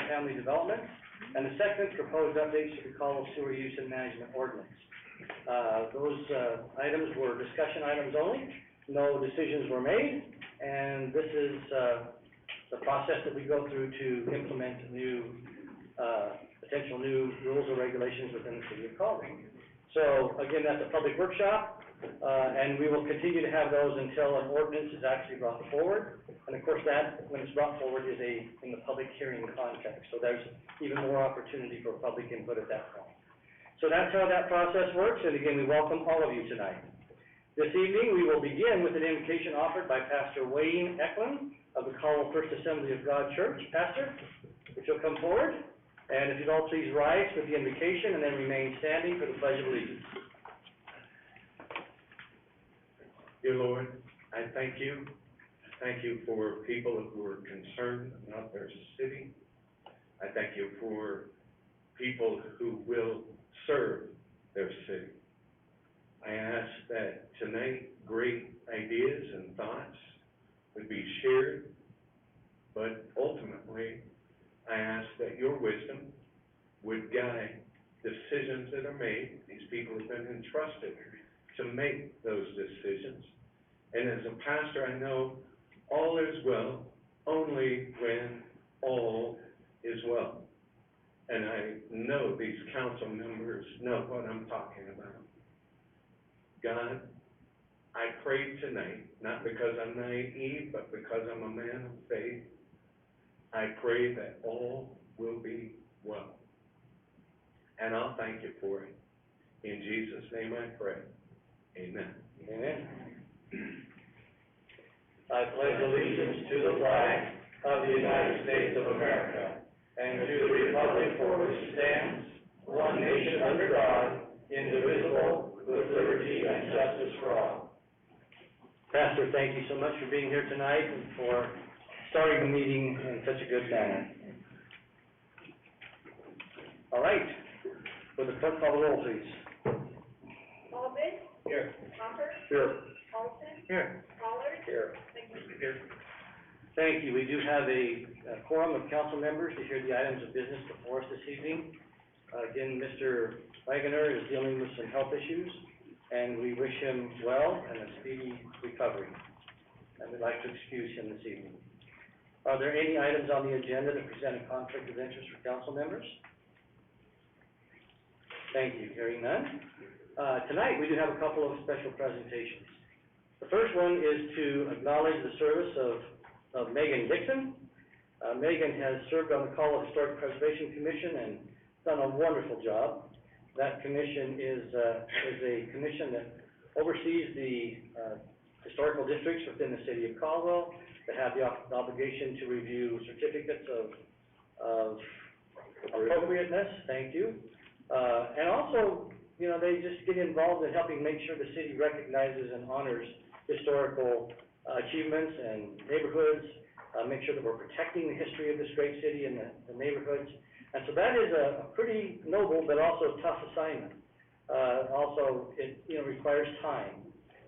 multifamily development. And the second, proposed updates to the Caldwell Sewer Use and Management Ordinance. Those items were discussion items only. No decisions were made, and this is the process that we go through to implement new, potential new rules or regulations within the city of Caldwell. So again, that's a public workshop, and we will continue to have those until an ordinance is actually brought forward. And of course, that, when it's brought forward, is in the public hearing context. So there's even more opportunity for public input at that point. So that's how that process works, and again, we welcome all of you tonight. This evening, we will begin with an invocation offered by Pastor Wayne Eklund of the Caldwell First Assembly of God Church. Pastor, if you'll come forward, and if you'd all please rise with the invocation and then remain standing for the Pledge of Allegiance. Dear Lord, I thank you. I thank you for people who are concerned about their city. I thank you for people who will serve their city. I ask that tonight great ideas and thoughts would be shared, but ultimately I ask that your wisdom would guide decisions that are made. These people have been entrusted to make those decisions. And as a pastor, I know all is well only when all is well. And I know these council members know what I'm talking about. God, I pray tonight, not because I'm naive, but because I'm a man of faith, I pray that all will be well. And I'll thank you for it. In Jesus' name I pray. Amen. Amen. I pledge allegiance to the flag of the United States of America and to the republic for which it stands, one nation under God, indivisible, with liberty and justice for all. Pastor, thank you so much for being here tonight and for starting the meeting in such a good manner. All right. Will the clerk call the roll, please? Baldwin. Here. Hopper. Here. Paulson. Here. Pollard. Here. Here. Thank you. We do have a quorum of council members to hear the items of business before us this evening. Again, Mr. Wagner is dealing with some health issues, and we wish him well and a speedy recovery. And we'd like to excuse him this evening. Are there any items on the agenda that present a conflict of interest for council members? Thank you. Hearing none. Tonight, we do have a couple of special presentations. The first one is to acknowledge the service of Megan Dixon. Megan has served on the Caldwell Historic Preservation Commission and done a wonderful job. That commission is a commission that oversees the historical districts within the city of Caldwell that have the obligation to review certificates of appropriateness. Thank you. And also, you know, they just get involved in helping make sure the city recognizes and honors historical achievements and neighborhoods, make sure that we're protecting the history of this great city and the neighborhoods. And so that is a pretty noble but also tough assignment. Also, it requires time,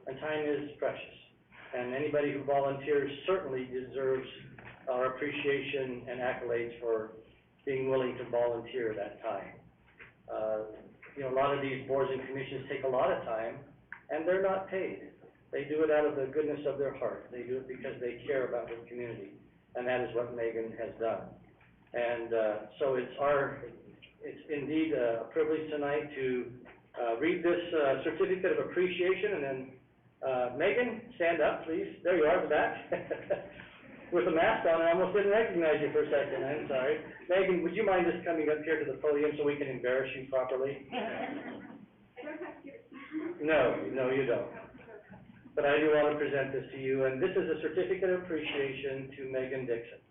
and time is precious. And anybody who volunteers certainly deserves our appreciation and accolades for being willing to volunteer that time. A lot of these boards and commissions take a lot of time, and they're not paid. They do it out of the goodness of their heart. They do it because they care about the community, and that is what Megan has done. And so it's indeed a privilege tonight to read this certificate of appreciation. And then, Megan, stand up, please. There you are at the back. With a mask on, I almost didn't recognize you for a second. I'm sorry. Megan, would you mind just coming up here to the podium so we can embarrass you properly? I don't have to give it to you. No, you don't. But I do want to present this to you, and this is a certificate of appreciation to Megan Dixon.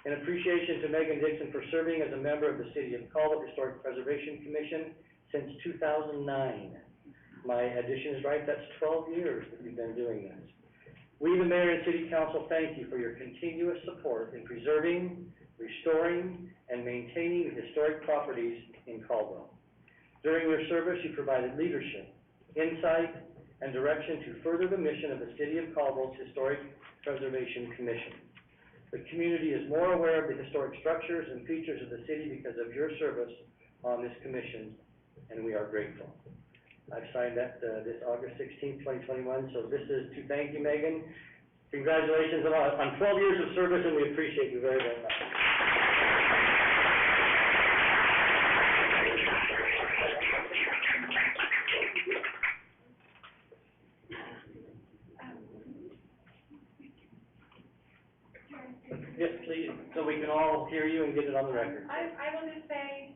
In appreciation to Megan Dixon for serving as a member of the City of Caldwell Historic Preservation Commission since 2009. My addition is right, that's 12 years that you've been doing this. We, the Mayor and City Council, thank you for your continuous support in preserving, restoring, and maintaining the historic properties in Caldwell. During your service, you provided leadership, insight, and direction to further the mission of the City of Caldwell's Historic Preservation Commission. The community is more aware of the historic structures and features of the city because of your service on this commission, and we are grateful. I've signed that, this August 16, 2021, so this is to thank you, Megan. Congratulations on 12 years of service, and we appreciate you very, very much. Yes, please, so we can all hear you and get it on the record. I will just say,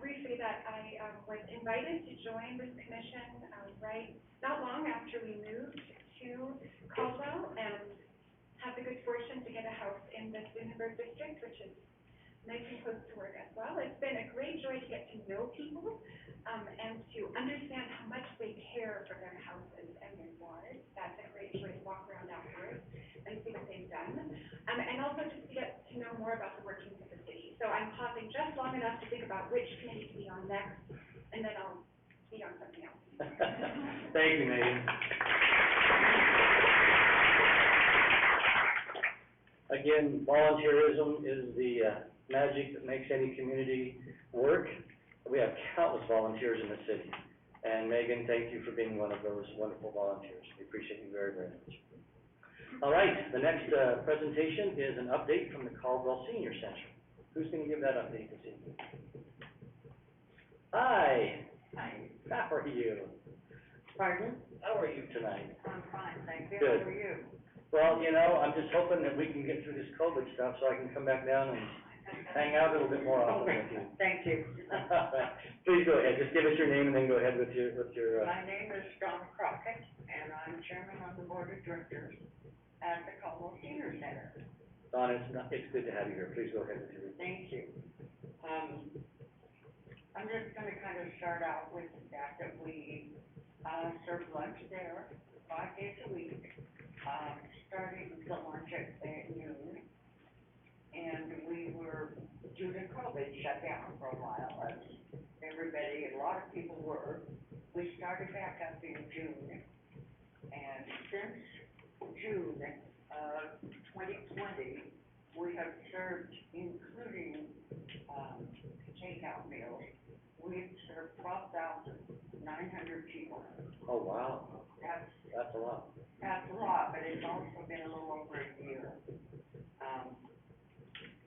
briefly that I, was invited to join this commission, right, not long after we moved to Caldwell, and had the good fortune to get a house in the Lunenburg district, which is nice and close to work as well. It's been a great joy to get to know people, and to understand how much they care for their houses and their yards. That's a great joy to walk around afterwards and see what they've done. And also just to get to know more about the workings of the city. So I'm pausing just long enough to think about which committee to be on next, and then I'll be on something else. Thank you, Megan. Again, volunteerism is the magic that makes any community work. We have countless volunteers in the city, and Megan, thank you for being one of those wonderful volunteers. We appreciate you very, very much. All right, the next presentation is an update from the Caldwell Senior Center. Who's going to give that update this evening? Hi. Hi. How are you? Pardon? How are you tonight? I'm fine, thank you. Good. How are you? Well, you know, I'm just hoping that we can get through this COVID stuff so I can come back down and hang out a little bit more often with you. Thank you. Please go ahead, just give us your name and then go ahead with your, My name is Dawn Crockett, and I'm chairman of the board of directors at the Caldwell Senior Center. Don, it's good to have you here. Please go ahead with your. Thank you. I'm just gonna kind of start out with the fact that we, serve lunch there 5 days a week, starting the lunch at noon. And we were, due to COVID, shut down for a while, as everybody, a lot of people were. We started back up in June, and since June of 2020, we have served, including, takeout meals, we've served 12,900 people. Oh, wow. That's a lot. That's a lot, but it's also been a little over a year.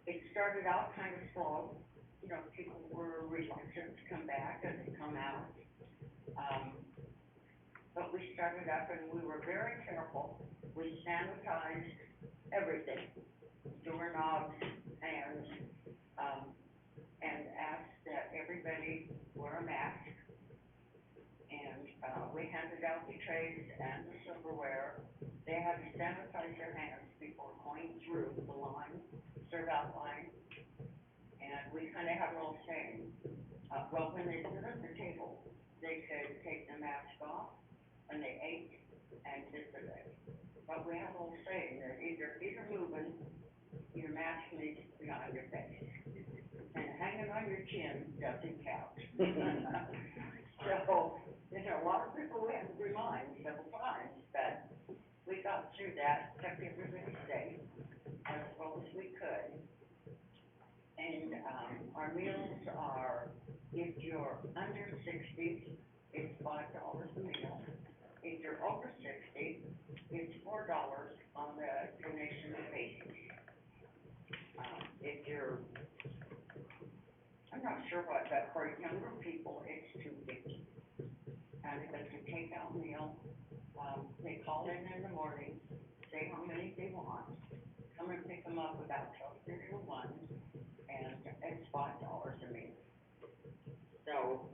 It started out kind of slow, you know, people were reluctant to come back and to come out. But we started up and we were very careful. We sanitized everything, doorknobs, and asked that everybody wear a mask. And, we handed out the trays and the silverware. They had to sanitize their hands before going through the line, serve out line. And we kind of had a little saying, well, when they sit at the table, they could take the mask off when they ate and visited. But we have a little saying that either feet are moving, your mask needs to be on your face. And hanging on your chin doesn't count. So, you know, a lot of people we had to remind several times, but we got through that, kept everybody safe as well as we could. And, our meals are, if you're under 60, it's $5 a meal. If you're over 60, it's $4 on the donation basis. If you're, I'm not sure what, but for younger people, it's $2.50. And if it's a takeout meal, they call in the morning, say how many they want, come and pick them up about 12:30 to 1, and it's $5 a meal. So,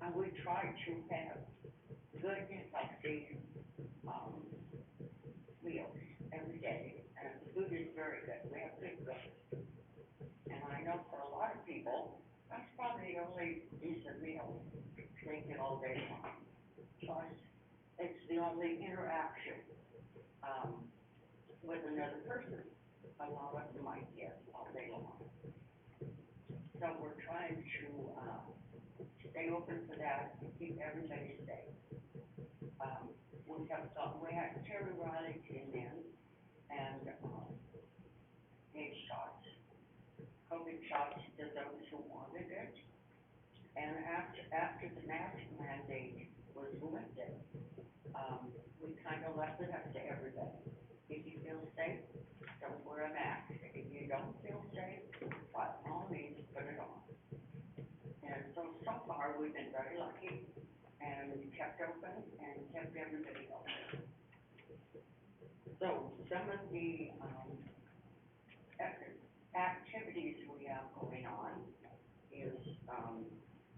and we try to have good and healthy, meals every day, and the food is very good. We have good food. And I know for a lot of people, that's probably the only decent meal they get all day long. Plus, it's the only interaction, with another person a lot of them might get all day long. So we're trying to, stay open for that, to keep everybody safe. We had Terry Riley came in, and, gave shots, COVID shots to those who wanted it. And after the mask mandate was lifted, we kind of left it up to everybody. If you feel safe, don't wear a mask. If you don't feel safe, by all means, put it on. And so far, we've been very lucky, and we kept open and kept everybody open. So some of the, activities we have going on is,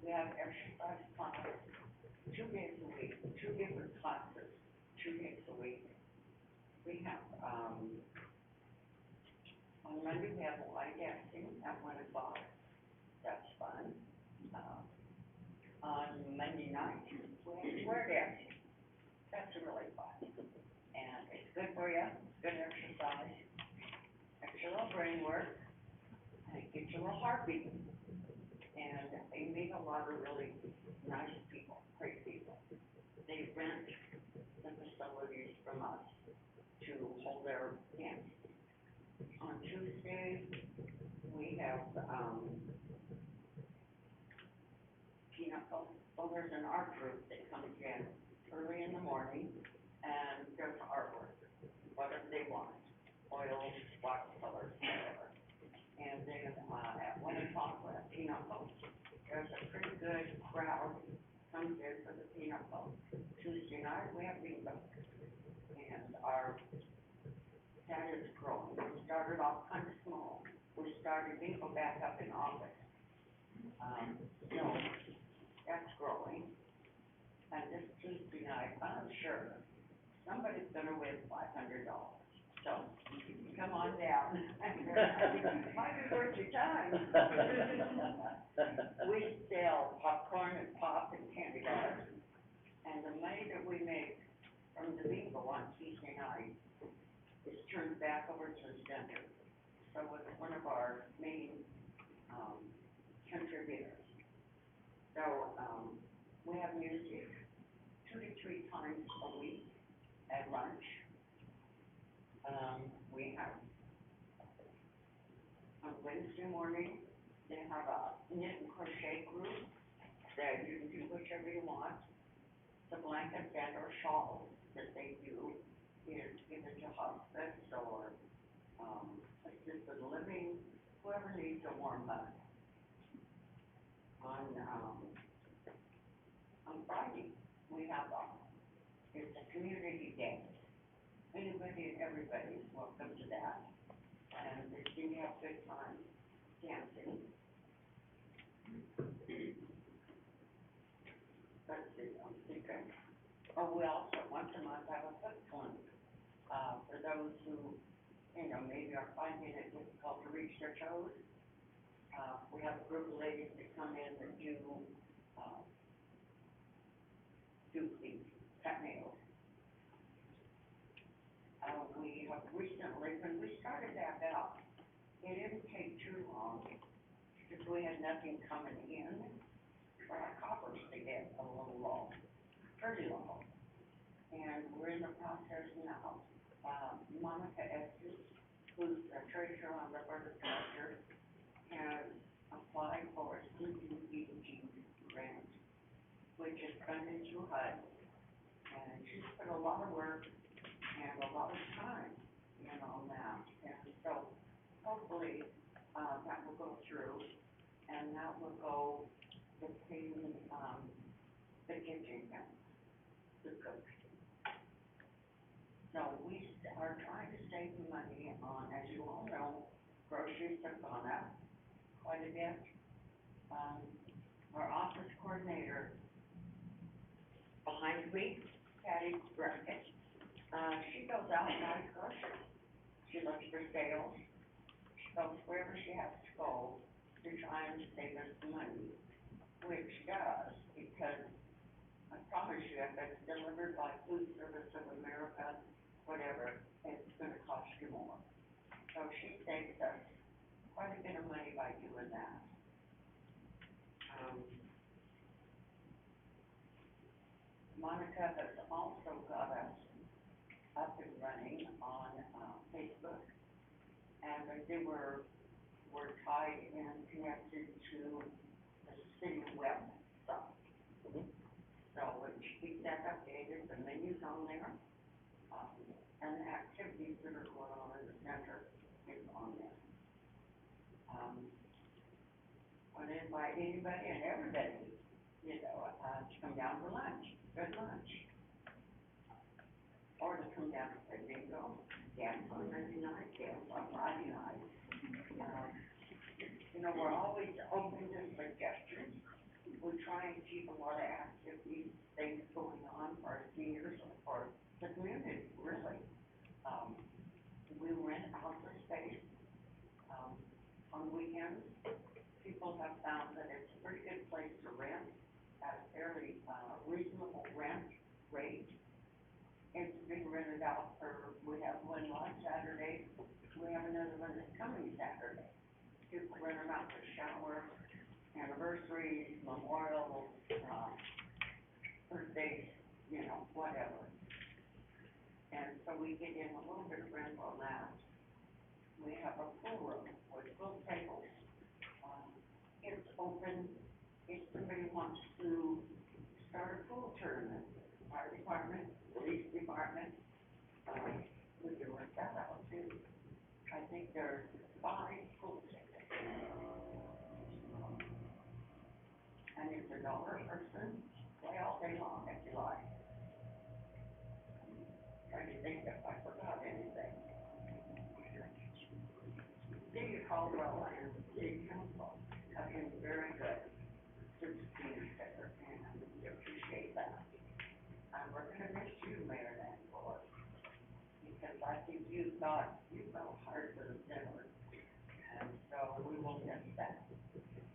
we have exercise classes 2 days a week, 2 different classes, 2 days a week. We have, on Monday we have line dancing at 1 o'clock. That's fun. On Monday night, we have square dancing. That's really fun. And it's good for you, good exercise, extra little brain work, and it gets your little heart beating. And they meet a lot of really nice people, great people. They rent the facilities from us to hold their dance. On Tuesday, we have, well, there's an art group that comes in early in the morning and does artwork, whatever they want, oils, watercolors, whatever. And then, at 1 o'clock, we're at Pinochle. There's a pretty good crowd comes in for the Pinochle. Tuesday night, we have bingo. And that is growing. We started off kind of small. We started bingo back up in August. So that's growing. And this Tuesday night, I'm sure somebody's gonna win $500. So come on down. Might be worth your time. We sell popcorn and pop and candy bars. And the money that we make from the bingo on Tuesday night is turned back over to the center. So it's one of our main, contributors. So, we have music 2 to 3 times a week at lunch. We have, on Wednesday morning, they have a knit and crochet group that you can do whichever you want. The blankets and or shawls that they do is given to hospice or, assisted living, whoever needs a warm hug. On Friday, we have it's a community day. Anybody and everybody is welcome to that. And they seem to have a good time dancing. Let's see, I'm thinking. Oh, we also once a month have a foot clinic, for those who, maybe are finding it difficult to reach their toes. We have a group of ladies that come in that do feet, cut nails. We have recently, when we started that out, it didn't take too long, because we had nothing coming in, for our coppers to get a little low, pretty low. And we're in the process now. Monica Estes, who's the treasurer on the board of directors, has applied for a CDBG grant, which is funded through HUD. And she's put a lot of work and a lot of time in on that. And so hopefully, that will go through, and that will go to paying, the kitchen account, the cook. So we are trying to save money on, as you all know, groceries have gone up quite a bit. Our office coordinator behind me, Patty Brackett, she goes out and buys groceries. She looks for sales. She goes wherever she has to go to try and save us money, which does, because I promise you, if it's delivered by Food Service of America, whatever, it's gonna cost you more. So she saves us quite a bit of money by doing that. Monica has also got us up and running on Facebook, and they were tied and connected to the city website. Mhm. So it keeps that updated, the menu's on there, and the activities that are going on in the center is on there. I want to invite anybody and everybody, you know, to come down for lunch, good lunch. Or to come down and play bingo, dance on Thursday night, dance on Friday night. You know, we're always open to suggestions. We try and keep a lot of activities, things going on for our seniors or for the community, really. We rent out the space, on weekends. People have found that it's a pretty good place to rent at a fairly, reasonable rent rate. It's been rented out for, we have one last Saturday, we have another one this coming Saturday. People rent them out for showers, anniversaries, memorials, birthdays, you know, whatever. And so we get in a little bit of rent on that. We have a pool room with pool tables. It's open if somebody wants to start a pool tournament. Fire department, police department, we can work that out too. I think there's 5 pool tickets. And it's $1 a person, play all day long if you like. Trying to think if I forgot anything. City of Caldwell and City Council have been very good to the community center, and we appreciate that. We're gonna miss you, Mayor Danforth, because I think you got hard for the center, and so we will miss that.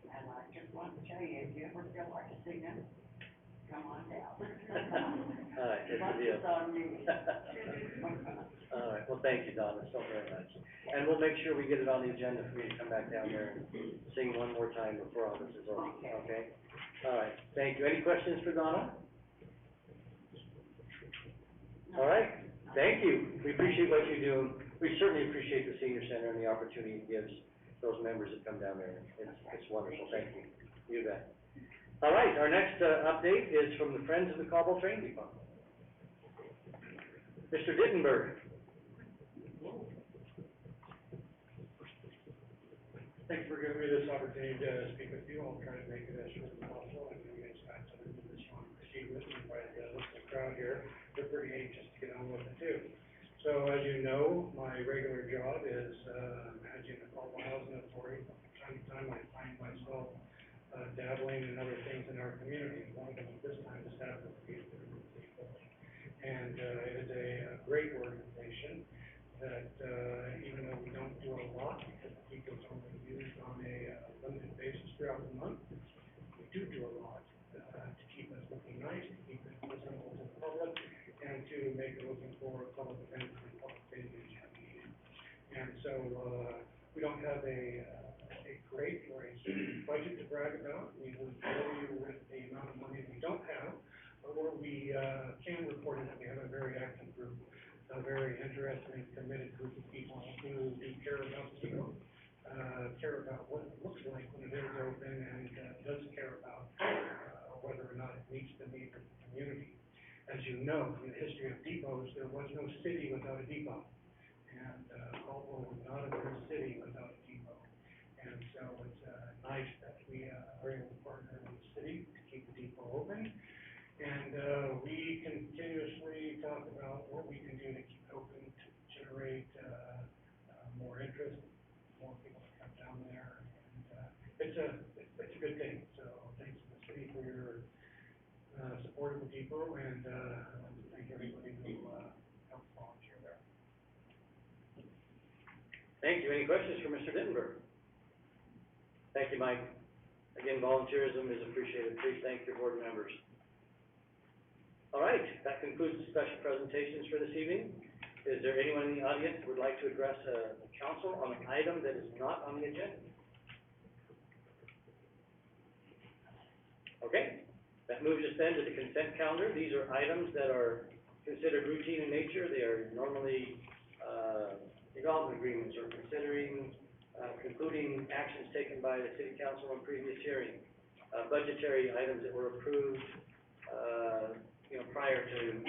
And I just want to tell you, if you ever feel like singing, come on down. All right, good Lunch deal. is on me. All right, well, thank you, Donna, so very much. And we'll make sure we get it on the agenda for you to come back down there and sing one more time before all this is over, okay? All right, thank you. Any questions for Donna? All right, thank you. We appreciate what you do. We certainly appreciate the senior center and the opportunity it gives those members that come down there. It's wonderful, thank you. You bet. All right, our next update is from the Friends of the Caldwell Train Depot. Mr. Dittenberg. Thanks for giving me this opportunity to speak with you. I'll try to make it as short as possible. I know you guys got something that you want to proceed with, and by the look of the crowd here, they're pretty anxious to get on with it too. So as you know, my regular job is managing the Caldwell Housing Authority. From time to time, I find myself dabbling in other things in our community. One of them at this time is advocacy. And it is a great organization that even though we don't do a lot, because the people is only used on a limited basis throughout the month, we do a lot to keep us looking nice, to keep us presentable to the public, and to make it looking for public events and public venues that we need. And so we don't have a great or a huge budget to brag about. We will tell you with the amount of money we don't have, but where we can report is that we have a very active group, a very interested and committed group of people who care about the depot, care about what it looks like when it is open, and does care about whether or not it meets the needs of the community. As you know, in the history of depots, there was no city without a depot, and Caldwell was not a very city without a depot. And so it's nice that we are able to partner with the city to keep the depot open. And we continuously talk about what we can do to keep it open, to generate more interest, more people to come down there. And it's a good thing. So thanks to the city for your support of the depot, and I'd like to thank everybody who helped volunteer there. Thank you. Any questions for Mr. Dittenberg? Thank you, Mike. Again, volunteerism is appreciated. Please thank your board members. All right, that concludes the special presentations for this evening. Is there anyone in the audience who would like to address the council on an item that is not on the agenda? Okay, that moves us then to the consent calendar. These are items that are considered routine in nature. They are normally development agreements or considering concluding actions taken by the city council on previous hearing, budgetary items that were approved, prior to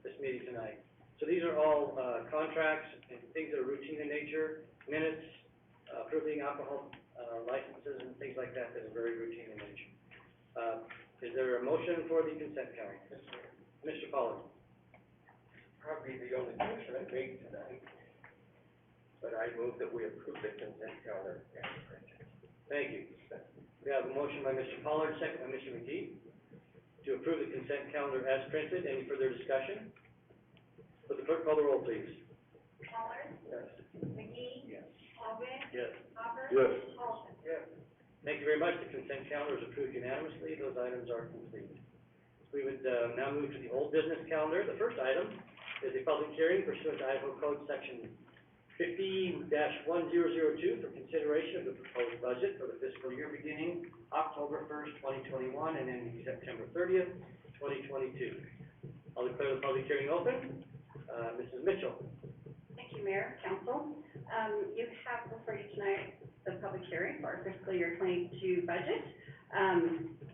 this meeting tonight. So these are all, contracts and things that are routine in nature, minutes, approving alcohol, licenses and things like that that are very routine in nature. Is there a motion for the consent calendar? Mr. Pollard? Probably the only motion I made tonight, but I move that we approve the consent calendar as printed. Thank you. We have a motion by Mr. Pollard, second by Mr. McGee, to approve the consent calendar as printed. Any further discussion? Would the clerk call the roll, please? Pollard? Yes. McGee? Yes. Caldwell? Yes. Hopper? Yes. Olson? Yes. Thank you very much. The consent calendar is approved unanimously. Those items are complete. We would now move to the old business calendar. The first item is a public hearing pursuant to Idaho Code Section 50-1002 for consideration of the proposed budget for the fiscal year beginning October 1st, 2021, and ending September 30th, 2022. I'll declare the public hearing open. Mrs. Mitchell. Thank you, Mayor, Council. You have before you tonight the public hearing for our fiscal year 22 budget.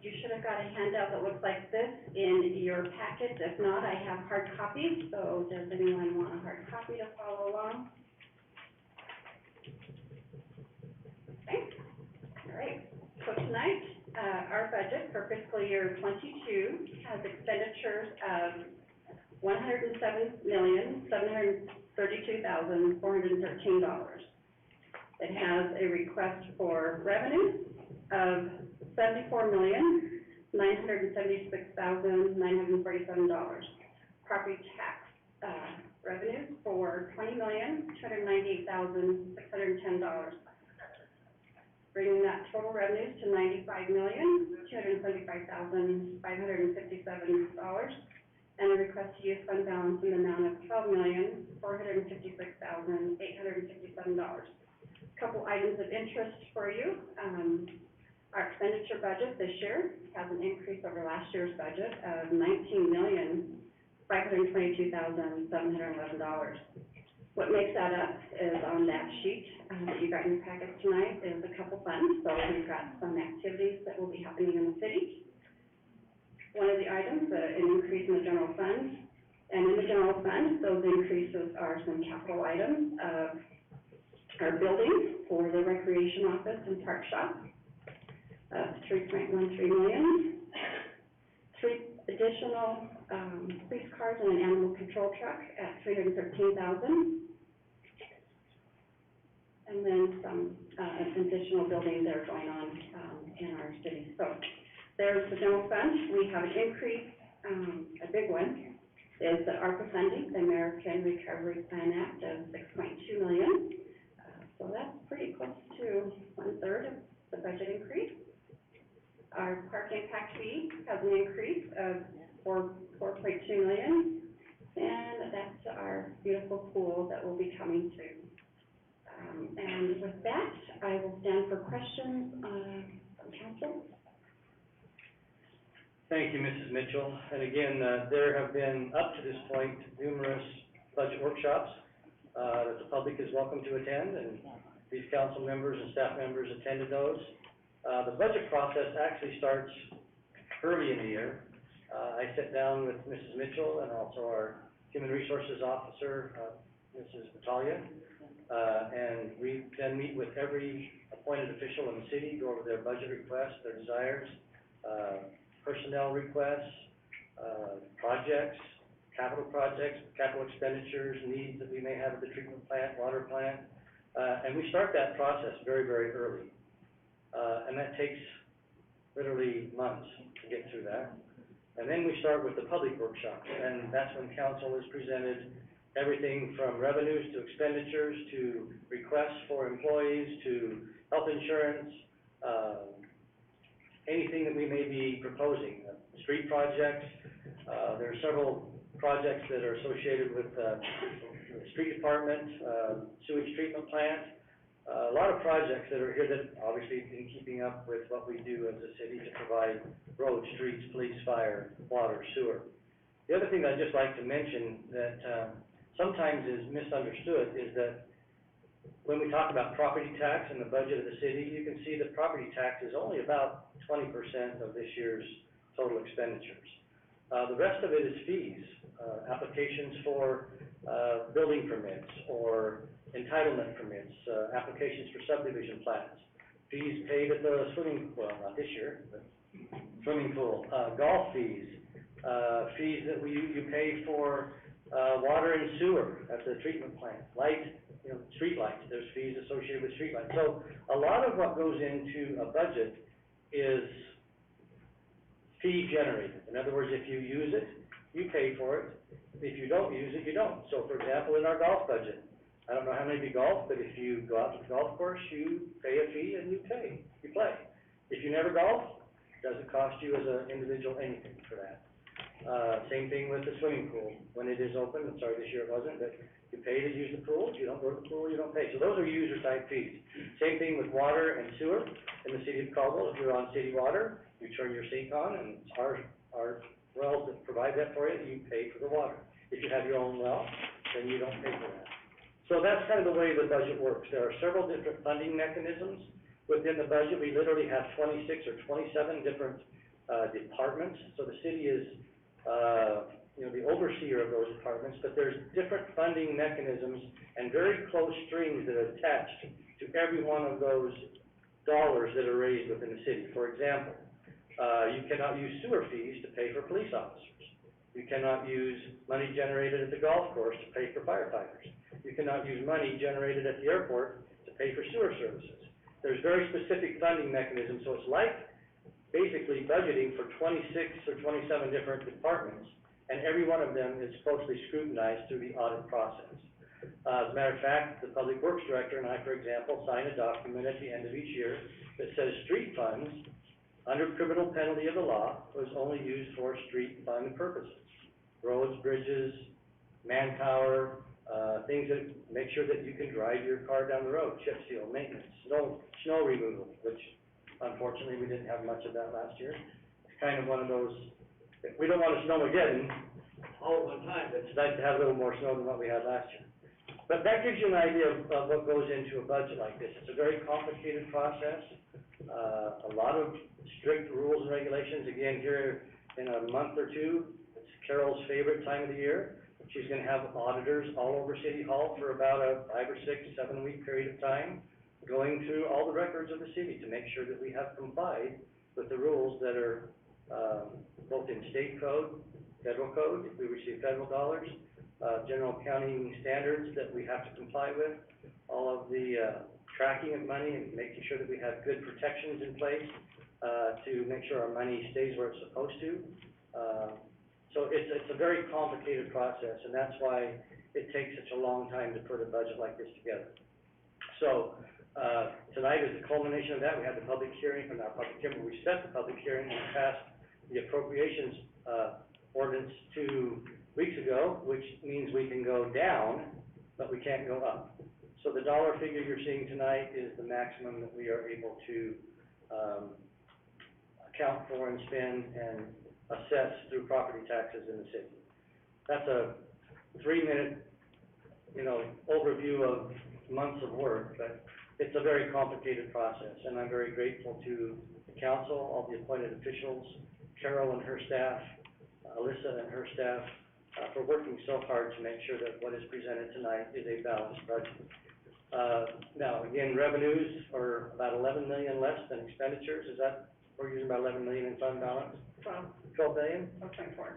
You should have got a handout that looks like this in your packet. If not, I have hard copies, so does anyone want a hard copy to follow along? Okay, all right. So tonight, our budget for fiscal year 22 has expenditures of $107,732,413. It has a request for revenue of $74,976,947. Property tax revenues for $20,298,610. Bringing that total revenues to $95,275,557, and a request to use fund balance in the amount of $12,456,857. Couple items of interest for you. Our expenditure budget this year has an increase over last year's budget of $19,522,711. What makes that up is on that sheet that you got in your packets tonight is a couple funds. So we've got some activities that will be happening in the city. One of the items, an increase in the general fund. And in the general fund, those increases are some capital items of our building for the recreation office and park shop of $3.13 million. 3 additional police cars and an animal control truck at $313,000. And then some additional building there going on in our city. So there's the general fund. We have an increase, a big one, is the ARPA funding, the American Recovery Plan Act of $6.2 million. So that's pretty close to 1/3 of the budget increase. Our park impact fee has an increase of $4.2 million, and that's our beautiful pool that will be coming soon. And with that, I will stand for questions from council. Thank you, Mrs. Mitchell. And again, there have been, up to this point, numerous budget workshops that the public is welcome to attend, and these council members and staff members attended those. The budget process actually starts early in the year. I sit down with Mrs. Mitchell and also our Human Resources Officer, Mrs. Battaglia, and we then meet with every appointed official in the city, go over their budget requests, their desires, personnel requests, projects, capital expenditures, needs that we may have at the treatment plant, water plant, and we start that process very, very early. And that takes literally months to get through that. And then we start with the public workshop, and that's when council is presented everything from revenues to expenditures to requests for employees to health insurance, anything that we may be proposing. Street projects, there are several projects that are associated with the street department, sewage treatment plant, a lot of projects that are here that obviously in keeping up with what we do as a city to provide roads, streets, police, fire, water, sewer. The other thing that I'd just like to mention that sometimes is misunderstood is that when we talk about property tax and the budget of the city, you can see that property tax is only about 20% of this year's total expenditures. The rest of it is fees, applications for, building permits or entitlement permits, applications for subdivision plats, fees paid at the swimming, well, not this year, but swimming pool, golf fees, fees that you pay for, water and sewer at the treatment plant, light, street lights, there's fees associated with street lights. So a lot of what goes into a budget is fee generated. In other words, if you use it, you pay for it. If you don't use it, you don't. So for example, in our golf budget, I don't know how many of you golf, but if you go out to the golf course, you pay a fee and you play. If you never golf, it doesn't cost you as an individual anything for that. Same thing with the swimming pool. When it is open, I'm sorry, this year it wasn't, but you pay to use the pool. If you don't go to the pool, you don't pay. So those are user type fees. Same thing with water and sewer in the city of Caldwell. If you're on city water, you turn your sink on and it's our wells that provide that for you, you pay for the water. If you have your own well, then you don't pay for that. So that's kind of the way the budget works. There are several different funding mechanisms within the budget. We literally have 26 or 27 different departments. So the city is the overseer of those departments, but there's different funding mechanisms and very close strings that are attached to every one of those dollars that are raised within the city. For example, you cannot use sewer fees to pay for police officers. You cannot use money generated at the golf course to pay for firefighters. You cannot use money generated at the airport to pay for sewer services. There's very specific funding mechanisms, so it's like basically budgeting for 26 or 27 different departments, and every one of them is closely scrutinized through the audit process. As a matter of fact, the Public Works Director and I, for example, sign a document at the end of each year that says street funds, under criminal penalty of the law, was only used for street fund purposes. Roads, bridges, manpower, things that make sure that you can drive your car down the road, chip seal, maintenance, snow removal, which unfortunately we didn't have much of that last year. It's kind of one of those, we don't want to snow again all at one time, but it's nice to have a little more snow than what we had last year. But that gives you an idea of what goes into a budget like this. It's a very complicated process, a lot of strict rules and regulations. Again, here in a month or two, it's Carol's favorite time of the year. She's going to have auditors all over City Hall for about a 5 or 6, 7 week period of time, going through all the records of the city to make sure that we have complied with the rules that are both in state code, federal code, if we receive federal dollars, general accounting standards that we have to comply with, all of the tracking of money and making sure that we have good protections in place to make sure our money stays where it's supposed to. So it's a very complicated process, and that's why it takes such a long time to put a budget like this together. So tonight is the culmination of that. We had the public hearing, or not public hearing, we set the public hearing and passed the appropriations ordinance 2 weeks ago, which means we can go down, but we can't go up. So the dollar figure you're seeing tonight is the maximum that we are able to account for and spend and assess through property taxes in the city. That's a 3-minute, overview of months of work, but it's a very complicated process, and I'm very grateful to the council, all the appointed officials, Carol and her staff, Alyssa and her staff, for working so hard to make sure that what is presented tonight is a balanced budget. Now, again, revenues are about 11 million less than expenditures. We're using about 11 million in fund balance? 12 million? Okay, for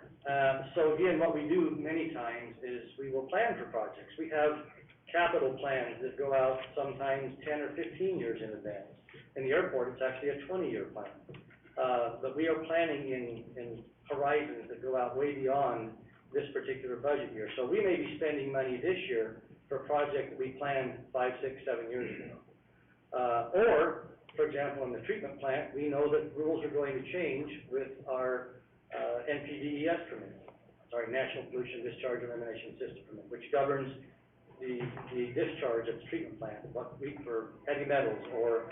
So again, what we do many times is we will plan for projects. We have capital plans that go out sometimes 10 or 15 years in advance. In the airport, it's actually a 20-year plan. But we are planning in horizons that go out way beyond this particular budget year. So we may be spending money this year for a project that we planned 5, 6, 7 years ago. Or, for example, in the treatment plant, we know that rules are going to change with our NPDES permit, National Pollution Discharge Elimination System permit, which governs the discharge at the treatment plant, for heavy metals or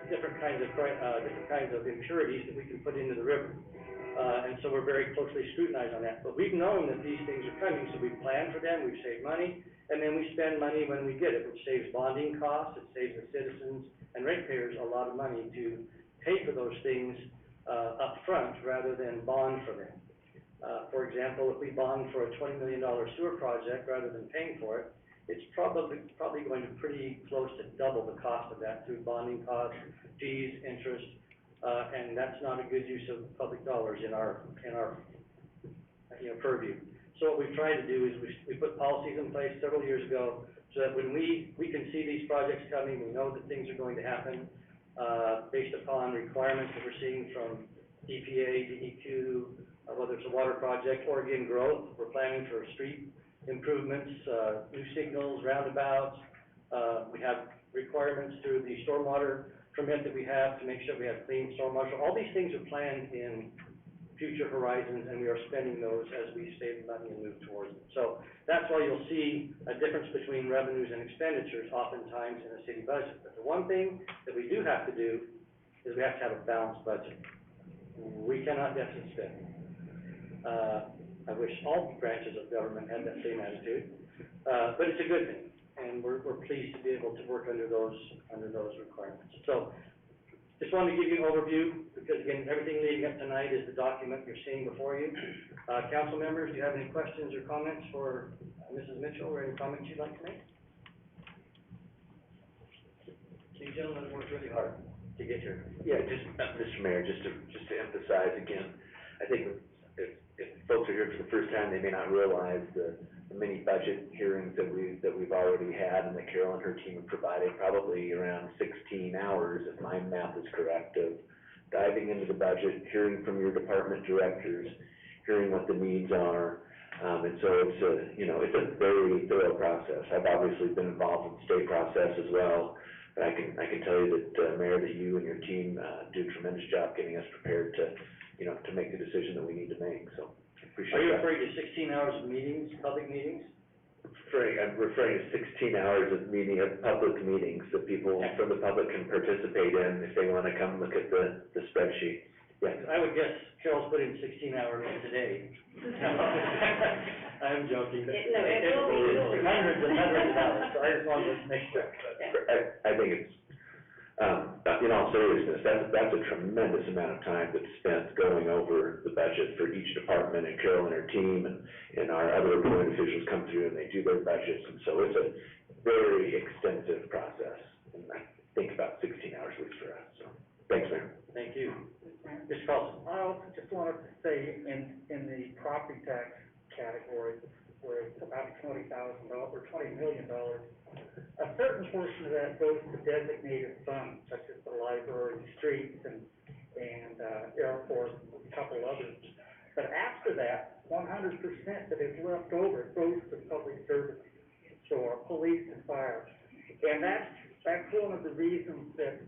different kinds of impurities that we can put into the river. And so we're very closely scrutinized on that. But we've known that these things are coming, so we've planned for them, we've saved money, and then we spend money when we get it, which saves bonding costs, it saves the citizens and ratepayers a lot of money to pay for those things, up front rather than bond for them. For example, if we bond for a $20 million sewer project rather than paying for it, it's probably going to pretty close to double the cost of that through bonding costs, fees, interest, and that's not a good use of public dollars in our purview. So what we've tried to do is we put policies in place several years ago so that when we can see these projects coming, we know that things are going to happen, based upon requirements that we're seeing from EPA, DEQ, whether it's a water project or again growth. We're planning for street improvements, new signals, roundabouts. We have requirements through the stormwater permit that we have to make sure we have clean stormwater. All these things are planned in future horizons, and we are spending those as we save money and move towards them. So that's why you'll see a difference between revenues and expenditures oftentimes in a city budget. But the one thing that we do have to do is we have to have a balanced budget. We cannot deficit spend. I wish all branches of government had that same attitude, but it's a good thing, and we're pleased to be able to work under those requirements. So just wanted to give you an overview, because again, everything leading up tonight is the document you're seeing before you. Council members, do you have any questions or comments for Mrs. Mitchell, or any comments you'd like to make? You gentlemen worked really hard to get here. Yeah, just, Mr. Mayor, just to emphasize again, I think if folks are here for the first time, they may not realize the many budget hearings that we've already had, and that Carol and her team have provided probably around 16 hours, if my math is correct, of diving into the budget, hearing from your department directors, hearing what the needs are. And so it's a very thorough process. I've obviously been involved in the state process as well, but I can tell you that, Mayor, that you and your team do a tremendous job getting us prepared to make the decision that we need to make. So appreciate that. Are you referring to 16 hours of meetings, public meetings? I'm referring to 16 hours of public meetings that people from the public can participate in if they want to come look at the spreadsheet. Yeah. I would guess Carol's put in 16 hours today. I'm joking. It will be. Hundreds and hundreds of hours, so I just wanted to make sure. I think it's, in all seriousness, that's a tremendous amount of time that's spent going over the budget for each department, and Carol and her team and our other appointed officials come through and they do their budgets, and so it's a very extensive process, and I think about 16 hours at least for us, so, thanks, Mayor. Thank you. Mr. Carlson. I also just wanted to say in the property tax category, where it's about $20,000 or $20 million, a certain portion of that goes to designated funds, such as the library, streets, and airport, a couple others. But after that, 100% that is left over goes to public services, so our police and fire. And that's one of the reasons that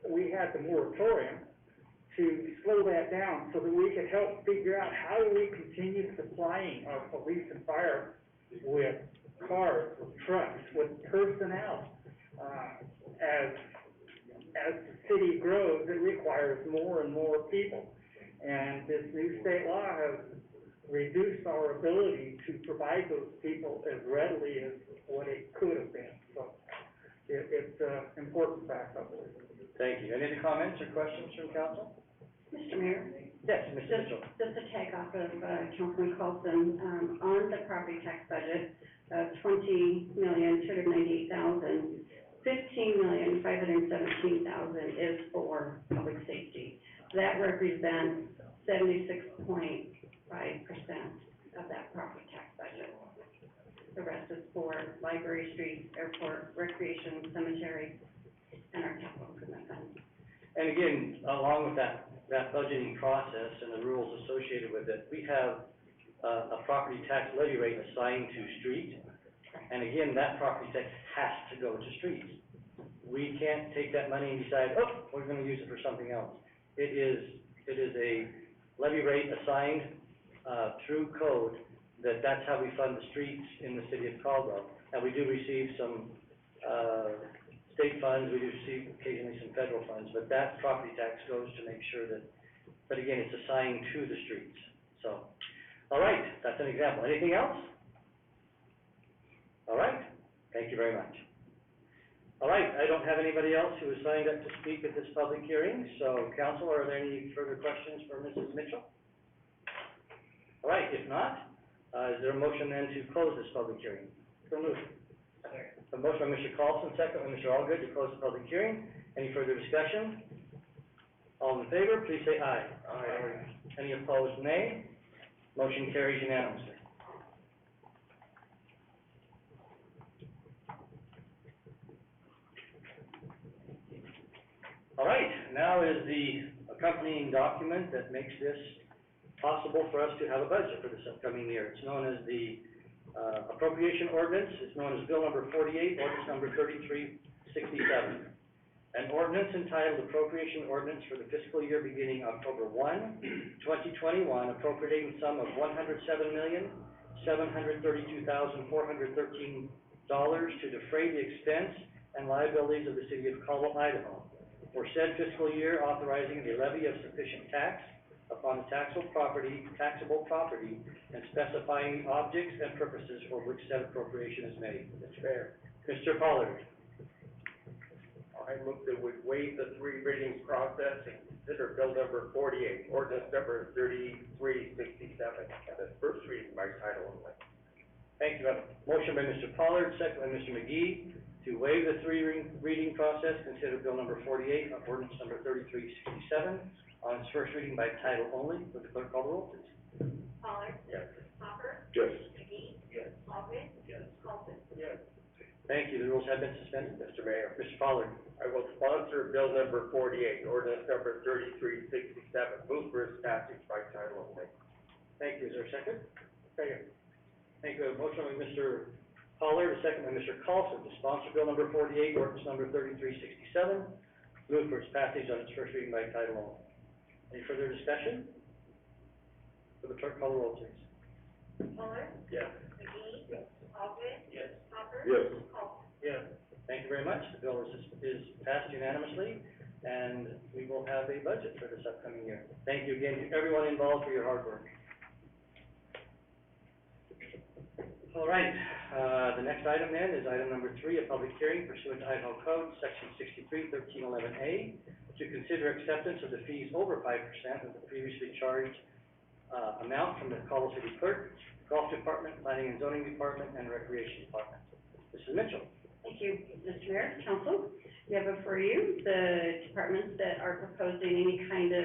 we had the moratorium, to slow that down so that we could help figure out how do we continue supplying our police and fire with cars, with trucks, with personnel. As the city grows, it requires more and more people. And this new state law has reduced our ability to provide those people as readily as what it could have been. So it's an important fact, I believe. Thank you. Any other comments or questions from council? Mr. Mayor? Yes, Ms. Mitchell. Just to tag off of Councilman Colson, on the property tax budget of $20,298,000, $15,517,000 is for public safety. That represents 76.5% of that property tax budget. The rest is for library, streets, airport, recreation, cemetery, and our capital improvement fund. And again, along with that budgeting process and the rules associated with it, we have a property tax levy rate assigned to street. And again, that property tax has to go to streets. We can't take that money and decide, oh, we're going to use it for something else. It is a levy rate assigned through code that's how we fund the streets in the city of Caldwell. And we do receive some state funds, we do receive occasionally some federal funds, but that property tax goes to make sure that but again, it's assigned to the streets, so. All right, that's an example. Anything else? All right, thank you very much. All right, I don't have anybody else who has signed up to speak at this public hearing, so council, are there any further questions for Mrs. Mitchell? All right, if not, is there a motion then to close this public hearing? So moved. A motion by Mr. Carlson, second by Mr. Allgood to close the public hearing. Any further discussion? All in favor, please say aye. Aye. Any opposed, nay. Motion carries unanimously. All right, now is the accompanying document that makes this possible for us to have a budget for this upcoming year. It's known as the appropriation ordinance. It's known as Bill number 48, ordinance number 3367. An ordinance entitled Appropriation Ordinance for the fiscal year beginning October 1, 2021, appropriating the sum of $107,732,413 to defray the expense and liabilities of the city of Caldwell, Idaho, for said fiscal year, authorizing the levy of sufficient tax upon the taxable property, and specifying the objects and purposes for which said appropriation is made. Mr. Mayor. Mr. Pollard. I move that we waive the three readings process and consider bill number 48, ordinance number 3367, and its first reading by title only. Thank you. Motion by Mr. Pollard, second by Mr. McGee, to waive the three reading process, consider bill number 48, ordinance number 3367, on its first reading by title only. Would the clerk call the roll, please? Pollard? Yes. Hopper? Yes. McGee? Yes. Allgood? Yes. Carlson? Yes. Thank you. The rules have been suspended. Mr. Mayor, Mr. Pollard. I will sponsor bill number 48, ordinance number 3367, move for its passage by title only. Thank you. Is there a second? Second. Thank you. A motion by Mr. Pollard, a second by Mr. Carlson to sponsor bill number 48, ordinance number 3367, move for its passage on its first reading by title only. Any further discussion? Will the clerk call the roll, please? Pollard? Yes. McGee? Yes. Allgood? Yes. Hopper? Yes. Carlson? Yes. Thank you very much. The bill is passed unanimously, and we will have a budget for this upcoming year. Thank you again to everyone involved for your hard work. All right, the next item then is item number 3, a public hearing pursuant to Idaho Code, section 63-1311A, to consider acceptance of the fees over 5% of the previously charged amount from the Caldwell City Clerk, Golf Department, Planning and Zoning Department, and Recreation Department. Mrs. Mitchell. Thank you, Mr. Mayor, Council. We have before you the departments that are proposing any kind of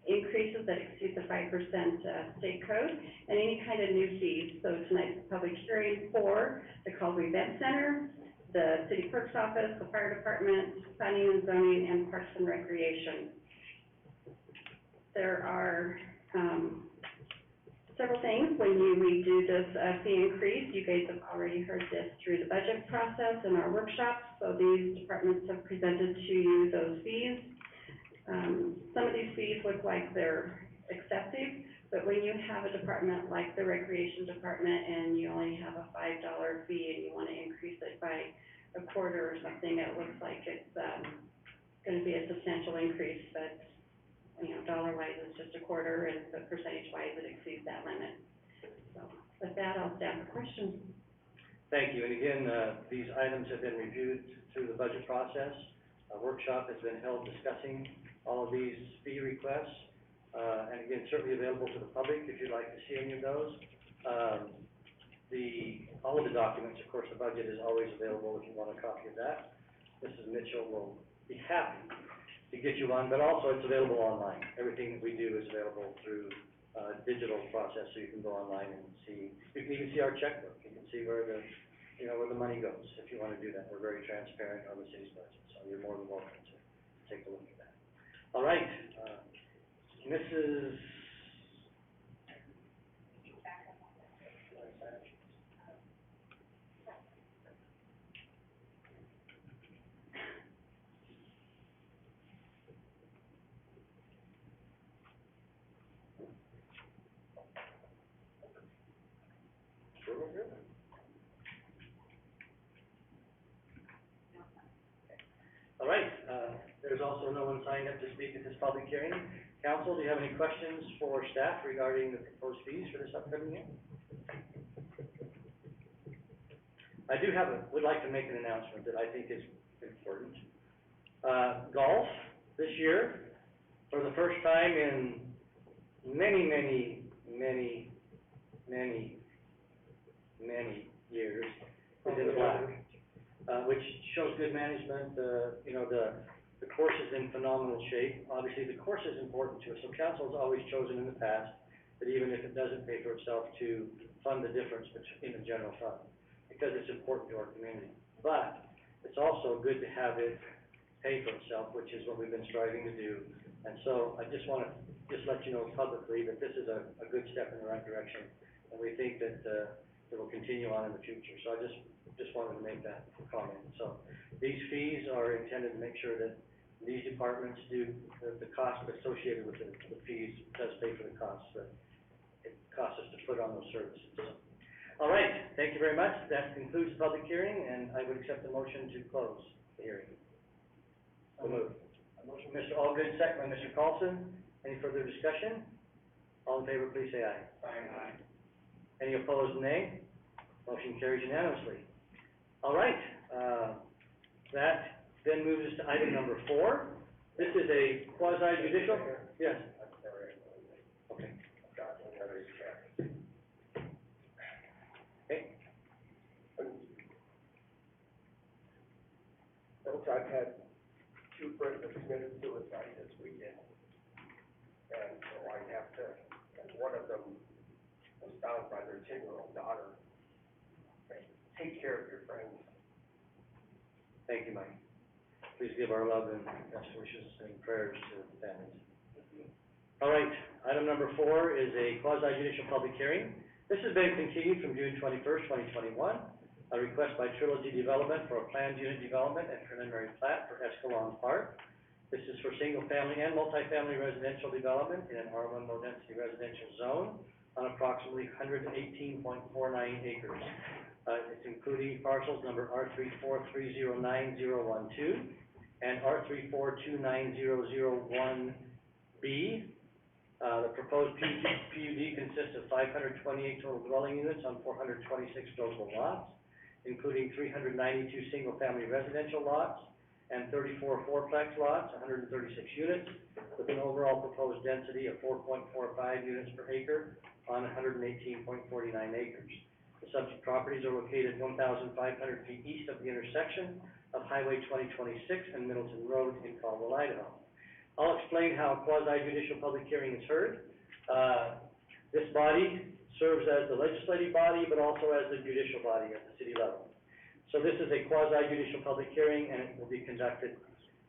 increases that exceed the 5% state code, and any kind of new fees. So tonight's a public hearing for the Caldwell Event Center, the City Clerk's Office, the Fire Department, Planning and Zoning, and Parks and Recreation. There are several things when we do this fee increase. You guys have already heard this through the budget process and our workshops, so these departments have presented to you those fees. Some of these fees look like they're excessive, but when you have a department like the Recreation Department and you only have a $5 fee and you want to increase it by a quarter or something, it looks like it's going to be a substantial increase, but you know, dollar-wise it's just a quarter, and but percentage-wise it exceeds that limit. So with that, I'll stand for questions. Thank you. And again, these items have been reviewed through the budget process. A workshop has been held discussing all of these fee requests, and again, certainly available to the public if you'd like to see any of those. All of the documents, of course, the budget is always available if you want a copy of that. Mrs. Mitchell will be happy to get you one, but also it's available online. Everything that we do is available through digital process, so you can go online and see. You can even see our checkbook. You can see where the money goes if you want to do that. We're very transparent on the city's budget, so you're more than welcome to take a look at that. All right, Mrs. All right, there's There's also no one signed up to speak at this public hearing. Council, do you have any questions for staff regarding the proposed fees for this upcoming year? I would like to make an announcement that I think is important. Golf this year, for the first time in many years, is in the black, which shows good management. The course is in phenomenal shape. Obviously, the course is important to us, so council has always chosen in the past that even if it doesn't pay for itself, to fund the difference in the general fund, because it's important to our community. But it's also good to have it pay for itself, which is what we've been striving to do. And so I just want to let you know publicly that this is a good step in the right direction, and we think that it will continue on in the future. So I just wanted to make that comment. So these fees are intended to make sure that these departments do the cost associated with the fees does pay for the costs that it costs us to put on those services. So, all right, thank you very much. That concludes the public hearing, and I would accept the motion to close the hearing. So moved. Mr. Allgood, second by Mr. Carlson. Any further discussion? All in favor, please say aye. Aye. Any opposed, nay? Motion carries unanimously. All right, that then moves us to item number 4. This is a quasi-judicial? Yes. I'm sorry. Okay. Got another check. Okay. Folks, I've had 2 friends that committed suicide this weekend. And so I have to, and one of them was found by their 10-year-old daughter. Take care of your friends. Thank you, Mike. Please give our love and best wishes and prayers to the families. All right, item number 4 is a quasi-judicial public hearing. This has been continued from June 21st, 2021. A request by Trilogy Development for a planned unit development and preliminary plat for Escalon Park. This is for single-family and multifamily residential development in an R1 low-density residential zone on approximately 118.49 acres. It's including parcels number R34309012 and R34290001B. The proposed PUD consists of 528 total dwelling units on 426 buildable lots, including 392 single-family residential lots and 34 fourplex lots, 136 units, with an overall proposed density of 4.45 units per acre on 118.49 acres. The subject properties are located 1,500 feet east of the intersection of Highway 2026 and Middleton Road in Caldwell, Idaho. I'll explain how a quasi-judicial public hearing is heard. This body serves as the legislative body, but also as the judicial body at the city level. So this is a quasi-judicial public hearing, and it will be conducted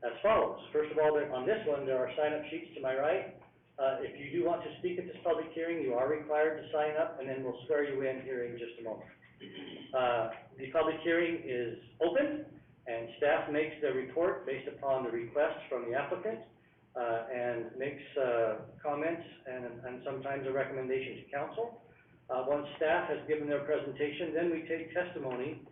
as follows. First of all, on this one, there are sign-up sheets to my right. If you do want to speak at this public hearing, you are required to sign up, and then we'll swear you in here in just a moment. The public hearing is open, and staff makes their report based upon the request from the applicant, and makes comments and sometimes a recommendation to council. Once staff has given their presentation, then we take testimony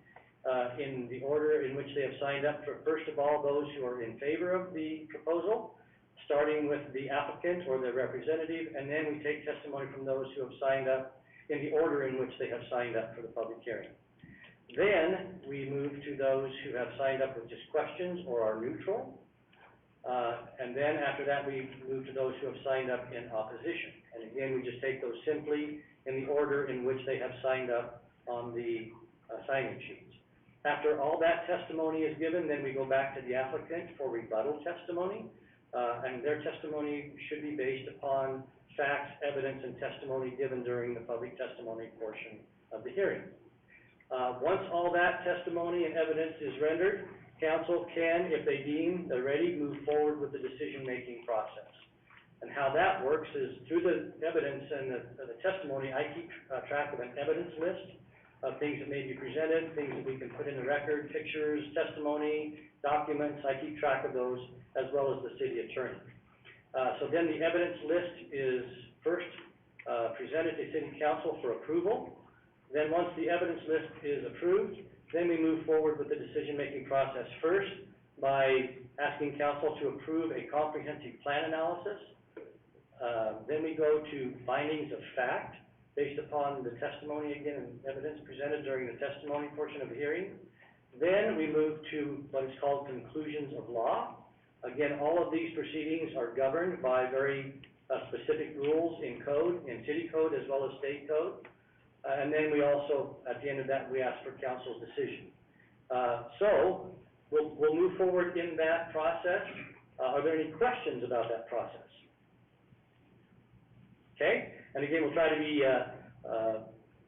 in the order in which they have signed up for, first of all, those who are in favor of the proposal, starting with the applicant or their representative, and then we take testimony from those who have signed up in the order in which they have signed up for the public hearing. Then we move to those who have signed up with just questions or are neutral. And then after that, we move to those who have signed up in opposition. And again, we just take those simply in the order in which they have signed up on the sign-in sheets. After all that testimony is given, then we go back to the applicant for rebuttal testimony. And their testimony should be based upon facts, evidence, and testimony given during the public testimony portion of the hearing. Once all that testimony and evidence is rendered, council can, if they deem they're ready, move forward with the decision-making process. And how that works is through the evidence and the testimony, I keep track of an evidence list of things that may be presented, things that we can put in the record, pictures, testimony, documents. I keep track of those, as well as the city attorney. So then the evidence list is first presented to city council for approval. Then once the evidence list is approved, then we move forward with the decision-making process. First, by asking council to approve a comprehensive plan analysis. Then we go to findings of fact based upon the testimony again and evidence presented during the testimony portion of the hearing. Then we move to what is called conclusions of law. Again, all of these proceedings are governed by very specific rules in code, in city code as well as state code. And then we also, at the end of that, we ask for council's decision. So we'll move forward in that process. Are there any questions about that process? Okay, and again, we'll try to be,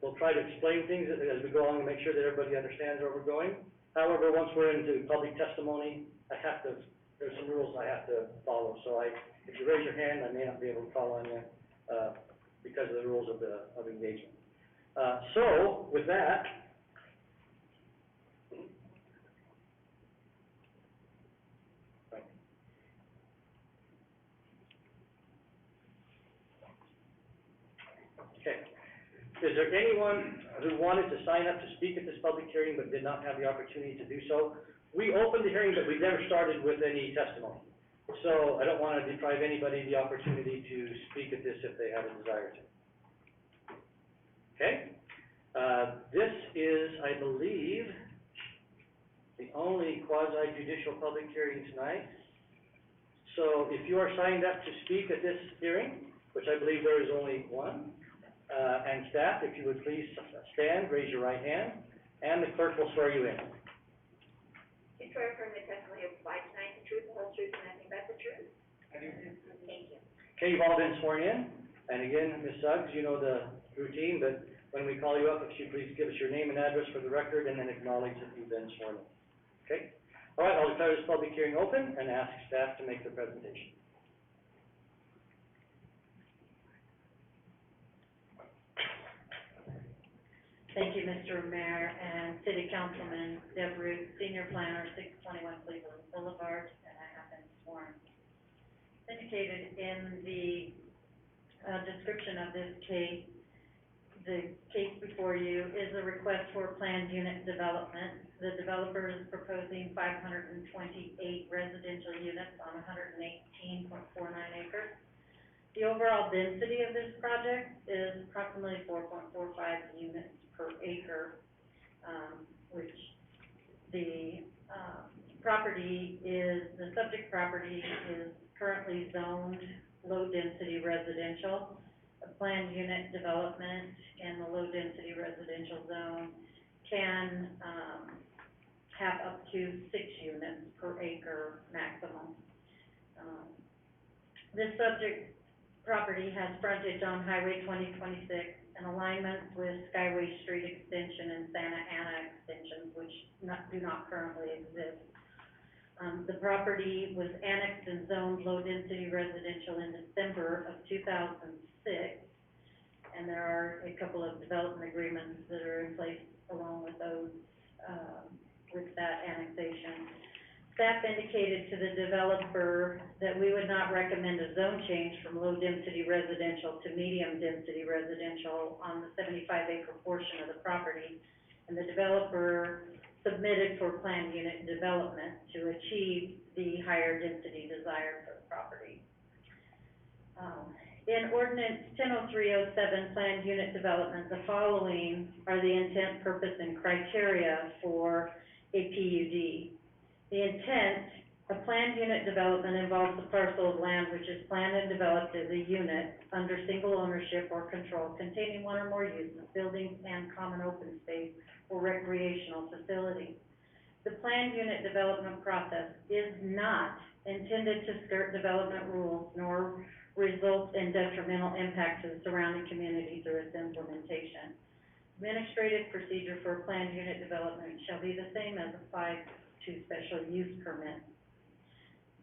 we'll try to explain things as we go along to make sure that everybody understands where we're going. However, once we're into public testimony, there's some rules I have to follow. So if you raise your hand, I may not be able to call on you, because of the rules of engagement. So, with that, okay. Is there anyone who wanted to sign up to speak at this public hearing but did not have the opportunity to do so? We opened the hearing, but we never started with any testimony. So I don't want to deprive anybody the opportunity to speak at this if they have a desire to. Okay? This is, I believe, the only quasi-judicial public hearing tonight. So if you are signed up to speak at this hearing, which I believe there is only one, and staff, if you would please stand, raise your right hand, and the clerk will swear you in. You swear affirm the testimony you provide tonight, the truth, the whole truth, and nothing but the truth? I do. Thank you. Okay, you've all been sworn in, and again, Ms. Suggs, you know the routine, but when we call you up, if you please give us your name and address for the record, and then acknowledge that you've been sworn in. Okay? All right, I'll declare this public hearing open and ask staff to make their presentation. Thank you, Mr. Mayor and City Councilman Deb Root, Senior Planner, 621 Cleveland Boulevard, and I have been sworn. Indicated in the description of this case, the case before you is a request for planned unit development. The developer is proposing 528 residential units on 118.49 acres. The overall density of this project is approximately 4.45 units per acre, which the subject property is currently zoned low-density residential. A planned unit development in the low-density residential zone can have up to 6 units per acre maximum. This subject property has frontage on Highway 2026 and alignments with Skyway Street Extension and Santa Ana extensions, which do not currently exist. The property was annexed and zoned low-density residential in December of 2006, and there are a couple of development agreements that are in place along with those, with that annexation. Staff indicated to the developer that we would not recommend a zone change from low-density residential to medium-density residential on the 75-acre portion of the property, and the developer submitted for planned unit development to achieve the higher density desired for the property. In Ordinance 100307, planned unit development, the following are the intent, purpose, and criteria for a PUD. The intent, a planned unit development involves a parcel of land which is planned and developed as a unit under single ownership or control containing one or more uses, buildings, and common open space or recreational facility. The planned unit development process is not intended to skirt development rules nor result in detrimental impact to the surrounding community through its implementation. Administrative procedure for a planned unit development shall be the same as applied to special use permits.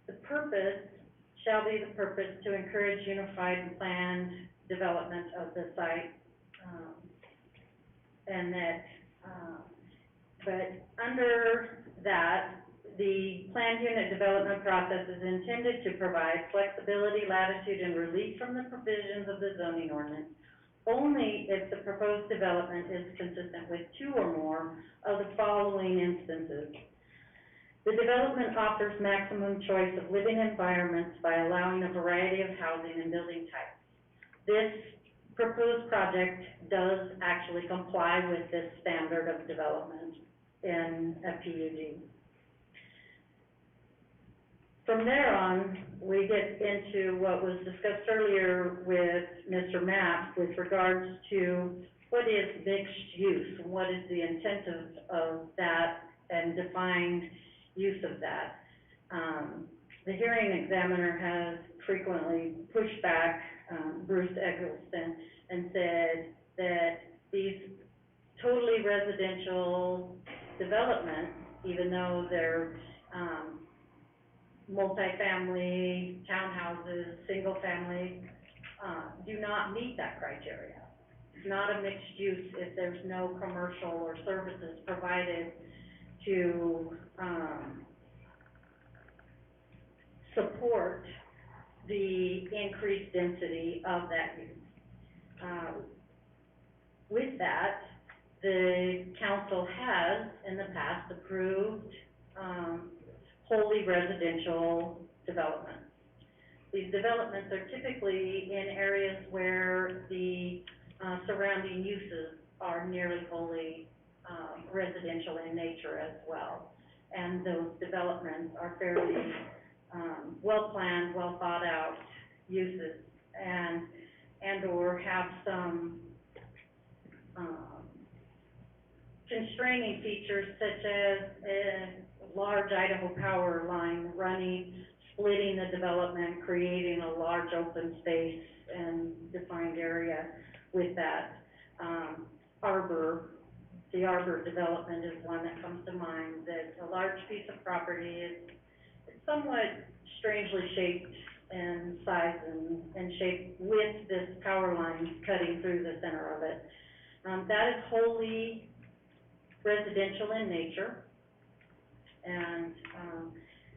The purpose shall be the purpose to encourage unified and planned development of the site, and that, but under that, the planned unit development process is intended to provide flexibility, latitude, and relief from the provisions of the zoning ordinance only if the proposed development is consistent with 2 or more of the following instances. The development offers maximum choice of living environments by allowing a variety of housing and building types. This proposed project does actually comply with this standard of development in a PUD. From there on, we get into what was discussed earlier with Mr. Mapp with regards to what is mixed use, what is the intent of that and defined use of that. The hearing examiner has frequently pushed back, Bruce Eggleston, and said that these totally residential developments, even though they're, multifamily, townhouses, single family, do not meet that criteria. It's not a mixed use if there's no commercial or services provided to, support the increased density of that use. With that, the council has in the past approved, wholly residential developments. These developments are typically in areas where the surrounding uses are nearly wholly residential in nature as well. And those developments are fairly well-planned, well-thought-out uses and or have some constraining features such as a large Idaho power line running, splitting the development, creating a large open space and defined area with that. The Arbor development is one that comes to mind, that a large piece of property is somewhat strangely shaped and size and shape with this power line cutting through the center of it. That is wholly residential in nature and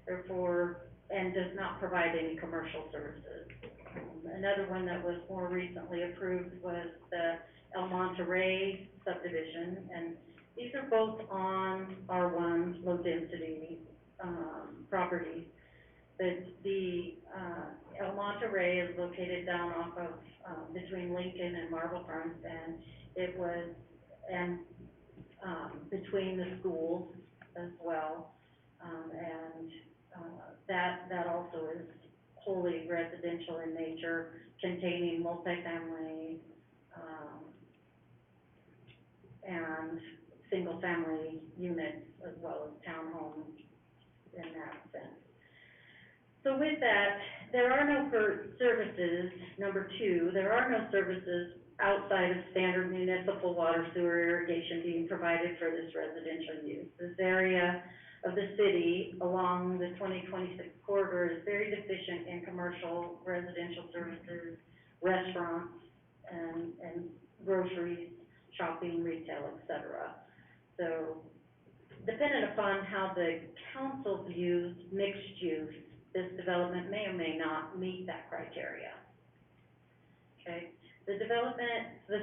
therefore, and does not provide any commercial services. Another one that was more recently approved was the El Monterey subdivision, and these are both on R1 low density properties. But the El Monterey is located down off of between Lincoln and Marble Front, and it was between the schools as well, and that also is wholly residential in nature, containing multifamily and single-family units as well as townhomes in that sense. So with that, there are no services, number two, there are no services outside of standard municipal water, sewer, irrigation being provided for this residential use. This area of the city along the 2026 corridor is very deficient in commercial residential services, restaurants, and groceries, shopping, retail, etc. So, dependent upon how the council views mixed use, this development may or may not meet that criteria. Okay, the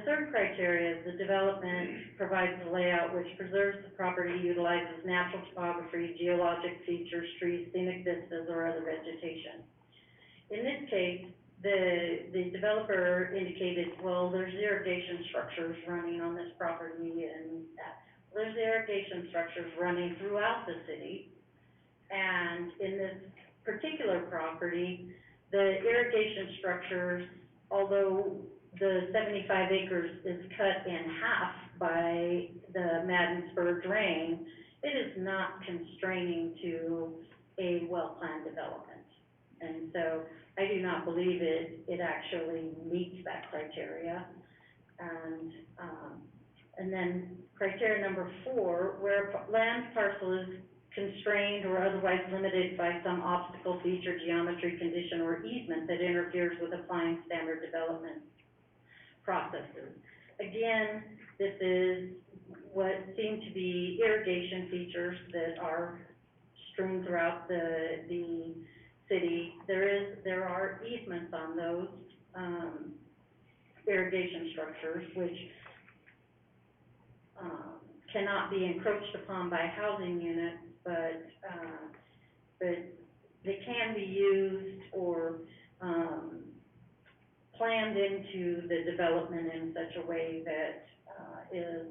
third criteria is the development provides a layout which preserves the property, utilizes natural topography, geologic features, trees, scenic vistas, or other vegetation. In this case, the developer indicated, well, there's irrigation structures running on this property and that. There's irrigation structures running throughout the city, and in this particular property, the irrigation structures, although the 75 acres is cut in half by the Madden Spur drain, it is not constraining to a well-planned development. And so I do not believe it actually meets that criteria. And then criteria number 4, where a land parcel is constrained or otherwise limited by some obstacle, feature, geometry, condition, or easement that interferes with applying standard development processes. Again, this is what seem to be irrigation features that are strewn throughout the city. There are easements on those irrigation structures, which cannot be encroached upon by housing units but they can be used or, planned into the development in such a way that, is,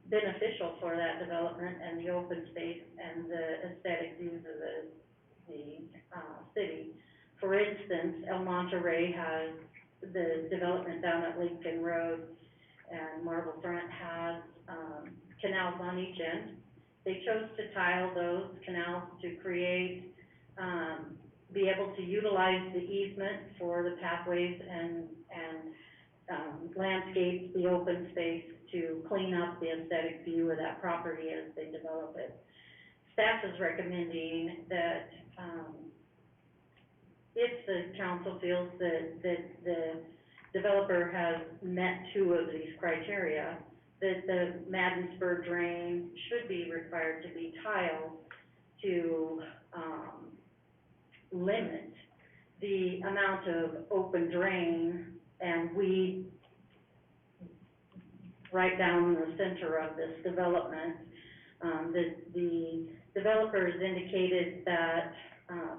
beneficial for that development and the open space and the aesthetic views of the city. For instance, El Monterey has the development down at Lincoln Road, and Marble Front has, canals on each end. They chose to tile those canals to create, be able to utilize the easement for the pathways and landscape the open space to clean up the aesthetic view of that property as they develop it. Staff is recommending that, if the council feels that the developer has met 2 of these criteria, that the Madden Spur drain should be required to be tiled to, limit the amount of open drain and weed right down the center of this development. The developers indicated that,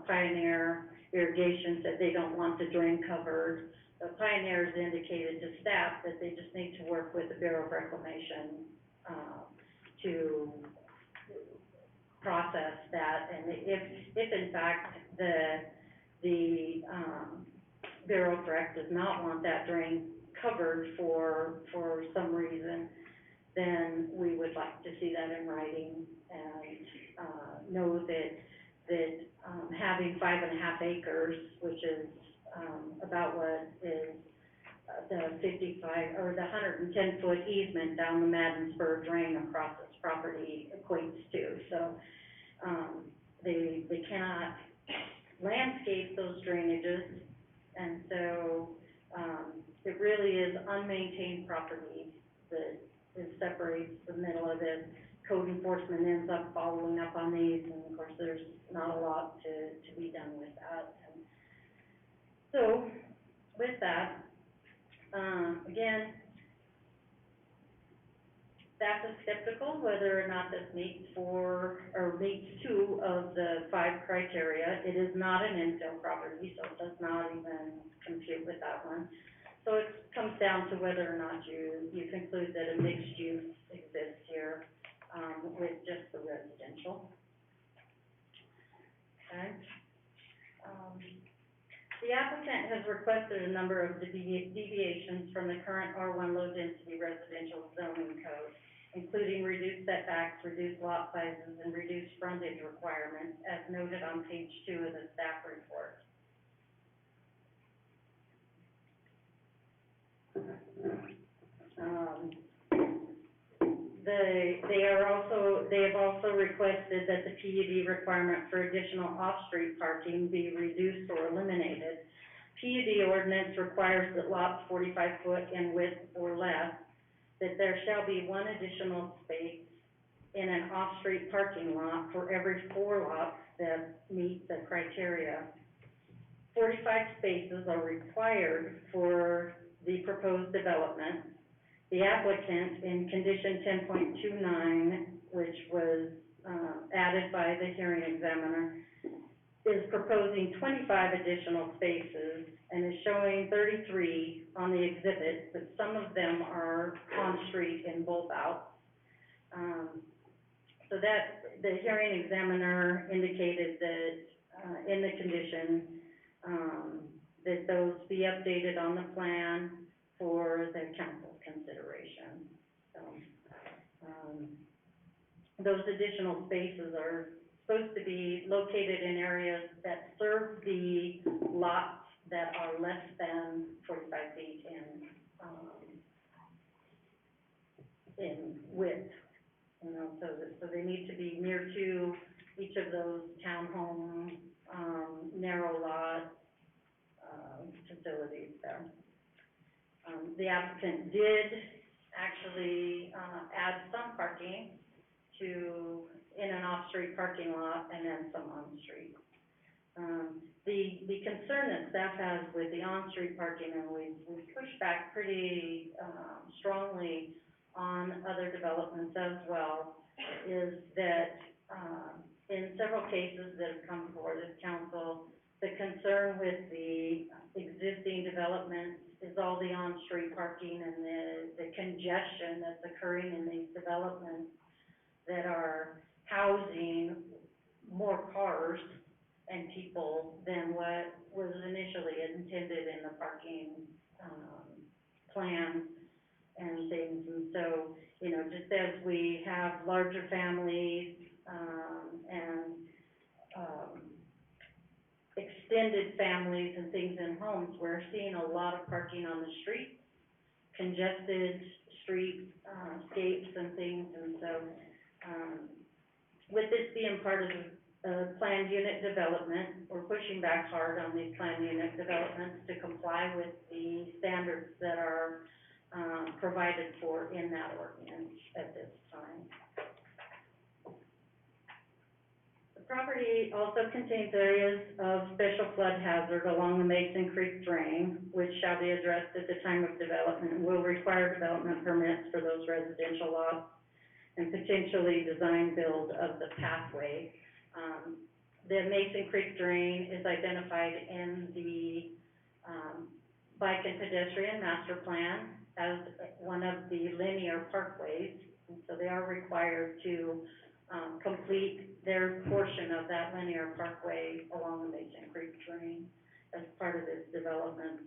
Pioneer Irrigation said they don't want the drain covered. The Pioneers indicated to staff that they just need to work with the Bureau of Reclamation, to process that, and if in fact the Bureau of Rec does not want that drain covered for some reason, then we would like to see that in writing and, know that having 5.5 acres, which is, about what is, the 55, or the 110-foot easement down the Madden Spur drain across this property equates to. So, they cannot landscape those drainages, and so, it really is unmaintained property that separates the middle of it. Code enforcement ends up following up on these, and of course, there's not a lot to be done with that. And so, with that, again, staff is skeptical whether or not this meets 2 of the 5 criteria. It is not an infill property, so it does not even compute with that one. So it comes down to whether or not you conclude that a mixed use exists here, with just the residential. Okay. The applicant has requested a number of deviations from the current R1 low-density residential zoning code, including reduced setbacks, reduced lot sizes, and reduced frontage requirements, as noted on page 2 of the staff report. They have also requested that the PUD requirement for additional off-street parking be reduced or eliminated. PUD ordinance requires that lots 45 foot in width or less, that there shall be 1 additional space in an off-street parking lot for every 4 lots that meet the criteria. 45 spaces are required for the proposed development. The applicant, in condition 10.29, which was added by the hearing examiner, is proposing 25 additional spaces and is showing 33 on the exhibit, but some of them are on street in both outs. So that the hearing examiner indicated that in the condition that those be updated on the plan for the council's consideration. So, those additional spaces are supposed to be located in areas that serve the lots that are less than 45 feet in width. You know, so they need to be near to each of those townhome, narrow lot, facilities there. The applicant did actually, add some parking in an off-street parking lot and then some on-street. The concern that staff has with the on-street parking, and we've pushed back pretty, strongly on other developments as well, is that in several cases that have come before this council, the concern with the existing developments is all the on-street parking and the congestion that's occurring in these developments that are housing more cars and people than what was initially intended in the parking, plan and things. And so, you know, just as we have larger families, extended families and things in homes, we're seeing a lot of parking on the street, congested street, scapes and things. And so, with this being part of the planned unit development, we're pushing back hard on these planned unit developments to comply with the standards that are, provided for in that ordinance at this time. The property also contains areas of special flood hazard along the Mason Creek drain, which shall be addressed at the time of development and will require development permits for those residential lots and potentially design build of the pathway. The Mason Creek drain is identified in the, bike and pedestrian master plan as one of the linear parkways, and so they are required to, complete their portion of that linear parkway along the Mason Creek drain as part of this development.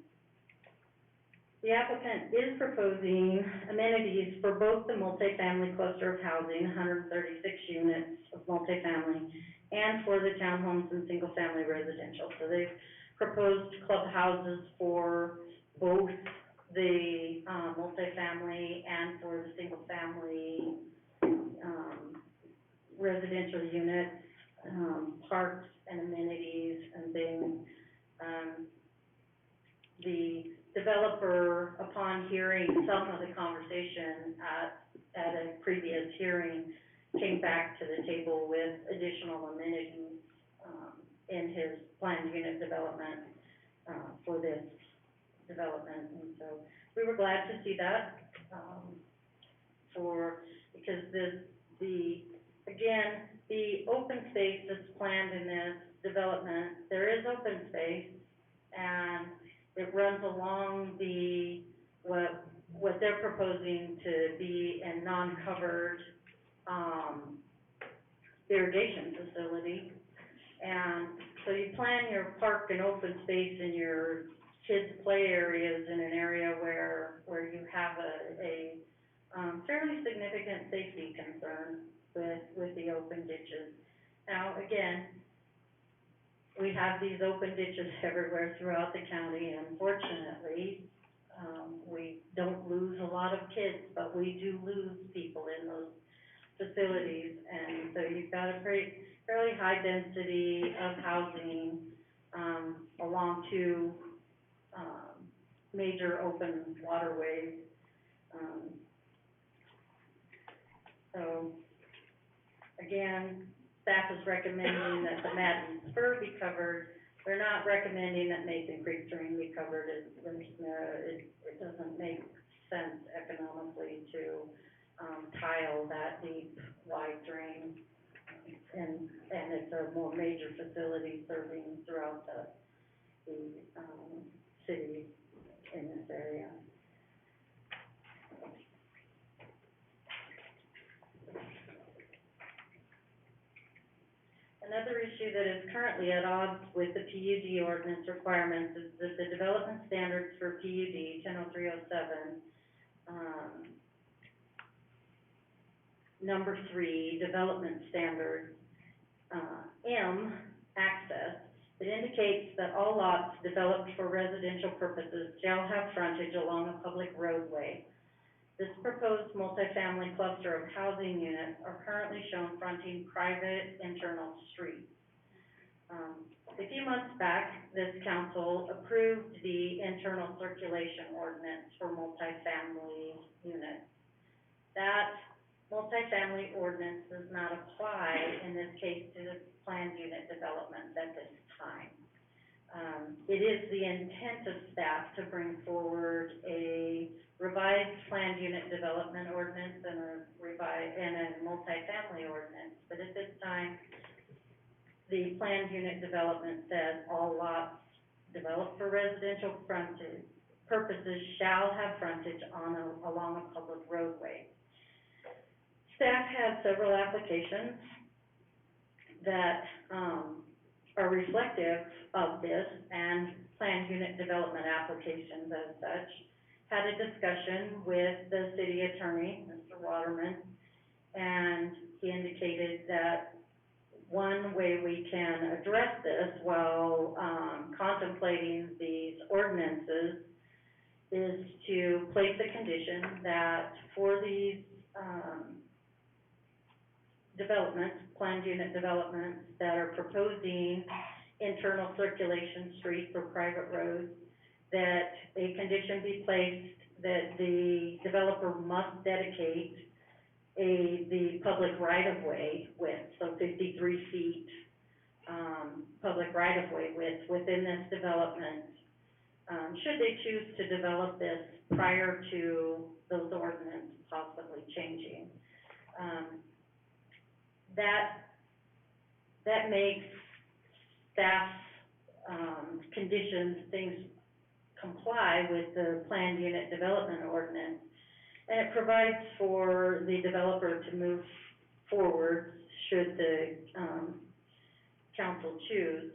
The applicant is proposing amenities for both the multifamily cluster of housing, 136 units of multifamily, and for the townhomes and single-family residential. So they've proposed clubhouses for both the multifamily and for the single-family residential units, parks and amenities and things. The developer, upon hearing some of the conversation at a previous hearing, came back to the table with additional amenities in his planned unit development for this development. And so we were glad to see that because again, the open space that's planned in this development, there is open space, and it runs along what they're proposing to be a non-covered, irrigation facility. And so you plan your park and open space and your kids' play areas in an area where you have a fairly significant safety concern with the open ditches. Now, again, we have these open ditches everywhere throughout the county, and fortunately, we don't lose a lot of kids, but we do lose people in those facilities. And so you've got a fairly high density of housing along two major open waterways. So again, staff is recommending that the Madden Spur be covered. They're not recommending that Mason Creek drain be covered. It doesn't make sense economically to tile that deep, wide drain, and it's a more major facility serving throughout the city in this area. Another issue that is currently at odds with the PUD ordinance requirements is that the development standards for PUD 100307, number 3, development standard, M, access, it indicates that all lots developed for residential purposes shall have frontage along a public roadway. This proposed multifamily cluster of housing units are currently shown fronting private internal streets. A few months back, this council approved the internal circulation ordinance for multifamily units. That multifamily ordinance does not apply in this case to the planned unit development at this time. It is the intent of staff to bring forward a revised planned unit development ordinance and a multifamily ordinance. But at this time, the planned unit development says all lots developed for residential frontage purposes shall have frontage along a public roadway. Staff had several applications that, are reflective of this, and planned unit development applications as such. Had a discussion with the city attorney, Mr. Waterman, and he indicated that one way we can address this while, contemplating these ordinances is to place a condition that for these, developments, planned unit developments that are proposing internal circulation streets or private roads, that a condition be placed that the developer must dedicate the public right-of-way width, so 53 feet, public right-of-way width within this development, should they choose to develop this prior to those ordinances possibly changing. That makes staff's, conditions, things comply with the planned unit development ordinance, and it provides for the developer to move forward should the, council choose.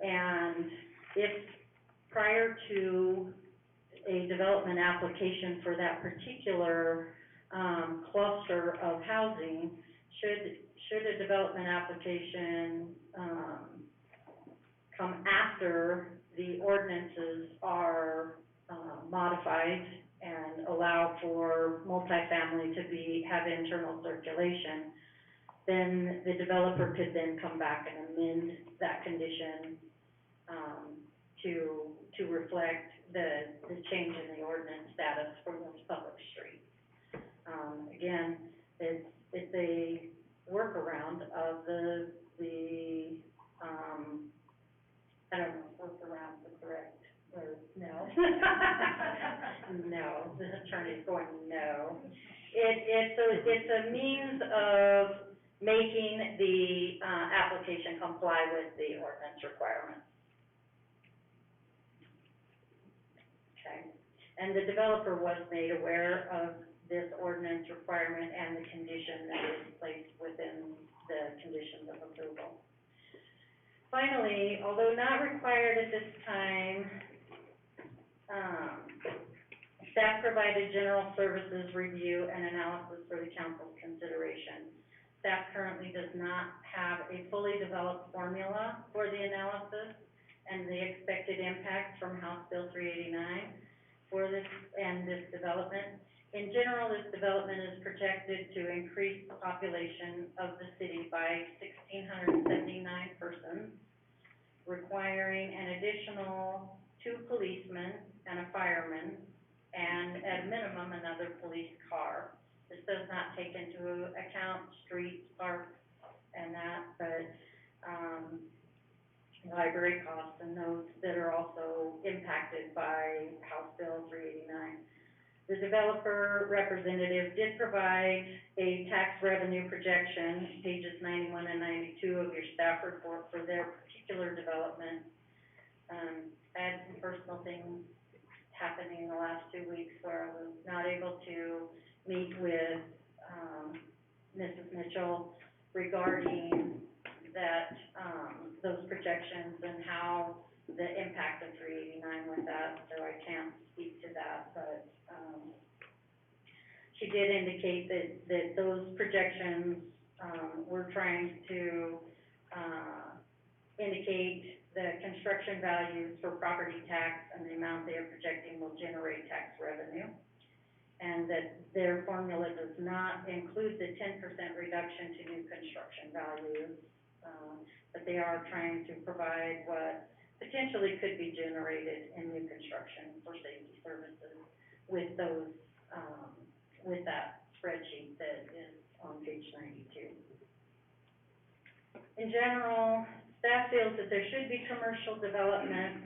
And if prior to a development application for that particular, cluster of housing, should a development application, come after the ordinances are, modified and allow for multifamily to have internal circulation, then the developer could then come back and amend that condition, to reflect the change in the ordinance status for those public streets. Again, it's a workaround of the I don't know if workaround's the correct word, no. No, the attorney's going, no. It's a means of making the, application comply with the ordinance requirements. Okay, and the developer was made aware of this ordinance requirement and the condition that is placed within the conditions of approval. Finally, although not required at this time, staff provided general services review and analysis for the council's consideration. Staff currently does not have a fully developed formula for the analysis and the expected impacts from House Bill 389 for this development. In general, this development is projected to increase the population of the city by 1,679 persons, requiring an additional 2 policemen and a fireman, and at a minimum, another police car. This does not take into account streets, parks, and that, but, library costs and those that are also impacted by House Bill 389. The developer representative did provide a tax revenue projection, pages 91 and 92 of your staff report for their particular development. I had some personal things happening in the last 2 weeks where I was not able to meet with, Mrs. Mitchell regarding that, those projections and how the impact of 389 with that, so I can't speak to that, but, she did indicate that those projections, were trying to, indicate the construction values for property tax and the amount they are projecting will generate tax revenue, and that their formula does not include the 10% reduction to new construction values, but they are trying to provide what potentially could be generated in new construction for safety services with those, with that spreadsheet that is on page 92. In general, staff feels that there should be commercial development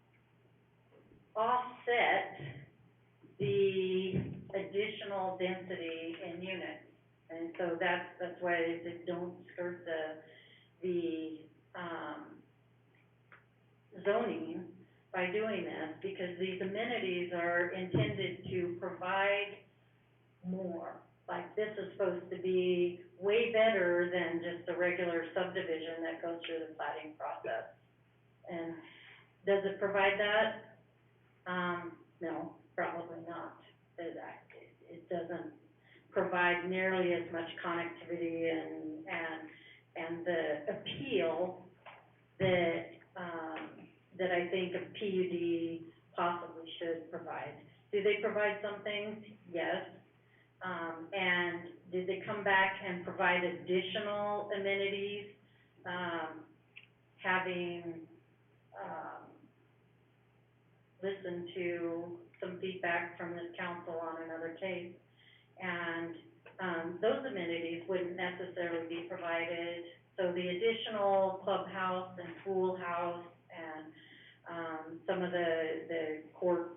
density in units. And so that's why they don't skirt the zoning by doing this, because these amenities are intended to provide more. Like, this is supposed to be way better than just a regular subdivision that goes through the plating process. And does it provide that? No, probably not. It doesn't provide nearly as much connectivity and the appeal that, that I think a PUD possibly should provide. Do they provide some things? Yes. And did they come back and provide additional amenities, having, listened to some feedback from this council on another case? And, those amenities wouldn't necessarily be provided. So the additional clubhouse and pool house and, some of the courts,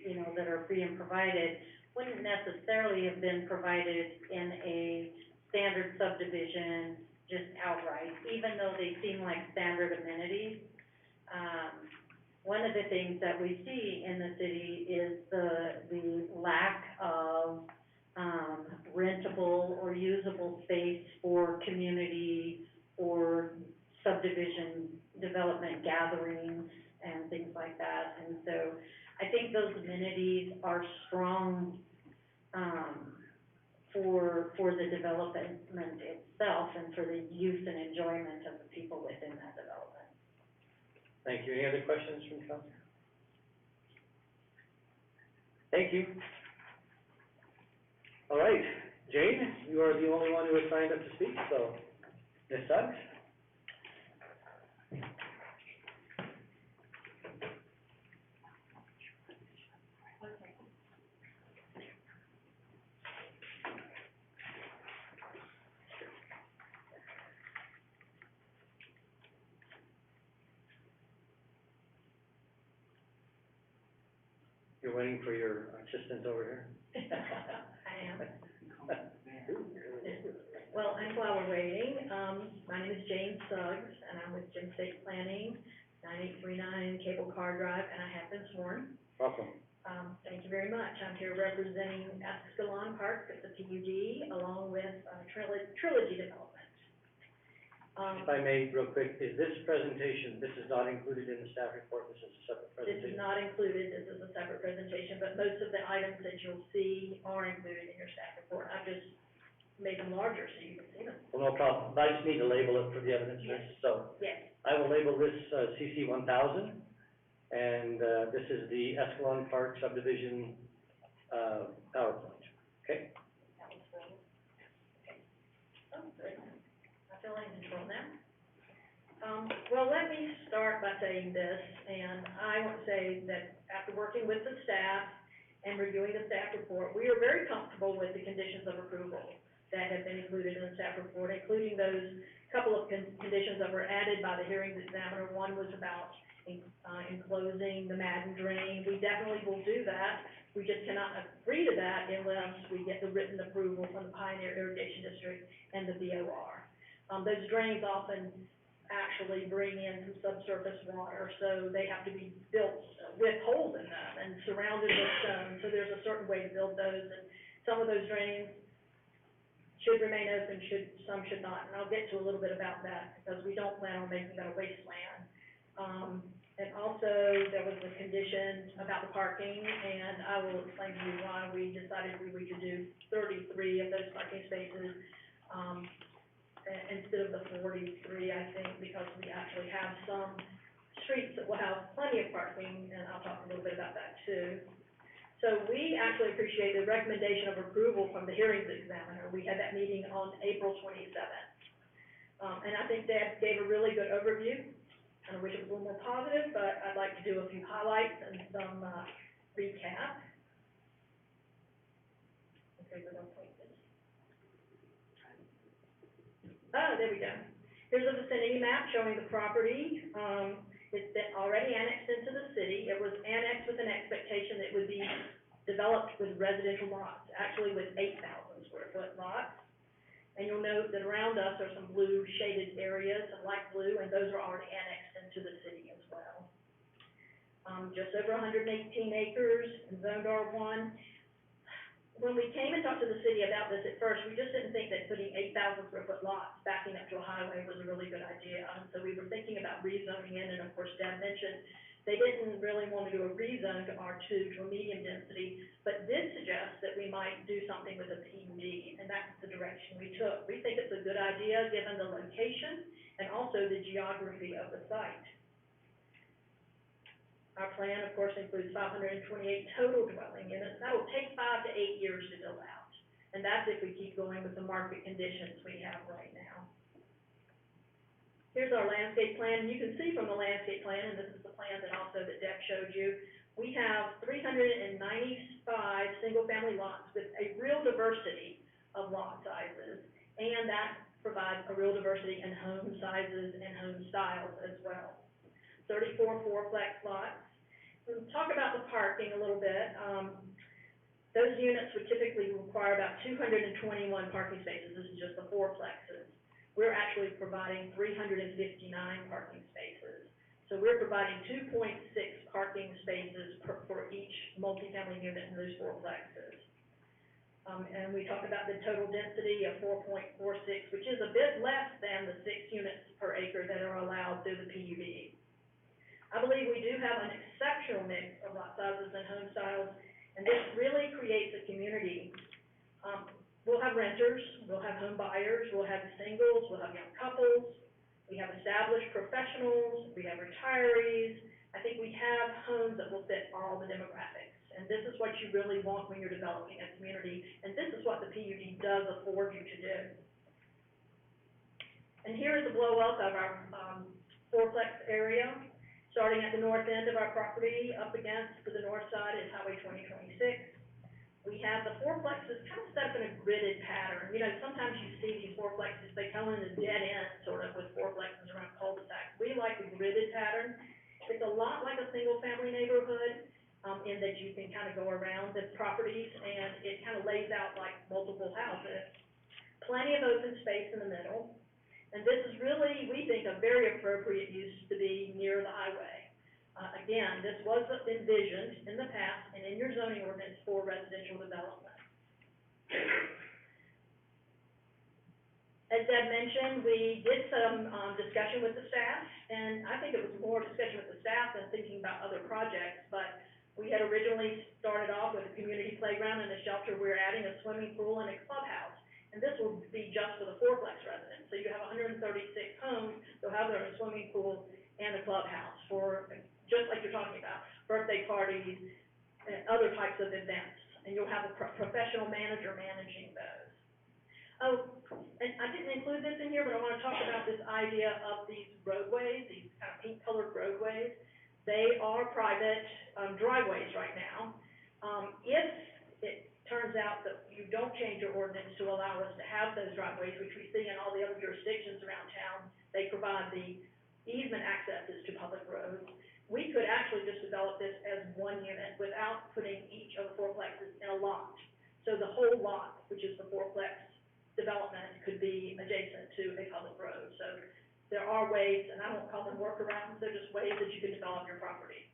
you know, that are being provided wouldn't necessarily have been provided in a standard subdivision just outright, even though they seem like standard amenities. One of the things that we see in the city is the lack of rentable or usable space for community or subdivision development gatherings and things like that. And so I think those amenities are strong for the development itself and for the use and enjoyment of the people within that development. Thank you. Any other questions from council? Thank you. All right, Jane, you are the only one who has signed up to speak, so, Ms. Suggs? You're waiting for your assistant over here? I am. Well, I'm while we're waiting, my name is Jane Suggs, and I'm with Jim State Planning, 9839 Cable Car Drive, and I have been sworn. Welcome. Thank you very much. I'm here representing Escalon Park, it's a PUD, along with, Trilogy Development. If I may, real quick, is this presentation, this is not included in the staff report, this is a separate This presentation? is not included, this is a separate presentation, but most of the items that you'll see are included in your staff report. I've just made them larger so you can see them. Well, no problem, I just need to label it for the evidence, Yes. so. Yes. I will label this, CC 1000, and, this is the Escalon Park subdivision, PowerPoint, okay? That was full. Okay. Oh, good. I feel like in control now. Well, let me start by saying this, and I want to say that after working with the staff and reviewing the staff report, we are very comfortable with the conditions of approval that have been included in the staff report, including those couple of conditions that were added by the hearings examiner. One was about enclosing the Madden drain. We definitely will do that. We just cannot agree to that unless we get the written approval from the Pioneer Irrigation District and the BOR. Those drains often actually bring in some subsurface water, so they have to be built with holes in them and surrounded with stone. So there's a certain way to build those, and some of those drains should remain open, some should not. And I'll get to a little bit about that, because we don't plan on making that a wasteland. And also, there was a condition about the parking, and I will explain to you why we decided we could do 33 of those parking spaces, instead of the 43, I think, because we actually have some streets that will have plenty of parking, and I'll talk a little bit about that too. So we actually appreciate the recommendation of approval from the hearings examiner. We had that meeting on April 27th. And I think Deb gave a really good overview. I wish it was a little more positive, but I'd like to do a few highlights and some recap. Okay, we're gonna point this. There we go. Here's a vicinity map showing the property. It's been already annexed into the city. It was annexed with an expectation that it would be developed with residential lots, actually with 8,000 square foot lots. And you'll note that around us are some blue shaded areas, some light blue, and those are already annexed into the city as well. Just over 118 acres and zoned R1. When we came and talked to the city about this at first, we just didn't think that putting 8,000 square foot lots backing up to a highway was a really good idea. So we were thinking about rezoning in, and of course Deb mentioned they didn't really want to do a rezone to R2 to a medium density, but did suggest that we might do something with a PUD, and that's the direction we took. We think it's a good idea given the location and also the geography of the site. Our plan, of course, includes 528 total dwelling units. That will take 5 to 8 years to build out. And that's if we keep going with the market conditions we have right now. Here's our landscape plan. You can see from the landscape plan, and this is the plan that also that Deb showed you, we have 395 single-family lots with a real diversity of lot sizes. And that provides a real diversity in home sizes and home styles as well. 34 fourplex lots. We'll talk about the parking a little bit. Those units would typically require about 221 parking spaces. This is just the fourplexes. We're actually providing 359 parking spaces. So we're providing 2.6 parking spaces for each multifamily unit in those fourplexes. And we talked about the total density of 4.46, which is a bit less than the 6 units per acre that are allowed through the PUD. I believe we do have an exceptional mix of lot sizes and home styles, and this really creates a community. We'll have renters, we'll have home buyers, we'll have singles, we'll have young couples, we have established professionals, we have retirees. I think we have homes that will fit all the demographics, and this is what you really want when you're developing a community, and this is what the PUD does afford you to do. And here is a blow-up of our fourplex area. Starting at the north end of our property, up against to the north side is Highway 2026. We have the fourplexes kind of set up in a gridded pattern. You know, sometimes you see these fourplexes, they come in a dead end, sort of, with fourplexes around cul-de-sacs. We like the gridded pattern. It's a lot like a single-family neighborhood, in that you can kind of go around the properties, and it kind of lays out like multiple houses. Plenty of open space in the middle. And this is really, we think, a very appropriate use to be near the highway. Again, this was envisioned in the past and in your zoning ordinance for residential development. As Deb mentioned, we did some discussion with the staff, and I think it was more discussion with the staff than thinking about other projects, but we had originally started off with a community playground and a shelter. We're adding a swimming pool and a clubhouse. And this will be just for the fourplex residents. So you have 136 homes, they'll have their own swimming pool and a clubhouse for, just like you're talking about, birthday parties and other types of events. And you'll have a professional manager managing those. Oh, and I didn't include this in here, but I want to talk about this idea of these roadways, these kind of pink colored roadways. They are private driveways right now. If it turns out that you don't change your ordinance to allow us to have those driveways, which we see in all the other jurisdictions around town, they provide the easement accesses to public roads. We could actually just develop this as one unit without putting each of the fourplexes in a lot. So the whole lot, which is the fourplex development, could be adjacent to a public road. So there are ways, and I won't call them workarounds, they're just ways that you can develop your property.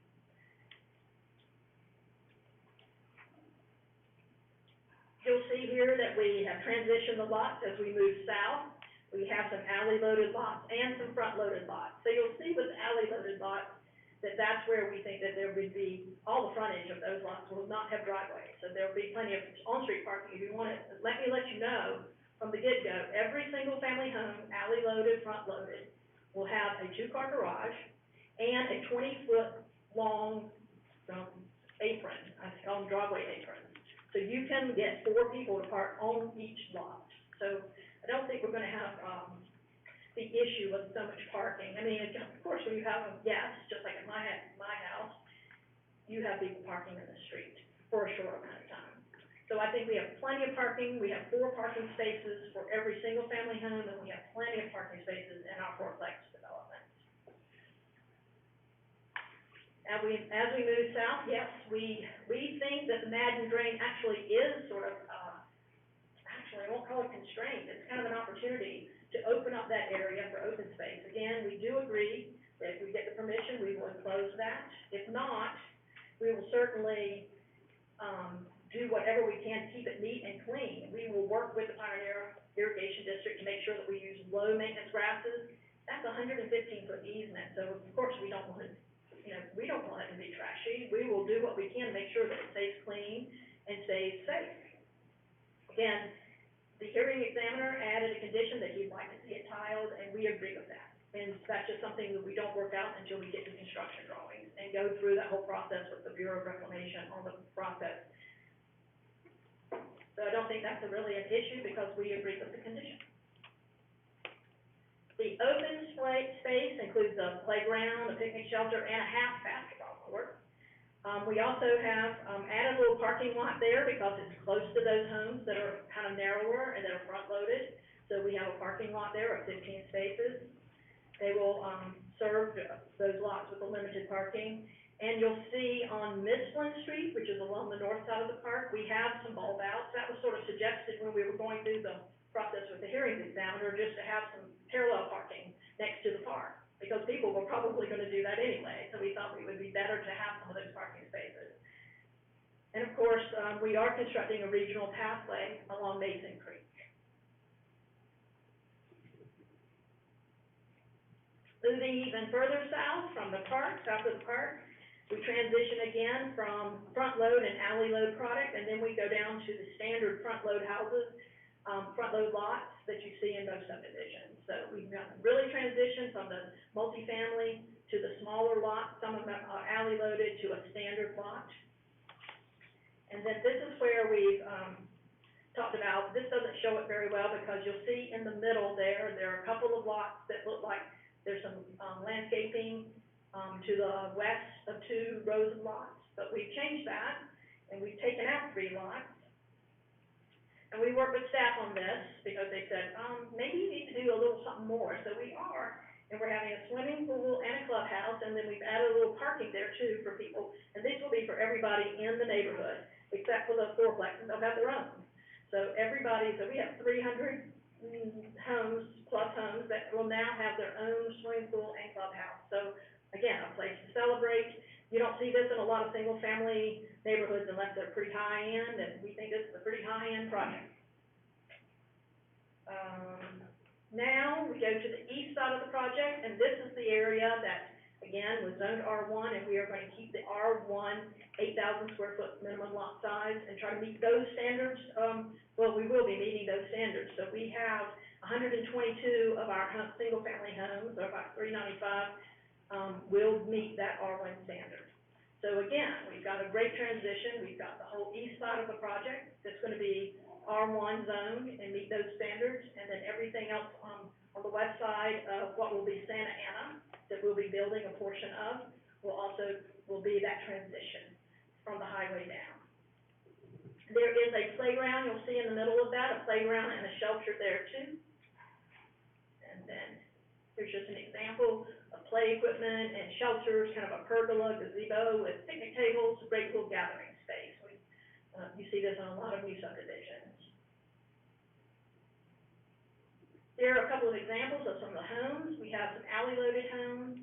You'll see here that we have transitioned the lots as we move south. We have some alley-loaded lots and some front-loaded lots. So you'll see with alley-loaded lots that that's where we think that there would be, all the frontage of those lots will not have driveways. So there'll be plenty of on-street parking if you want it. Let me let you know from the get-go, every single-family home, alley-loaded, front-loaded, will have a 2-car garage and a 20-foot long apron, I call them driveway aprons. So you can get 4 people to park on each lot. So I don't think we're going to have the issue with so much parking. I mean, of course, when you have just like at my house, you have people parking in the street for a short amount of time. So I think we have plenty of parking. We have 4 parking spaces for every single-family home, and we have plenty of parking spaces in our fourplex development. as we move south, yes, we think that the Madden Drain actually is sort of, actually, I won't call it constrained, it's kind of an opportunity to open up that area for open space. Again, we do agree that if we get the permission, we will enclose that. If not, we will certainly, do whatever we can to keep it neat and clean. We will work with the Pioneer Irrigation District to make sure that we use low-maintenance grasses. That's a 115-foot easement, so of course we don't want it, we don't want it to be trashy. We will do what we can to make sure that it stays clean and stays safe. Again, the hearing examiner added a condition that he'd like to see it tiled, and we agree with that. And that's just something that we don't work out until we get the construction drawings and go through that whole process with the Bureau of Reclamation on the process. So I don't think that's really an issue because we agree with the condition. The open space includes a playground, a picnic shelter, and a half basketball court. We also have, added a little parking lot there because it's close to those homes that are kind of narrower and that are front-loaded. So we have a parking lot there of 15 spaces. They will, serve those lots with a limited parking. And you'll see on Mifflin Street, which is along the north side of the park, we have some bulb outs. That was sort of suggested when we were going through the process with the hearings examiner, just to have some parallel parking next to the park, because people were probably gonna do that anyway, so we thought it would be better to have some of those parking spaces. And of course, we are constructing a regional pathway along Mason Creek. Moving even further south from the park, south of the park, we transition again from front load and alley load product, and then we go down to the standard front load houses, front load lots that you see in most subdivisions. So we've really transitioned from the multifamily to the smaller lots. Some of them are alley loaded to a standard lot. And then this is where we've talked about, this doesn't show it very well because you'll see in the middle there are a couple of lots that look like there's some landscaping to the west of 2 rows of lots, but we've changed that, and we've taken out 3 lots. And we worked with staff on this, because they said, maybe you need to do a little something more, so we are. And we're having a swimming pool and a clubhouse, and then we've added a little parking there too for people, and this will be for everybody in the neighborhood, except for the fourplexes, they'll have their own. So we have 300 homes, plus homes, that will now have their own swimming pool and clubhouse. So again, a place to celebrate. You don't see this in a lot of single-family neighborhoods unless they're pretty high-end, and we think this is a pretty high-end project. Now, we go to the east side of the project, and this is the area that, again, was zoned R1, and we are going to keep the R1 8,000 square foot minimum lot size and try to meet those standards. Well, we will be meeting those standards. So we have 122 of our single-family homes, or about 395, will meet that R1 standard. So again, we've got a great transition. We've got the whole east side of the project that's going to be R1 zone and meet those standards, and then everything else on the west side of what will be Santa Ana, that we'll be building a portion of, will be that transition from the highway down. There is a playground, you'll see in the middle of that, a playground and a shelter there too. And then here's just an example of play equipment and shelters, kind of a pergola, gazebo with picnic tables, a great little gathering space. You see this in a lot of new subdivisions. Here are a couple of examples of some of the homes. We have some alley-loaded homes.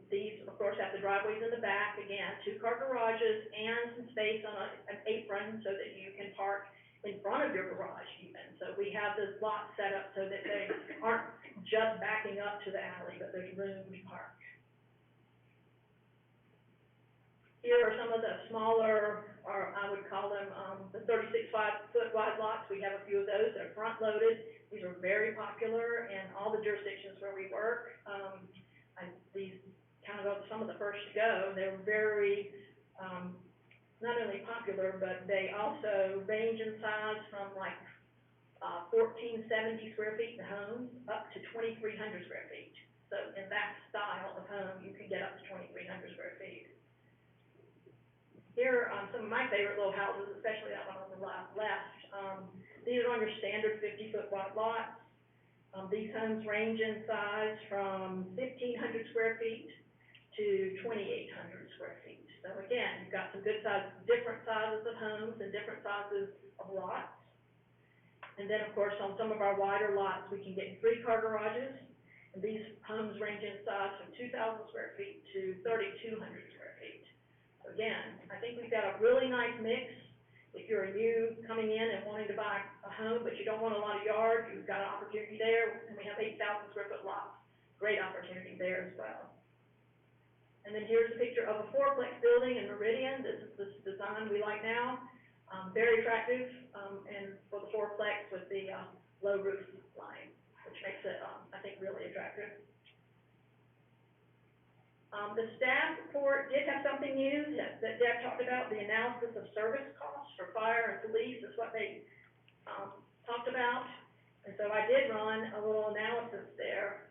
These, of course, have the driveways in the back. Again, 2-car garages and some space on an apron so that you can park in front of your garage even. So we have this lot set up so that they aren't just backing up to the alley, but there's room to park. Here are some of the smaller, or I would call them the 36-foot wide lots. We have a few of those that are front-loaded. These are very popular in all the jurisdictions where we work. These kind of some of the first to go. They're very, not only popular, but they also range in size from like 1,470 square feet in homes up to 2,300 square feet. So in that style of home, you can get up to 2,300 square feet. Here are some of my favorite little houses, especially that one on the left. These are on your standard 50-foot wide lots. These homes range in size from 1,500 square feet to 2,800 square feet. So again, you've got some good size, different sizes of homes and different sizes of lots. And then, of course, on some of our wider lots, we can get 3-car garages, and these homes range in size from 2,000 square feet to 3,200 square feet. So again, I think we've got a really nice mix. If you're a new coming in and wanting to buy a home, but you don't want a lot of yard, you've got an opportunity there, and we have 8,000 square foot lots. Great opportunity there as well. And then here's a picture of a 4-plex building in Meridian. This is the design we like now. Very attractive, and for the 4-plex with the, low roof line, which makes it, I think, really attractive. The staff report did have something new that Deb talked about, the analysis of service costs for fire and police is what they, talked about. And so I did run a little analysis there.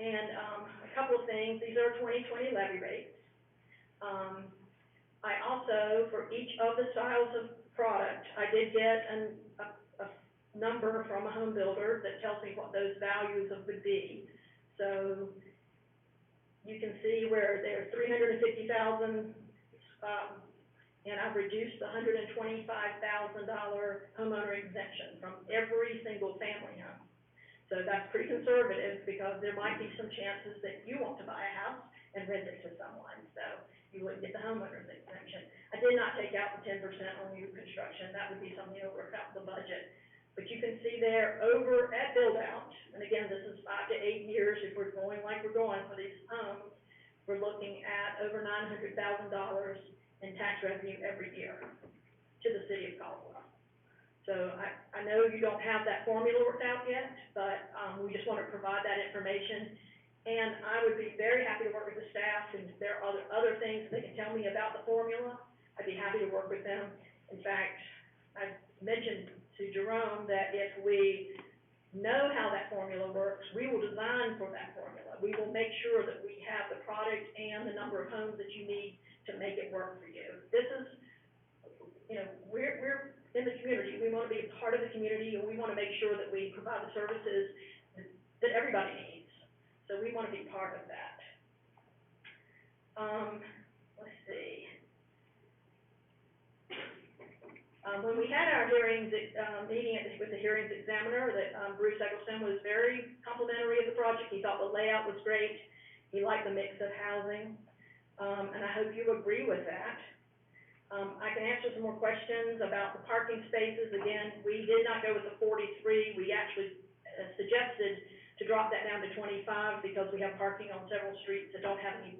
And, a couple of things, these are 2020 levy rates. I also, for each of the styles of product, I did get a number from a home builder that tells me what those values would be. So you can see where there's $350,000, and I've reduced the $125,000 homeowner exemption from every single family home. So that's pretty conservative because there might be some chances that you want to buy a house and rent it to someone, so you wouldn't get the homeowner's exemption. I did not take out the 10% on new construction. That would be something that would work out the budget. But you can see there over at build out, and again, this is 5 to 8 years if we're going like we're going for these homes, we're looking at over $900,000 in tax revenue every year to the city of Caldwell. So I know you don't have that formula worked out yet, but, we just want to provide that information. And I would be very happy to work with the staff, and if there are other things they can tell me about the formula, I'd be happy to work with them. In fact, I mentioned to Jerome that if we know how that formula works, we will design for that formula. We will make sure that we have the product and the number of homes that you need to make it work for you. This is, you know, we're in the community. We want to be a part of the community, and we want to make sure that we provide the services that everybody needs. So we want to be part of that. Let's see. When we had our hearings, meeting with the hearings examiner, that Bruce Eggleston was very complimentary of the project. He thought the layout was great. He liked the mix of housing, and I hope you agree with that. I can answer some more questions about the parking spaces. Again, we did not go with the 43. We actually suggested to drop that down to 25 because we have parking on several streets that don't have any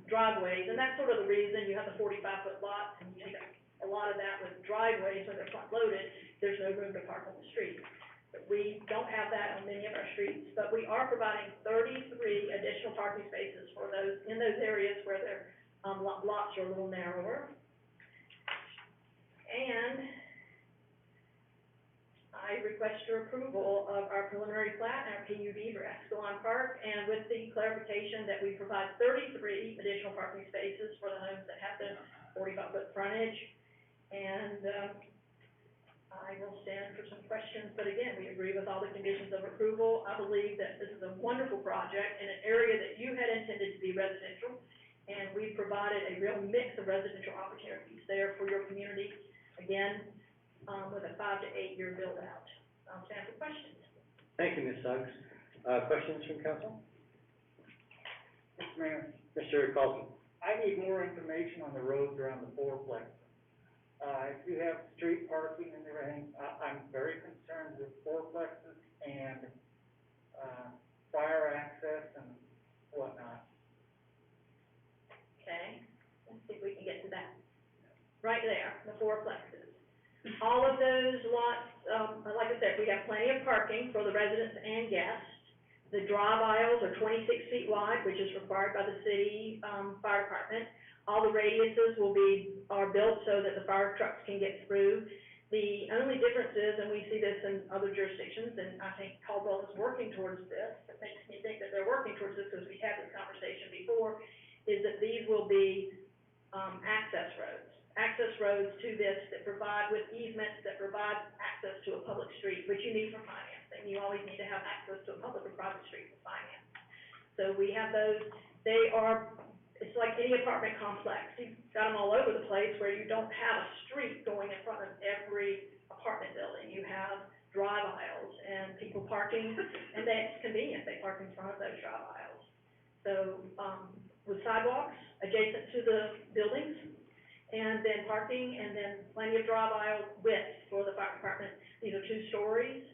driveways, and that's sort of the reason you have the 45-foot lots, and you take a lot of that with driveways when they're front-loaded. There's no room to park on the street. But we don't have that on many of our streets, but we are providing 33 additional parking spaces for those in those areas where their lots are a little narrower. And I request your approval of our preliminary plat and our PUD for Escalon Park, and with the clarification that we provide 33 additional parking spaces for the homes that have the 45-foot frontage. And I will stand for some questions, but again, we agree with all the conditions of approval. I believe that this is a wonderful project in an area that you had intended to be residential, and we've provided a real mix of residential opportunities there for your community, again, with a 5 to 8 year build out. I'll stand for questions. Thank you, Ms. Suggs. Questions from council? Mr. Mayor, Mr. Caldwell. I need more information on the roads around the fourplex. If you have street parking and everything, I'm very concerned with fourplexes and, fire access and whatnot. Okay, let's see if we can get to that. Right there, the fourplexes. All of those lots, like I said, we have plenty of parking for the residents and guests. The drive aisles are 26 feet wide, which is required by the city, fire department. All the radiuses are built so that the fire trucks can get through. The only difference is, and we see this in other jurisdictions, and I think Caldwell is working towards this, it makes me think that they're working towards this because we had this conversation before, is that these will be, access roads. Access roads to this that provide with easements that provide access to a public street, which you need for financing. You always need to have access to a public or private street for finance. So we have those, it's like any apartment complex. You've got them all over the place where you don't have a street going in front of every apartment building. You have drive aisles and people parking, and that's convenient, they park in front of those drive aisles. So, with sidewalks adjacent to the buildings, and then parking, and then plenty of drive aisle width for the fire department. These are 2 stories,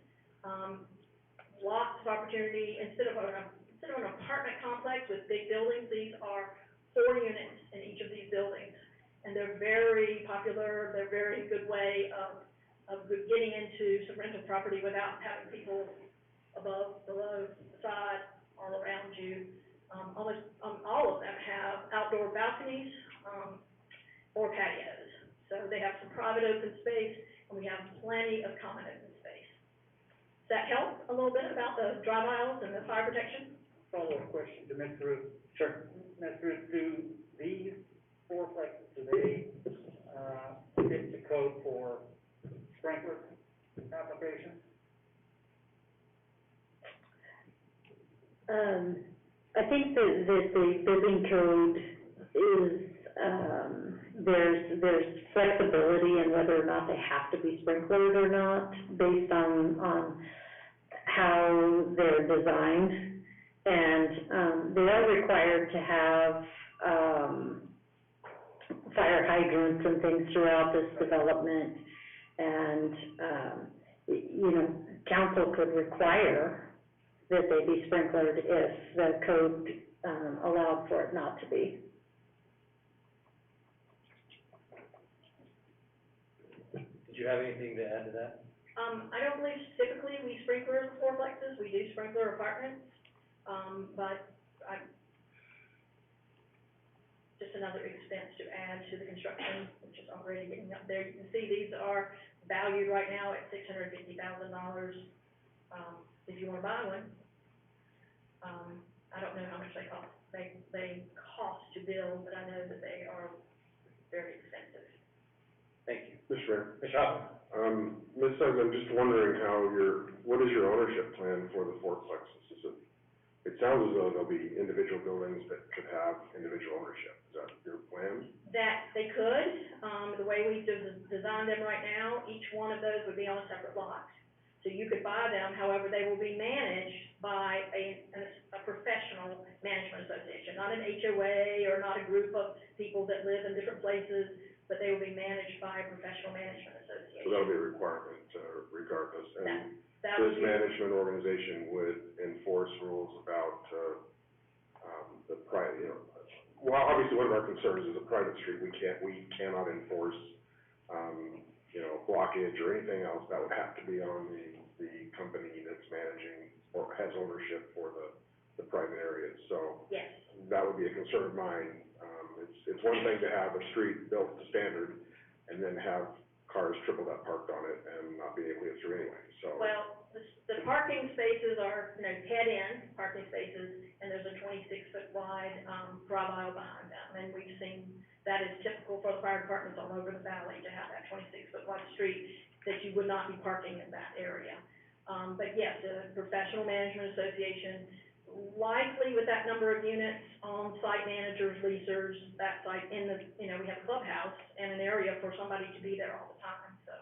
lots of opportunity, instead of an apartment complex with big buildings, these are 4 units in each of these buildings. And they're very popular, they're a very good way of getting into some rental property without having people above, below, beside, all around you. Almost, all of them have outdoor balconies, or patios. So they have some private open space, and we have plenty of common open space. Does that help a little bit about the drive aisles and the fire protection? Follow-up question to Ms. Ruth. Sure. Ms. Ruth, do these fourplexes, do they, fit the code for sprinkler applications? I think that the building code is, there's flexibility in whether or not they have to be sprinklered or not, based on how they're designed. And, they are required to have, fire hydrants and things throughout this development. And, you know, council could require that they be sprinklered if the code, allowed for it not to be. Did you have anything to add to that? I don't believe typically we sprinkler the fourplexes, we do sprinkler apartments, but just another expense to add to the construction, which is already getting up there. You can see these are valued right now at $650,000, if you wanna buy one. I don't know how much they cost. They cost to build, but I know that they are very expensive. Thank you. Mr. Mayor, Mr. Hoffman? Ms. Suggs, I'm just wondering what is your ownership plan for the fourplexes? It sounds as though there'll be individual buildings that could have individual ownership. Is that your plan? That they could, the way we've designed them right now, each one of those would be on a separate lot. So you could buy them, however, they will be managed by a professional management association, not an HOA or not a group of people that live in different places, but they will be managed by a professional management association. So that'll be a requirement, regardless. And That would this be, management organization would enforce rules about, the private, well, obviously one of our concerns is a private street. We cannot enforce, blockage or anything else. That would have to be on the company that's managing or has ownership for the private areas. So yes. that would be a concern of mine. It's one thing to have a street built to standard and then have cars triple that parked on it and not be able to get through anyway, so. Well, the parking spaces are, head-in parking spaces, and there's a 26-foot wide, drive aisle behind them. And we've seen that is typical for the fire departments all over the valley to have that 26-foot wide street that you would not be parking in that area. But yes, the professional management association, likely with that number of units, on-site managers, leasers, that site in the, we have a clubhouse and an area for somebody to be there all the time, so,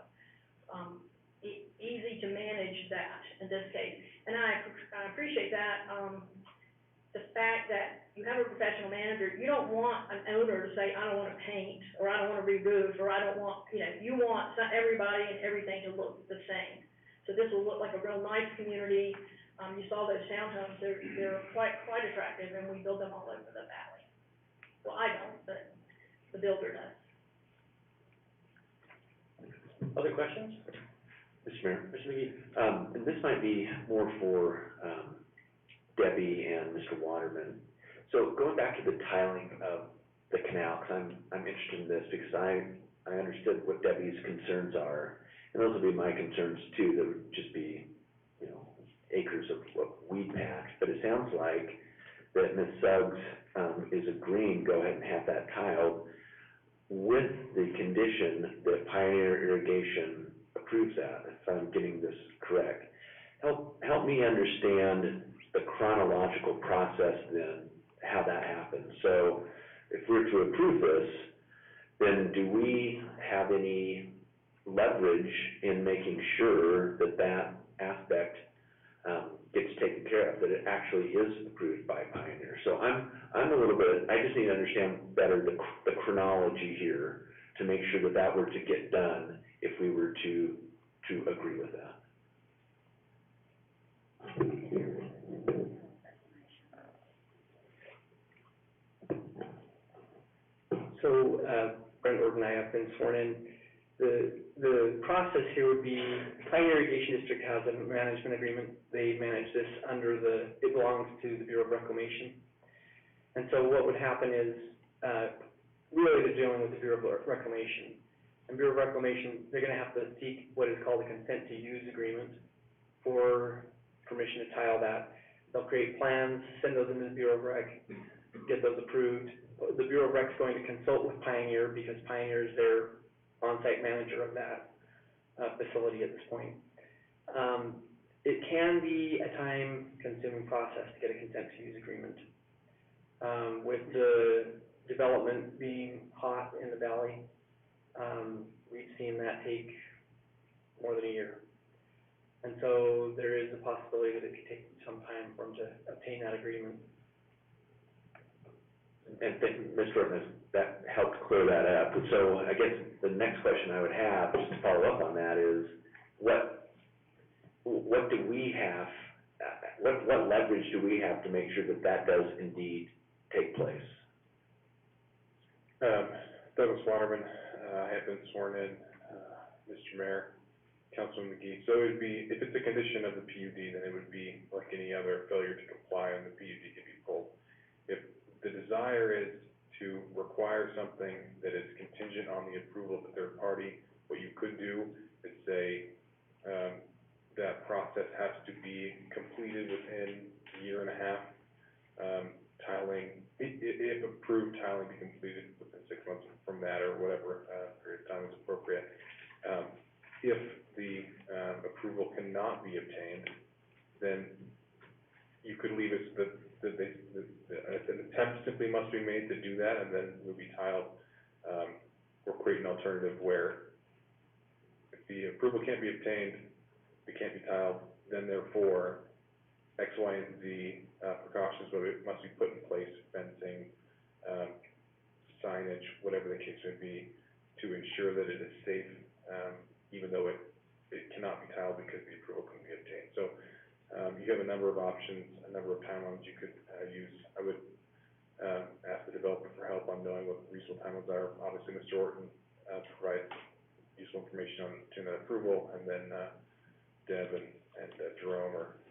easy to manage that in this case. And I appreciate that, the fact that you have a professional manager, you don't want an owner to say, I don't wanna paint, or I don't wanna re-roof, or I don't want, you want everybody and everything to look the same. So this will look like a real nice community. You saw those townhomes, they're quite attractive, and we build them all over the valley. Well, I don't, but the builder does. Other questions? Mr. Mayor? Mr. McGee? And this might be more for, Debbie and Mr. Waterman. So going back to the tiling of the canal, because I'm interested in this because I understood what Debbie's concerns are, and those would be my concerns too. That would just be, acres of weed patch. But it sounds like that Ms. Suggs, is agreeing, go ahead and have that tiled with the condition that Pioneer Irrigation approves that, if I'm getting this correct. Help me understand the chronological process then, how that happens. So if we're to approve this, then do we have any leverage in making sure that that aspect, gets taken care of, that it actually is approved by Pioneer? So I'm a little bit, I just need to understand better the chronology here to make sure that that were to get done if we were to agree with that. So, Brent Orton, I have been sworn in. The process here would be, Pioneer Irrigation District has a management agreement. They manage this under it belongs to the Bureau of Reclamation. And so what would happen is, really they're dealing with the Bureau of Reclamation. And Bureau of Reclamation, they're gonna have to seek what is called a consent to use agreement for permission to tile that. They'll create plans, send those into the Bureau of Rec, get those approved. The Bureau of Rec's going to consult with Pioneer because Pioneer is their on-site manager of that facility at this point. It can be a time-consuming process to get a consent to use agreement. With the development being hot in the valley, we've seen that take more than a year. And so there is a possibility that it could take some time for them to obtain that agreement. And Mr. Orton, that helped clear that up. So I guess the next question I would have, just to follow up on that, is what do we have, what leverage do we have to make sure that that does indeed take place? Douglas Waterman, I have been sworn in, Mr. Mayor, Councilman McGee. So it would be, if it's a condition of the PUD, then it would be like any other failure to comply and the PUD could be pulled. If the desire is to require something that is contingent on the approval of the third party, what you could do is say, that process has to be completed within a year and a half. Tiling, if approved, tiling be completed within 6 months from that or whatever, period of time is appropriate. If the, approval cannot be obtained, then you could leave it an attempt simply must be made to do that, and then it will be tiled, or create an alternative where if the approval can't be obtained, it can't be tiled, then therefore, X, Y, and Z, precautions, whether it must be put in place, fencing, signage, whatever the case may be, to ensure that it is safe, even though it cannot be tiled because the approval couldn't be obtained. So, you have a number of options, a number of timelines you could, use. I would, ask the developer for help on knowing what reasonable timelines are. Obviously, Mr. Orton, provides useful information on obtaining that approval, and then, Deb and Jerome or,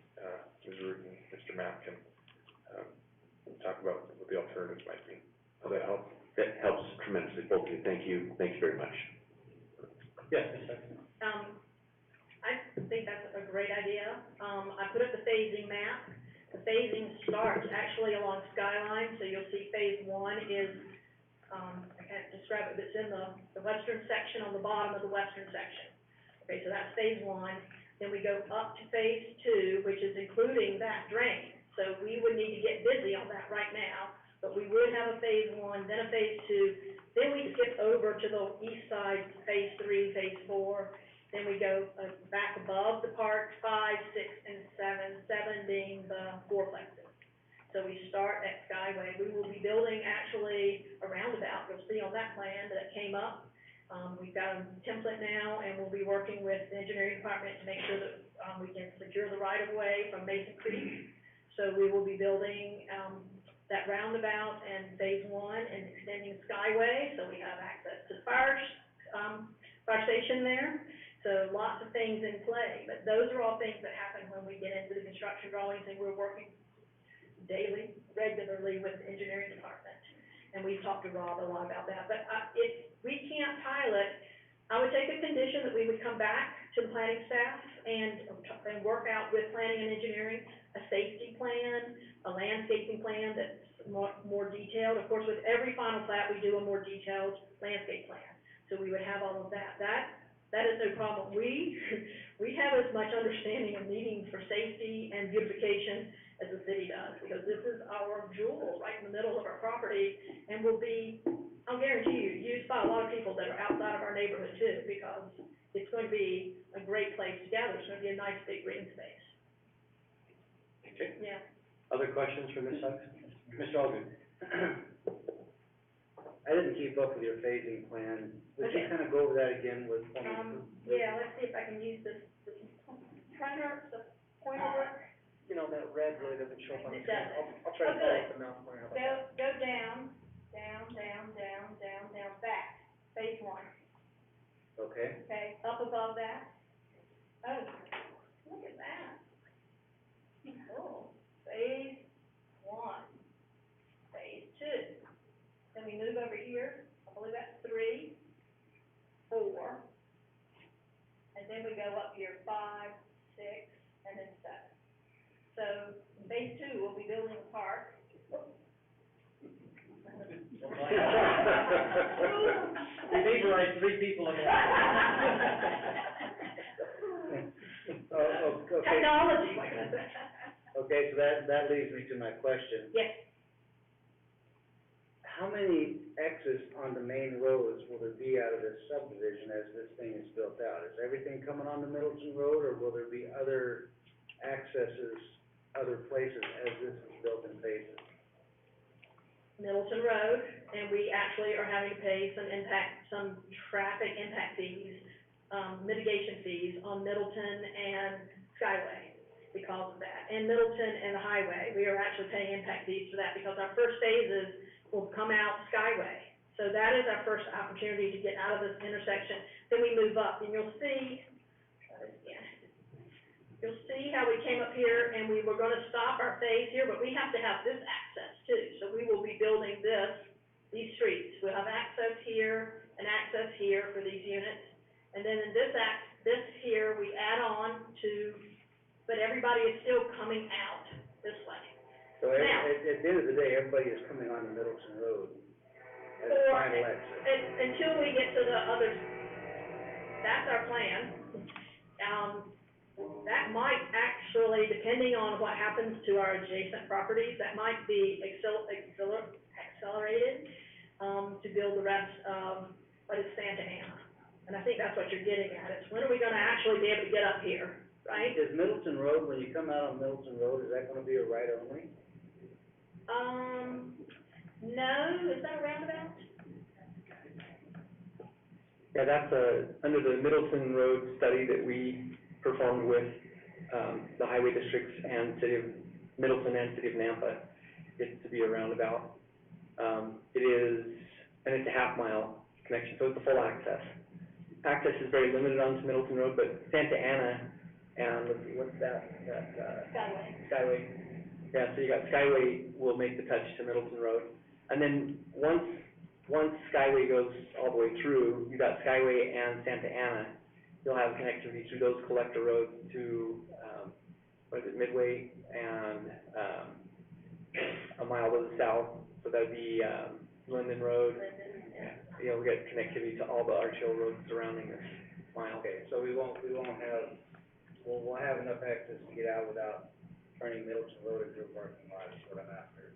Ms. Root and Mr. Mapp can, talk about what the alternatives might be. Does that help? That helps tremendously, both of you. Thank you very much. Yes, Ms. Sexton. I think that's a great idea. I put up the phasing map. The phasing starts actually along Skyline, so you'll see phase 1 is, I can't describe it, but it's in the western section, on the bottom of the western section. Okay, so that's phase 1. Then we go up to phase 2, which is including that drain. So we would need to get busy on that right now, but we would have a phase 1, then a phase 2, then we skip over to the east side, phase 3, phase 4, then we go back above the parks, 5, 6, and 7, 7 being the fourplexes. So we start at Skyway. We will be building actually a roundabout, you'll see on that plan that came up. We've got a template now, and we'll be working with the engineering department to make sure that we can secure the right-of-way from Mason Creek. So we will be building that roundabout and phase 1 and extending Skyway, so we have access to the fire station there. So lots of things in play, but those are all things that happen when we get into the construction drawings, and we're working daily, regularly with the engineering department. And we've talked to Rob a lot about that, but if we can't tile it, I would take a condition that we would come back to the planning staff and work out with planning and engineering a safety plan, a landscaping plan that's more detailed. Of course, with every final plat, we do a more detailed landscape plan. So we would have all of that. that is no problem. We have as much understanding of needing for safety and beautification as the city does, because this is our jewel right in the middle of our property, and will be, I'll guarantee you, used by a lot of people that are outside of our neighborhood too, because it's going to be a great place to gather. It's going to be a nice big green space. Okay. Yeah. Other questions for Ms. Hugs? Mr. Allgood? I didn't keep up with your phasing plan. Would you Okay. kind of go over that again with? Yeah, let's see if I can use this printer, the pointer. You know, that red really doesn't show up on the It screen. doesn't. I'll try to Oh, follow good. up the mouse pointer, how about that? Go down, back, phase one, Okay. okay, up above that. Oh, look at that. Oh, phase one, phase two. Then we move over here, I believe that's 3, 4. And then we go up here 5, 6, and then 7. So, phase two, we'll be building a park. We vaporized 3 people in one. Okay. Technology, what can I say? Okay, so that leads me to my question. Yes. How many exits on the main roads will there be out of this subdivision as this thing is built out? Is everything coming onto Middleton Road, or will there be other accesses, other places as this is built in phases? Middleton Road, and we actually are having to pay some traffic impact fees, mitigation fees on Middleton and Skyway because of that. And Middleton and the highway, we are actually paying impact fees for that because our first phases will come out Skyway. So that is our first opportunity to get out of this intersection. Then we move up, and you'll see how we came up here, and we were gonna stop our phase here, but we have to have this access too. So we will be building these streets. We'll have access here and access here for these units. And then in this here, we add on to, but everybody is still coming out this way. So Now- at the end of the day, everybody is coming onto Middleton Road as a final exit. Until we get to the others, that's our plan. That might actually, depending on what happens to our adjacent properties, that might be accelerated, to build the rest of what is Santa Ana. And I think that's what you're getting at, is when are we gonna actually be able to get up here, right? Is Middleton Road, when you come out on Middleton Road, is that gonna be a right only? No, is that a roundabout? Yeah, that's under the Middleton Road study that we performed with, the highway districts and city of Middleton and city of Nampa. It's to be a roundabout. It is, and it's a half-mile connection, so it's a full access. Access is very limited onto Middleton Road, but Santa Ana and, let's see, what's that, Skyway. Yeah, so you got Skyway will make the touch to Middleton Road. And then once Skyway goes all the way through, you got Skyway and Santa Ana. You'll have connectivity through those collector roads to, Midway and, a mile to the south, so that'd be, Linden Road. You'll get connectivity to all the Arch Hill roads surrounding this mile. Okay, so we'll have enough access to get out without turning Middleton Road into a parking lot, is what I'm after.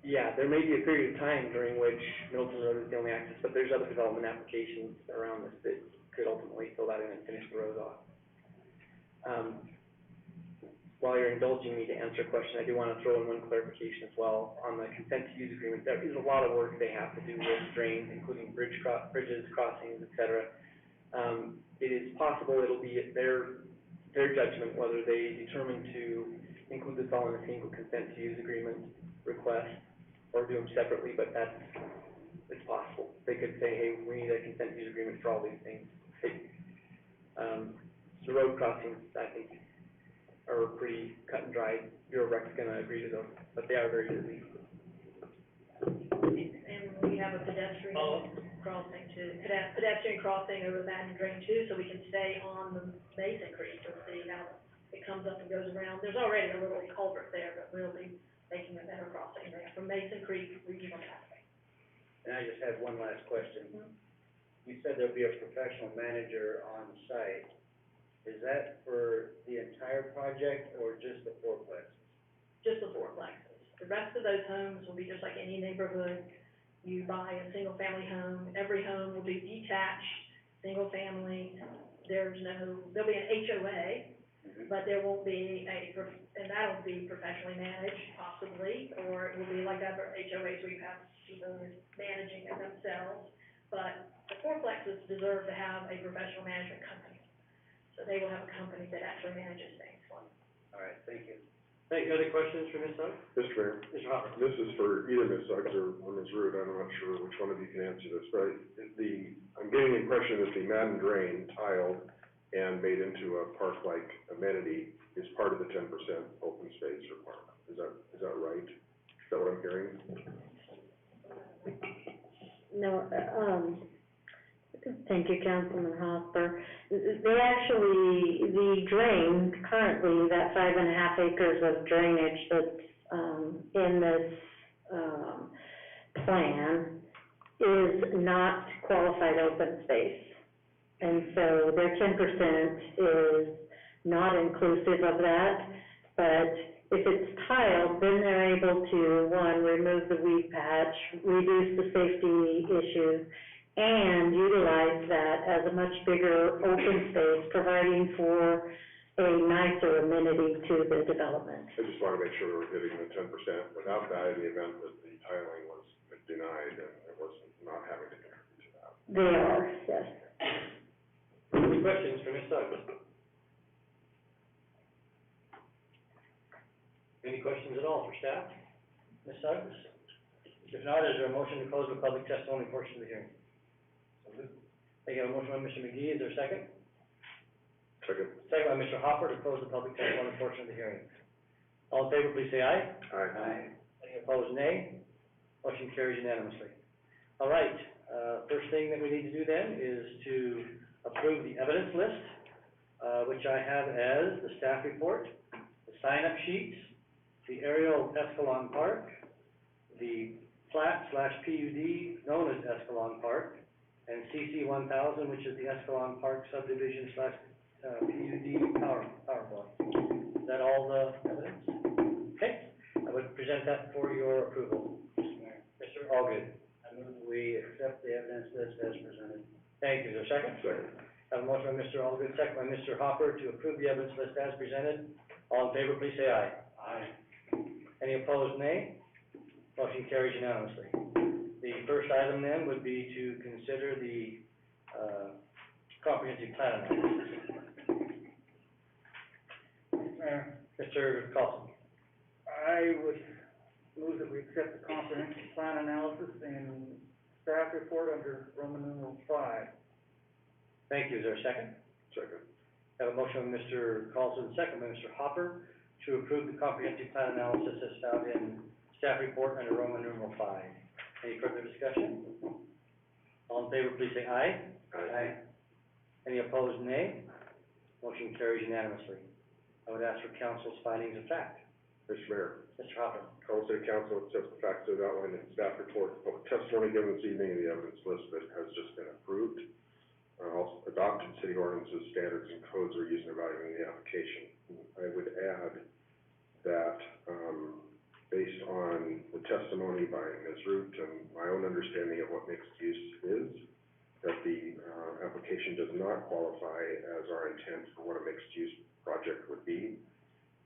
Yeah, there may be a period of time during which Middleton Road is the only access, but there's other development applications around this that could ultimately fill that in and finish the road off. While you're indulging me to answer a question, I do want to throw in one clarification as well. On the consent to use agreement, there is a lot of work they have to do with drains, including bridges, crossings, et cetera. It is possible it'll be at their judgment whether they determine to include this all in a single consent to use agreement request or do them separately, but it's possible. They could say, hey, we need a consent to use agreement for all these things. The road crossings, I think, are pretty cut and dry. Bureau of Rec's gonna agree to those, but they are very busy. And we have a pedestrian crossing too, pedestrian crossing over that drain too, so we can stay on the Mason Creek and see how it comes up and goes around. There's already a little culvert there, but we'll be making a better crossing there from Mason Creek regional pathway. And I just have one last question. you said there'll be a professional manager on site. Is that for the entire project or just the fourplexes? Just the fourplexes. The rest of those homes will be just like any neighborhood. You buy a single-family home, every home will be detached, single-family. There'll be an HOA, but there won't be and that'll be professionally managed possibly, or it will be like other HOAs we have people managing it themselves. But the fourplexes deserve to have a professional management company. So they will have a company that actually manages things for them. All right, thank you. Thank you. Other questions for Ms. Suggs? Mr. Mayor, Mr. Hopper? this is for either Ms. Suggs or Ms. Root, I'm not sure which one of you can answer this, but I'm getting the impression that the Madden drain tiled and made into a park-like amenity is part of the 10% open space requirement. Is that right? Is that what I'm hearing? No, thank you, Councilman Hopper. They actually, the drain, currently, that 5.5 acres of drainage that's, in this, plan is not qualified open space. And so their 10% is not inclusive of that, but if it's tiled, then they're able to, one, remove the weed patch, reduce the safety issues, and utilize that as a much bigger open space, providing for a nicer amenity to the development. I just want to make sure we're hitting the 10% without that in the event that the tiling was denied and it was not having to contribute to that. They are, yes. Any questions for Ms. Suggs? Any questions at all for staff? Ms. Suggs? If not, is there a motion to close the public testimony portion of the hearing? I have a motion by Mr. McGee, is there a second? Second. Second by Mr. Hopper to close the public testimony portion of the hearing. All in favor, please say aye. Aye. Any opposed, nay. Motion carries unanimously. All right, first thing that we need to do then is to approve the evidence list, which I have as the staff report, the sign-up sheets, the aerial of Escalon Park, the plat/PUD known as Escalon Park, and CC 1000, which is the Escalon Park subdivision/PUD PowerPoint. Is that all the evidence? Okay, I would present that for your approval. Mr. Allgood. I move we accept the evidence list as presented. Thank you. Is there a second? Second. I have a motion by Mr. Allgood, second by Mr. Hopper to approve the evidence list as presented. All in favor, please say aye. Aye. Any opposed, nay? Motion carries unanimously. The first item then would be to consider the, comprehensive plan analysis. Mr. Carlson. I would move that we accept the comprehensive plan analysis and staff report under Roman numeral 5. Thank you. Is there a second? Second. I have a motion by Mr. Carlson, second by Mr. Hopper to approve the comprehensive plan analysis as found in staff report under Roman numeral 5. Any further discussion? All in favor, please say aye. Aye. Any opposed, nay? Motion carries unanimously. I would ask for council's findings of fact. Mr. Mayor, Mr. Hopper. Caldwell City Council accepts the facts as outlined in staff report, public testimony given this evening, and the evidence list that has just been approved. Also adopted city ordinances, standards, and codes are used in evaluating the application. I would add that, based on the testimony by Ms. Root and my own understanding of what mixed use is, that the, application does not qualify as our intent for what a mixed use project would be,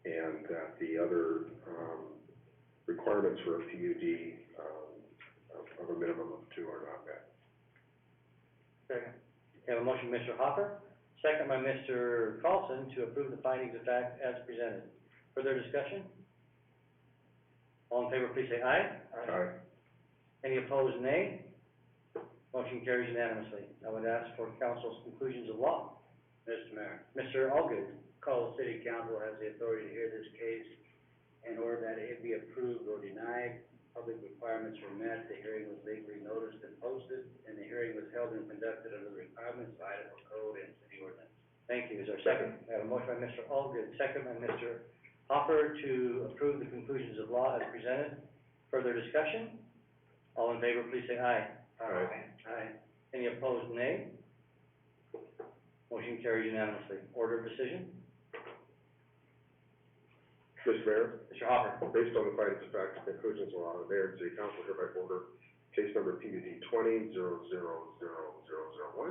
and that the other, requirements for a PUD, of a minimum of 2 are not met. Second. We have a motion by Mr. Hopper, second by Mr. Carlson to approve the findings of fact as presented. Further discussion? All in favor, please say aye. Aye. Any opposed, nay? Motion carries unanimously. I would ask for council's conclusions of law. Mr. Mayor, Mr. Allgood. Caldwell City Council has the authority to hear this case. In order that it be approved or denied, public requirements were met, the hearing was legally noticed and posted, and the hearing was held and conducted under the requirements of Idaho Code and city ordinance. Thank you. Is there a second? I have a motion by Mr. Allgood, second by Mr. Hopper to approve the conclusions of law as presented. Further discussion? All in favor, please say aye. Aye. Aye. Any opposed, nay. Motion carries unanimously. Order of decision? Mr. Mayor, Mr. Hopper. based on the findings of fact and conclusions of law, the mayor and city council hereby order case number PUD 20-0000001,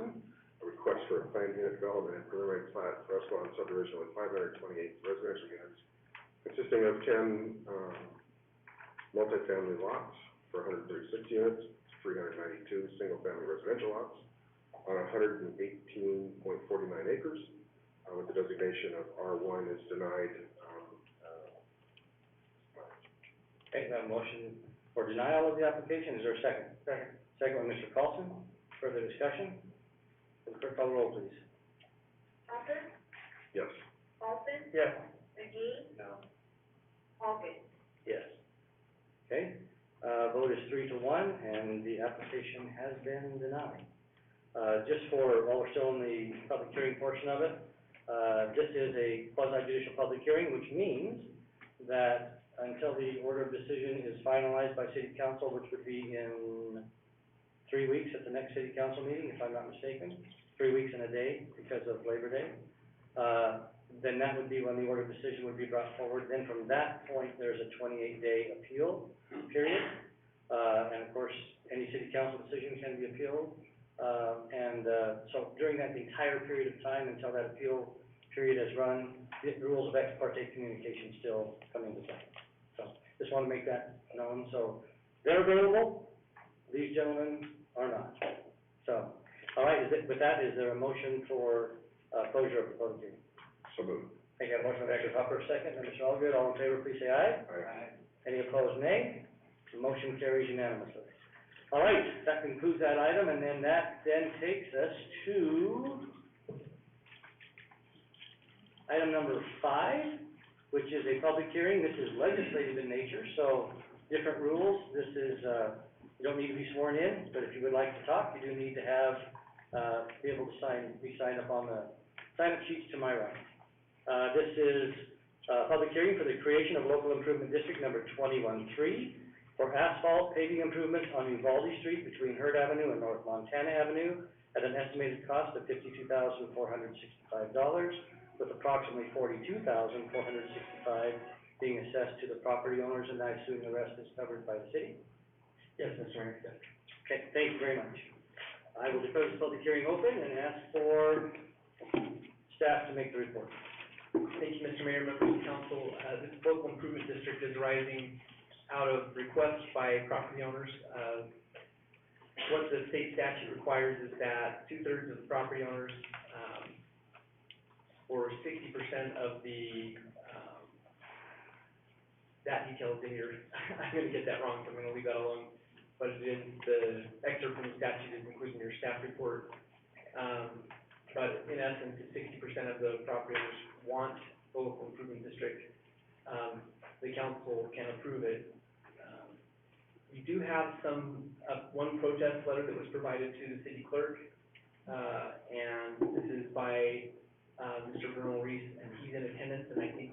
a request for a planned unit development and preliminary plat for Escalon subdivision with 528 residential units, consisting of 10, multifamily lots for 136 units, 392 single-family residential lots on 118.49 acres, with the designation of R1 is denied. Okay, we have a motion for denial of the application. Is there a second? Second. Second by Mr. Carlson. Further discussion? Will the clerk call the roll, please? Hopper, Yes. Paulson, Yes. McGee, No. Halton. Yes. Okay, vote is 3-1, and the application has been denied. Just for, while we're still in the public hearing portion of it, this is a quasi-judicial public hearing, which means that until the order of decision is finalized by city council, which would be in 3 weeks at the next city council meeting, if I'm not mistaken, 3 weeks and a day because of Labor Day, then that would be when the order of decision would be brought forward. Then from that point, there's a 28-day appeal period. And of course, any city council decision can be appealed. So during that entire period of time until that appeal period has run, the rules of ex parte communication still come into play. So just want to make that known. So they're available. These gentlemen are not. So, all right, with that, is there a motion for closure of the public hearing? So moved. I got a motion by Mr. Hopper, second by Mr. Allgood. All in favor, please say aye. Aye. Any opposed, nay. The motion carries unanimously. All right, that concludes that item, and then that takes us to item number 5, which is a public hearing. This is legislative in nature, so different rules. This is, you don't need to be sworn in, but if you would like to talk, you do need to have, be able to be signed up on the sign-up sheets to my right. This is a public hearing for the creation of local improvement district number 21-3 for asphalt paving improvements on Uvalde Street between Hurd Avenue and North Montana Avenue at an estimated cost of $52,465, with approximately $42,465 being assessed to the property owners, and I assume the rest is covered by the city? Yes, Mr. Mayor. Okay, thank you very much. I will declare this public hearing open and ask for staff to make the report. Thank you, Mr. Mayor, members of the council. This local improvement district is arising out of requests by property owners. What the state statute requires is that 2/3 of the property owners, or 60% of the, that detail is in your, I'm gonna get that wrong, so I'm gonna leave that alone. But it is, the excerpt from the statute is included in your staff report. But in essence, 60% of the property owners want the local improvement district. The council can approve it. We do have one protest letter that was provided to the city clerk, and this is by Mr. Vernal Reese, and he's in attendance, and I do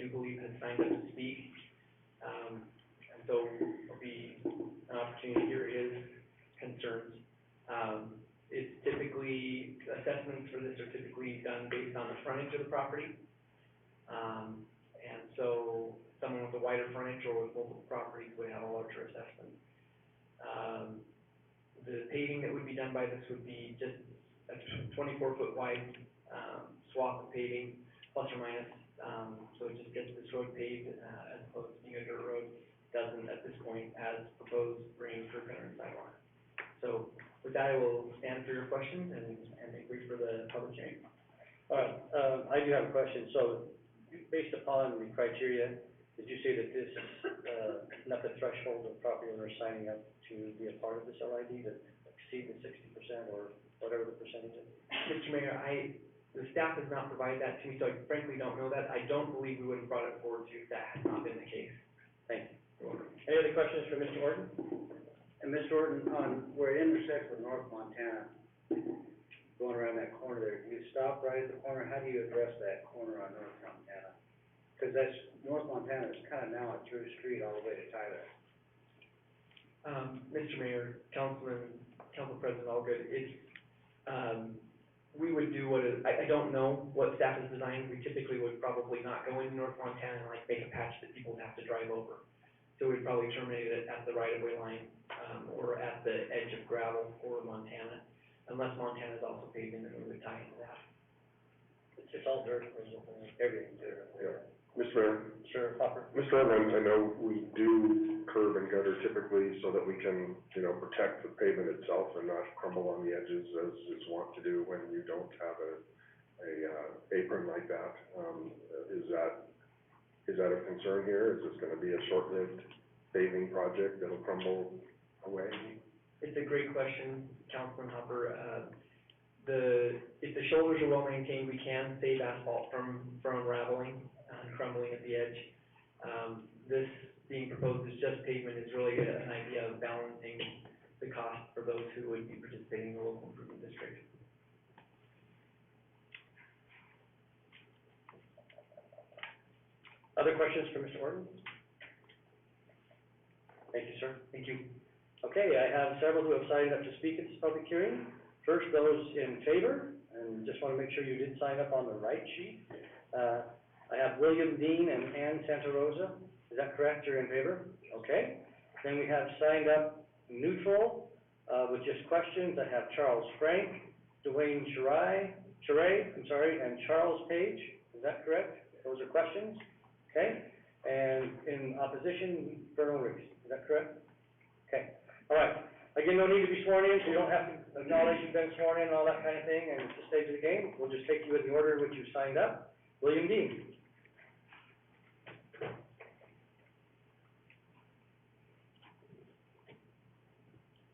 believe has signed up to speak. And so there'll be an opportunity to hear his concerns. It's typically, assessments for this are typically done based on the frontage of the property. And so someone with a wider frontage or with multiple properties would have a larger assessment. The paving that would be done by this would be just a 24-foot wide swath of paving, plus or minus. So it just gets this road paved as opposed to being a dirt road. Doesn't at this point, as proposed, bring curb gutter and sidewalk. So with that, I will stand for your questions and make way for the public hearing. All right, I do have a question. So based upon the criteria, did you say that this met the threshold of property owners signing up to be a part of this LID to exceed the 60% or whatever the percentage is? Mr. Mayor, the staff has not provided that to me, so I frankly don't know that. I don't believe we would have brought it forward to you if that had not been the case. Thank you. Any other questions for Mr. Orton? And Mr. Orton, where it intersects with North Montana, going around that corner there, do you stop right at the corner? How do you address that corner on North Montana? Because North Montana is kind of now a through street all the way to Tyler. Mr. Mayor, Council President Allgood. It's, we would do I don't know what staff has designed. We typically would probably not go into North Montana and like make a patch that people would have to drive over. So we'd probably terminate it at the right-of-way line, or at the edge of gravel for Montana, unless Montana is also paving, then we would tie into that. It's just all dirt, everything's dirt. Yeah. Mr. Mayor? Sure, Hopper? Mr. Ortman, I know we do curb and gutter typically so that we can, protect the pavement itself and not crumble on the edges as is wont to do when you don't have a apron like that. Is that a concern here? Is this gonna be a short-lived paving project that'll crumble away? It's a great question, Councilman Hopper. If the shoulders are well maintained, we can save asphalt from unraveling and crumbling at the edge. This being proposed as just pavement is really an idea of balancing the cost for those who would be participating in the local improvement district. Other questions for Mr. Orton? Thank you, sir. Thank you. Okay, I have several who have signed up to speak at this public hearing. First, those in favor, and just want to make sure you did sign up on the right sheet. I have William Dean and Ann Santa Rosa. Is that correct? You're in favor? Okay. Then we have signed up neutral, with just questions. I have Charles Frank, Dwayne Chiray, and Charles Page. Is that correct? Those are questions? Okay. And in opposition, Colonel Reese. Is that correct? Okay. All right. Again, no need to be sworn in, so you don't have to acknowledge you've been sworn in and all that kind of thing, and it's the stage of the game. We'll just take you in the order in which you signed up. William Dean.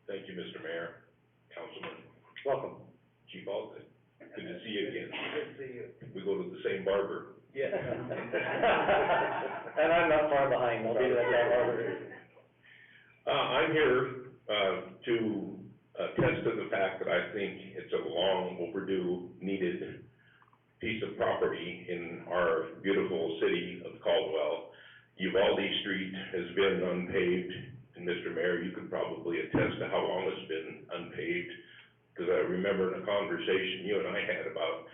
Thank you, Mr. Mayor, Councilman, Welcome. Chief Allgood. Good to see you again. Good to see you. We go to the same barber. Yeah. And I'm not far behind, I'll be like that barber. I'm here, to attest to the fact that I think it's a long overdue, needed piece of property in our beautiful city of Caldwell. Uvalde Street has been unpaved, and Mr. Mayor, you could probably attest to how long it's been unpaved, because I remember in a conversation you and I had about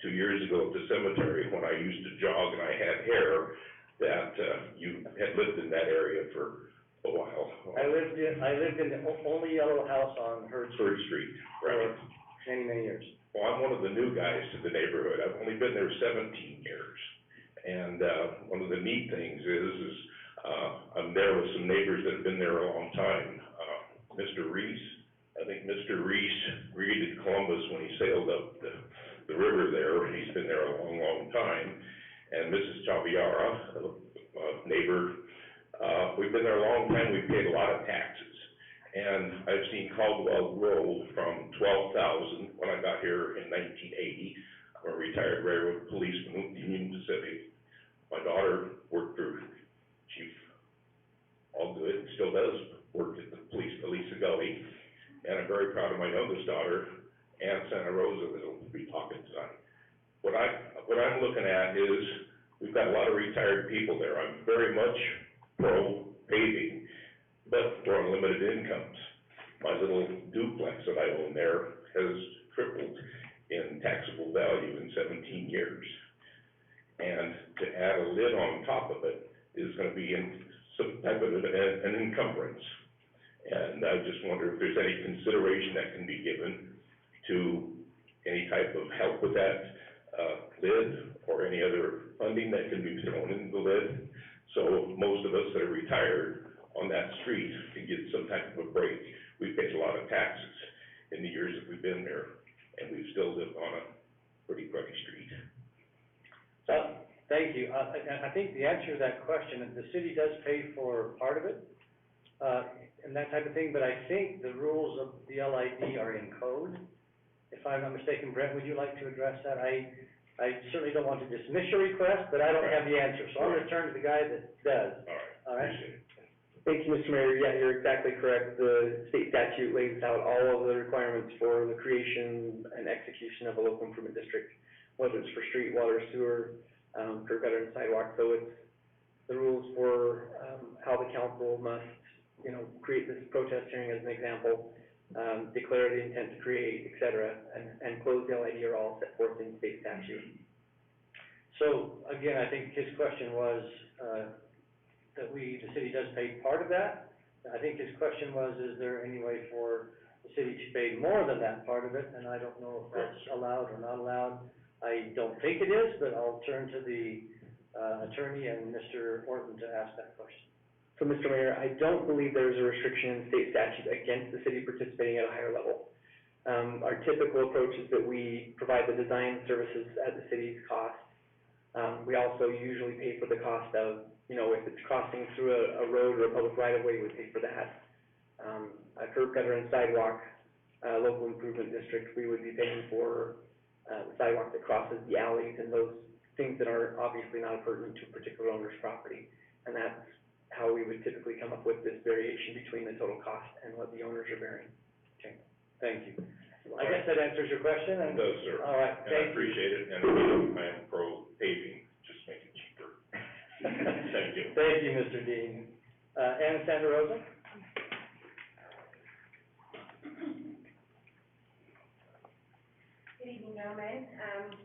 2 years ago at the cemetery, when I used to jog and I had hair, that, you had lived in that area for a while. I lived in the only yellow house on Hurd Street, right. for many, many years. Well, I'm one of the new guys to the neighborhood. I've only been there 17 years. And, one of the neat things is I'm there with some neighbors that have been there a long time. Mr. Reese, I think Mr. Reese greeted Columbus when he sailed up the river there. He's been there a long, long time. And Mrs. Chaviara, a neighbor, we've been there a long time. We've paid a lot of taxes. And I've seen Caldwell grow from 12,000 when I got here in 1980. I'm a retired railroad policeman with the Union Pacific. My daughter worked for Chief Allgood, still does work at the police, Elisa Gully. And I'm very proud of my youngest daughter, Ann Santa Rosa, that'll be talking tonight. What I'm looking at is, we've got a lot of retired people there. I'm very much pro paving, but for unlimited incomes. My little duplex that I own there has tripled in taxable value in 17 years. And to add a lid on top of it is gonna be some type of an encumbrance. And I just wonder if there's any consideration that can be given to any type of help with that, lid, or any other funding that can be thrown in the lid. So most of us that are retired on that street can get some type of a break. We've paid a lot of taxes in the years that we've been there, and we've still lived on a pretty cruddy street. Thank you. I think the answer to that question, the city does pay for part of it, and that type of thing, but I think the rules of the LID are in code. If I'm not mistaken, Brent, would you like to address that? I certainly don't want to dismiss your request, but I don't have the answer, so I'm gonna turn to the guy that does. All right. Appreciate it. Thank you, Mr. Mayor. Yeah, you're exactly correct. The state statute lays out all of the requirements for the creation and execution of a local improvement district, whether it's for street, water, sewer, curb, gutter, and sidewalk. So it's the rules for, how the council must, create this protest hearing as an example. declare the intent to create, et cetera, and close the LID are all set forth in state statute. So, again, I think his question was, that the city does pay part of that. I think his question was, is there any way for the city to pay more than that part of it? And I don't know if that's allowed or not allowed. I don't think it is, but I'll turn to the, attorney and Mr. Orton to ask that question. So, Mr. Mayor, I don't believe there's a restriction in state statute against the city participating at a higher level. Our typical approach is that we provide the design services at the city's cost. We also usually pay for the cost of, if it's crossing through a road or a public right-of-way, we pay for that. A curb gutter and sidewalk, local improvement district, we would be paying for, the sidewalk that crosses the alleys and those things that are obviously not pertinent to a particular owner's property. And that's how we would typically come up with this variation between the total cost and what the owners are bearing. Okay, thank you. I guess that answers your question, and. It does, sir. All right, And I thank you. appreciate it, and again, I am pro paving, just make it cheaper. Thank you. Thank you, Mr. Dean. Anna Santa Rosa? Good evening, gentlemen.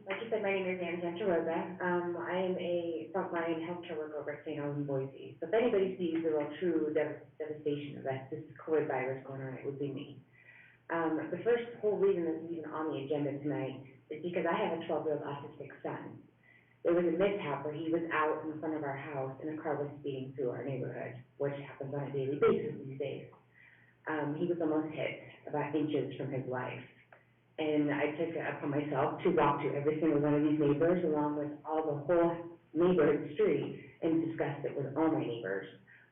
Like you said, my name is Ann Santa Rosa. I am a frontline healthcare worker over at St. Albans, Boise. So if anybody sees the real true devastation of this COVID virus going on, it would be me. The first whole reason this is even on the agenda tonight is because I have a 12-year-old autistic son. There was a mishap where he was out in front of our house and a car was speeding through our neighborhood, which happens on a daily basis these days. He was almost hit about inches from his life. And I took it upon myself to walk to every single one of these neighbors along with all the whole neighborhood street and discuss it with all my neighbors.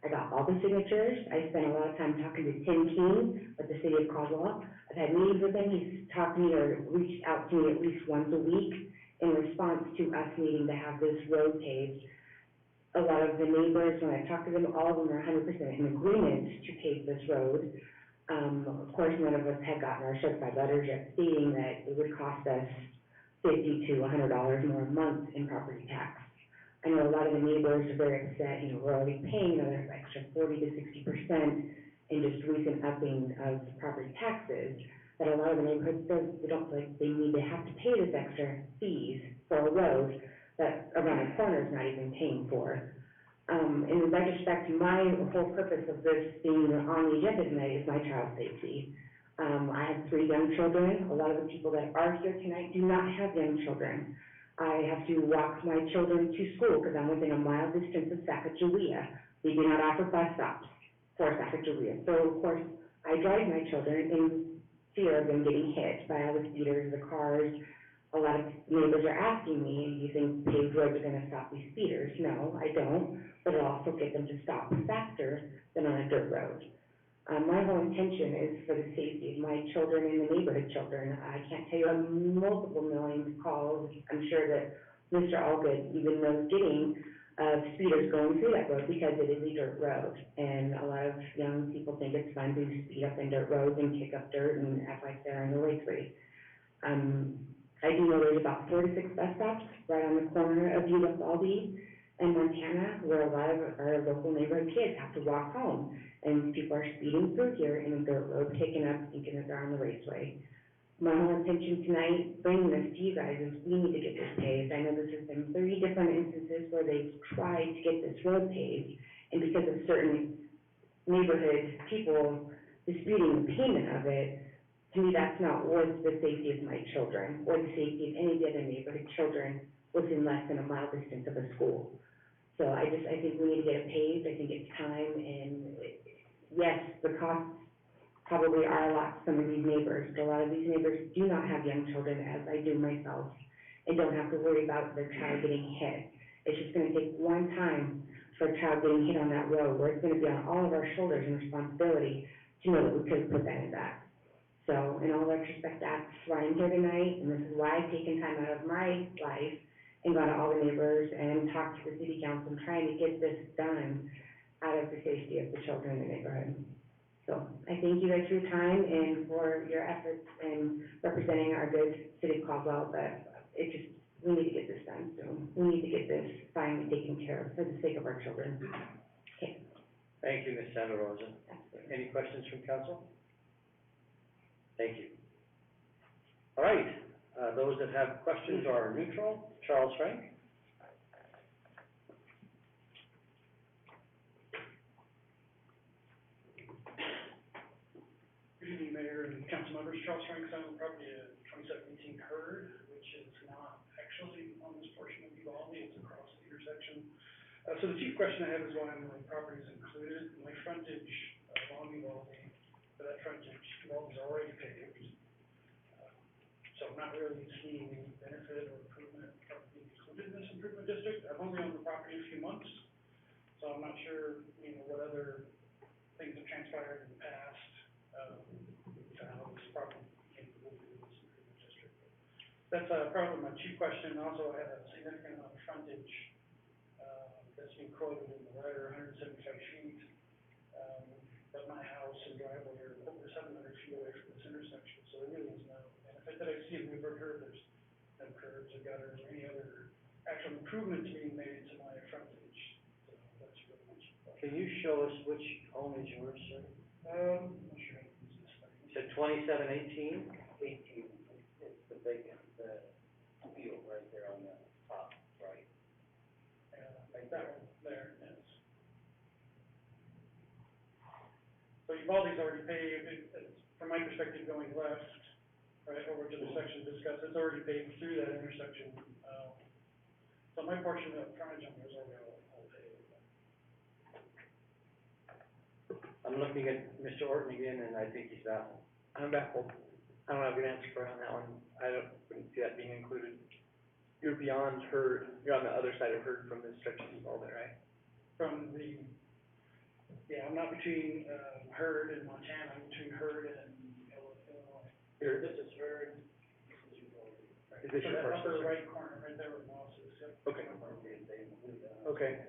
I got all the signatures. I spent a lot of time talking to Tim King with the city of Caldwell. I've had meetings with him. He's talked to me or reached out to me at least once a week in response to us needing to have this road paved. A lot of the neighbors, when I talked to them, all of them are 100% in agreement to pave this road. Of course, none of us had gotten our certified letters yet stating that it would cost us $50 to $100 more a month in property tax. I know a lot of the neighbors are very upset, we're already paying another extra 40 to 60% in just recent upping of property taxes, that a lot of the neighborhoods they don't feel like they need to have to pay this extra fees for a road that around the corner is not even paying for. In retrospect, my whole purpose of this being on the agenda tonight is my child's safety. I have 3 young children. A lot of the people that are here tonight do not have young children. I have to walk my children to school because I'm within a mile distance of Sacagawea. They do not offer bus stops for Sacagawea. So, of course, I drive my children in fear of them getting hit by all the speeders, the cars. A lot of neighbors are asking me, do you think paved roads are going to stop these speeders? No, I don't, but it'll also get them to stop faster than on a dirt road. My whole intention is for the safety of my children and the neighborhood children. I can't tell you multiple millions of calls. I'm sure that Mr. Allgood even knows getting speeders going through that road because it is a dirt road. And a lot of young people think it's fun to speed up in dirt roads and kick up dirt and act like they're on the raceway. I do know there's about 4 to 6 bus stops right on the corner of Uvalde and Montana where a lot of our local neighborhood kids have to walk home. And people are speeding through here in a dirt road, taking up, thinking that they're on the raceway. My whole intention tonight, bringing this to you guys, is we need to get this paved. I know this has been 3 different instances where they've tried to get this road paved, and because of certain neighborhood people disputing the payment of it, to me, that's not worth the safety of my children or the safety of any of the other neighborhood children within less than a mile distance of a school. So I think we need to get it paved. I think it's time, and yes, the costs probably are a lot to some of these neighbors, but a lot of these neighbors do not have young children, as I do myself, and don't have to worry about their child getting hit. It's just going to take one time for a child getting hit on that road, where it's going to be on all of our shoulders and responsibility to know that we could have prevented that. So, in all retrospect, that's why I'm here tonight, and this is why I've taken time out of my life and gone to all the neighbors and talked to the city council, trying to get this done out of the safety of the children in the neighborhood. So, I thank you guys for your time and for your efforts in representing our good city of Caldwell, but we need to get this done soon. We need to get this finally taken care of for the sake of our children. Okay. Thank you, Ms. Santa Rosa. Absolutely. Any questions from council? Thank you. All right, those that have questions or are neutral, Charles Frank? Good evening, Mayor and council members. Charles Frank, on property at 2718 Hurd, which is not actually on this portion of Uvalde, it's across the intersection. So the chief question I have is why my property is included. My frontage along Uvalde, for that frontage, Uvalde is already paved. So I'm not really seeing any benefit or improvement from being included in this improvement district. I've only owned the property a few months, so I'm not sure, what other things have transpired in the past, to how this property became included in this improvement district. That's, probably my chief question. Also, I have a significant amount of frontage, that's been quoted in the letter, 175 feet. But my house and driveway are over 700 feet away from this intersection, so there really is no benefit that I see in Newburgh. There's no curbs or gutters or any other actual improvements being made to my frontage. So that's really much. Can you show us which home is yours, sir? I'm not sure how to use this thing. You said 2718? 18, it's the vacant, the field right there on the top right. Like that one there, yes. So Uvalde's already paved, it's, from my perspective, going left, right, over to the section discussed, it's already paved through that intersection. So my portion of frontage on there is already all paved. I'm looking at Mr. Orton again, and I think he's baffled. I'm baffled. I don't have a good answer for you on that one. Wouldn't see that being included. You're beyond Hurd, you're on the other side of Hurd from this stretch of Uvalde, right? From the, I'm not between, Hurd and Montana, I'm between Hurd and Illinois. Here, This is Hurd, this is Uvalde. is this your So that parcel? upper right corner, right there where the mouse is, yep. Okay. Okay.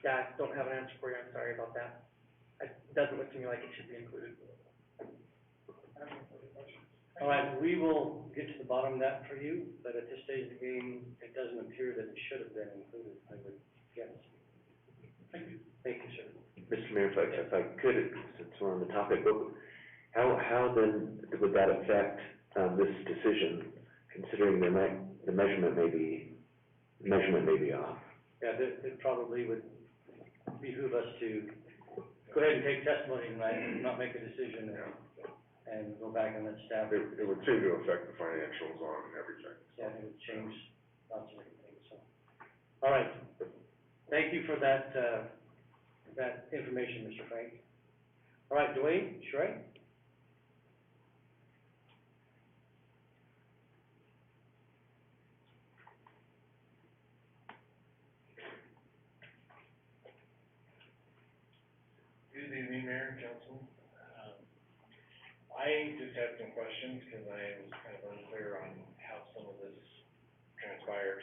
Yeah, I don't have an answer for you, I'm sorry about that. It doesn't look to me like it should be included. I have no further questions. All right, we will get to the bottom of that for you, but at this stage of the game, it doesn't appear that it should have been included, I would guess. Thank you. Thank you, sir. Mr. Mayor, if I could, since we're on the topic, but how then would that affect, this decision, considering the measurement may be off? Yeah, it probably would behoove us to go ahead and take testimony tonight and not make a decision and go back and let staff. It would seem to affect the financials on everything. Yeah, it would change lots of different things, so. All right, thank you for that, that information, Mr. Frank. All right, Dwayne, Shrey? Good evening, Mayor and Council. I just have some questions because I was kind of unclear on how some of this transpires.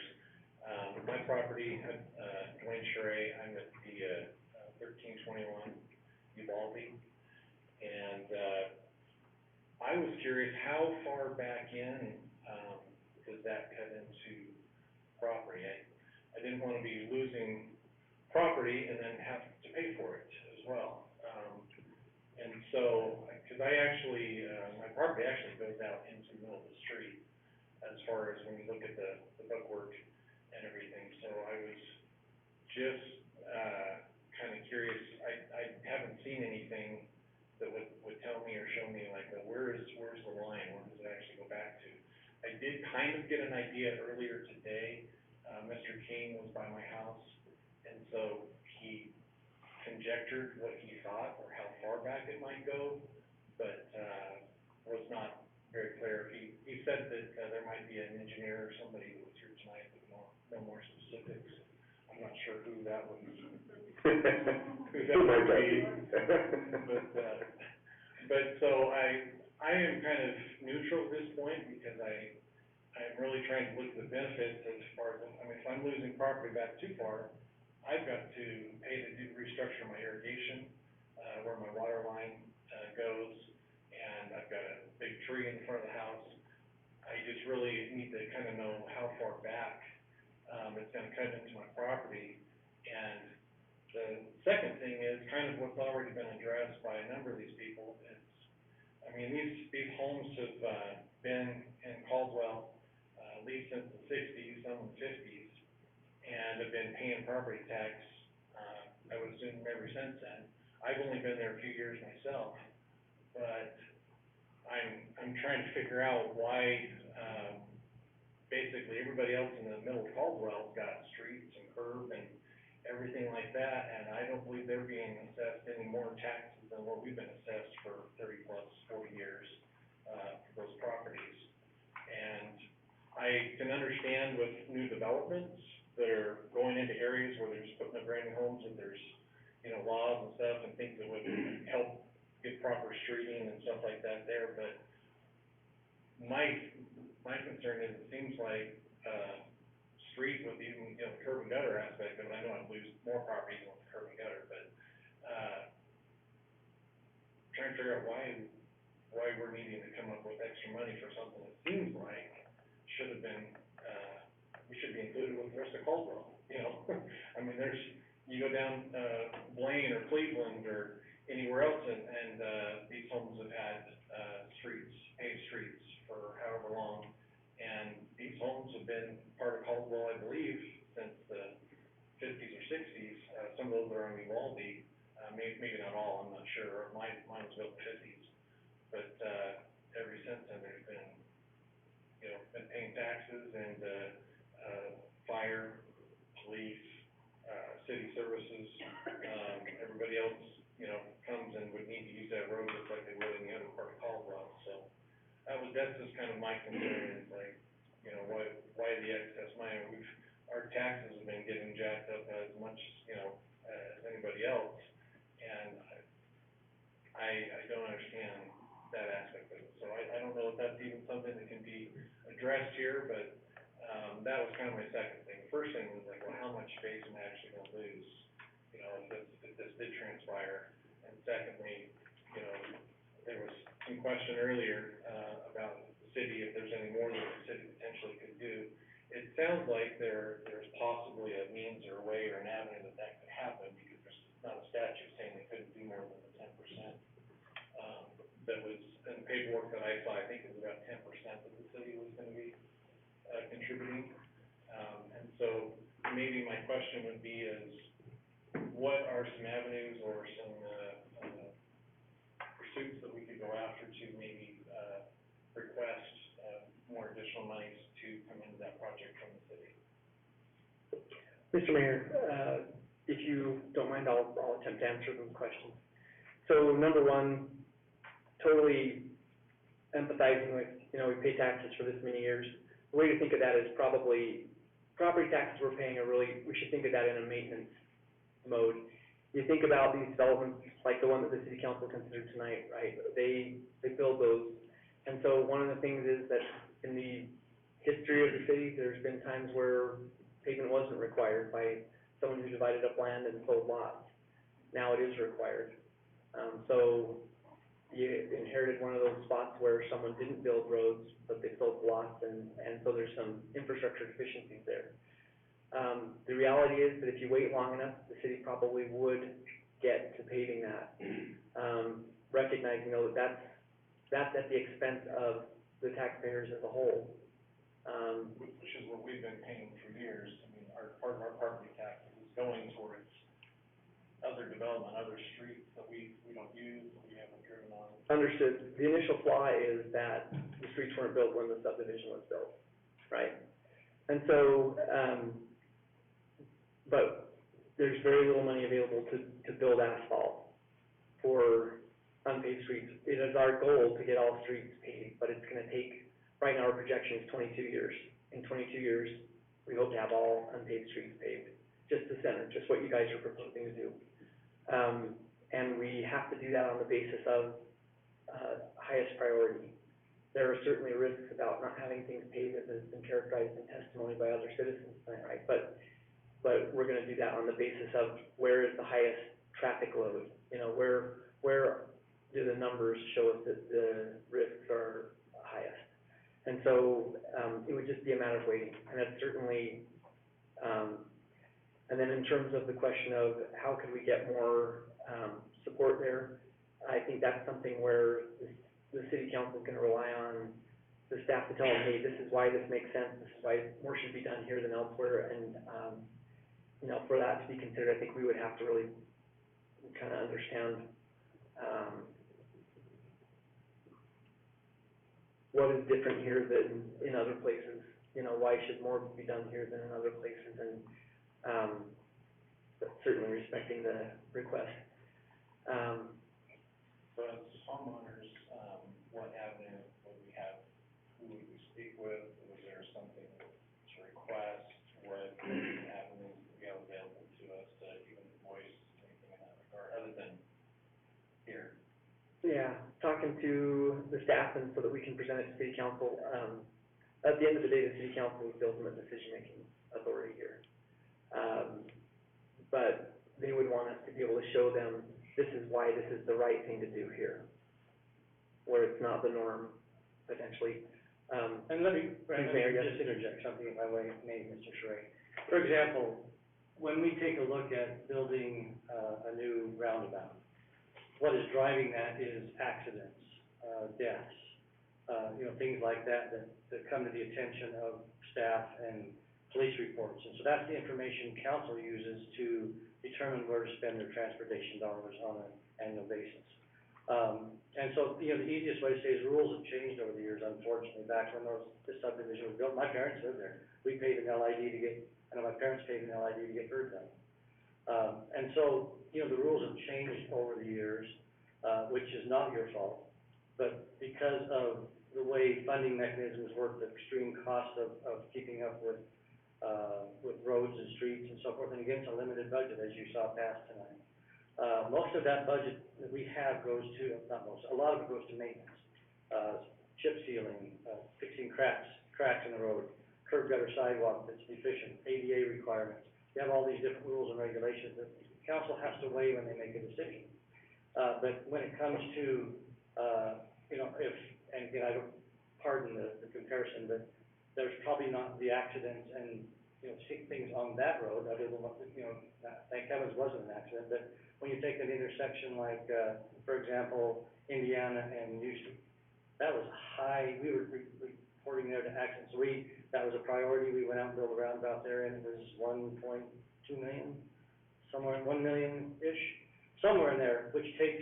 My property, Dwayne Sherray, I'm at the 1321 Uvalde, and I was curious, how far back in does that cut into property? I didn't want to be losing property and then have to pay for it as well. And so, because I actually, my property actually goes out into the middle of the street as far as when you look at the bookwork and everything. So I was just kind of curious. I haven't seen anything that would tell me or show me like, well, where's the line? Where does it actually go back to? I did kind of get an idea earlier today. Mr. King was by my house, and so he conjectured what he thought or how far back it might go, but was not very clear. He said that there might be an engineer or somebody who was here tonight that would know more specifics. I'm not sure who that would be. But so I am kind of neutral at this point because I'm really trying to look at the benefits as far as, if I'm losing property back too far, I've got to pay to restructure my irrigation, where my water line, goes, and I've got a big tree in front of the house. I just really need to kind of know how far back, it's gonna cut into my property. And the second thing is kind of what's already been addressed by a number of these people is, I mean, these homes have, been in Caldwell, at least since the sixties, some in the fifties, and have been paying property tax, I would assume ever since then. I've only been there a few years myself, but I'm trying to figure out why, basically everybody else in the middle of Caldwell's got streets and curb and everything like that, and I don't believe they're being assessed any more taxes than what we've been assessed for 30 plus, 40 years, for those properties. And I can understand with new developments that are going into areas where they're just putting up brand new homes, and there's, you know, laws and stuff and things that would help get proper streeting and stuff like that there, but my concern is, it seems like, street with even, you know, the curb and gutter aspect of it, I know I'd lose more properties on the curb and gutter, but, trying to figure out why we're needing to come up with extra money for something that seems like should have been, we should be included with the rest of Caldwell, you know? I mean, you go down, Blaine or Cleveland or anywhere else, and these homes have had, paved streets for however long, and these homes have been part of Caldwell, I believe, since the fifties or sixties. Some of those are on Uvalde, maybe not all, I'm not sure. Mine was built in the fifties, but ever since then, there's been, you know, been paying taxes and fire, police, city services, everybody else, you know, comes and would need to use that road just like they would in the other part of Caldwell. So that's just kind of my concern, is like, you know, why the excess money? Our taxes have been getting jacked up as much, you know, as anybody else, and I don't understand that aspect of it. So I don't know if that's even something that can be addressed here, but that was kind of my second thing. The first thing was like, well, how much space am I actually gonna lose, you know, if this did transpire? And secondly, you know, there was some question earlier, about the city, if there's any more that the city potentially could do. It sounds like there's possibly a means or a way or an avenue that could happen, because there's not a statute saying they couldn't do more than the 10%. That was in the paperwork that I saw, I think it was about 10% that the city was gonna be, contributing. And so maybe my question would be is, what are some avenues or some, pursuits that we could go after to maybe, request, more additional monies to come into that project from the city? Mr. Mayor, if you don't mind, I'll attempt to answer those questions. So number one, totally empathizing with, you know, we pay taxes for this many years. The way to think of that is probably property taxes we're paying we should think of that in a maintenance mode. You think about these developments, like the one that the city council considered tonight, right? They build those. And so one of the things is that in the history of the city, there's been times where pavement wasn't required by someone who divided up land and sold lots. Now it is required. So you inherited one of those spots where someone didn't build roads, but they sold lots, and so there's some infrastructure deficiencies there. The reality is that if you wait long enough, the city probably would get to paving that. Recognizing though that that's at the expense of the taxpayers as a whole. Which is what we've been paying for years. I mean, part of our property taxes is going towards other development, other streets that we don't use, that we haven't driven on. Understood. The initial flaw is that the streets weren't built when the subdivision was built, right? And so, but there's very little money available to build asphalt for unpaved streets. It is our goal to get all streets paved, but it's gonna take, right now our projection is 22 years. In 22 years, we hope to have all unpaved streets paved, just the center, just what you guys are proposing to do. And we have to do that on the basis of, highest priority. There are certainly risks about not having things paved, as has been characterized in testimony by other citizens tonight, right? But we're gonna do that on the basis of where is the highest traffic load, you know, where do the numbers show us that the risks are highest? And so, it would just be a matter of waiting, and that's certainly, and then in terms of the question of how could we get more, support there, I think that's something where the city council's gonna rely on the staff to tell them, hey, this is why this makes sense, this is why more should be done here than elsewhere, and, you know, for that to be considered, I think we would have to really kind of understand, what is different here than in other places, you know, why should more be done here than in other places, and, but certainly respecting the request. But as homeowners, what avenue would we have, who would we speak with, was there something to request, what avenues do we have available to us to even voice anything in that regard, other than here? Yeah, talking to the staff and so that we can present it to city council. At the end of the day, the city council is the ultimate decision-making authority here. But they would want us to be able to show them, this is why this is the right thing to do here, where it's not the norm, potentially. And let me, Brandon, Mayor, yes? just interject something if I may, Mr. Schray. For example, when we take a look at building, a new roundabout, what is driving that is accidents, deaths, you know, things like that come to the attention of staff and police reports. And so that's the information council uses to determine where to spend their transportation dollars on an annual basis. And so, you know, the easiest way to say is rules have changed over the years, unfortunately. Back when this subdivision was built, my parents lived there. We paid an LID to get, I know my parents paid an LID to get bird done. And so, you know, the rules have changed over the years, which is not your fault. But because of the way funding mechanisms work, the extreme cost of keeping up with roads and streets and so forth, and against a limited budget, as you saw passed tonight. Most of that budget that we have goes to, not most, a lot of it goes to maintenance, chip sealing, fixing cracks in the road, curb gutter sidewalk that's deficient, ADA requirements. You have all these different rules and regulations that council has to weigh when they make a decision. But when it comes to, you know, and again, I don't, pardon the comparison, but there's probably not the accidents and, you know, things on that road, other than what, you know, thank heavens wasn't an accident, but when you take an intersection like, for example, Indiana and Houston, that was high, we were reporting there to accidents, so that was a priority, we went out and built a roundabout there, and it was 1.2 million, somewhere, 1 million-ish, somewhere in there, which takes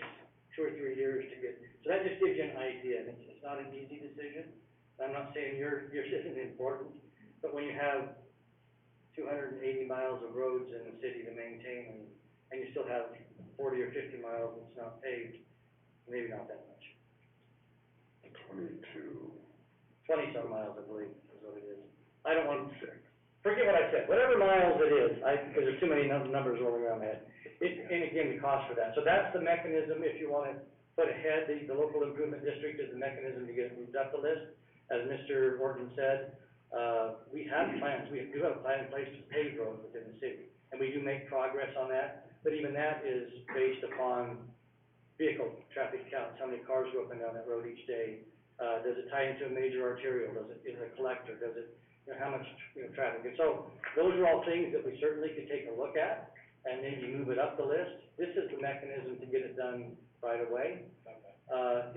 2 or 3 years to get, so that just gives you an idea, and it's not an easy decision. I'm not saying yours isn't important, but when you have 280 miles of roads in the city to maintain, and you still have 40 or 50 miles that's not paved, maybe not that much. 20-some miles, I believe, is what it is. I don't want, forget what I said, whatever miles it is, because there's too many numbers rolling around my head. And again, the cost for that. So that's the mechanism, if you want to put ahead, the local improvement district is the mechanism to get it moved up the list. As Mr. Orton said, we have plans, we do have a plan in place to pave roads within the city, and we do make progress on that, but even that is based upon vehicle traffic counts, how many cars go up and down that road each day, does it tie into a major arterial, is it a collector, does it, you know, how much, you know, traffic, and so, those are all things that we certainly could take a look at, and maybe move it up the list. This is the mechanism to get it done right away.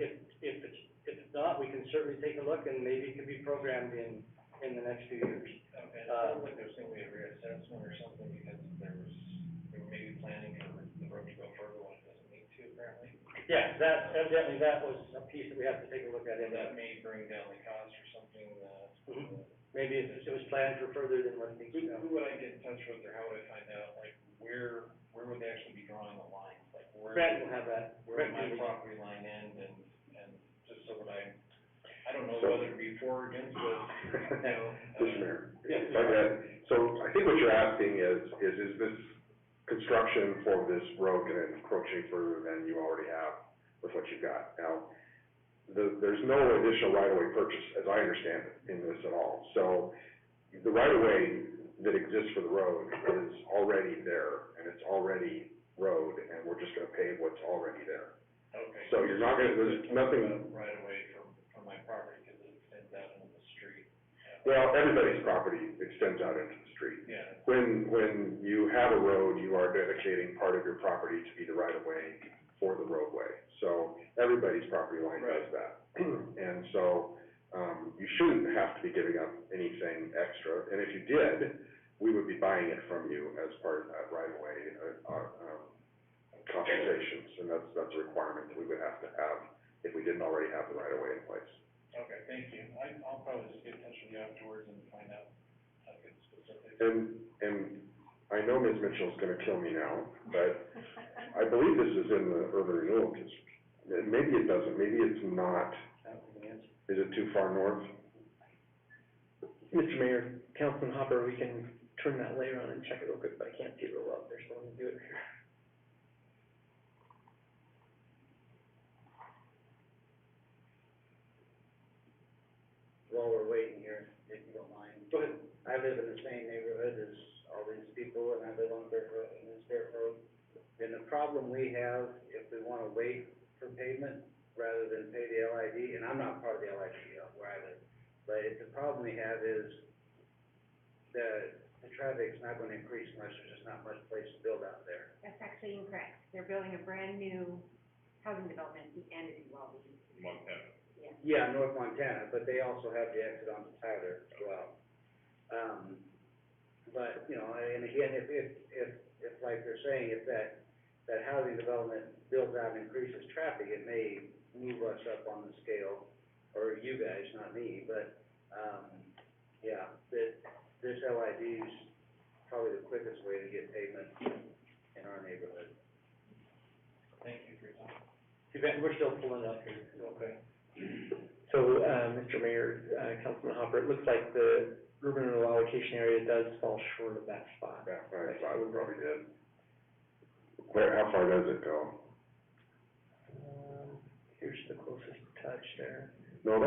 If it's not, we can certainly take a look, and maybe it can be programmed in the next few years. Okay, it sounds like there's going to be a reassessment or something, because they were maybe planning for the road to go further when it doesn't need to, apparently. Yeah, evidently that was a piece that we have to take a look at. And that may bring down the cost or something, Maybe it was planned for further than what it needs to go. Who would I get in touch with, or how would I find out, like, where would they actually be drawing the lines? Like, where Brent will have that. Where would my property line end, and just so that I don't know whether to be for or against this, you know. Mr. Mayor, if I can, so I think what you're asking is this construction for this road gonna encroach any further than you already have with what you've got? Now, there's no additional right-of-way purchase, as I understand it, in this at all. So the right-of-way that exists for the road is already there, and it's already road, and we're just gonna pave what's already there. Okay. So you're not gonna, there's nothing. Right away from my property, because it extends out into the street. Well, everybody's property extends out into the street. Yeah. When you have a road, you are dedicating part of your property to be the right-of-way for the roadway. So everybody's property line does that. And so, you shouldn't have to be giving up anything extra, and if you did, we would be buying it from you as part of that right-of-way, compensations, and that's a requirement that we would have to have if we didn't already have the right-of-way in place. Okay, thank you. I'll probably just get in touch with you afterwards and find out how to get the specifics. And I know Ms. Mitchell's gonna kill me now, but I believe this is in the urban renewal district. Maybe it doesn't, maybe it's not. Is it too far north? Mr. Mayor, Councilman Hopper, we can turn that later on and check it real quick, but I can't see it real well. There's no one to do it here. While we're waiting here, if you don't mind. Go ahead. I live in the same neighborhood as all these people, and I live on dirt road, in this dirt road. And the problem we have, if we wanna wait for pavement rather than pay the LID, and I'm not part of the LID where I live, but the problem we have is the traffic's not gonna increase much, there's just not much place to build out there. That's actually incorrect. They're building a brand-new housing development at the end of Uvalde. Montana. Yeah, North Montana, but they also have the exit onto Tyler as well. But, you know, and again, if like they're saying, if that housing development builds out and increases traffic, it may move us up on the scale, or you guys, not me, but, yeah, this LID's probably the quickest way to get pavement in our neighborhood. Thank you for your time. We're still pulling up here. Okay. So, Mr. Mayor, Councilman Hopper, it looks like the urban renewal allocation area does fall short of that spot. Yeah, I thought we probably did. How far does it go? Here's the closest touch there. No,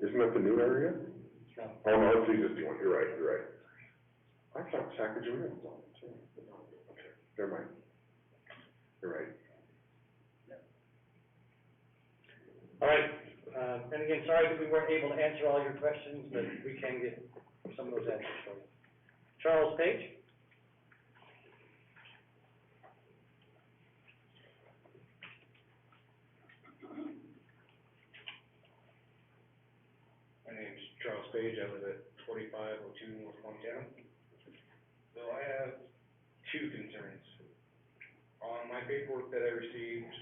isn't that the new area? No. Oh, no, it's the existing one, you're right. I thought Sacagawea was on it too. Okay, never mind. You're right. All right, and again, sorry that we weren't able to answer all your questions, but we can get some of those answers for you. Charles Page? My name's Charles Page, I live at 4502 North Montana. So I have two concerns. On my paperwork that I received,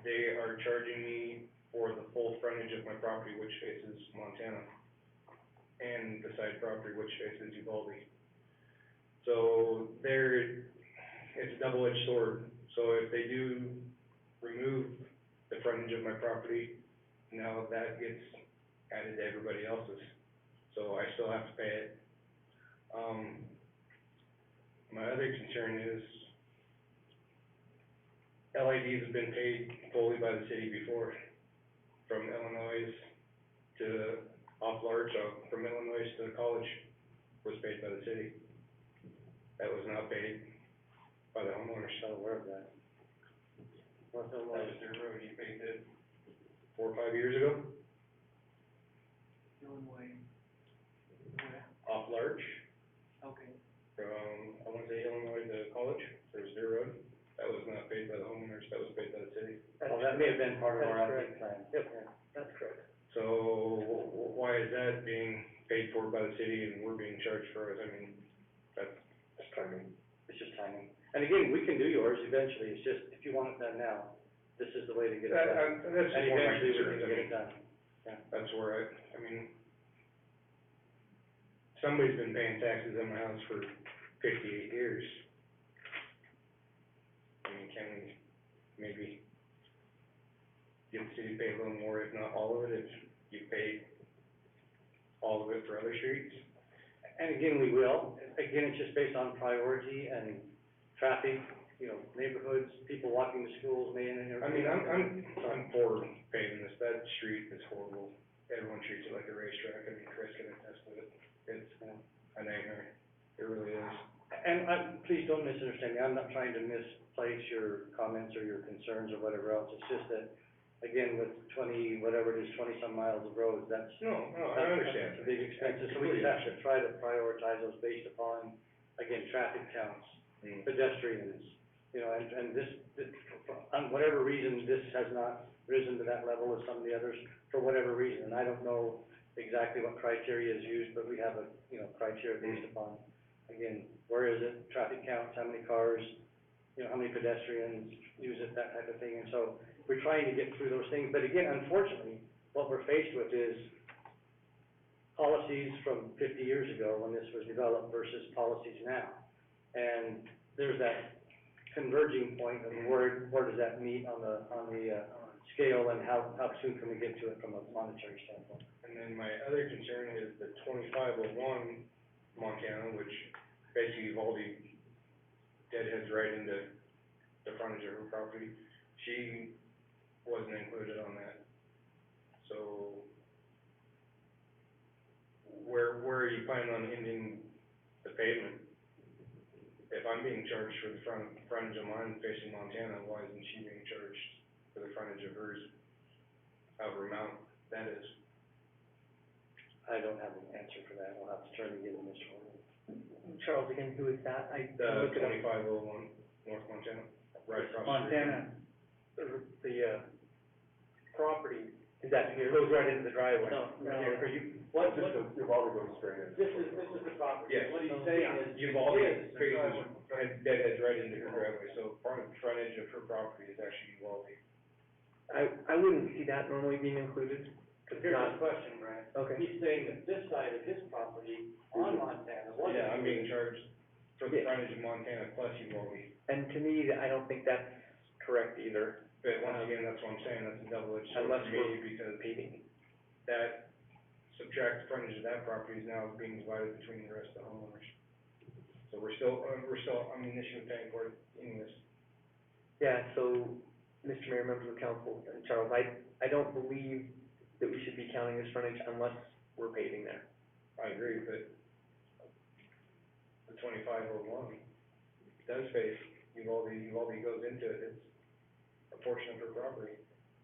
they are charging me for the full frontage of my property, which faces Montana, and the side property, which faces Uvalde. So it's a double-edged sword. So if they do remove the frontage of my property, now that gets added to everybody else's, so I still have to pay it. My other concern is LIDs have been paid fully by the city before, from Illinois to off large, from Illinois to the college was paid by the city. That was not paid by the homeowners. Not aware of that. That was their road, you paid it 4 or 5 years ago. Illinois, Off large, okay. from, I want to say Illinois to college, there was their road. That was not paid by the homeowners, that was paid by the city. Well, that may have been part of our update plan. Yep, that's correct. So why is that being paid for by the city and we're being charged for it? I mean, that's timing. It's just timing. And again, we can do yours eventually, it's just, if you want it done now, this is the way to get it done. That's And just one of my eventually we concerns. can get it done. Yeah. That's where I mean, somebody's been paying taxes on my house for 58 years. I mean, can we maybe get the city to pay a little more, if not all of it, if you paid all of it for other streets? And again, we will. Again, it's just based on priority and traffic, you know, neighborhoods, people walking to schools, may and I mean, I'm for paving this. That street is horrible. Everyone treats it like a racetrack. I mean, Chris can attest to it. It's a nightmare. It really is. And please don't misunderstand me, I'm not trying to misplace your comments or your concerns or whatever else, it's just that, again, with 20 some miles of roads, that's. No, I understand. That's a big expense, so we just have to try to prioritize those based upon, again, traffic counts, pedestrians, You know, and this, for whatever reason, this has not risen to that level as some of the others, for whatever reason. And I don't know exactly what criteria is used, but we have a, you know, criteria based upon, again, where is it, traffic counts, how many cars, you know, how many pedestrians use it, that type of thing. And so we're trying to get through those things. But again, unfortunately, what we're faced with is policies from 50 years ago when this was developed versus policies now. And there's that converging point of where does that meet on the scale, and how soon can we get to it from a monetary standpoint? And then my other concern is the 2501 Montana, which basically Uvalde deadheads right into the frontage of her property. She wasn't included on that. So where are you planning on ending the pavement? If I'm being charged for the frontage of mine facing Montana, why isn't she being charged for the frontage of hers, however amount that is? I don't have an answer for that. I'll have to turn again to Mr. Horton. Charles, again, who is that? The 2501 North Montana, right across the street. Montana, the property Is that here? goes right into the driveway. No, Here. are you, what, You've already gone straight in. this is the property. Yes. What he's saying is. Uvalde faces, deadheads right into her driveway, so part of the frontage of her property is actually Uvalde. I wouldn't see that normally being included, 'cause it's Here's not, the question, Brian. okay. He's saying that this side of his property on Montana wasn't. Yeah, I'm being charged for the Yeah. frontage of Montana plus Uvalde. And to me, I don't think that's correct either. But once again, that's what I'm saying, that's a double-edged sword Unless for me, because paving. that subtract the frontage of that property is now being divided between the rest of the homeowners. So we're still initially paying for it anyways. Yeah, so, Mr. Mayor, members of the council, and Charles, I don't believe that we should be counting this frontage unless we're paving there. I agree, but the 2501 does face Uvalde goes into it, it's a portion of her property.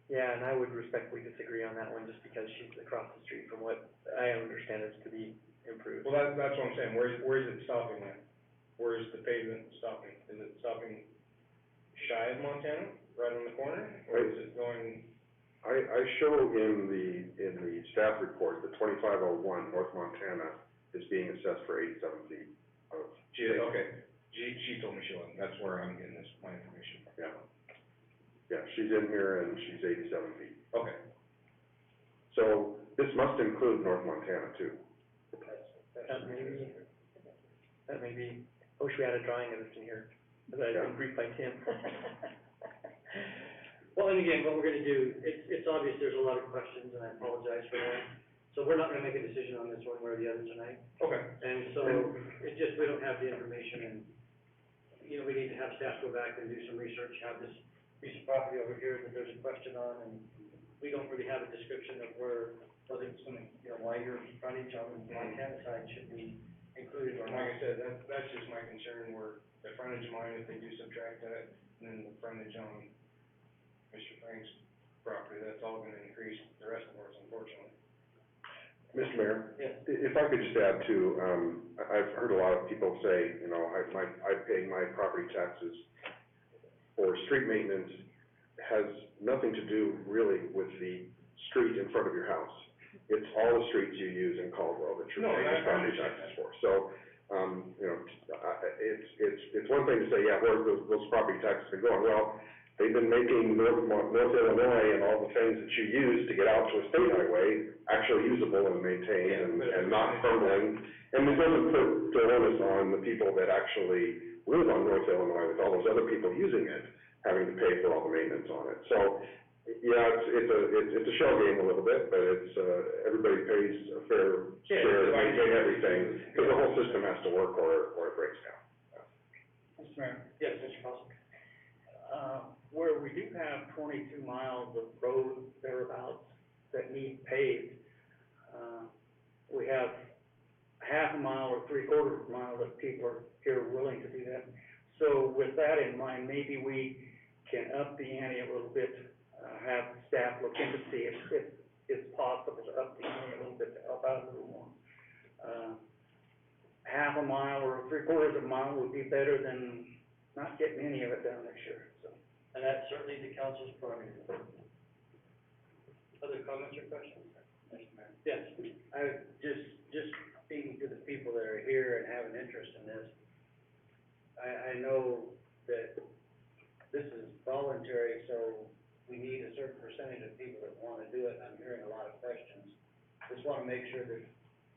Yeah, and I would respectfully disagree on that one, just because she's across the street from what I understand is to be improved. Well, that's what I'm saying, where's it stopping at? Where's the pavement stopping? Is it stopping shy of Montana, right on the corner, or is it going? I show in the staff report, the 2501 North Montana is being assessed for 87 feet of. Okay, she told me she wasn't, that's where I'm getting my information from. Yeah. Yeah, she's in here and she's 87 feet. Okay. So this must include North Montana too. That may be, I wish we had a drawing of this in here, but I've been briefed by Tim. Well, and again, what we're gonna do, it's obvious there's a lot of questions, and I apologize for that. So we're not gonna make a decision on this one way or the other tonight. Okay. And so, it's just, we don't have the information, and, you know, we need to have staff go back and do some research, have this piece of property over here that there's a question on, and we don't really have a description of whether it's gonna, you know, why your frontage on the Montana side should be included or And like not. I said, that's just my concern, where the frontage of mine, if they do subtract that, and then the frontage on Mr. Frank's property, that's all gonna increase the rest of ours, unfortunately. Mr. Mayor? Yes. If I could just add too, I've heard a lot of people say, you know, I pay my property taxes for street maintenance, has nothing to do really with the street in front of your house. It's all the streets you use in Caldwell that you're paying your property taxes for. So, you know, it's one thing to say, yeah, where's those property taxes been going? Well, they've been making North Illinois and all the things that you use to get out to a state highway actually usable and maintained and not crumbling. And it doesn't put the onus on the people that actually live on North Illinois with all those other people using it, having to pay for all the maintenance on it. So, yeah, it's a shell game a little bit, but it's, everybody pays a fair share to maintain everything, because the whole system has to work or it breaks down. Mr. Mayor? Yes, Mr. Foster. Where we do have 22 miles of road thereabouts that need paved, we have half a mile or three-quarters of a mile that people are here willing to do that. So with that in mind, maybe we can up the ante a little bit, have staff look into see if it's possible to up the ante a little bit to help out a little more. Half a mile or three-quarters of a mile would be better than not getting any of it done this year, so. And that's certainly the council's prerogative. Other comments or questions? Yes. I, just speaking to the people that are here and have an interest in this, I know that this is voluntary, so we need a certain percentage of people that wanna do it, and I'm hearing a lot of questions. Just wanna make sure that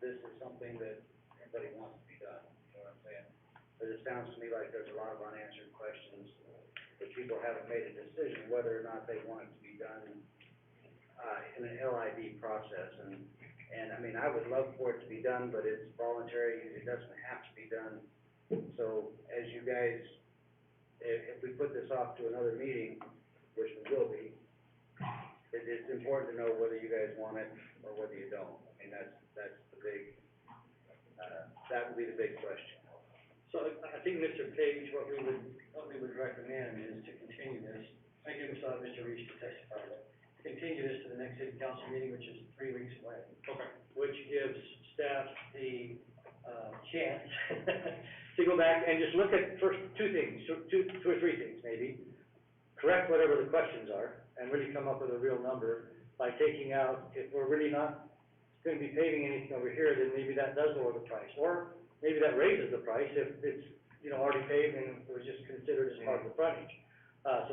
this is something that everybody wants to be done, you know what I'm saying? But it sounds to me like there's a lot of unanswered questions, that people haven't made a decision whether or not they want it to be done, in an LID process, and I mean, I would love for it to be done, but it's voluntary, it doesn't have to be done. So, as you guys, if we put this off to another meeting, which we will be, it's important to know whether you guys want it or whether you don't. I mean, that's the big, that would be the big question. So I think, Mr. Page, what we would recommend is to continue this. I give Mr. Reese to testify, but continue this to the next city council meeting, which is 3 weeks away. Okay. Which gives staff the, chance to go back and just look at first two things, two or three things maybe. Correct whatever the questions are and really come up with a real number by taking out, if we're really not gonna be paving anything over here, then maybe that does lower the price. Or maybe that raises the price if it's, already paved and it was just considered as part of the frontage.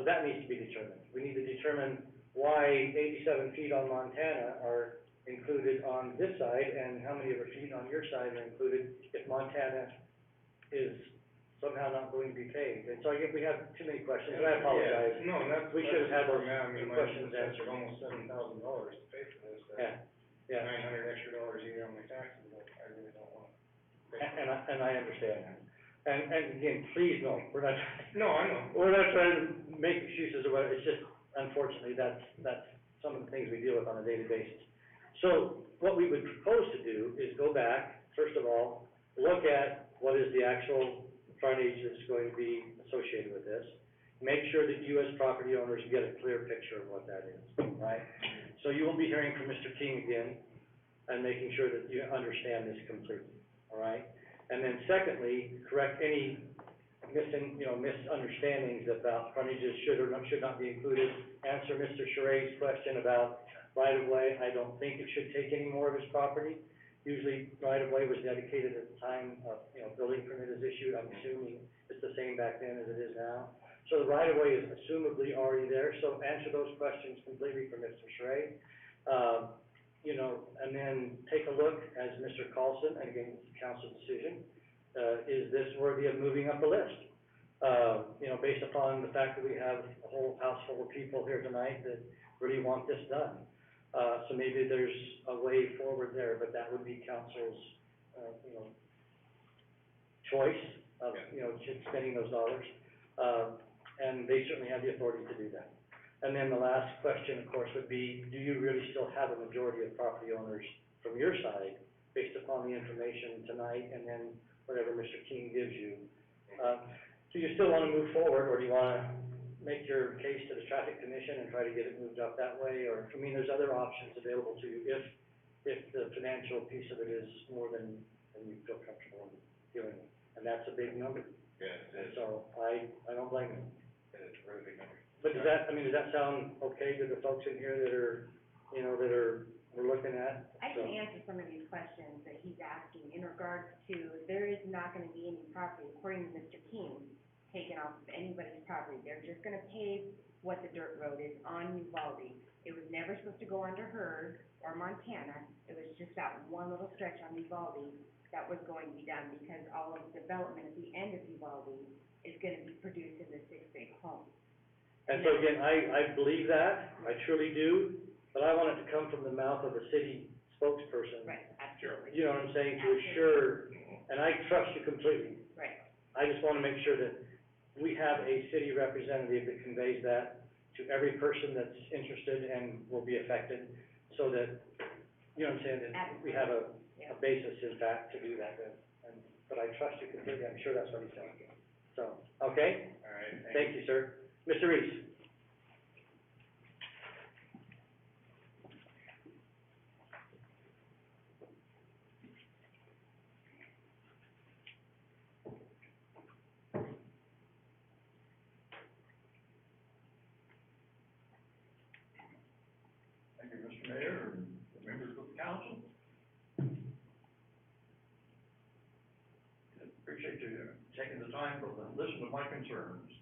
So that needs to be determined. We need to determine why 87 feet on Montana are included on this side and how many of the feet on your side are included if Montana is somehow not going to be paved. And so I guess we have too many questions, and I apologize. Yeah, no, and that's. We should have had those I mean, my questions answered. almost $7,000 to pay for this. Yeah. $900 extra a year on my taxes, but I really don't want to pay for it. And I understand that. And again, please, no, we're not. No, I know. We're not trying to make excuses or whatever, it's just, unfortunately, that's some of the things we deal with on a daily basis. So, what we would propose to do is go back, first of all, look at what is the actual frontage that's going to be associated with this. Make sure that you as property owners get a clear picture of what that is, right? So you will be hearing from Mr. King again, and making sure that you understand this completely, all right? And then secondly, correct any misunderstandings about frontages should or should not be included. Answer Mr. Charay's question about right-of-way. I don't think it should take any more of his property. Usually, right-of-way was dedicated at the time of, building permit is issued. I'm assuming it's the same back then as it is now. So the right-of-way is assumably already there, so answer those questions completely for Mr. Charay. And then take a look, as Mr. Carlson, and again, it's a council decision, is this worthy of moving up the list? Based upon the fact that we have a whole house full of people here tonight that really want this done. So maybe there's a way forward there, but that would be council's, choice of, spending those dollars. And they certainly have the authority to do that. And then the last question, of course, would be, do you really still have a majority of property owners from your side based upon the information tonight and then whatever Mr. King gives you? Do you still want to move forward, or do you want to make your case to the traffic commission and try to get it moved up that way? Or, there's other options available to you if the financial piece of it is more than you feel comfortable in doing it. And that's a big number. Yeah, And so I don't blame you. it's a really big number. But does that sound okay to the folks in here that are, we're looking at? I can answer some of these questions that he's asking in regards to, there is not gonna be any property, according to Mr. King, taken off of anybody's property. They're just gonna pave what the dirt road is on Uvalde. It was never supposed to go under Heard or Montana. It was just that one little stretch on Uvalde that was going to be done because all of the development at the end of Uvalde is gonna be produced in the 6 big homes. And so again, I believe that, I truly do, but I want it to come from the mouth of a city spokesperson. Right, absolutely. You know what I'm saying, to assure, and I trust you completely. Right. I just wanna make sure that we have a city representative that conveys that to every person that's interested and will be affected, so that, you know what I'm saying, that we have a basis, in fact, to do that with. But I trust you completely, I'm sure that's what he's saying. So, okay? All right, Thank you, sir. Mr. Reese? taking the time to listen to my concerns.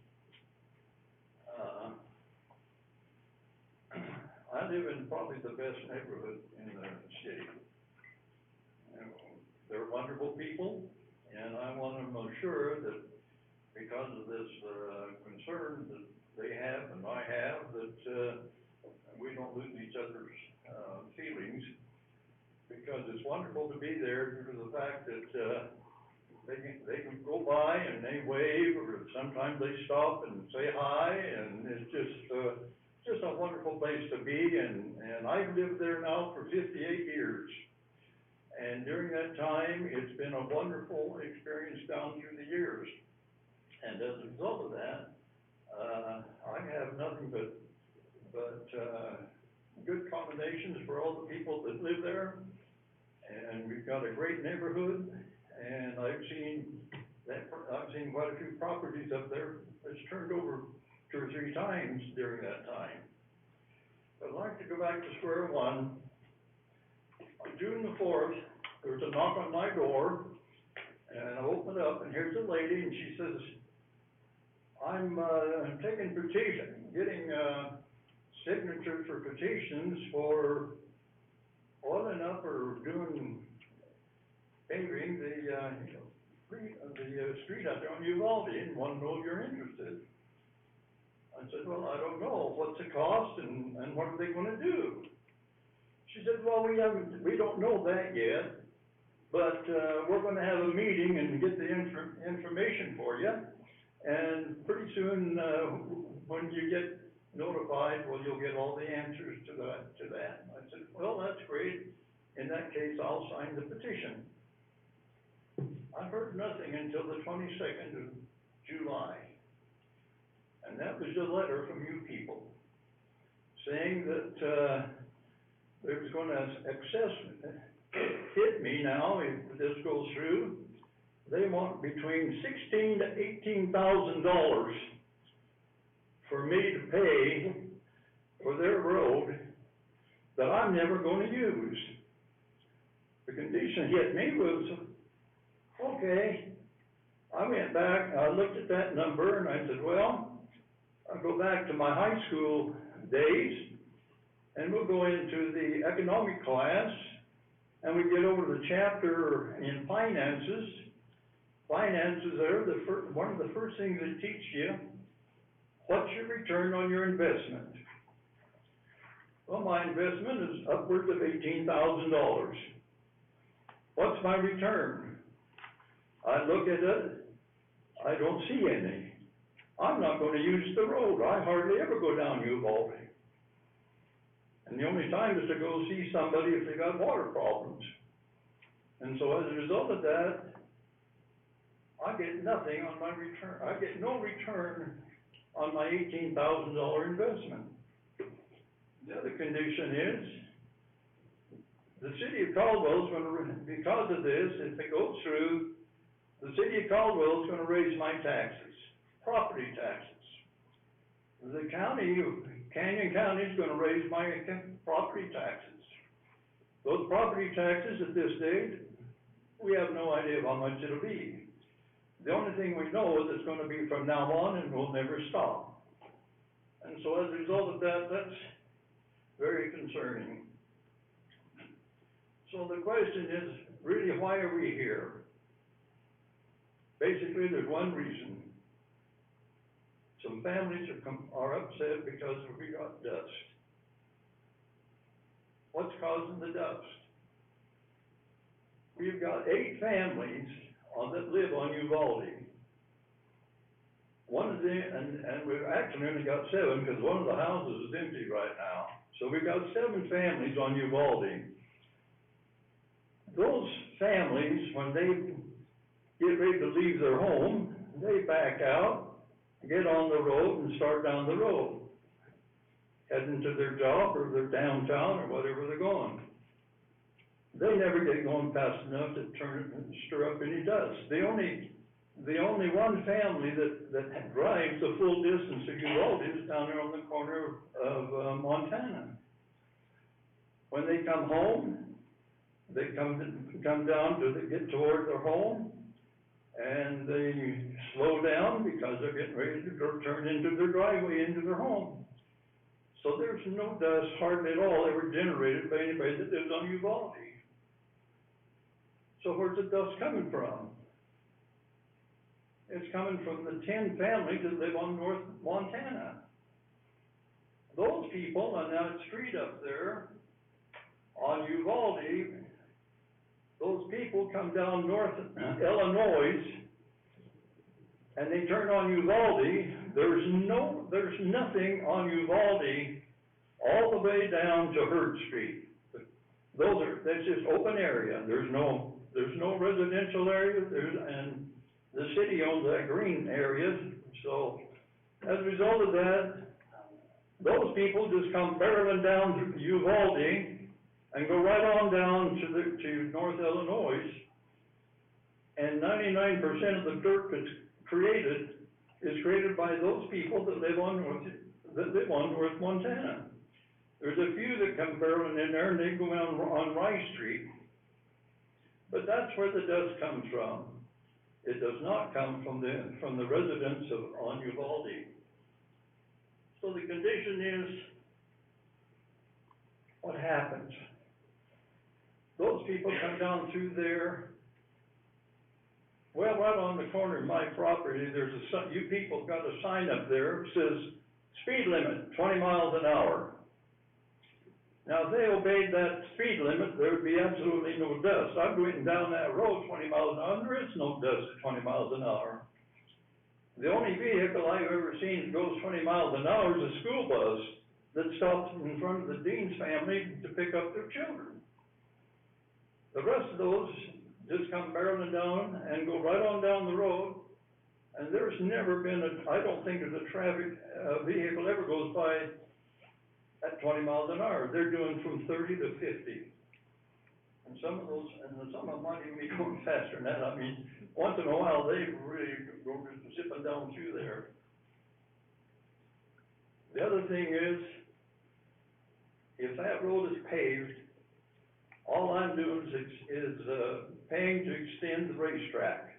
I live in probably the best neighborhood in the city. They're wonderful people, and I want them assured that because of this, concern that they have and I have, that, we don't lose each other's, feelings, because it's wonderful to be there due to the fact that, they can go by and they wave, or sometimes they stop and say hi, and it's just a wonderful place to be, and I've lived there now for 58 years. And during that time, it's been a wonderful experience down through the years. And as a result of that, I have nothing but good commendations for all the people that live there. And we've got a great neighborhood, and I've seen quite a few properties up there that's turned over 2 or 3 times during that time. But I'd like to go back to square one. On June the 4th, there was a knock on my door, and I opened it up, and here's a lady, and she says, I'm taking getting signatures for petitions for oiling up or doing paving the street out there on Uvalde, and want to know if you're interested. I said, well, I don't know. What's the cost, and what are they going to do? She said, well, we don't know that yet, but we're going to have a meeting and get the information for you, and pretty soon, when you get notified, well, you'll get all the answers to that. I said, well, that's great. In that case, I'll sign the petition. I heard nothing until the 22nd of July. And that was a letter from you people saying that they was going to hit me now if this goes through. They want between $16,000 to $18,000 for me to pay for their road that I'm never going to use. The condition hit me was, okay. I went back, I looked at that number, and I said, well, I'll go back to my high school days, and we'll go into the economic class, and we get over to the chapter in finances. Finances are one of the first things they teach you. What's your return on your investment? Well, my investment is upwards of $18,000. What's my return? I look at it, I don't see any. I'm not going to use the road. I hardly ever go down Uvalde. And the only time is to go see somebody if they got water problems. And so as a result of that, I get nothing on my return. I get no return on my $18,000 investment. The other condition is, the city of Caldwell is going to, because of this, if it goes through, the city of Caldwell is going to raise my taxes, property taxes. The county, Canyon County, is going to raise my property taxes. Those property taxes at this date, we have no idea how much it'll be. The only thing we know is it's going to be from now on, and we'll never stop. And so as a result of that, that's very concerning. So the question is, really, why are we here? Basically, there's one reason. Some families are upset because we got dust. What's causing the dust? We've got 8 families that live on Uvalde. One of them, and we've actually only got 7 because one of the houses is empty right now. So we've got 7 families on Uvalde. Those families, when they get ready to leave their home, they back out, get on the road, and start down the road, heading to their job or their downtown or whatever they're going. They never get going fast enough to stir up any dust. The only one family that drives the full distance of Uvalde is down there on the corner of Montana. When they come home, they come down to get toward their home, and they slow down because they're getting ready to turn into their driveway, into their home. So there's no dust hardly at all ever generated by anybody that lives on Uvalde. So where's the dust coming from? It's coming from the 10 families that live on North Montana. Those people on that street up there on Uvalde, those people come down North Illinois and they turn on Uvalde. There's nothing on Uvalde all the way down to Hurd Street. That's just open area. There's no residential area, and the city owns that green area, so as a result of that, those people just come barreling down through Uvalde and go right on down to North Illinois, and 99% of the dirt that's created is created by those people that live on North Montana. There's a few that come barreling in there and they go on Rice Street, but that's where the dust comes from. It does not come from the residents on Uvalde. So the condition is, what happens? Those people come down through there. Well, right on the corner of my property, you people got a sign up there that says, speed limit, 20 miles an hour. Now, if they obeyed that speed limit, there would be absolutely no dust. I'm going down that road 20 miles an hour, and there is no dust at 20 miles an hour. The only vehicle I've ever seen that goes 20 miles an hour is a school bus that stops in front of the dean's family to pick up their children. The rest of those just come barreling down and go right on down the road, and there's never been I don't think there's a traffic vehicle ever goes by at 20 miles an hour. They're doing from 30 to 50. And some of them might even be going faster than that. I mean, once in a while, they really go zipping down through there. The other thing is, if that road is paved, all I'm doing is paying to extend the racetrack.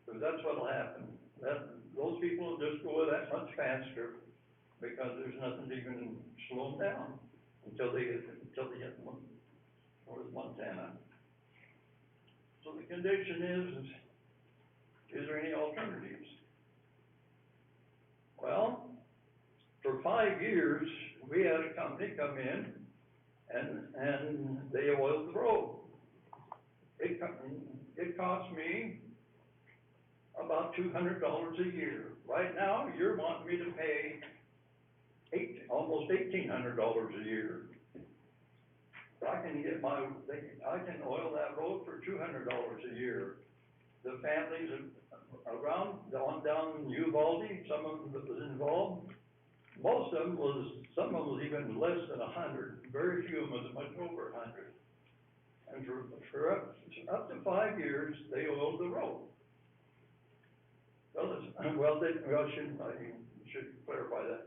Because that's what'll happen. Those people will just go that much faster because there's nothing to even slow them down until they hit North Montana. So the condition is there any alternatives? Well, for 5 years, we had a company come in and they oiled the road. It cost me about $200 a year. Right now, you're wanting me to pay almost $1,800 a year. I can oil that road for $200 a year. The families around, down in Uvalde, some of them that was involved, some of them was even less than 100. Very few of them was much over 100. And for up to 5 years, they oiled the road. I should clarify that.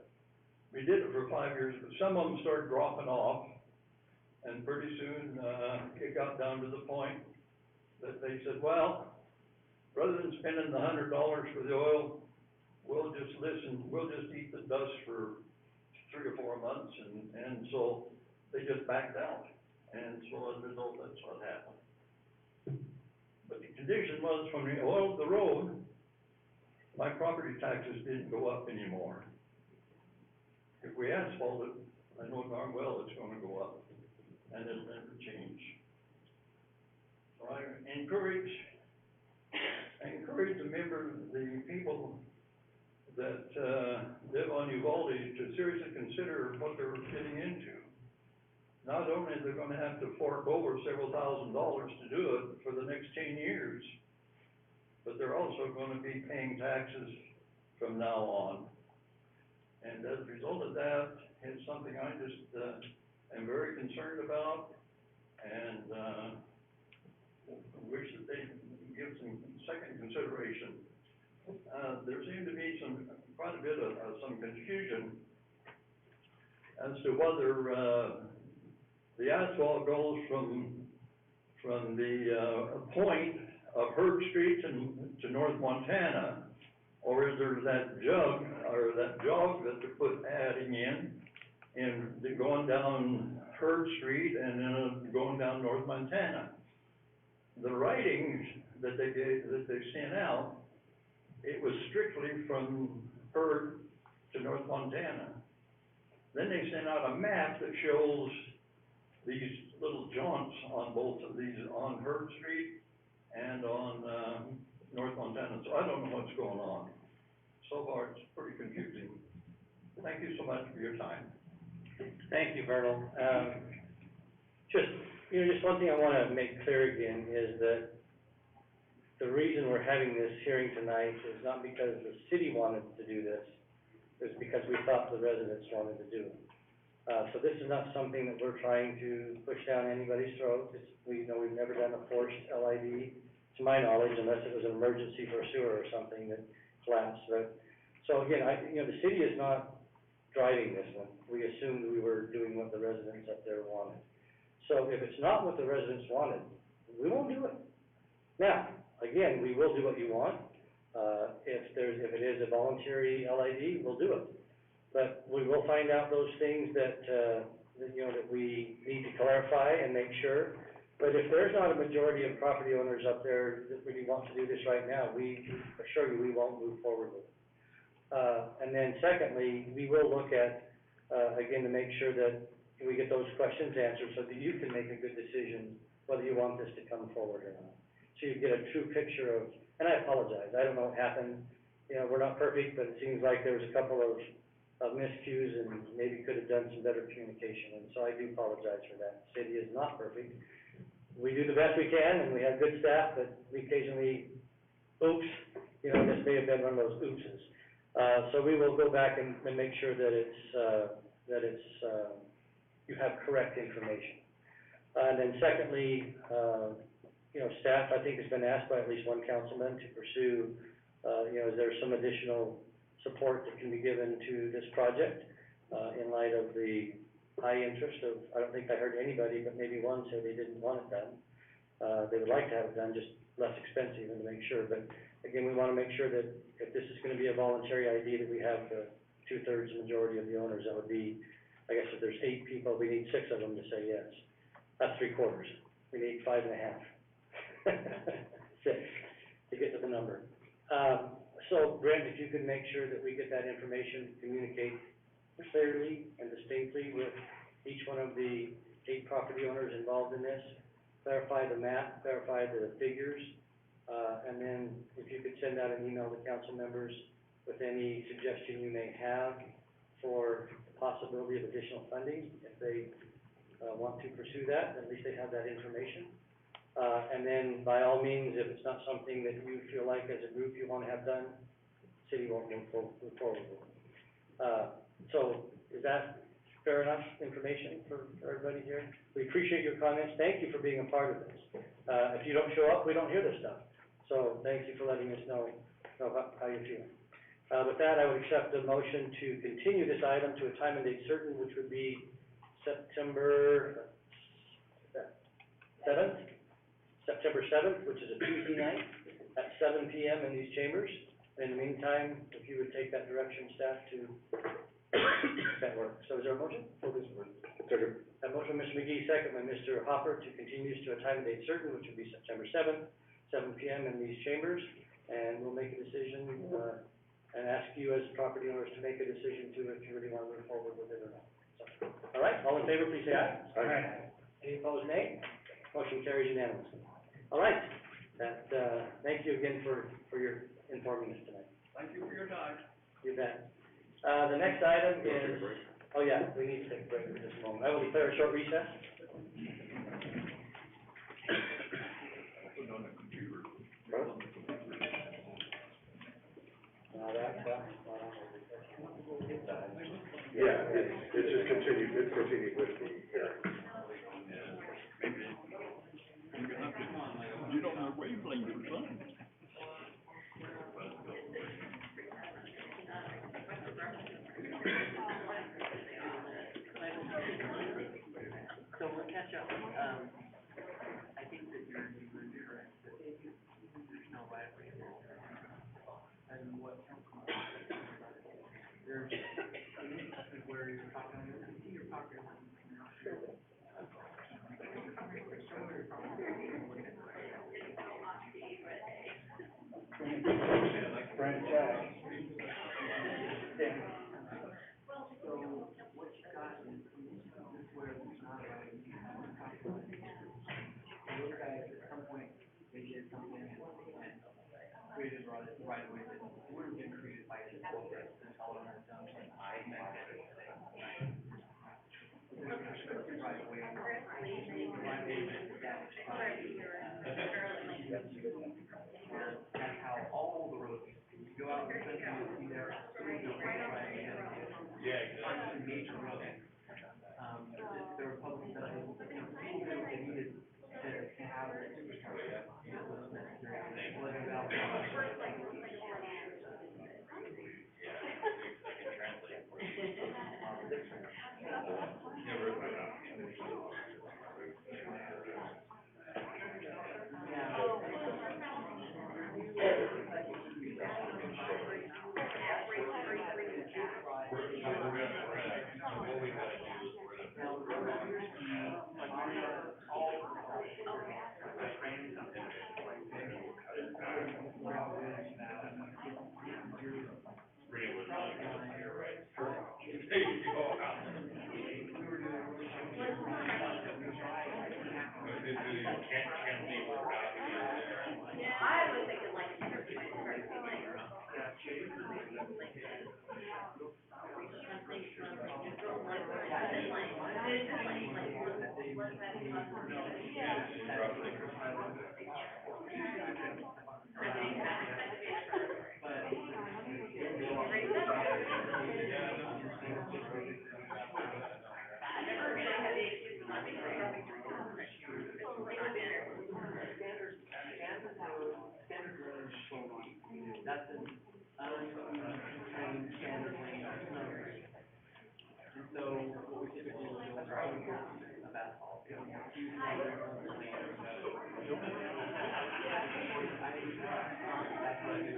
We did it for 5 years, but some of them started dropping off, and pretty soon, it got down to the point that they said, well, rather than spending the $100 for the oil, we'll just eat the dust for 3 or 4 months, and so they just backed out, and so as a result, that's what happened. But the condition was, when we oiled the road, my property taxes didn't go up anymore. If we asphalt it, I know darn well it's gonna go up, and it'll never change. So I encourage the people that, live on Uvalde to seriously consider what they're getting into. Not only are they gonna have to fork over several $1,000s to do it for the next 10 years, but they're also gonna be paying taxes from now on. And as a result of that, it's something I just, am very concerned about, and, wish that they give some second consideration. There seemed to be quite a bit of some confusion as to whether, the asphalt goes from the point of Hurd Street to North Montana? Or is there that jog that they put adding in, and they're going down Hurd Street and then going down North Montana? The writings that they sent out, it was strictly from Hurd to North Montana. Then they sent out a map that shows these little jaunts on both of these, on Hurd Street and on, North Montana, so I don't know what's going on. So far, it's pretty confusing. Thank you so much for your time. Thank you, Vernal. Just one thing I wanna make clear again is that the reason we're having this hearing tonight is not because the city wanted to do this, it's because we thought the residents wanted to do it. So this is not something that we're trying to push down anybody's throat. We've never done a forced LID, to my knowledge, unless it was an emergency for sewer or something that collapsed. But, so again, the city is not driving this one. We assumed we were doing what the residents up there wanted. So if it's not what the residents wanted, we won't do it. Now, again, we will do what you want. If it is a voluntary LID, we'll do it. But we will find out those things that we need to clarify and make sure. But if there's not a majority of property owners up there that really want to do this right now, we assure you we won't move forward with it. And then secondly, we will look at, again, to make sure that we get those questions answered so that you can make a good decision whether you want this to come forward or not. So you get a true picture of, and I apologize, I don't know what happened. We're not perfect, but it seems like there was a couple of miscues and maybe could have done some better communication. And so I do apologize for that. The city is not perfect. We do the best we can, and we have good staff, but we occasionally, oops, this may have been one of those oopses. So we will go back and make sure that you have correct information. And then secondly, staff, I think, has been asked by at least one councilman to pursue, is there some additional support that can be given to this project, in light of the high interest of, I don't think I heard anybody, but maybe one said they didn't want it done. They would like to have it done, just less expensive and to make sure. But again, we want to make sure that if this is going to be a voluntary ID, that we have the 2/3 majority of the owners. That would be, I guess if there's 8 people, we need 6 of them to say yes. That's 3/4. We need 5.5. 6 to get to the number. So Brent, if you could make sure that we get that information, communicate clearly and distinctly with each one of the 8 property owners involved in this, clarify the map, clarify the figures, and then if you could send out an email to council members with any suggestion you may have for the possibility of additional funding, if they want to pursue that, at least they have that information. And then by all means, if it's not something that you feel like as a group you want to have done, city won't move forward with it. So is that fair enough information for everybody here? We appreciate your comments. Thank you for being a part of this. If you don't show up, we don't hear this stuff. So thank you for letting us know how you're feeling. With that, I would accept a motion to continue this item to a time and date certain, which would be September 7th, which is a Tuesday night at 7 p.m. in these chambers. In the meantime, if you would take that direction, staff, to make that work. So is there a motion? Second. A motion by Mr. McGee, second by Mr. Hopper, to continue this to a time and date certain, which would be September 7th, 7 p.m. in these chambers. And we'll make a decision, and ask you as property owners to make a decision too, if you really want to move forward with it or not. So, all right, all in favor, please say aye. Aye. Any opposed, nay? Motion carries unanimously. All right, thank you again for your informing us tonight. Thank you for your time. You bet. The next item is, oh yeah, we need to take a break for just a moment. I will declare a short recess. Put on the computer. Yeah, it's just continued with the hearing. Get on their wavelength or something. So we'll catch up. I think that you're correct. Franchise. So what you've got is, this is where it's not right. Those guys at some point, they did something and created right away that would have been created by this board, this all on its own. I meant it. Right away. Right away established by, that's how all the roads, you go out in the country, you'll see there, yeah, major roads. There were public studies, people knew they needed to have a superstructure. It was necessary. It wasn't about. I was thinking like, That's an untrained standard lane of numbers. And so what we typically will do is of asphalt. Few standard lanes. That's what I do.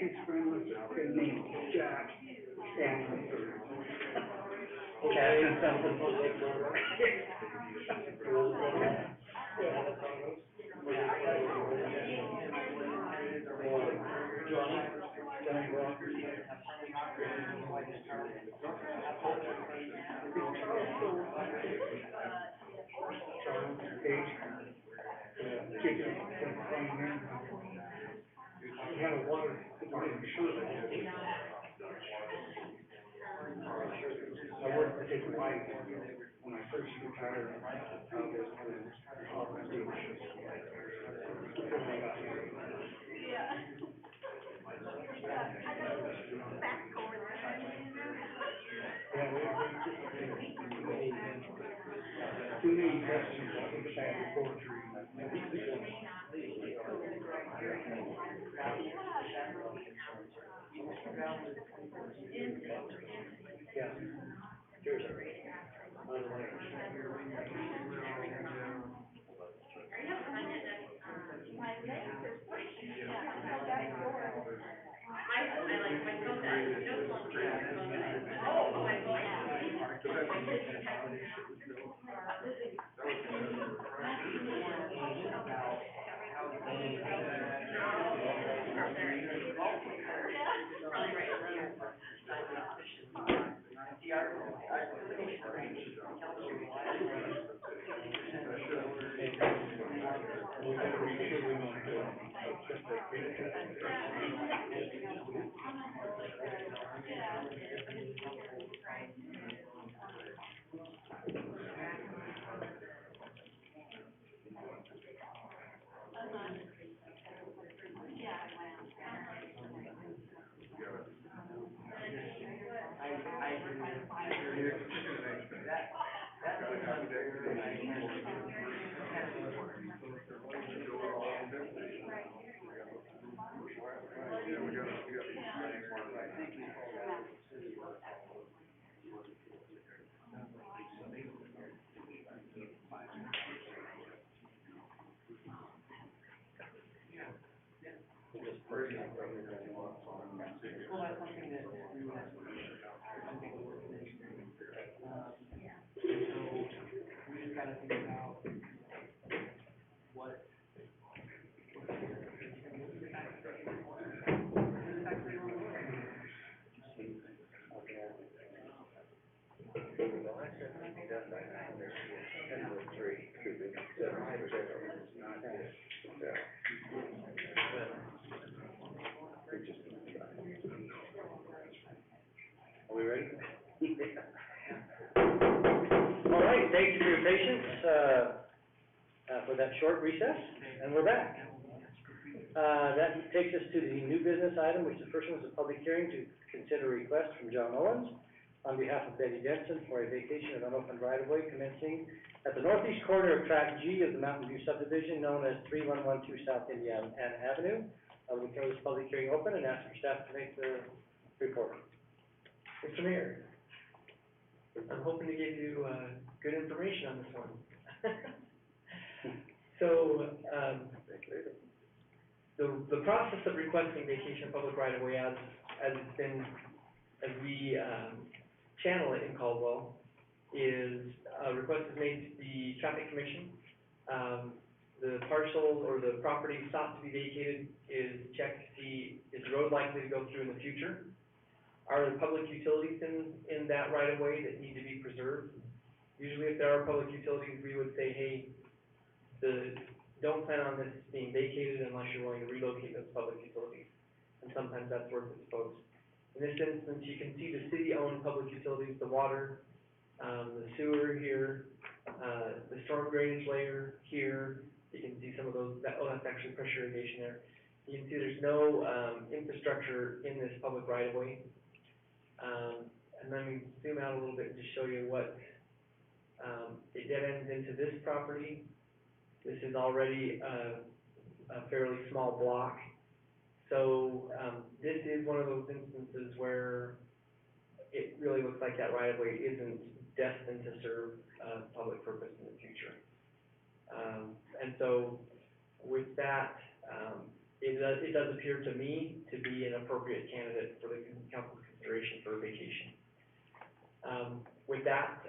His friend was named Jack, and carrying something. Johnny Walker. We had a water department shooter. I worked for his wife when I first retired. Too many questions, I think, bad poetry. Yeah. Cheers. Well, I said it'd be done by 9:30, 10:03. So my agenda is not this. Yeah. Are we ready? All right, thank you for your patience, for that short recess, and we're back. That takes us to the new business item, which the first one was a public hearing to consider a request from John Owens on behalf of Betty Denson for a vacation of unopened right-of-way commencing at the northeast corner of Track G of the Mountain View subdivision known as 3112 South Indiana Avenue. I will declare this public hearing open and ask for staff to make the report. Mr. Mayor, I'm hoping to give you, good information on this one. So, the process of requesting vacation of public right-of-way as it's been, as we, channel it in Caldwell, is, a request is made to the traffic commission. The parcel or the property sought to be vacated is checked to see, is the road likely to go through in the future? Are there public utilities in that right-of-way that need to be preserved? Usually if there are public utilities, we would say, hey, don't plan on this being vacated unless you're willing to relocate those public utilities. And sometimes that's worth its folks. In this instance, you can see the city-owned public utilities, the water, the sewer here, the storm drainage layer here. You can see some of those, that's actually pressure irrigation there. You can see there's no, infrastructure in this public right-of-way. And let me zoom out a little bit and just show you what, it dead ends into this property. This is already a fairly small block. So, this is one of those instances where it really looks like that right-of-way isn't destined to serve a public purpose in the future. And so, with that, it does appear to me to be an appropriate candidate for the council's consideration for a vacation. With that,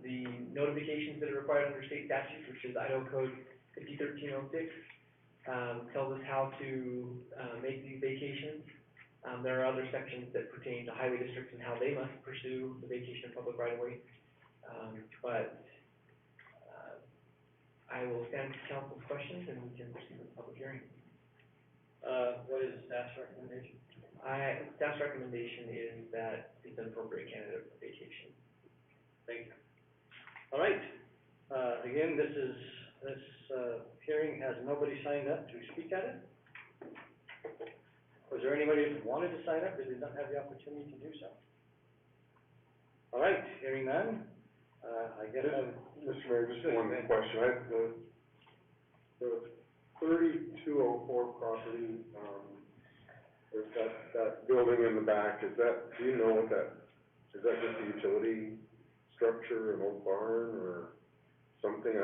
the notifications that are required under state statutes, which is Idaho Code 501306, tells us how to make these vacations. There are other sections that pertain to highway districts and how they must pursue the vacation of public right-of-way. But I will stand to council's questions and we can proceed with the public hearing. What is staff's recommendation? Staff's recommendation is that it's an appropriate candidate for vacation. Thank you. All right, again, this hearing has nobody signed up to speak at it. Was there anybody who wanted to sign up that did not have the opportunity to do so? All right, hearing none, I guess Mr. Mayor, just one question. The 3204 property, there's that building in the back, do you know what is that just a utility structure, an old barn, or something?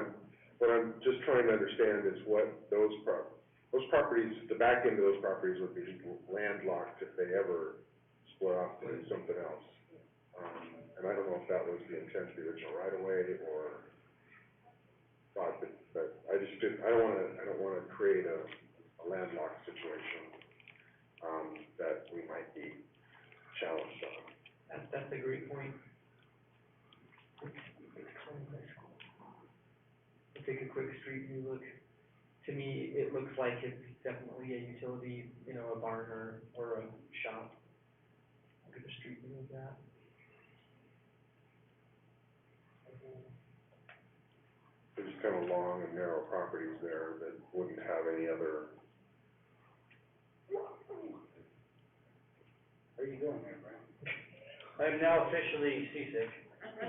What I'm just trying to understand is what those properties, the back end of those properties would be landlocked if they ever split off to do something else. And I don't know if that was the intent of the original right-of-way or thought, but I don't wanna create a landlocked situation, that we might be challenged on. That's a great point. We'll take a quick street view look. To me, it looks like it's definitely a utility, a barn or a shop. Look at the street view of that. There's just kind of long and narrow properties there that wouldn't have any other. How are you doing there, Brian? I am now officially seasick. I've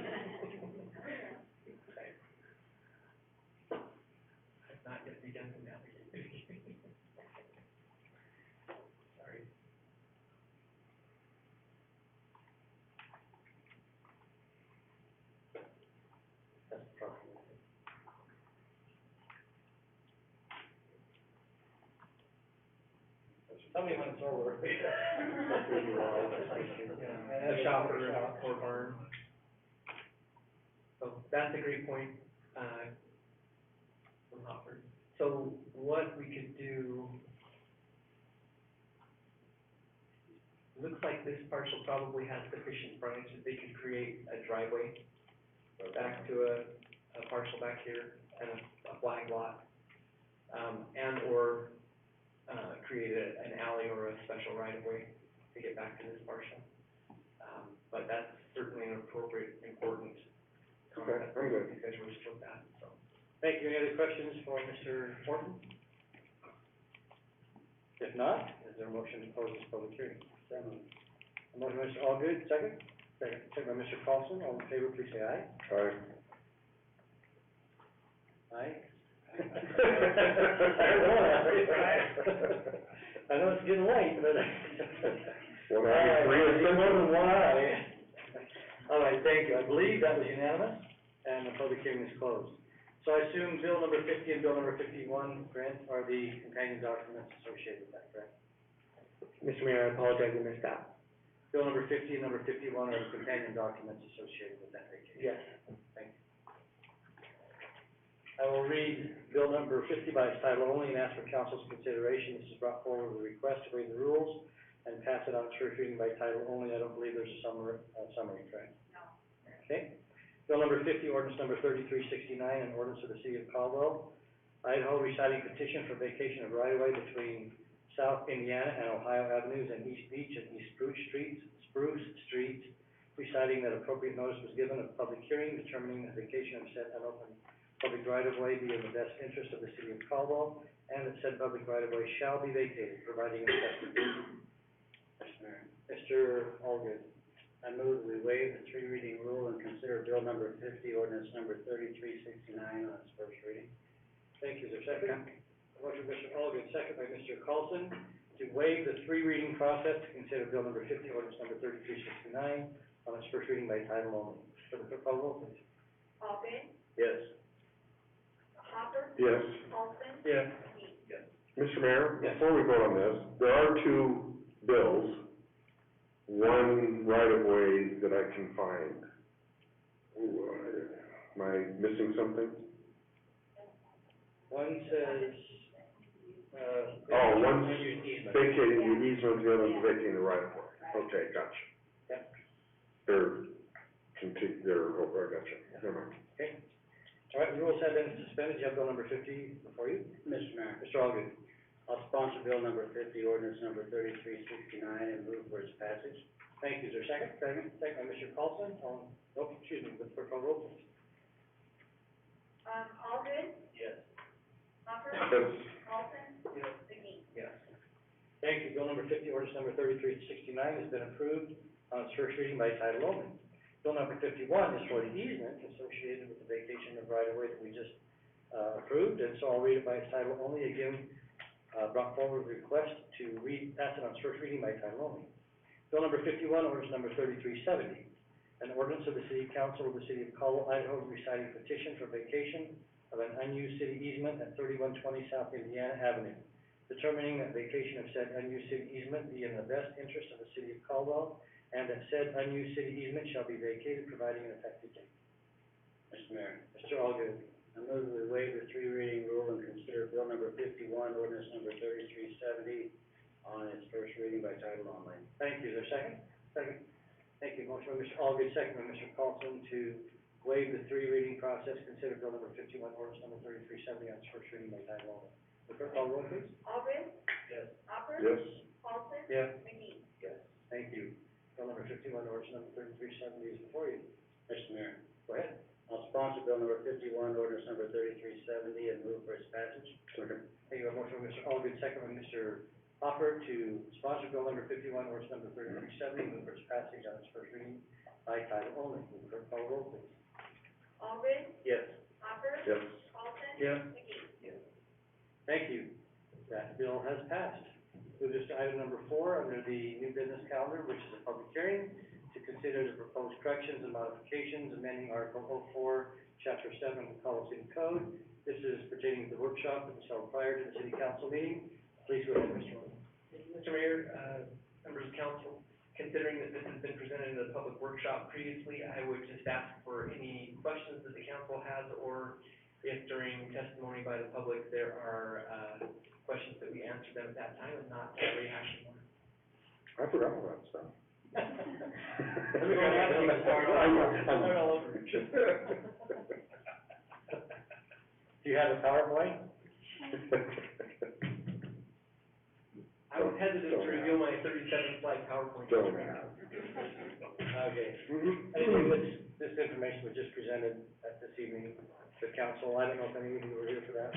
not yet begun to navigate. Tell me when it's over. That's where you are, yeah, a shop or barn. So that's a great point, from Hopper. So what we could do, looks like this parcel probably has sufficient frontage that they could create a driveway back to a parcel back here and a flag lot, and/or, create an alley or a special right-of-way to get back to this parcel. But that's certainly an appropriate, important concept I'm good. these guys wish to look at, so. Thank you. Any other questions for Mr. Horton? If not, is there a motion to close this public hearing? A motion by Mr. Allgood, second? Second by Mr. Carlson. All in favor, please say aye. Aye. Aye. I know it's getting late, but. One eye, three Aye, abstentions. more than one eye. All right, thank you. I believe that was unanimous, and the public hearing is closed. So I assume bill number 50 and bill number 51, Grant, are the companion documents associated with that, correct? Mr. Mayor, I apologize, I missed that. Bill number 50 and number 51 are the companion documents associated with that vacation. Yes. Thank you. I will read bill number 50 by its title only and ask for council's consideration. This is brought forward with a request to waive the rules and pass it on its first reading by title only. I don't believe there's a summary, correct? No. Okay. Bill number 50, ordinance number 3369, an ordinance of the city of Caldwell, Idaho, reciting petition for vacation of right-of-way between South Indiana and Ohio Avenues and East Beach and East Spruce Streets, reciting that appropriate notice was given of public hearing, determining that vacation of said unopened public right-of-way be in the best interest of the city of Caldwell, and that said public right-of-way shall be vacated, providing an effective date. Mr. Mayor, Mr. Allgood. I move that we waive the three reading rule and consider bill number 50, ordinance number 3369 on its first reading. Thank you. Is there a second? Motion by Mr. Allgood, second by Mr. Carlson, to waive the three reading process to consider bill number 50, ordinance number 3369 on its first reading by title only. For the clerk, call the roll, please. Allgood, Yes. Hopper, Yes. Paulson, Yes. McGee. Mr. Mayor, Yes. before we vote on this, there are two bills, one right-of-way that I can find. Ooh, am I missing something? One says, Oh, one's unused easement. vacating the easement, the other one's vacating the right-of-way. Okay, gotcha. Yep. They're, oh, I gotcha, never mind. Okay. All right, the rules have been suspended. You have bill number 50 before you. Mr. Mayor, Mr. Allgood. I'll sponsor bill number 50, ordinance number 3369, and move for its passage. Thank you. Is there a second? Second. Second by Mr. Carlson. Excuse me, the clerk call the roll, please. Allgood, Yes. Hopper, Yes. Paulson, McGee. Yes. Thank you. Bill number 50, ordinance number 3369 has been approved on its first reading by title only. Bill number 51 is for the easement associated with the vacation of right-of-way that we just approved, and so I'll read it by its title only. Again, brought forward a request to pass it on its first reading by title only. Bill number 51, ordinance number 3370, an ordinance of the City Council of the City of Caldwell, Idaho, reciting petition for vacation of an unused city easement at 3120 South Indiana Avenue, determining that vacation of said unused city easement be in the best interest of the City of Caldwell, and that said unused city easement shall be vacated, providing an effective date. Mr. Mayor, Mr. Allgood. I move that we waive the three reading rule and consider bill number 51, ordinance number 3370 on its first reading by title only. Thank you. Is there a second? Second. Thank you. Motion by Mr. Allgood, second by Mr. Carlson to waive the three reading process, consider bill number 51, ordinance number 3370 on its first reading by title only. The clerk call the roll, please. Allgood, Yes. Hopper, Yes. Paulson, Yes. McGee. Yes. Thank you. Bill number 51, ordinance number 3370 is before you. Mr. Mayor, Go ahead. I'll sponsor bill number 51, ordinance number 3370, and move for its passage. Second. Thank you. A motion by Mr. Allgood, second by Mr. Hopper to sponsor bill number 51, ordinance number 3370, move for its passage on its first reading by title only. Will the clerk call the roll, please? Allgood, Yes. Hopper, Yes. Paulson, Yes. McGee. Thank you. That bill has passed. Move this to item number 4 under the new business calendar, which is a public hearing to consider the proposed corrections and modifications amending Article 04, Chapter 7 of the Caldwell City Code. This is pertaining to the workshop that was held prior to the city council meeting. Please go ahead, Mr. Williams. Mr. Mayor, members of council, considering that this has been presented in a public workshop previously, I would just ask for any questions that the council has, or if during testimony by the public, there are, questions that we answer them at that time and not rehash them. I forgot all that stuff. Let me go ahead and start all over. Do you have a PowerPoint? I was hesitant to reveal my 37-slide PowerPoint. Don't have. Okay. Anyway, this information was just presented at this evening to council. I don't know if any of you were here for that.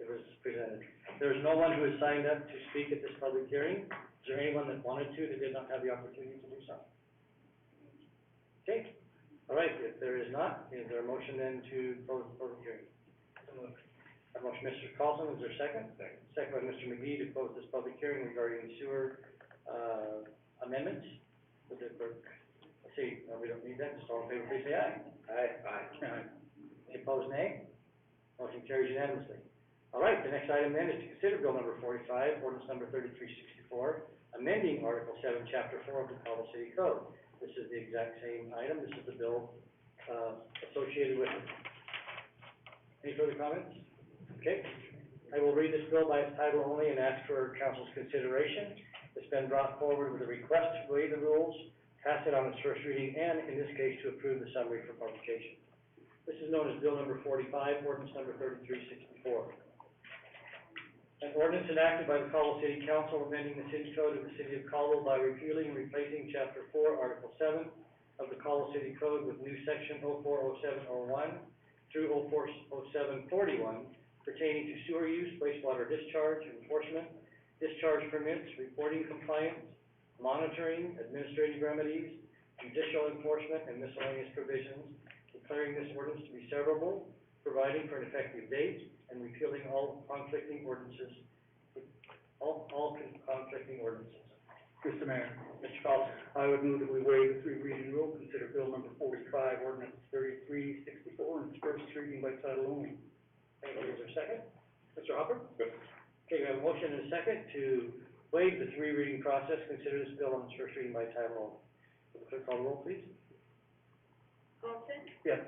It was presented. There's no one who has signed up to speak at this public hearing. Is there anyone that wanted to, that did not have the opportunity to do so? Okay. All right, if there is not, is there a motion then to close the public hearing? A motion, Mr. Carlson, is there a second? Second by Mr. McGee to close this public hearing regarding sewer, amendments. Would the clerk, let's see, no, we don't need that, just all in favor, please say aye. Aye. Any opposed, nay? Motion carries unanimously. All right, the next item then is to consider bill number 45, ordinance number 3364, amending Article 7, Chapter 4 of the Caldwell City Code. This is the exact same item, this is the bill, associated with it. Any further comments? Okay, I will read this bill by its title only and ask for council's consideration. It's been brought forward with a request to waive the rules, pass it on its first reading, and in this case, to approve the summary for publication. This is known as bill number 45, ordinance number 3364. An ordinance enacted by the Caldwell City Council amending the city code of the city of Caldwell by repealing and replacing Chapter 4, Article 7 of the Caldwell City Code with new section 040701 through 040741 pertaining to sewer use, wastewater discharge, enforcement, discharge permits, reporting compliance, monitoring, administrative remedies, judicial enforcement, and miscellaneous provisions, declaring this ordinance to be severable, providing for an effective date, and repealing all conflicting ordinances, conflicting ordinances. Mr. Mayor, Mr. Carlson. I would move that we waive the three reading rule, consider bill number 45, ordinance 3364, in its first reading by title only. Thank you. Is there a second? Mr. Hopper? Okay, we have a motion and a second to waive the three reading process, consider this bill on its first reading by title only. Will the clerk call the roll, please? Colson, Yes.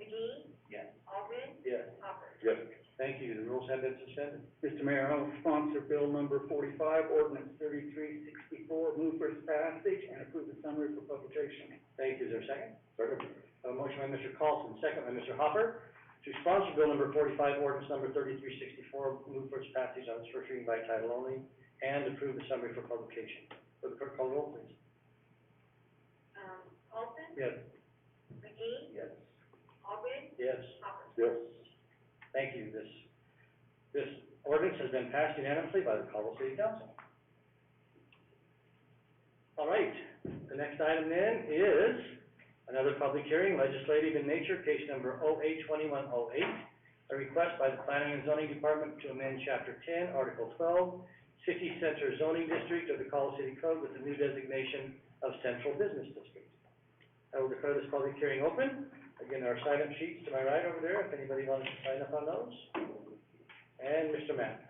McGee, Yes. Alden, Yes. Hopper. Yes. Thank you. The rules have been suspended. Mr. Mayor, I will sponsor bill number 45, ordinance 3364, move for its passage and approve the summary for publication. Thank you. Is there a second? Second. A motion by Mr. Carlson, second by Mr. Hopper, to sponsor bill number 45, ordinance number 3364, move for its passage on its first reading by title only, and approve the summary for publication. Will the clerk call the roll, please? Colson, Yes. McGee, Yes. Alden, Yes. Hopper. Yes. Thank you. This ordinance has been passed unanimously by the Caldwell City Council. All right, the next item then is another public hearing, legislative in nature, case number 08-2108, a request by the Planning and Zoning Department to amend Chapter 10, Article 12, City Center Zoning District of the Caldwell City Code with the new designation of Central Business District. I will declare this public hearing open. Again, there are sign-up sheets to my right over there, if anybody wants to sign up on those. And Mr. Matt.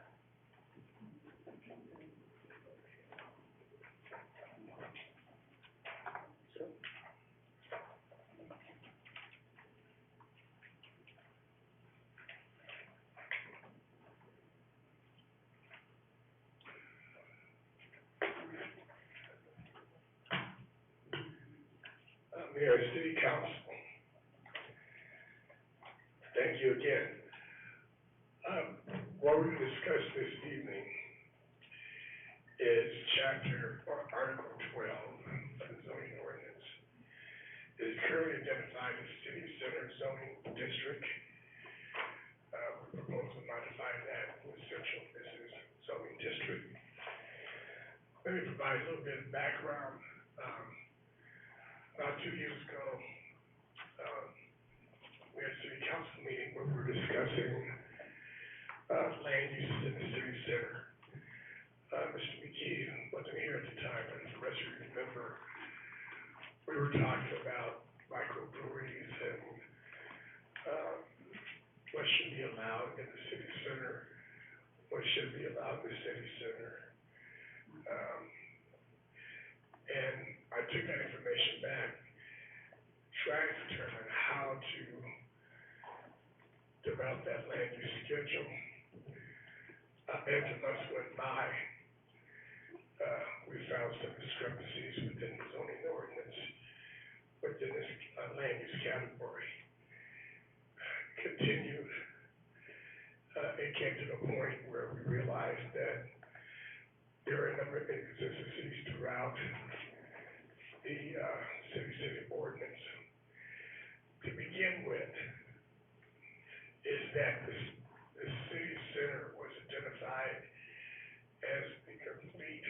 Mayor, City Council, thank you again. What we're going to discuss this evening is chapter or Article 12 of the zoning ordinance. It is currently identified as City Center Zoning District. We propose to modify that with Central Business Zoning District. Let me provide a little bit of background. About 2 years ago, we had a city council meeting where we were discussing land uses in the city center. Mr. McGee wasn't here at the time, but as the rest of you remember, we were talking about microbreweries and what should be allowed in the city center, what should be allowed in the city center. And I took that information back, trying to determine how to develop that land use schedule. As the months went by, we found some discrepancies within the zoning ordinance, within this land use category. Continued, it came to the point where we realized that there are a number of inconsistencies throughout the city ordinance. To begin with, is that the city center was identified as the complete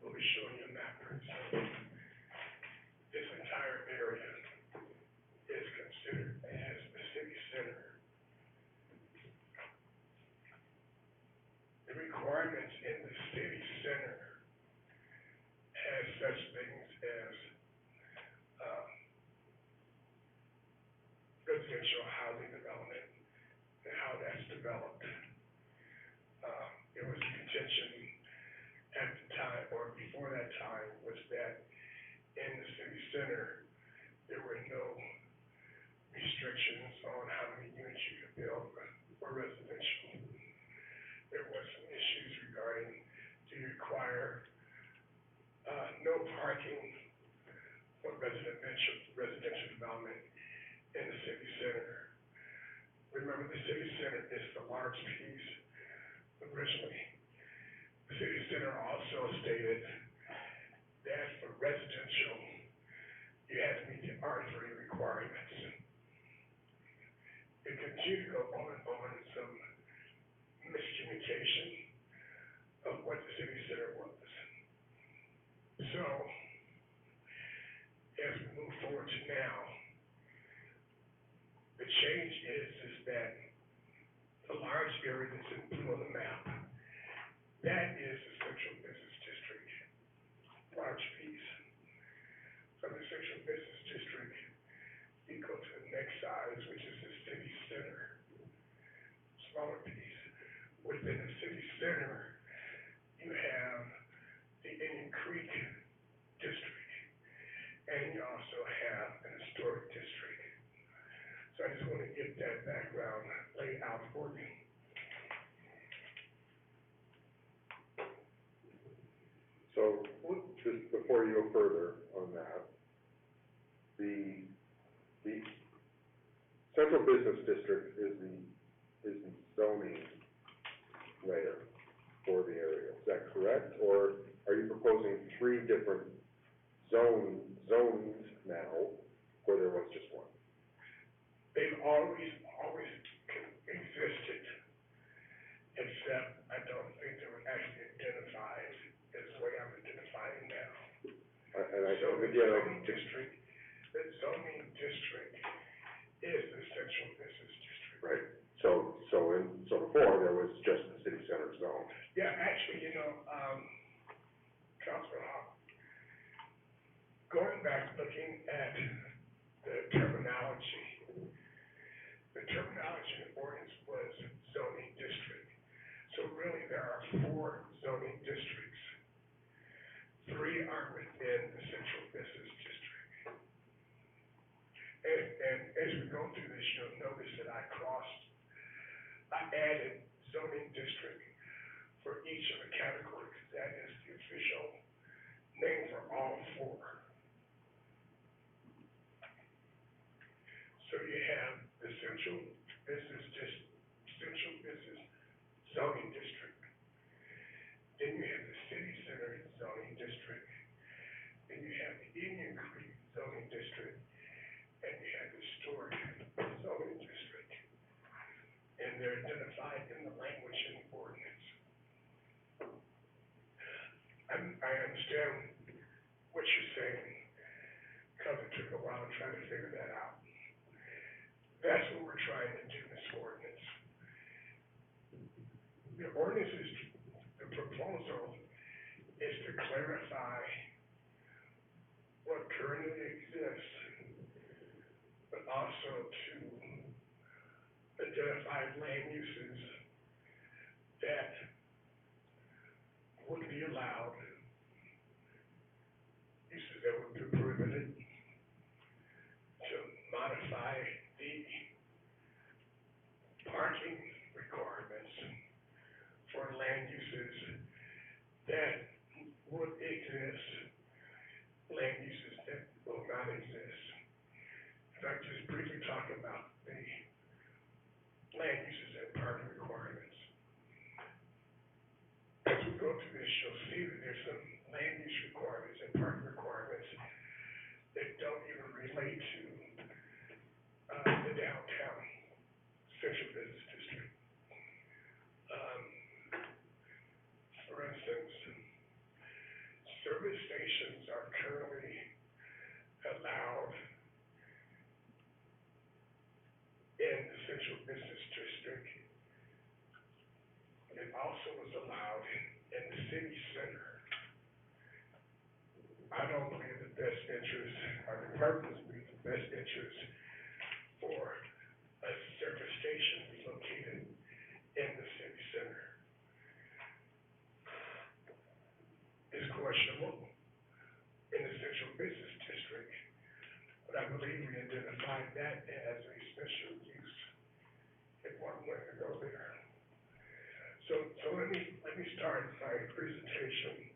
we'll be showing you a map very soon. This entire area is considered as the city center. The requirements in the city center has such things as residential housing development and how that's developed. There was a contention at the time, or before that time, was that in the city center, there were no restrictions on how many units you could build for residential. There was some issues regarding, do you require no parking for residential development in the city center. Remember, the city center is the large piece originally. The city center also stated that for residential, you had to meet the R3 requirements. It continued to go on and on, some miscommunication of what the city center was. So, as we move forward to now, the change is that the large area that's in blue on the map, that is the central business district, large piece. From the central business district, you go to the next size, which is the city center, smaller piece. Within the city center, you have the Indian Creek district, and you also have an historic district. So I just want to get that background laid out for you. So, just before you go further on that, the central business district is the zoning layer for the area, is that correct? Or are you proposing 3 different zones now, where there was just one? They've always existed, except I don't think they were actually identified as the way I'm identifying now. So the zoning district is the central business district. Right. So before, there was just the city center zone. Yeah, actually, Councilman, going back, looking at the terminology in the ordinance was zoning district. So really, there are 4 zoning districts. 3 are within the central business district. And as we go through this, you'll notice that I added zoning district for each of the categories. That is the official name for all 4. So you have the central business zoning district. Then you have the city center zoning district. Then you have the Indian Creek zoning district. And you have the historic zoning district. And they're identified in the language in the ordinance. I understand what you're saying, because it took a while to try to figure that out. That's what we're trying to do in this ordinance. The ordinance the proposal is to clarify what currently exists, but also to identify land uses that would be allowed, uses that would be prohibited, to modify the parking requirements for land uses that would exist, land uses that will not exist. If I just briefly talk about the land uses and parking requirements. As we go through this, you'll see that there's some land use requirements and parking requirements that don't even relate to the downtown central business district. For instance, service stations are currently allowed in the central business district. It also is allowed in the city center. I don't believe the best interest, our departments believe the best interest for a service station be located in the city center is questionable in the central business district, but I believe we identified that as a special use if one wanted to go there. So let me start my presentation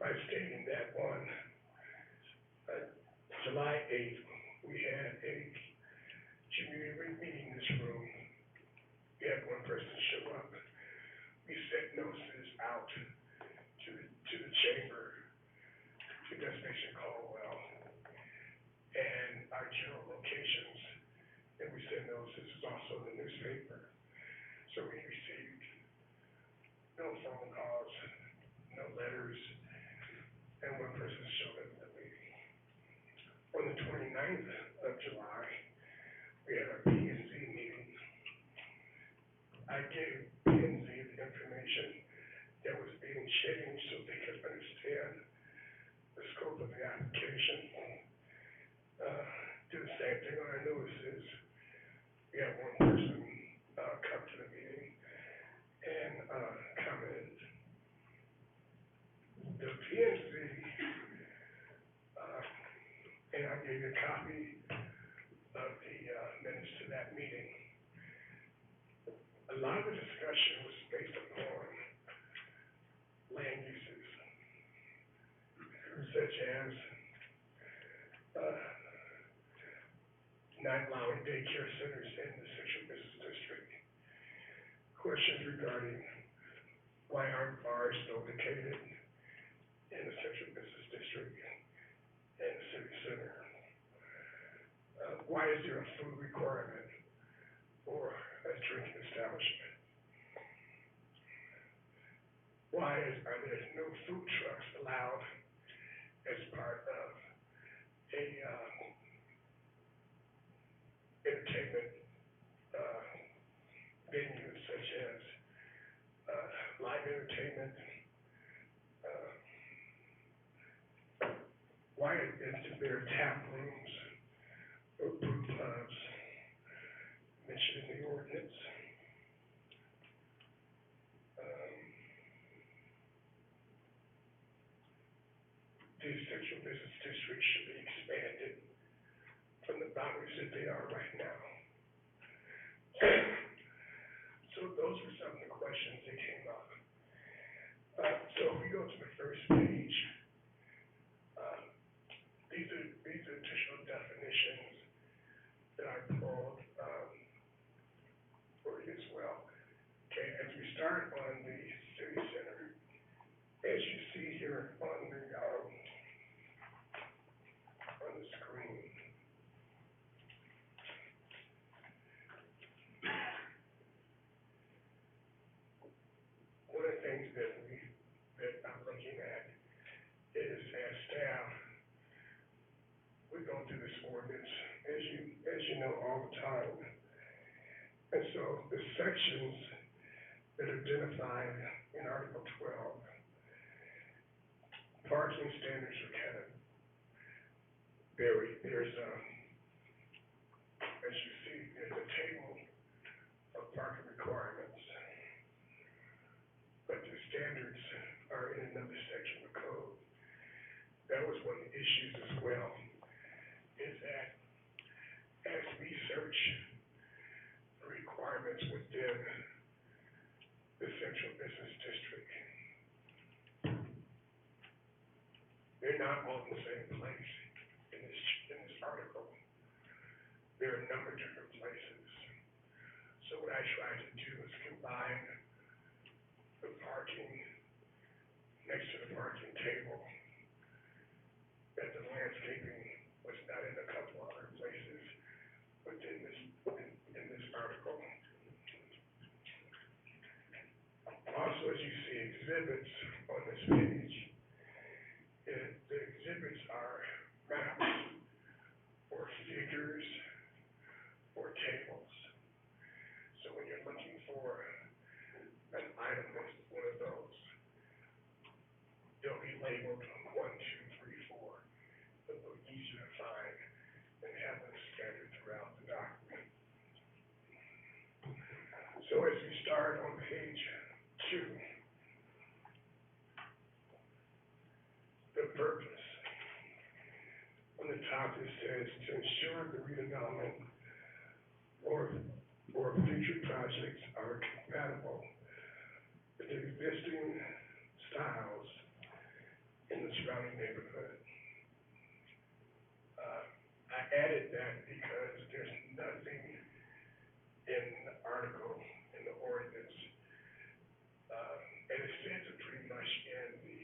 by stating that on July 8th, we had a community meeting in this room. We had one person show up. We sent notices out to the chamber, to destination Caldwell, and our general locations. And we sent notices also in the newspaper. So we received no phone calls, no letters, and one person showed up at the meeting. On the 29th of July, we had our P&Z meeting. I gave P&Z the information that was being changed so they could understand the scope of the application. Do the same thing on our notices. We had one person come to the meeting and commented. The P&Z, and I gave you a copy of the minutes to that meeting. A lot of the discussion was based upon land uses, such as not allowing daycare centers in the central business district. Questions regarding why aren't bars located in the central business district and the city center? Why is there a food requirement for a drinking establishment? Why are there no food trucks allowed as part of a entertainment venue such as live entertainment? Why isn't there tap rooms or brew pubs mentioned in the ordinance? The central business district should be expanded from the boundaries that they are right now. So those were some of the questions that came up. So if we go to the first page, these are additional definitions that I pulled for you as well. Okay, as we start on the city center, as you see here on the screen, one of the things that I'm looking at is, as staff, we go through this ordinance, as you know, all the time. And so the sections that are identified in Article 12 parking standards are kind of varied. There's, as you see, there's a table of parking requirements, but the standards are in another section of the code. That was one of the issues as well, is that as we search the requirements within the central business district, they're not all in the same place in this article. There are a number of different places. So what I tried to do is combine the parking next to the parking table, that the landscaping was not in a couple other places within in this article. Also, as you see exhibits on this page, the exhibits are maps or figures or tables. So when you're looking for an item that's one of those, they'll be labeled 1, 2, 3, 4. A little easier to find and have them scattered throughout the document. So as we start on page 2, the purpose. On the top it says to ensure the redevelopment or future projects are compatible with the existing styles in the surrounding neighborhood. I added that because there's nothing in the article, in the ordinance, and it says it pretty much in the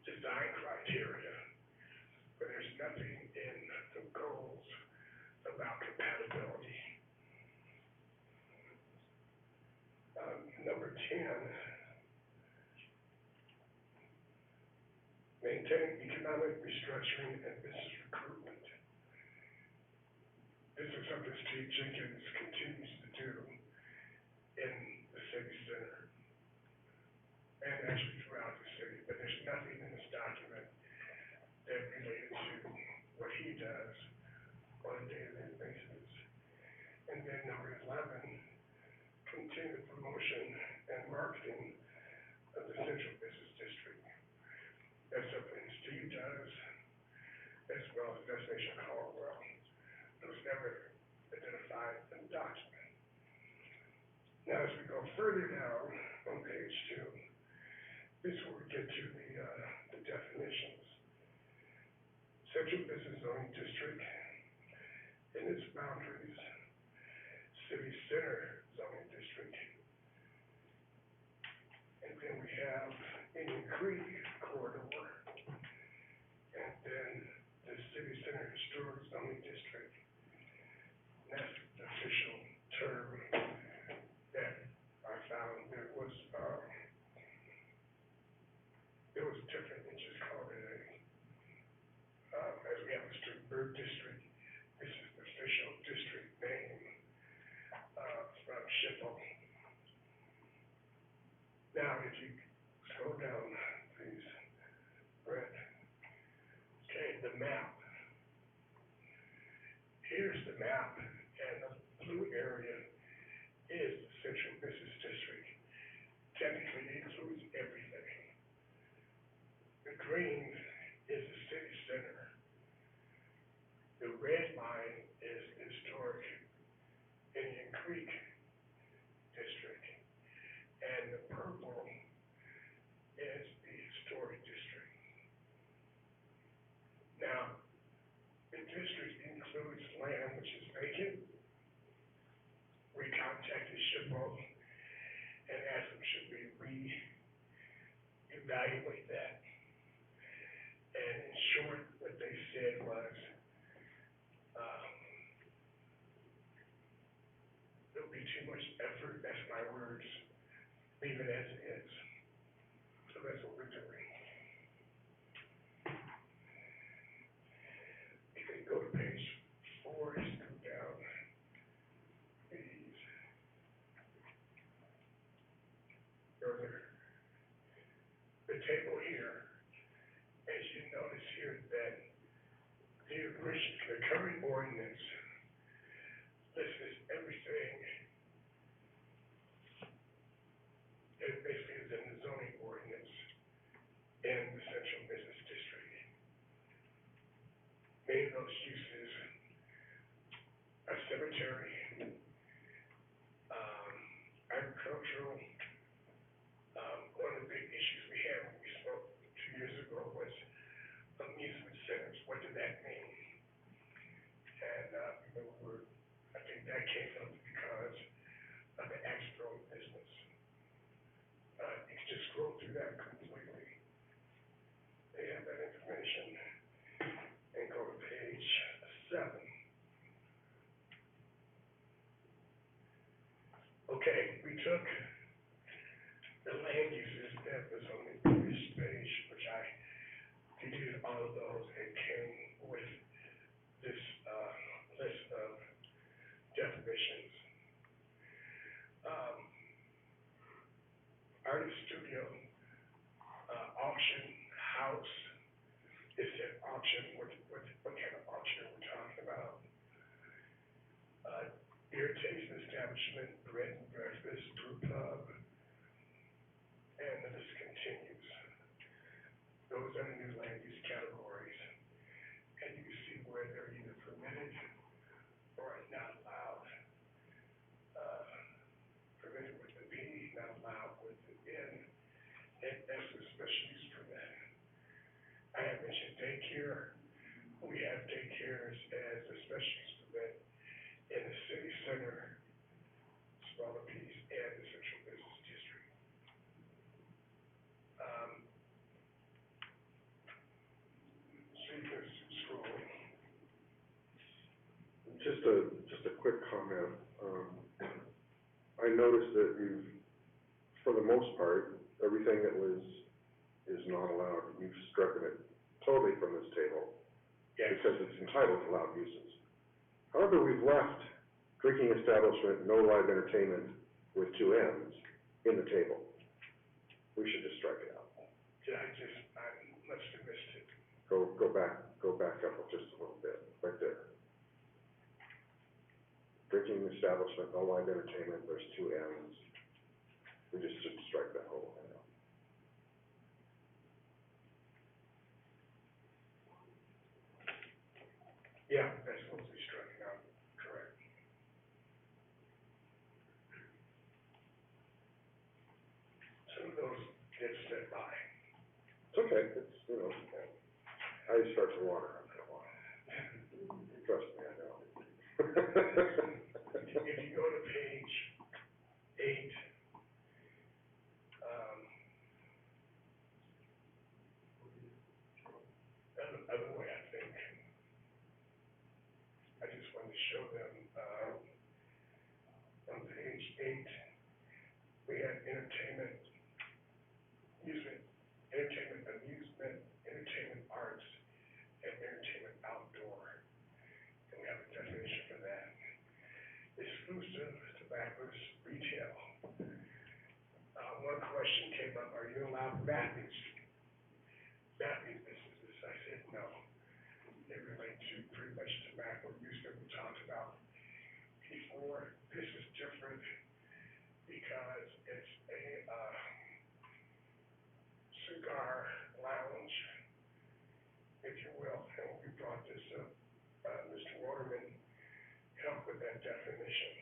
design criteria, but there's nothing in the goals about compatibility. Number 10, maintain economic restructuring and business recruitment. This is something Steve Jenkins continues to do in the city center and actually throughout the city, but there's nothing in this document that related to what he does on a day-to-day basis. And then number 11, continue the promotion and marketing of the central business district. That's something Steve does, as well as Destination Caldwell. It was never identified in the document. Now, as we go further down on page 2, this is where we get to the definitions. Central business zoning district and its boundaries, city center zoning district, and then we have Indian Creek corridor, and then the city center historic zoning district. And that's the official term that I found. There was different, they just called it as we have a strict bird district, this is the official district name from SHPO. Now, if you scroll down, please, Brett. Okay, the map. Here's the map, and the blue area is the central business district. Technically, it includes everything. The green is the city center. The red line is the historic Indian Creek district, and the purple is the historic district. Now, the district includes land which is vacant. We contacted SHPO and asked them, should we re-evaluate that? And in short, what they said was, there'll be too much effort, that's my words, leave it as it is. So that's what we're doing. You can go to page 4, just go down, please. Further. The table here did notice here that the current ordinance lists everything that basically is in the zoning ordinance in the central business district. Many of those uses are cemetery, agricultural. One of the big issues we had when we spoke 2 years ago was amusement centers. What did that mean? And, I think that came up because of the axe-throwing business. You can just scroll through that completely. They have that information. And go to page 7. Okay, we took the land uses that was on the previous page, which I deleted all of those and came with this, list of definitions. Artist studio, auction house, it said auction, what kind of auction are we talking about? Beer tasting establishment, bread and breakfast, brew pub, and the list continues. Those are the new land use categories, and you can see where they're either permitted or not allowed. Permitted with the P, not allowed with the N, and that's a special use permit. I have mentioned daycare. We have daycares as a special use permit in the city center, smaller piece, and the central business district. So you can scroll. Just a quick comment. I noticed that you've, for the most part, everything that is not allowed, you've stricken it totally from this table. Yes. Because it's entitled to allowed uses. However, we've left drinking establishment, no live entertainment with 2 M's in the table. We should just strike it out. Yeah, I must have missed it. Go back up just a little bit, right there. Drinking establishment, no live entertainment, there's 2 M's. We just should strike that whole thing out. Yeah, that's supposed to be stricken out, correct. Some of those get set by. It's okay, it's, I start to water after a while. Trust me, I know. If you go to page 8, other way, I think, I just wanted to show them, on page 8, we have entertainment, entertainment arts, and entertainment outdoor. And we have a definition for that. Exclusive tobacco retail. One question came up, are you allowed vaping businesses? I said no. They relate to pretty much tobacco use that we talked about before. This is different because it's a cigar lounge, if you will. And when we brought this up, Mr. Waterman helped with that definition.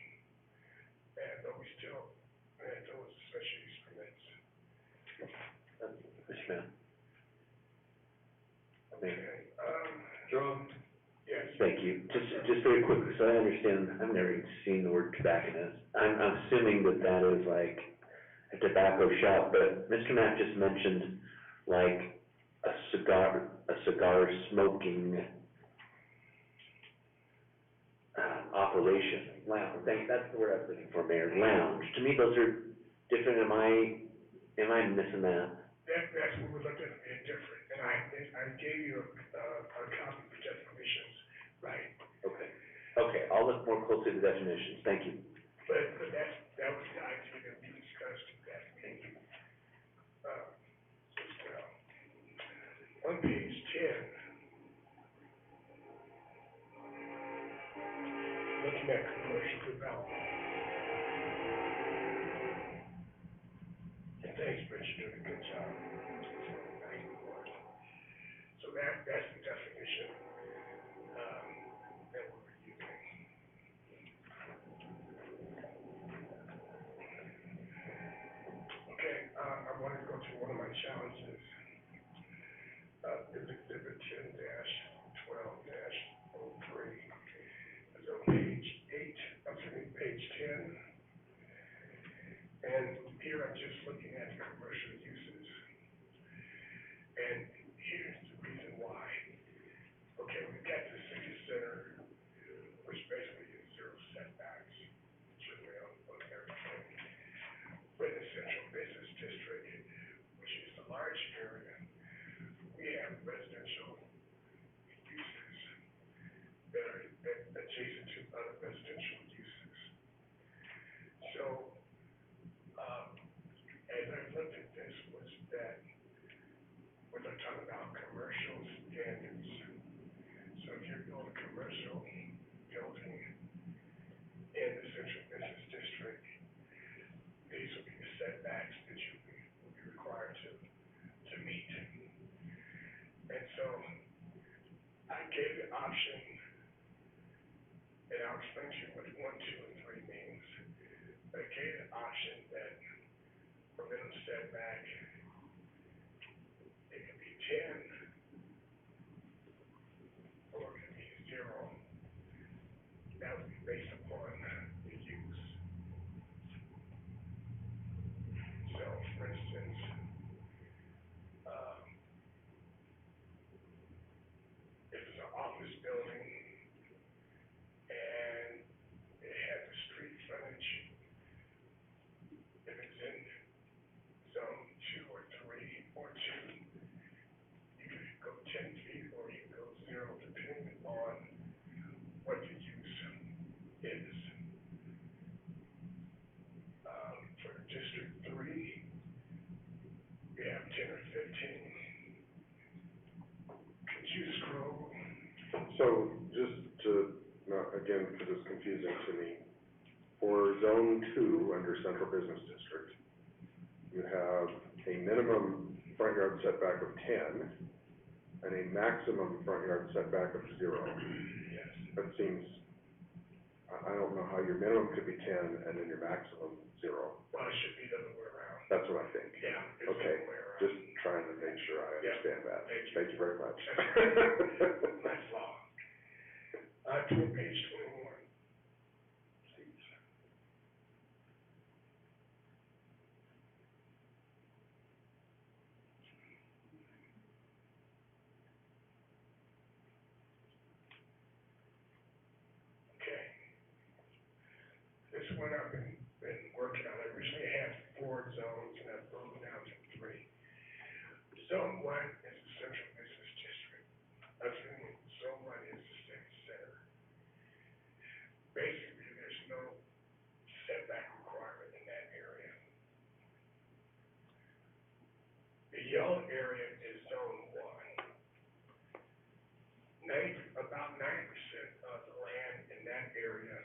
And but we still had those special use permits. Mr. Mayor. Okay, John? yes. Thank you. Just very quickly, so I understand, I've never even seen the word tobacconist. I'm assuming that is like a tobacco shop, but Mr. Mack just mentioned like a cigar smoking operation. Lounge, that's the word I was looking for, Mayor, lounge. To me, those are different. Am I missing that? That's what we're looking at, different. And I gave you a copy of the definitions, right? Okay, I'll look more closely at the definitions. Thank you. But that was the idea that we discussed at that meeting. On page 10, to one of my challenges, is exhibit 10-12-03. It's on page 10. And here I'm just looking at commercial uses. And here's the reason why. Okay, we've got the city center, which basically is zero setbacks, generally on everything. With the central business district, which is a large area, we have residential uses that are adjacent to other residential uses. So, as I looked at this, was that when I talk about commercial standards, so if you're doing a commercial building in the central business district, these would be the setbacks that you would be required to meet. And so I gave the option, and I'll explain to you what 1, 2, and 3 means. I gave the option that for minimum setback, it could be 10, or it could be 0. That would be based upon the use. So, for instance, if it's an office building and it has a street frontage, if it's in zone 2 or 3 or 2, you could go 10 feet or you could go 0, depending on what the use is. For District 3, we have 10 or 15. Could you scroll? So just to, again, because it's confusing to me, for Zone 2 under Central Business District, you have a minimum front yard setback of 10 and a maximum front yard setback of 0. Yes. That seems, I don't know how your minimum could be 10 and then your maximum 0. Well, it should be the other way around. That's what I think. Yeah, it's Okay, the other way around. just trying to make sure I understand that. Thank you. Very much. Nice law. Page 21. Please. Okay. This is what I've been working on. I originally had 4 zones and I've broken down to 3. Zone 1 is the central business district. Zone 1 is the city center. Basically, there's no setback requirement in that area. The yellow area is zone 1. About 90% of the land in that area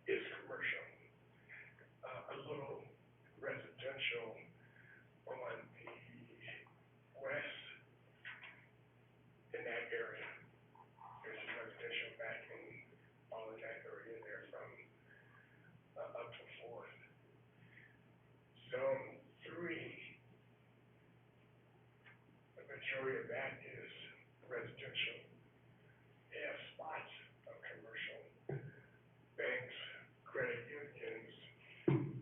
is commercial. A little residential on the west in that area. There's some residential back in all in that area there from up to 4th. Zone 3, the majority of that is residential. They have spots of commercial, banks, credit unions,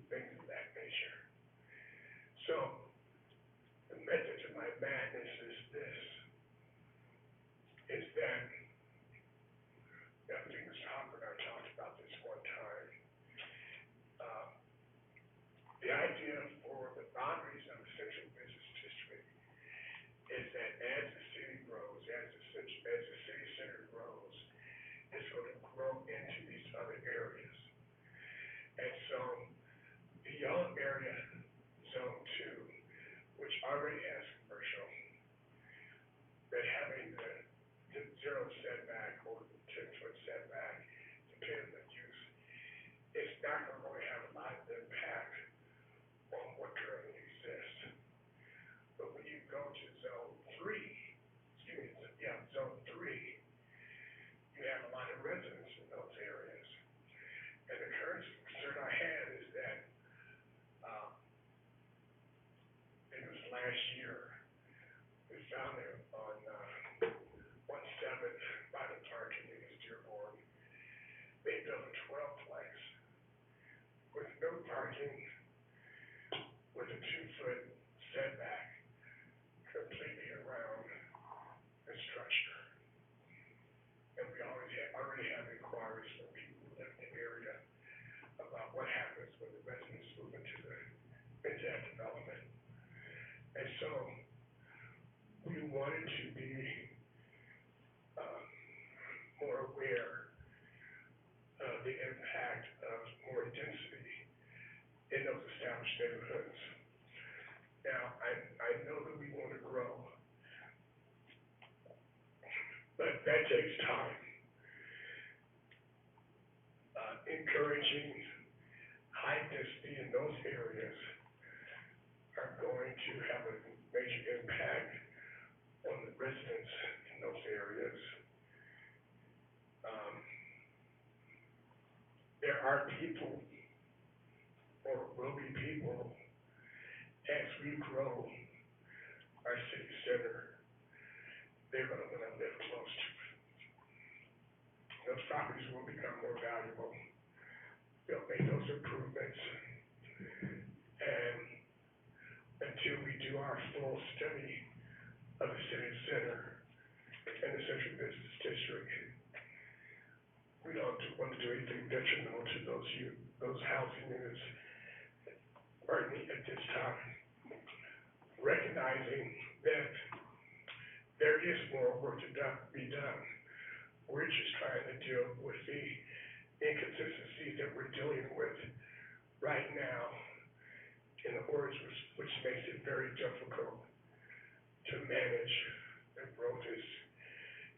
things of that nature. So, the method to my madness is this, is that, I think Mr. Hopper and I talked about this one time. The idea for the boundaries of the central business district is that as the city grows, as the city center grows, it's going to grow into these other areas. And so, the yellow area, zone 2, which already has commercial, that having the 0 setback or the 10-foot setback, depending on the use, it's not going to really have a lot of impact on what currently exists. But when you go to zone 3, zone 3, you have a lot of residents in those areas. And the current concern I had is that setback completely around the structure. And we already have inquiries from people who live in the area about what happens when the residents move into that development. And so, we wanted to be, more aware of the impact of more density in those established neighborhoods. Now, I know that we want to grow, but that takes time. Encouraging high density in those areas are going to have a major impact on the residents in those areas. There are people, or will be people, as we grow our city center, they're going to want to live close to it. Those properties will become more valuable. They'll make those improvements. And until we do our full study of the city center and the central business district, we don't want to do anything detrimental to those housing units, pardon me, at this time. Recognizing that there is more work to be done. We're just trying to deal with the inconsistencies that we're dealing with right now in the ordinance, which makes it very difficult to manage. The growth is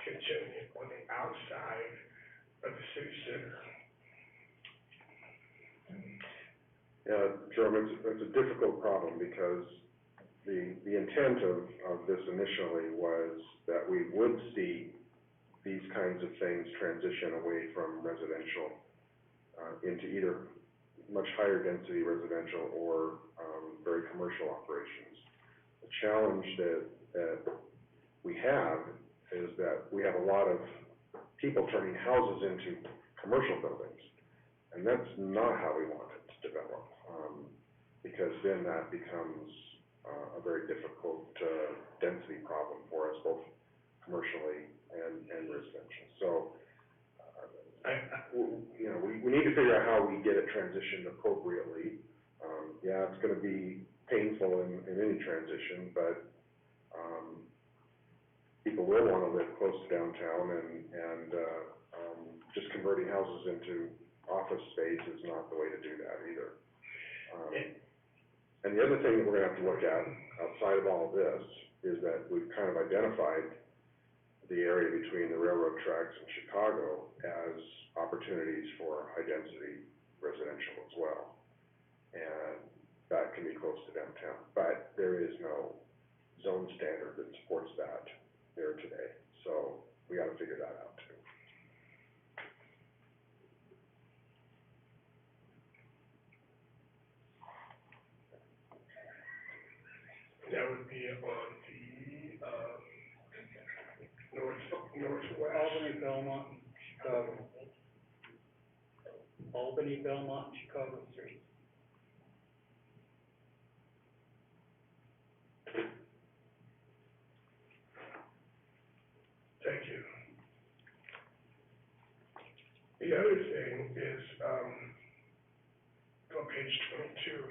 continuing on the outside of the city center. Yeah, Jerome, it's a difficult problem because the intent of this initially was that we would see these kinds of things transition away from residential into either much higher density residential or very commercial operations. The challenge that we have is that we have a lot of people turning houses into commercial buildings, and that's not how we want it to develop, because then that becomes a very difficult density problem for us, both commercially and residential. So, we need to figure out how we get it transitioned appropriately. Yeah, it's going to be painful in any transition, but people will want to live close to downtown, and just converting houses into office space is not the way to do that either. And the other thing that we're going to have to look at outside of all of this is that we've kind of identified the area between the railroad tracks and Chicago as opportunities for high density residential as well. And that can be close to downtown, but there is no zone standard that supports that there today. So we got to figure that out too. That would be on the northwest. Albany, Belmont, Chicago. Albany, Belmont, Chicago Street. Thank you. The other thing is, on page 22,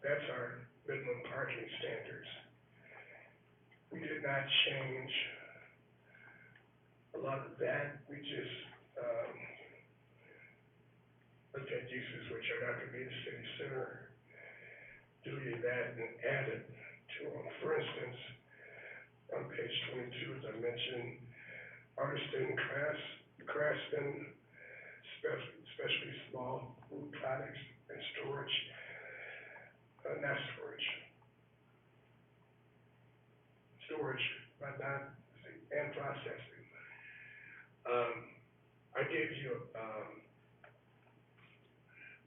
that's our minimum parking standards. We did not change a lot of that. We just looked at uses which are not going to be in the city center, deleted that and added to them. For instance, on page 22, as I mentioned, artisan, craftsman, especially small food products and storage, not storage, but not, and processing. I gave you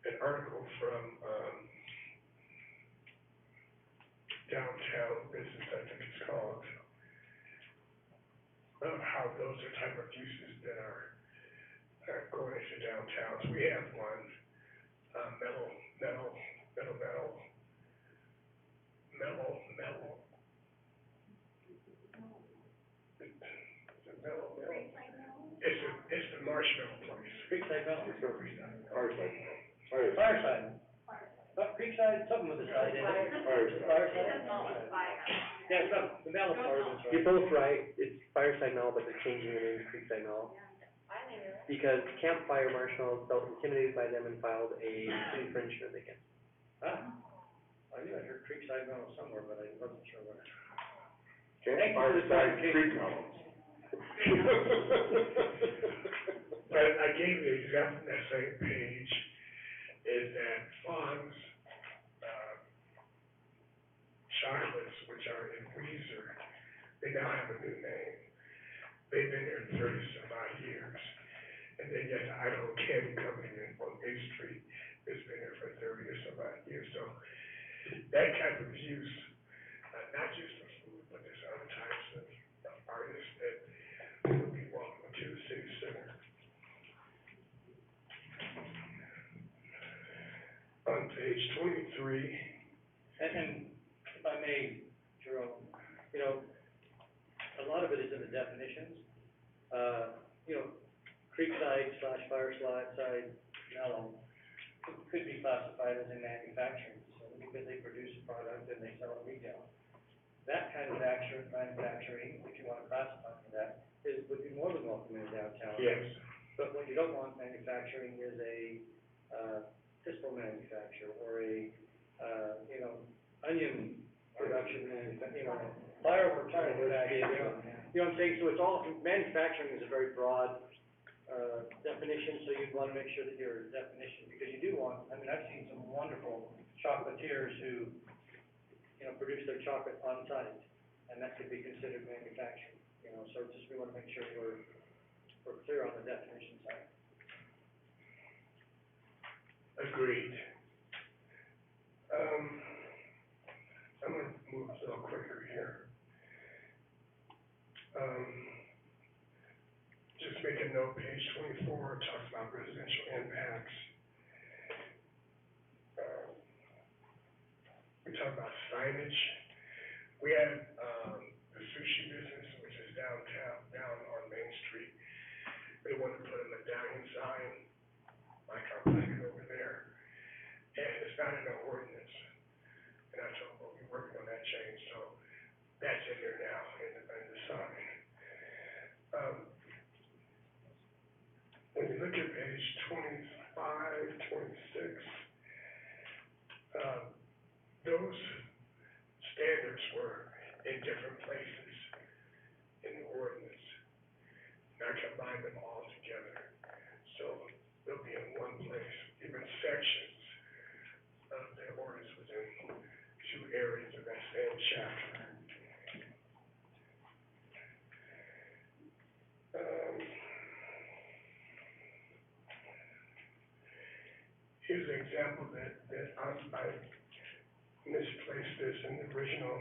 an article from Downtown Business, I think it's called, how those are type of uses that are going into downtowns. We have one, metal mellow. It's the marshmallow place. Creekside Mellow. Fireside. Fireside. Creekside, something with the side in it. Fireside. Yeah, it's not, the mellow part of it's right. You're both right, it's Fireside Knoll, but they're changing the name to Creekside Knoll. Because Campfire Marshmallows felt intimidated by them and filed a suit for insurance against. Ah, I knew I heard Creekside Mellow somewhere, but I wasn't sure where. Thank you for the Fireside clarification. Creek Mellows. But I gave the example on that same page, is that Fawn's, chocolates, which are in Weezer, they now have a new name. They've been there 30-some odd years. And then you have the Idaho Candy Company on 8th Street, it's been there for 30 or some odd years. So that type of use, not just for food, but there's other types of artists that would be welcome to the city center. On page 23. And if I may, Jerome, you know, a lot of it is in the definitions. You know, Creekside / Fireside Mellow could be classified as a manufacturing facility because they produce a product and they sell it retail. That kind of manufacturing, if you want to classify for that, would be more than welcome in downtown. Yes. But what you don't want manufacturing is a pistol manufacturer or a you know, onion production manufacturing, you know, fireworks manufacturing, you know what I'm saying? So it's all, manufacturing is a very broad definition, so you'd want to make sure that your definition, because you do want, I mean, I've seen some wonderful chocolatiers who, you know, produce their chocolate on site, and that could be considered manufacturing, you know, so just we want to make sure we're clear on the definition side. Agreed. I'm gonna move a little quicker here. Just make a note, page 24 talks about residential impacts. We talk about signage. We had, the sushi business, which is downtown, down on Main Street. They wanted to put a medallion sign, like our plaque over there. And it's not in the ordinance. And I told them, we're working on that change, so that's in there now, in the sign. When you look at page 25, 26, those standards were in different places in the ordinance. And I combined them all together, so they'll be in one place, even sections of the ordinance within 2 areas of that same chapter. Here's an example that I misplaced this in the original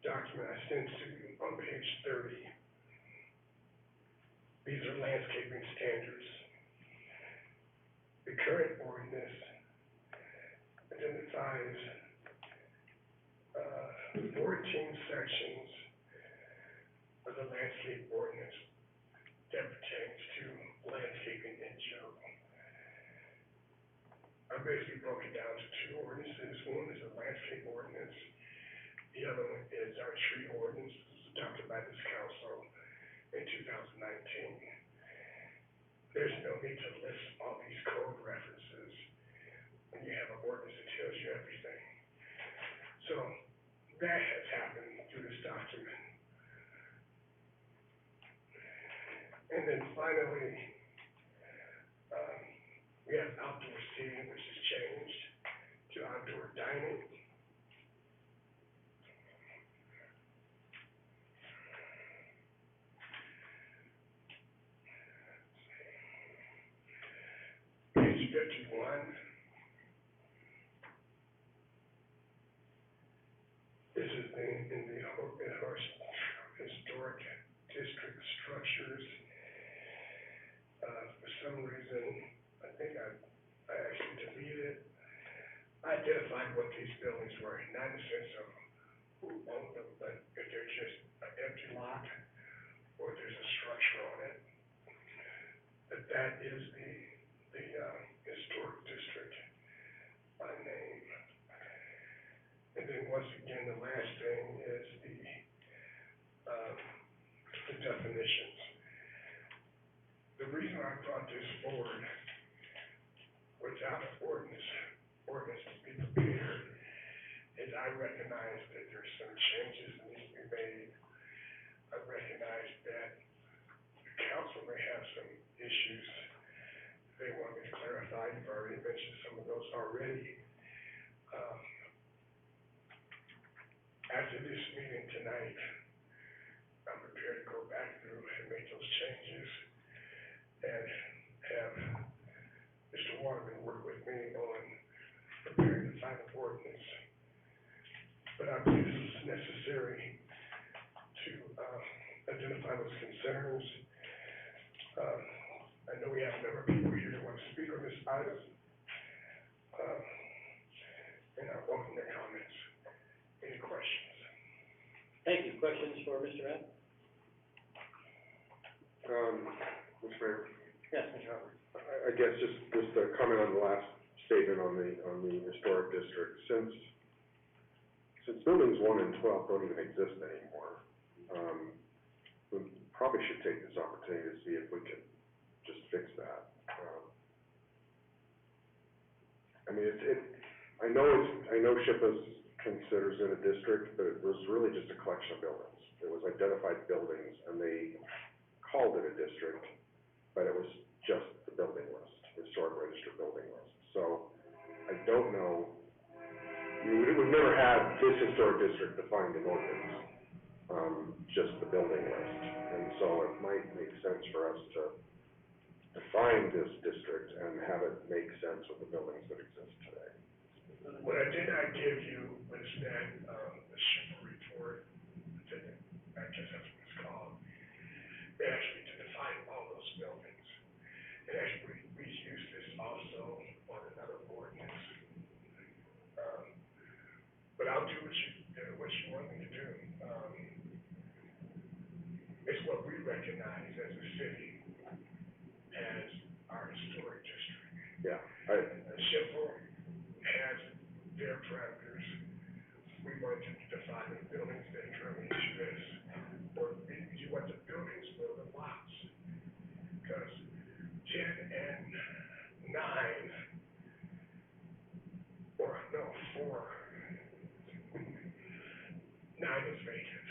document I sent to you on page 30. These are landscaping standards. The current ordinance identifies 14 sections of the landscape ordinance that pertains to landscaping in general. I basically broke it down to 2 ordinances. One is a landscape ordinance. The other one is our tree ordinance, adopted by this council in 2019. There's no need to list all these code references when you have an ordinance that tells you everything. So that has happened through this document. And then finally, we have outdoor seating, which has changed to outdoor dining. Page 51. This is in the historic district structures. For some reason, I think I actually deleted it. I identified what these buildings were, not in the sense of who owned them, but if they're just an empty lot, or there's a structure on it, that is the historic district by name. And then once again, the last thing is the definitions. The reason I brought this forward without an ordinance to be prepared is I recognize that there's some changes that need to be made. I recognize that the council may have some issues they want me to clarify. You've already mentioned some of those already. After this meeting tonight, I'm prepared to go back through and make those changes and have Mr. Waterman work with me on preparing the final ordinance. But I believe this is necessary to identify those concerns. I know we have a number of people here that want to speak on this item, and I welcome their comments. Any questions? Thank you. Questions for Mr. Matt? Mr. Mayor, Yes, Mr. Hubbard. I guess just a comment on the last statement on the historic district. Since buildings 1 and 12 don't even exist anymore, we probably should take this opportunity to see if we can just fix that. I mean, I know SHPA considers it a district, but it was really just a collection of buildings. It was identified buildings, and they called it a district, but it was just the building list, historic register building list. So I don't know, we've never had this historic district defined in ordinance, just the building list. And so it might make sense for us to define this district and have it make sense with the buildings that exist today. What I did not give you was that, the SHPA report, I guess that's what it's called, actually to define all those buildings. And actually, we use this also on another ordinance. But I'll do what you want me to do. It's what we recognize as a city as our historic district. Yeah. SHPA has their parameters. We want to define the buildings that currently exist, or you want the buildings or the lots, because 10 and 9, or no, 4, 9 is vacant.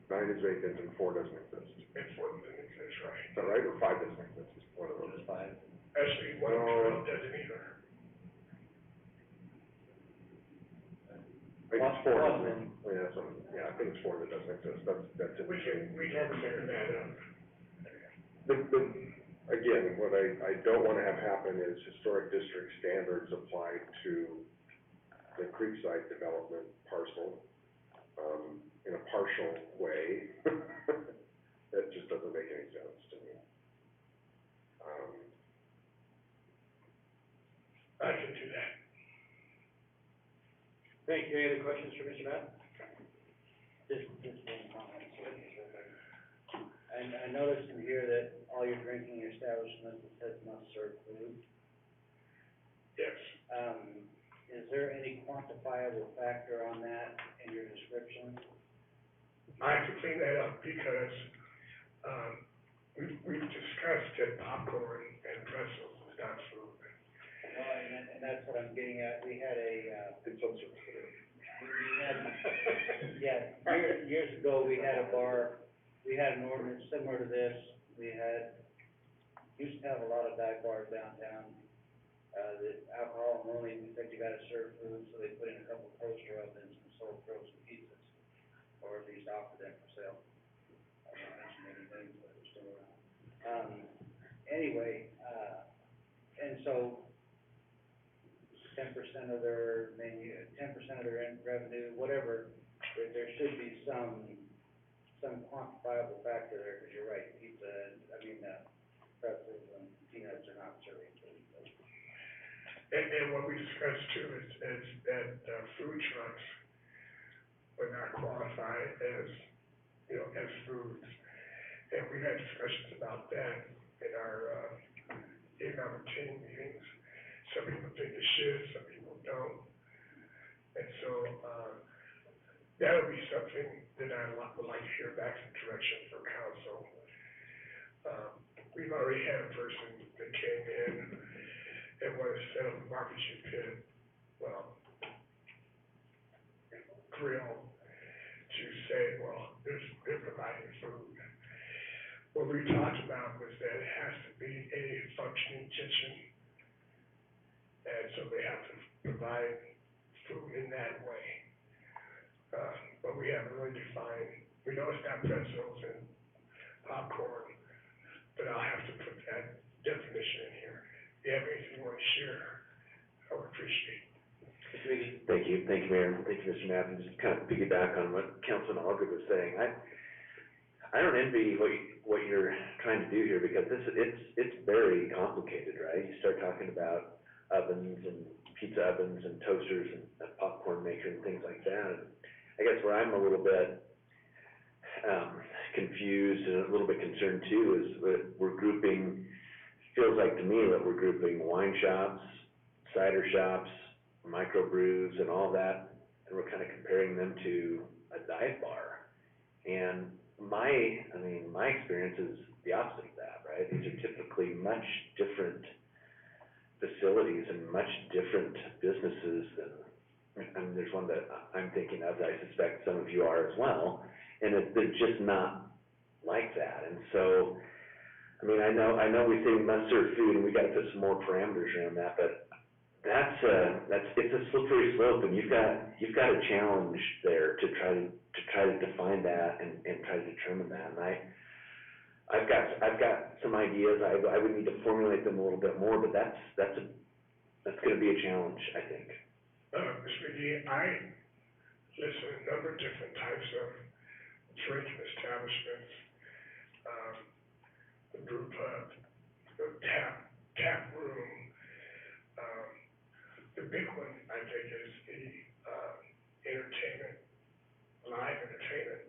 9 is vacant and 4 doesn't exist. And 4 doesn't exist, right? Is that right, or 5 doesn't exist? One of those. 5. Actually, 1 and 12 doesn't either. I think it's 4 doesn't. Yeah, I think it's 4 that doesn't exist. That's it. We can clear that up. Again, what I don't want to have happen is historic district standards applied to the Creekside development parcel, in a partial way. That just doesn't make any sense to me. I can do that. Thank you. Any other questions for Mr. Matt? Just one comment. And I noticed in here that all your drinking establishments, it says must serve food. Yes. Is there any quantifiable factor on that in your description? I have to clean that up because, we've discussed that popcorn and pretzels is not food. No, and that's what I'm getting at. We had a, years ago, we had a bar, we had an ordinance similar to this. We used to have a lot of dive bars downtown. The alcohol only, we said you gotta serve food, so they put in a couple of toaster ovens and sold frozen pizzas, or at least offered them for sale. I won't mention any names, but they're still around. Anyway, and so 10% of their menu, 10% of their revenue, whatever, there should be some quantifiable factor there, because you're right, pretzels and peanuts are not serving food. And what we discussed too is that, food trucks would not qualify as, you know, as foods. And we've had discussions about that in our, economic team meetings. Some people think it should, some people don't. And so, that would be something that would like to hear back some direction from council. We've already had a person that came in and wanted to set up a barbecue pit, well, grill, to say, well, they're providing food. What we talked about was that it has to be a functioning kitchen, and so they have to provide food in that way. But we haven't really defined, we know it's not pretzels and popcorn, but I'll have to put that definition in here. If you have anything you want to share, I would appreciate it. Thank you, Mayor, thank you, Mr. Knapp, and just kind of piggyback on what Councilman Aldred was saying, I don't envy what you're trying to do here, because it's very complicated, right? You start talking about ovens and pizza ovens and toasters and a popcorn maker and things like that, and I guess where I'm a little bit, confused and a little bit concerned too, is that we're grouping, feels like to me that we're grouping wine shops, cider shops, microbrews and all that, and we're kind of comparing them to a dive bar. And my experience is the opposite of that, right? These are typically much different facilities and much different businesses than, I mean, there's one that I'm thinking of that I suspect some of you are as well, and they're just not like that. And so, I mean, I know we say we must serve food and we gotta put some more parameters around that, but it's a slippery slope, and you've got a challenge there to try to define that and try to determine that. And I've got some ideas. I would need to formulate them a little bit more, but that's gonna be a challenge, I think. Mr. McGee, I listen to a number of different types of drinking establishments, the brew pub, the tap room. The big one, I think, is the, entertainment, live entertainment,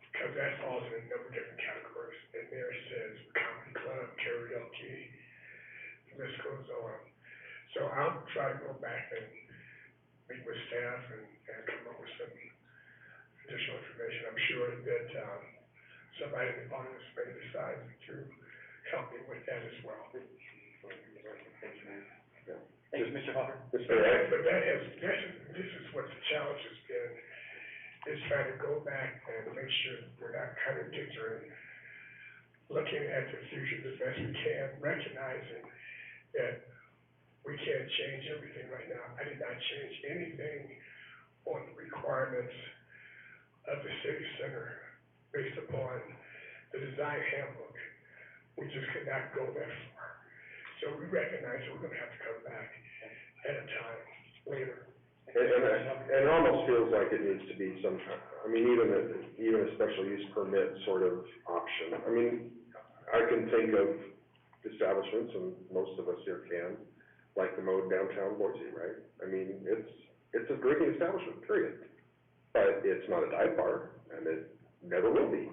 because that falls in a number of different categories. And there it says comedy club, karaoke, the list goes on. So I'll try to go back and meet with staff and come up with some additional information. I'm sure that, somebody in the audience may decide to help me with that as well. Thank you, Mr. Hopper. But this is what the challenge has been, is trying to go back and make sure we're not contradictory, looking at the future the best we can, recognizing that we can't change everything right now. I did not change anything on the requirements of the city center based upon the design handbook. We just could not go that far. So we recognize that we're gonna have to come back at a time later. And it almost feels like it needs to be some, I mean, even a special use permit sort of option. I mean, I can think of establishments, and most of us here can, like the Mode downtown Boise, right? I mean, it's a drinking establishment, period. But it's not a dive bar, and it never will be.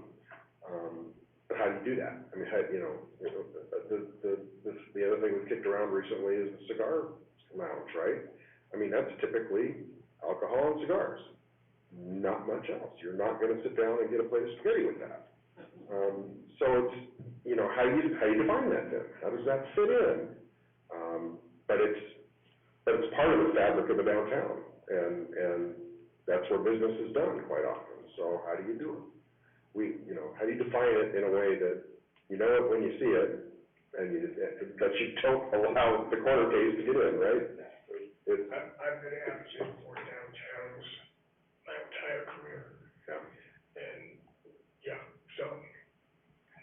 But how do you do that? I mean, the other thing we've kicked around recently is the cigar lounge, right? I mean, that's typically alcohol and cigars, not much else. You're not gonna sit down and get a plate of spaghetti with that. So it's, how do you define that then? How does that fit in? But it's part of the fabric of a downtown, and that's where business is done quite often. So how do you do it? How do you define it in a way that you know it when you see it, but you don't allow the corner case to get in, right? I've been advocating for downtowns my entire career. Yeah. And, so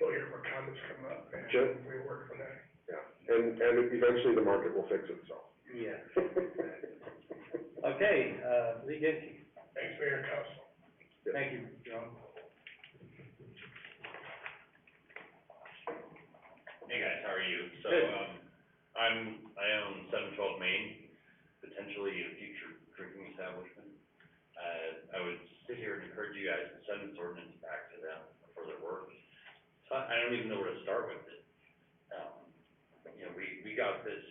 we'll hear what comments come up, and we'll work on that. Yeah, and eventually the market will fix itself. Yeah. Okay, Lee Genke. Thanks, Mayor and Council. Thank you, John. Hey guys, how are you? So, Good. I own 712 potentially a future drinking establishment. I would sit here and encourage you guys to send this ordinance back to them for their work. So I don't even know where to start with it. You know, we got the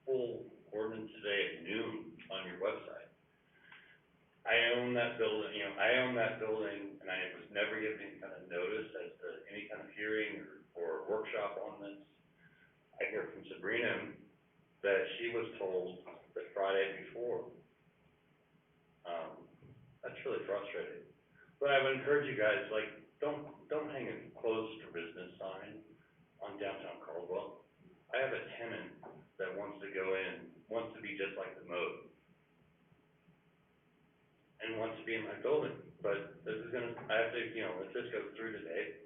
full ordinance today at noon on your website. I own that building, and I was never given any kind of notice as to any kind of hearing or workshop on this. I hear from Sabrina that she was told that Friday before. That's really frustrating. But I would encourage you guys, like, don't hang a closed for business sign on downtown Caldwell. I have a tenant that wants to go in, wants to be just like the mode, and wants to be in my building. But this is I have to, if this goes through today,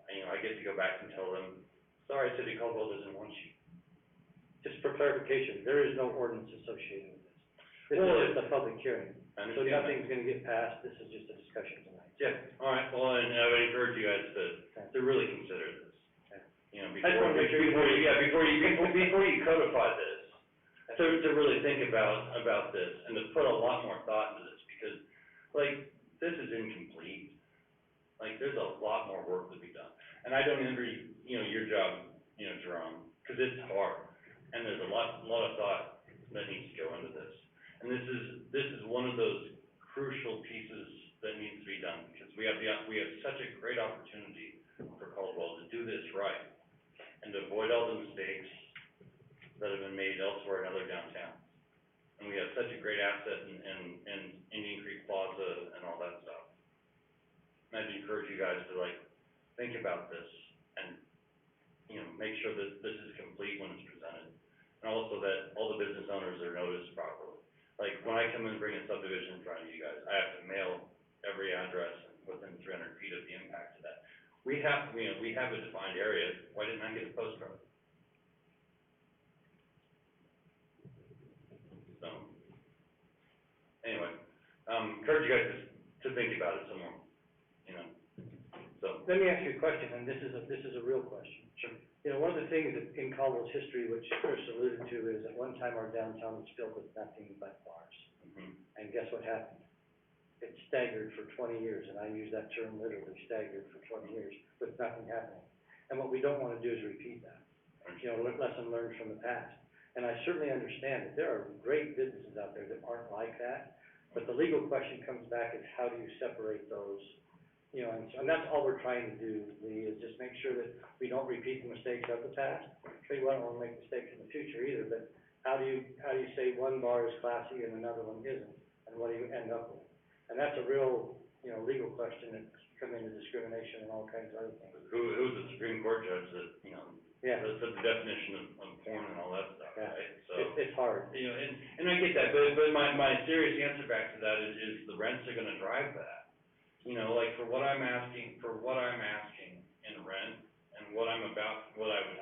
I get to go back and tell them, sorry, City of Caldwell doesn't want you. Just for clarification, there is no ordinance associated with this. This is just a public hearing. I So understand that. nothing's gonna get passed, this is just a discussion tonight. Yeah, all right, well, and I would encourage you guys to really consider this. I just wanna make sure Before you codify this, to really think about this and to put a lot more thought into this, because, like, this is incomplete. Like, there's a lot more work to be done. And I don't envy, your job, Jerome, because it's hard. And there's a lot of thought that needs to go into this. And this is one of those crucial pieces that needs to be done, because we have such a great opportunity for Caldwell to do this right and to avoid all the mistakes that have been made elsewhere in other downtowns. And we have such a great asset in Indian Creek Plaza and all that stuff. And I'd encourage you guys to, like, think about this and, make sure that this is complete when it's presented. And also that all the business owners are noticed properly. Like, when I come and bring a subdivision in front of you guys, I have to mail every address within 300 feet of the impact of that. We have a defined area. Why didn't I get a postcard? So, anyway, encourage you guys to think about it some more, so. Let me ask you a question, and this is a real question. Sure. One of the things that in Caldwell's history, which Chris alluded to, is at one time our downtown was filled with nothing but bars. Mm-hmm. And guess what happened? It staggered for 20 years, and I use that term literally, staggered for 20 years, with nothing happening. And what we don't want to do is repeat that. Lesson learned from the past. And I certainly understand that there are great businesses out there that aren't like that, but the legal question comes back is how do you separate those? And that's all we're trying to do, Lee, is just make sure that we don't repeat the mistakes of the past. We don't want to make mistakes in the future either, but how do you say one bar is classy and another one isn't? And what do you end up with? And that's a real, legal question that come into discrimination and all kinds of other things. Who was the Supreme Court judge that, Yeah. that said the definition of porn and all that stuff, Yeah. right? So, It's hard. And I get that, but my serious answer back to that is the rents are gonna drive that. Like for what I'm asking in rent and what I would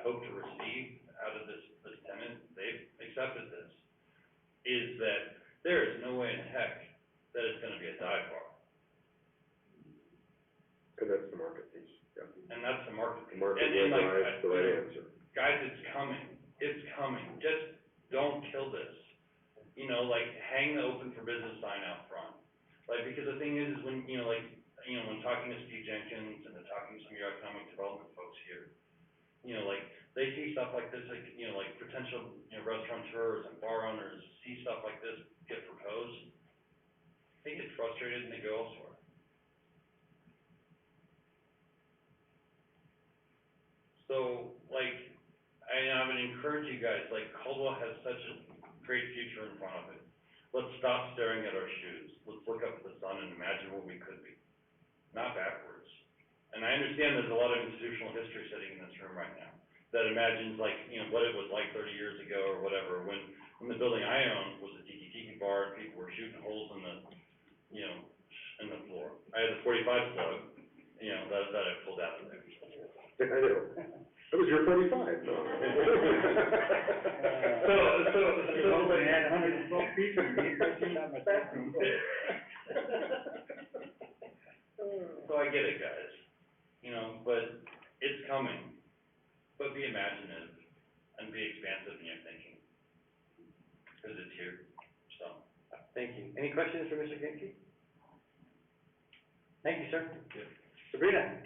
hope to receive out of this tenant, they've accepted this, is that there is no way in heck that it's gonna be a dive bar. And that's the market piece, yeah. And that's the market. The market And will like, drive the right answer. Guys, it's coming. Just don't kill this. Like hang the open for business sign out front. Like, because the thing is when, when talking to Steve Jenkins and talking to some of your economic development folks here, like they see stuff like this, like, like potential, restaurateurs and bar owners see stuff like this get proposed, they get frustrated and they go elsewhere. So, like, I would encourage you guys, like, Caldwell has such a great future in front of it. Let's stop staring at our shoes. Let's look up at the sun and imagine what we could be, not backwards. And I understand there's a lot of institutional history sitting in this room right now that imagines, like, what it was like 30 years ago or whatever, when the building I owned was a tiki bar and people were shooting holes in the, in the floor. I had the 45 slug, that I pulled out of there. I know. That was your 45. No. They had 112 people, not much happening. So I get it, guys, but it's coming, but be imaginative and be expansive in your thinking, because it's here. Thank you. Any questions for Mr. Genke? Thank you, sir. Sabrina?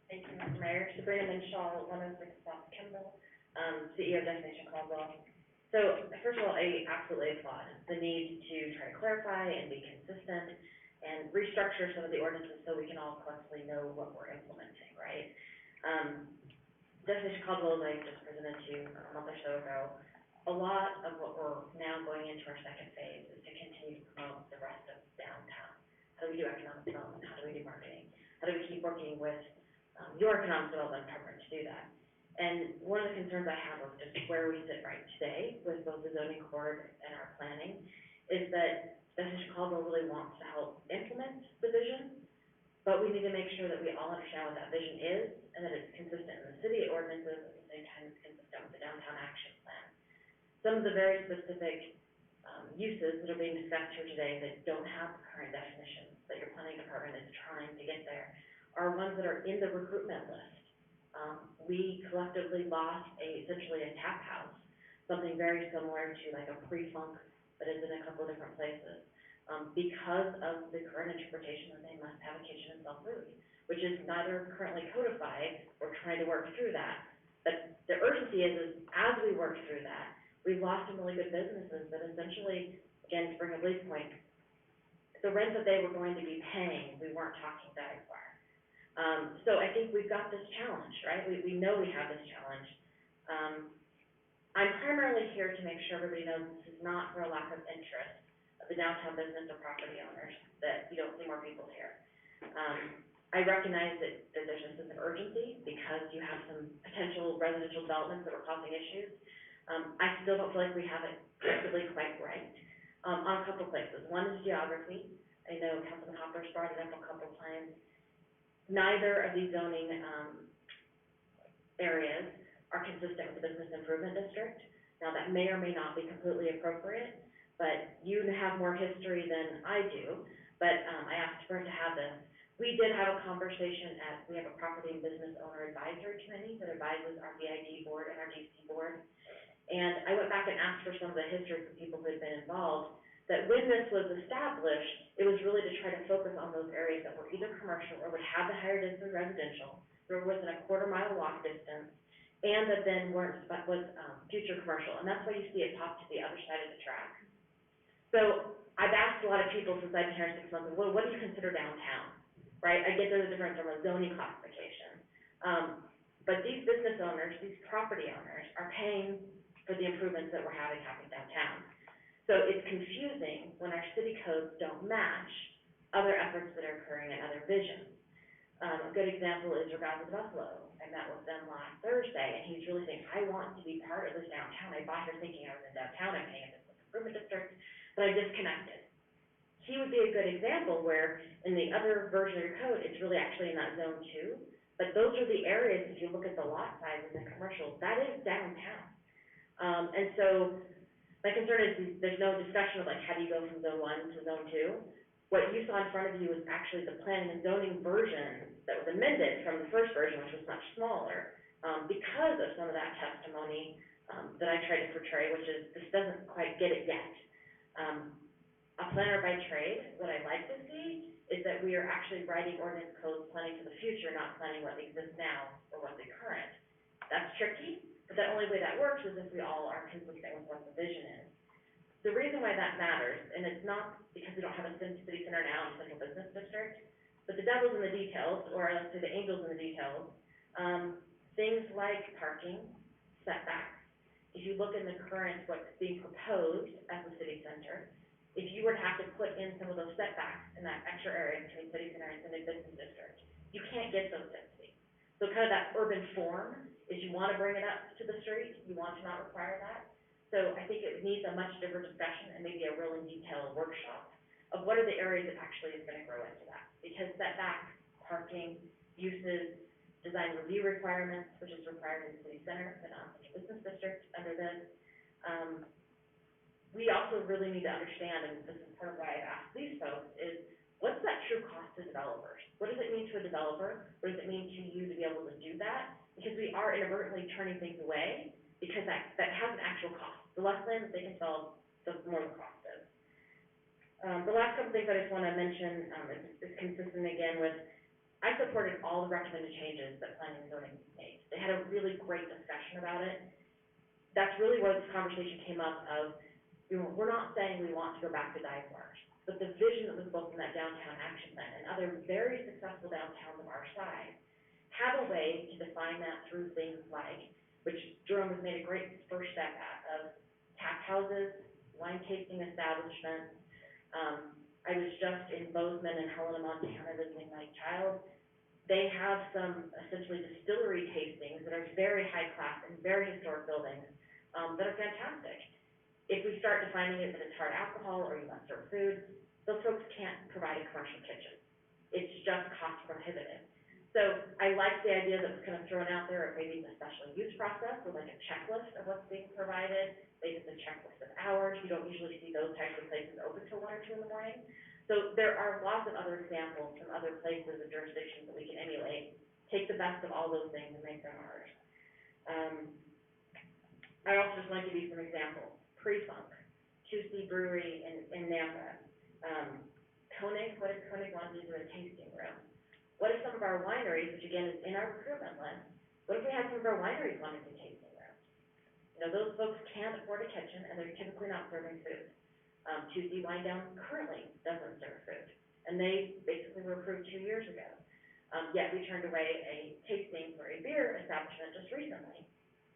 Thank you, Mr. Mayor. Sabrina Minshaw, 106 South Kimball, CEO of Destination Caldwell. So, first of all, I absolutely applaud the need to try to clarify and be consistent and restructure some of the ordinances so we can all collectively know what we're implementing, right? Destination Caldwell, as I just presented to you a month or so ago, a lot of what we're now going into our second phase is to continue to promote the rest of downtown. How do we do economic development? How do we do marketing? How do we keep working with your economic development department to do that? And one of the concerns I have of just where we sit right today with both the zoning board and our planning is that Destination Caldwell really wants to help implement the vision, but we need to make sure that we all understand what that vision is and that it's consistent in the city ordinances at the same time it's consistent with the downtown action plan. Some of the very specific uses that are being discussed here today that don't have the current definitions that your planning department is trying to get there are ones that are in the recruitment list. We collectively lost essentially a tap house, something very similar to like a pre-funk that is in a couple of different places, because of the current interpretation that they must have a kitchen and sell food, which is neither currently codified or trying to work through that. But the urgency is as we work through that, we've lost some really good businesses that essentially, again, to bring up Lee's point, the rent that they were going to be paying, we weren't talking that inquire. So I think we've got this challenge, right? We know we have this challenge. I'm primarily here to make sure everybody knows this is not for a lack of interest of the downtown business or property owners, that you don't see more people here. I recognize that there's a sense of urgency because you have some potential residential developments that were causing issues. I still don't feel like we have it effectively quite right, on a couple places. One is geography. I know Councilman Hopper's brought it up a couple times. Neither of these zoning, areas are consistent with the business improvement district. Now, that may or may not be completely appropriate, but you have more history than I do, but, I asked for it to have this. We did have a conversation we have a property and business owner advisory committee that advises our BID board and our DC board. And I went back and asked for some of the history from people who had been involved, that when this was established, it was really to try to focus on those areas that were either commercial or would have the higher density residential, that were within a quarter-mile walk distance, and that then was future commercial. And that's why you see it pop to the other side of the track. So I've asked a lot of people since I've been here 6 months, well, what do you consider downtown, right? I get there's a difference from a zoning classification. But these business owners, these property owners, are paying for the improvements that we're having happen downtown. So it's confusing when our city codes don't match other efforts that are occurring in other visions. A good example is Regatta de Buffalo. I met with them last Thursday, and he's really saying, I want to be part of this downtown. I bought here thinking I was in downtown, I'm paying a business improvement district, but I disconnected. He would be a good example where in the other version of your code, it's really actually in that zone 2. But those are the areas, if you look at the lot size in the commercial, that is downtown. And so my concern is there's no discussion of like, how do you go from zone 1 to zone 2? What you saw in front of you was actually the planning and zoning version that was amended from the first version, which was much smaller, because of some of that testimony, that I tried to portray, which is this doesn't quite get it yet. A planner by trade, what I'd like to see is that we are actually writing ordinance codes planning for the future, not planning what exists now or what's current. That's tricky. But the only way that works is if we all are consistent with what the vision is. The reason why that matters, and it's not because we don't have a city center now in the central business district, but the devil's in the details, or let's say the angel's in the details. Things like parking, setbacks. If you look in the current, what's being proposed as the city center, if you were to have to put in some of those setbacks in that extra area between city center and the business district, you can't get those densities. So kind of that urban form is you want to bring it up to the street, you want to not require that. So I think it needs a much different discussion and maybe a real in detail workshop of what are the areas that actually is going to grow into that. Because setback, parking, uses, design review requirements, which is required in the city center, but not the business district under this. We also really need to understand, and this is part of why I've asked these folks, is what's that true cost to developers? What does it mean to a developer? What does it mean to you to be able to do that? Because we are inadvertently turning things away because that has an actual cost. The less land that they can develop, the more the cost is. The last couple things I just wanna mention, is consistent again with, I supported all the recommended changes that planning and zoning made. They had a really great discussion about it. That's really where this conversation came up of, we're not saying we want to go back to dive bars, but the vision that was built in that downtown action plan and other very successful downtowns of our size have a way to define that through things like, which Jerome has made a great first step at, of tap houses, wine tasting establishments. I was just in Bozeman and Helena, Montana, visiting my child. They have some essentially distillery tastings that are very high class and very historic buildings, that are fantastic. If we start defining it that it's hard alcohol or you must serve food, those folks can't provide a commercial kitchen. It's just cost prohibitive. So I like the idea that was kind of thrown out there of maybe the special use process with like a checklist of what's being provided, maybe it's a checklist of hours. You don't usually see those types of places open till 1 or 2 in the morning. So there are lots of other examples from other places and jurisdictions that we can emulate, take the best of all those things and make them ours. I also just want to give you some examples. Pre-Funk, QC Brewery in Nampa, Koenig, what if Koenig wanted to do a tasting room? What if some of our wineries, which again is in our recruitment list, what if we had some of our wineries wanting to tasting rooms? Those folks can't afford a kitchen and they're typically not serving food. 2C Wine Down currently doesn't serve food, and they basically were approved 2 years ago. Yet we turned away a tasting for a beer establishment just recently.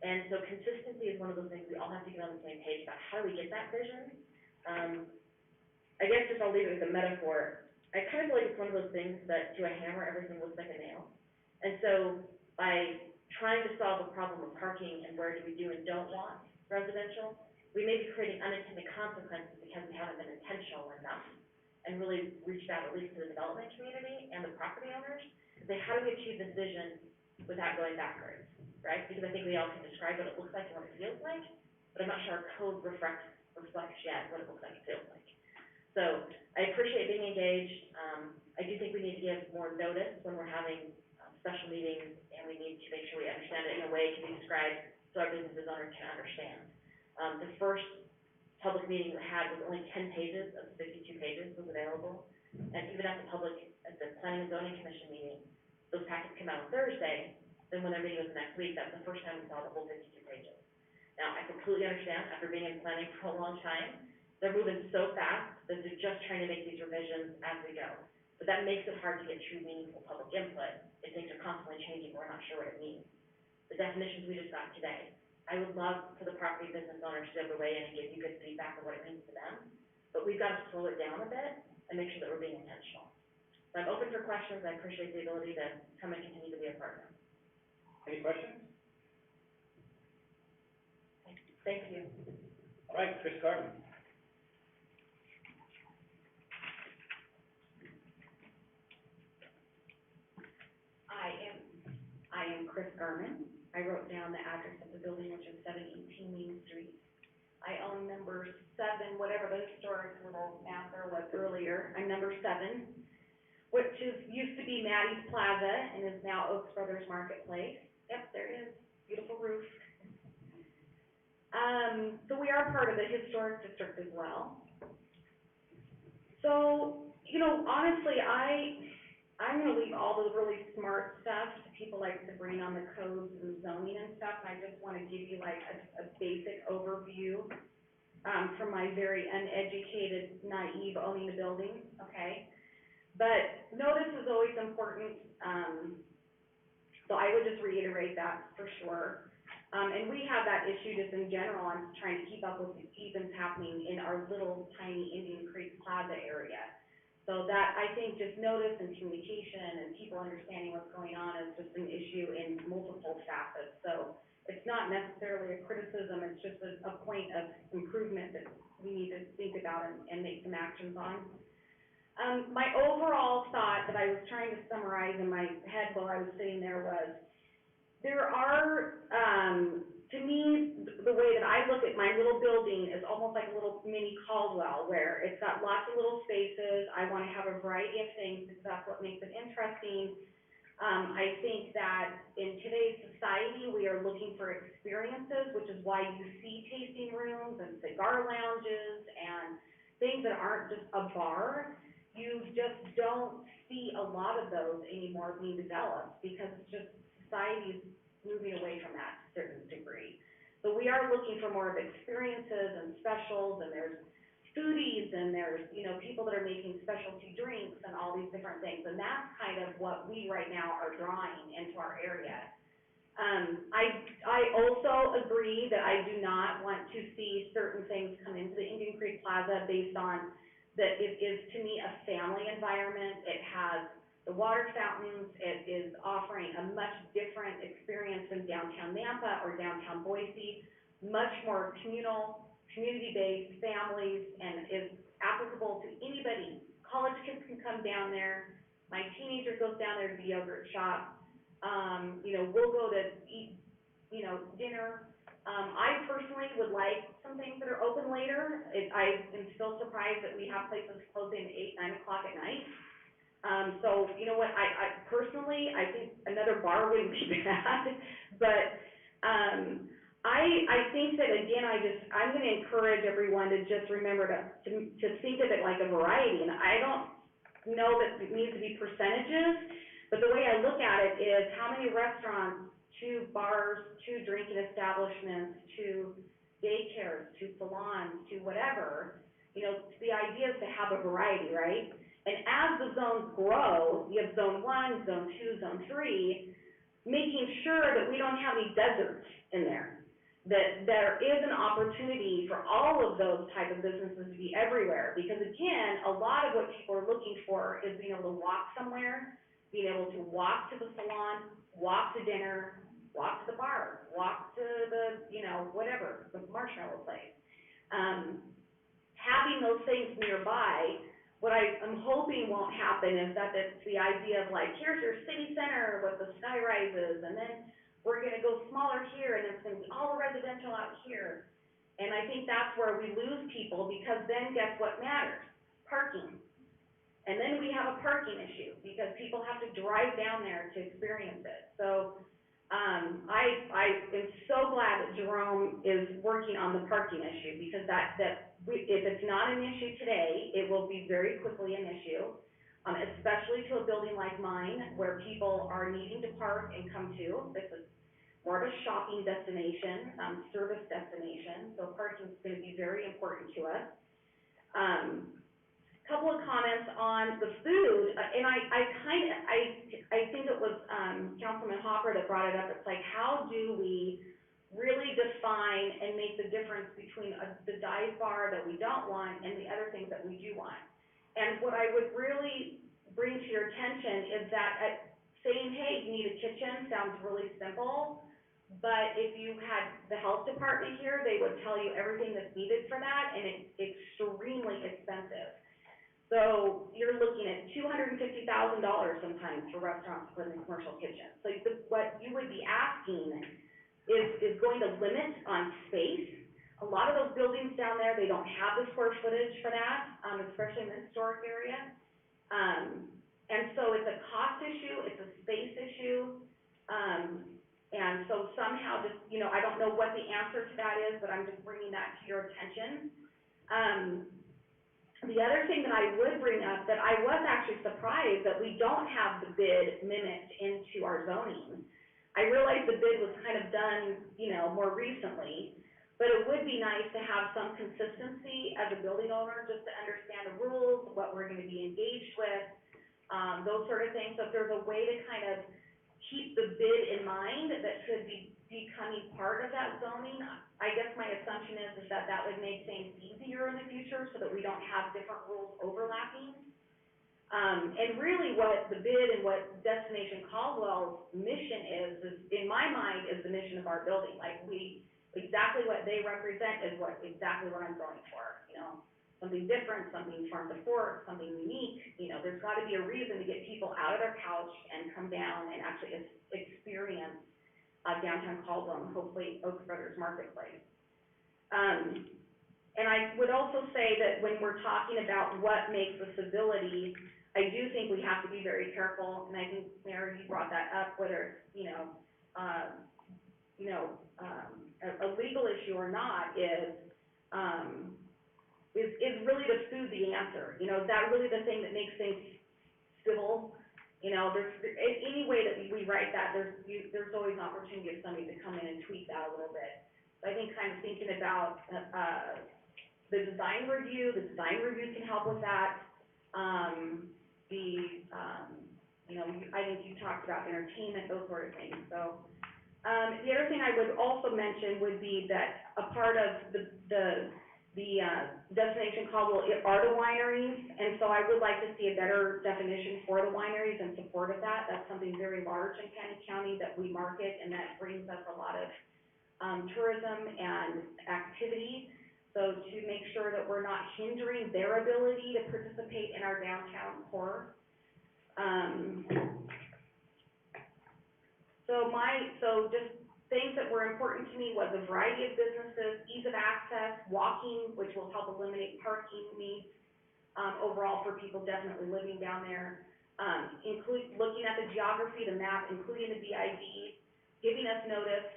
And so consistency is one of those things we all have to get on the same page about how do we get that vision. I guess just I'll leave it with a metaphor. I kind of feel like it's one of those things that to a hammer, everything looks like a nail. And so by trying to solve the problem of parking and where do we do and don't want residential, we may be creating unintended consequences because we haven't been intentional enough and really reached out at least to the development community and the property owners to say, how do we achieve this vision without going backwards, right? Because I think we all can describe what it looks like and what it feels like, but I'm not sure our code reflects yet what it looks like and feels like. So I appreciate being engaged. I do think we need to give more notice when we're having special meetings, and we need to make sure we understand it in a way it can be described so our business owners can understand. The first public meeting we had was only 10 pages of 52 pages was available, and even at the Planning and Zoning Commission meeting, those packets came out on Thursday. Then when their meeting was next week, that was the first time we saw the whole 52 pages. Now, I completely understand, after being in planning for a long time, they're moving so fast that they're just trying to make these revisions as we go. But that makes it hard to get true meaningful public input if things are constantly changing, we're not sure what it means. The definitions we just got today, I would love for the property business owners to be able to weigh in and give you good feedback on what it means to them, but we've got to slow it down a bit and make sure that we're being intentional. So I'm open for questions. I appreciate the ability to come and continue to be a partner. Any questions? Thank you. All right, Chris Carmen. I am Chris Garman. I wrote down the address of the building, which is 718 Main Street. I own number 7, whatever the historic little map there was earlier. I'm number 7, which used to be Maddie's Plaza and is now Oaks Brothers Marketplace. Yep, there it is. Beautiful roof. So we are part of the historic district as well. So, honestly, I'm gonna leave all the really smart stuff to people like Sabrina on the codes and zoning and stuff. I just wanna give you like a basic overview, from my very uneducated, naive owning a building, okay? But notice is always important, so I would just reiterate that for sure. And we have that issue just in general. I'm trying to keep up with the events happening in our little tiny Indian Creek Plaza area. So that, I think, just notice and communication and people understanding what's going on is just an issue in multiple facets. So it's not necessarily a criticism, it's just a point of improvement that we need to think about and make some actions on. My overall thought that I was trying to summarize in my head while I was sitting there was, there are, to me, the way that I look at my little building is almost like a little mini Caldwell, where it's got lots of little spaces. I want to have a variety of things because that's what makes it interesting. I think that in today's society, we are looking for experiences, which is why you see tasting rooms and cigar lounges and things that aren't just a bar. You just don't see a lot of those anymore being developed because it's just society is moving away from that to a certain degree. So we are looking for more of experiences and specials, and there's foodies, and there's, you know, people that are making specialty drinks and all these different things, and that's kind of what we right now are drawing into our area. I also agree that I do not want to see certain things come into the Indian Creek Plaza based on that it is, to me, a family environment. It has the water fountains, it is offering a much different experience than downtown Nampa or downtown Boise, much more communal, community-based, families, and is applicable to anybody. College kids can come down there. My teenager goes down there to the yogurt shop. You know, we'll go to eat, you know, dinner. I personally would like some things that are open later. I am still surprised that we have places closing at 8, 9 o'clock at night. So, you know what, I personally, I think another bar wouldn't be bad, but, I think that, again, I'm gonna encourage everyone to just remember to think of it like a variety, and I don't know that it needs to be percentages, but the way I look at it is how many restaurants, to bars, to drinking establishments, to daycares, to salons, to whatever, you know, the idea is to have a variety, right? And as the zones grow, you have zone 1, zone 2, zone 3, making sure that we don't have any deserts in there. That there is an opportunity for all of those type of businesses to be everywhere. Because again, a lot of what people are looking for is being able to walk somewhere, being able to walk to the salon, walk to dinner, walk to the bar, walk to the, you know, whatever, the marshmallow place. Having those things nearby, what I'm hoping won't happen is that it's the idea of like, here's your city center with the sky rises, and then we're gonna go smaller here, and it's gonna be all the residential out here. And I think that's where we lose people, because then guess what matters? Parking. And then we have a parking issue, because people have to drive down there to experience it. So, I am so glad that Jerome is working on the parking issue, because if it's not an issue today, it will be very quickly an issue. Especially to a building like mine, where people are needing to park and come to. This is more of a shopping destination, service destination, so parking is gonna be very important to us. Couple of comments on the food, and I think it was, Councilman Hopper that brought it up. It's like, how do we really define and make the difference between the dive bar that we don't want and the other things that we do want? And what I would really bring to your attention is that saying, hey, you need a kitchen sounds really simple, but if you had the health department here, they would tell you everything that's needed for that, and it's extremely expensive. So you're looking at $250,000 sometimes for restaurants to put in a commercial kitchen. So what you would be asking is going to limit on space. A lot of those buildings down there, they don't have the square footage for that, especially in the historic area. And so it's a cost issue, it's a space issue, and so somehow just, you know, I don't know what the answer to that is, but I'm just bringing that to your attention. The other thing that I would bring up, that I was actually surprised that we don't have the bid mimicked into our zoning. I realized the bid was kind of done, you know, more recently, but it would be nice to have some consistency as a building owner, just to understand the rules, what we're gonna be engaged with, those sort of things. So if there's a way to kind of keep the bid in mind that could be becoming part of that zoning, I guess my assumption is that would make things easier in the future so that we don't have different rules overlapping. And really what the bid and what Destination Caldwell's mission is in my mind, is the mission of our building. Like exactly what they represent is exactly what I'm going for, you know. Something different, something farm to fork, something unique, you know, there's gotta be a reason to get people out of their couch and come down and actually experience downtown Caldwell and hopefully Oaks Brothers Marketplace. And I would also say that when we're talking about what makes the civility I do think we have to be very careful, and I think, Mayor, you brought that up, whether it's, a legal issue or not, is really the food the answer? You know, is that really the thing that makes things civil? You know, any way that we write that, there's always an opportunity of somebody to come in and tweak that a little bit. So I think kind of thinking about, the design review can help with that. I think you talked about entertainment, those sort of things, so. The other thing I would also mention would be that a part of the destination Caldwell are the wineries, and so I would like to see a better definition for the wineries in support of that. That's something very large in Cannon County that we market, and that brings us a lot of tourism and activity. So to make sure that we're not hindering their ability to participate in our downtown core. So just things that were important to me was a variety of businesses, ease of access, walking, which will help eliminate parking needs, overall for people definitely living down there. Looking at the geography, the map, including the BID, giving us notice,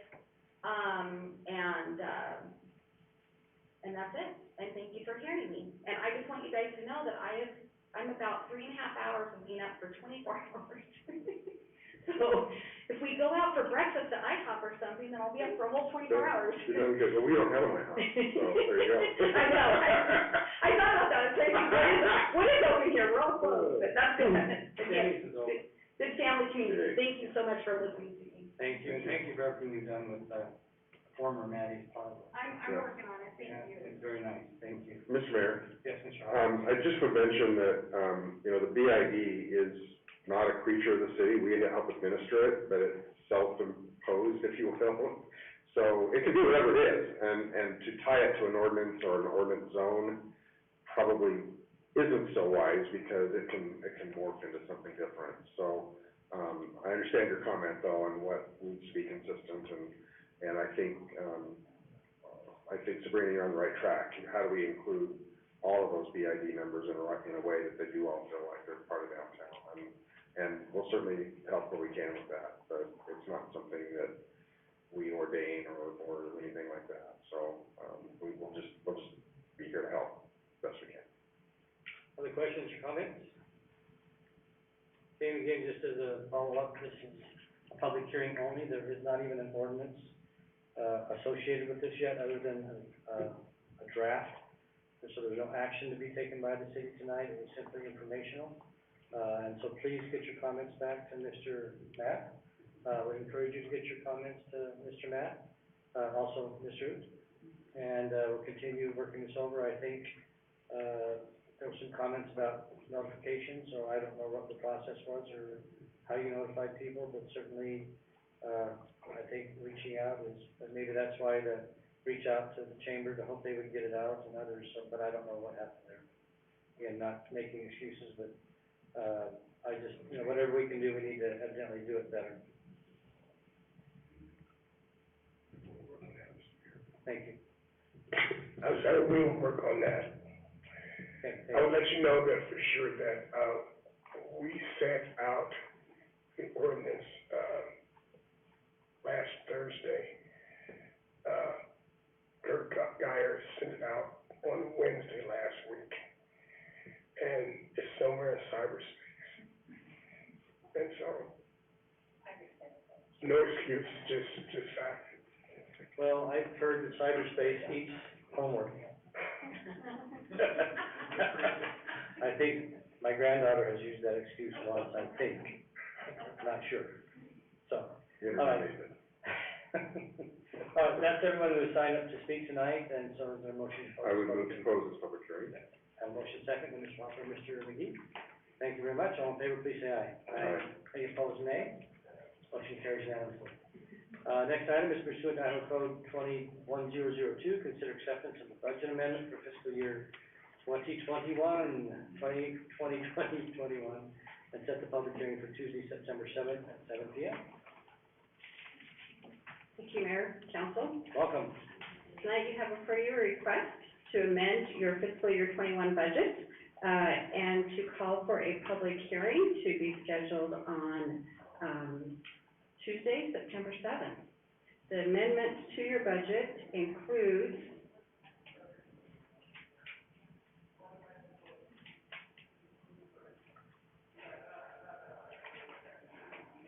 and that's it. And thank you for hearing me. And I just want you guys to know that I'm about 3.5 hours from being up for 24 hours. So if we go out for breakfast at IHOP or something, then I'll be up for a whole 24 hours. You're doing good. Well, we don't have an IHOP, so there you go. I know. I thought about that. I was thinking, what is open here? We're all closed, but that's good. Again, good family community. Thank you so much for listening to me. Thank you, and thank you for everything you've done with, former Maddie's Caldwell. I'm working on it. Thank you. It's very nice. Thank you. Mr. Mayor, Yes, Mr. Hopkins. I just would mention that, the BID is not a creature of the city. We help administer it, but it's self-imposed, if you will. So it can do whatever it is, and to tie it to an ordinance or an ordinance zone probably isn't so wise, because it can morph into something different. So, I understand your comment though on what needs to be consistent, and I think Sabrina, you're on the right track. How do we include all of those BID members in a way that they do all feel like they're part of downtown? And we'll certainly help where we can with that, but it's not something that we ordain or anything like that. So, we'll just be here to help best we can. Other questions or comments? Okay, again, just as a follow-up, this is a public hearing only. There is not even an ordinance associated with this yet, other than a draft. So there's no action to be taken by the city tonight. It was simply informational. And so please get your comments back to Mr. Matt. We encourage you to get your comments to Mr. Matt, also Ms. Root. And we'll continue working this over. I think there were some comments about notification, so I don't know what the process was or how you notified people, but certainly I think reaching out is, maybe that's why reach out to the chamber to hope they would get it out and others, so, but I don't know what happened there. Again, not making excuses, but I just, whatever we can do, we need to evidently do it better. Thank you. I'm sorry, we will work on that. Okay, I will let you know that for sure that, we sent out the ordinance, last Thursday. Kurt Geyer sent it out on Wednesday last week. And it's somewhere in cyberspace. And so, no excuse, just fact. Well, I've heard that cyberspace eats homework. I think my granddaughter has used that excuse once, I think. Not sure. So, all right. That's everyone who has signed up to speak tonight, and so is there a motion? I would move to close this public hearing. Have a motion second, by Mr. Walker, Mr. McGee. Thank you very much. All in favor, please say aye. Aye. Any opposed, nay? Motion carries unanimously. Next item is pursuant to Idaho Code 21002, consider acceptance of the budget amendment for fiscal year 2021, and set the public hearing for Tuesday, September 7th at 7 p.m. Thank you, Mayor, Council. Welcome. Tonight you have before you a request to amend your fiscal year 21 budget and to call for a public hearing to be scheduled on, Tuesday, September seventh. The amendments to your budget include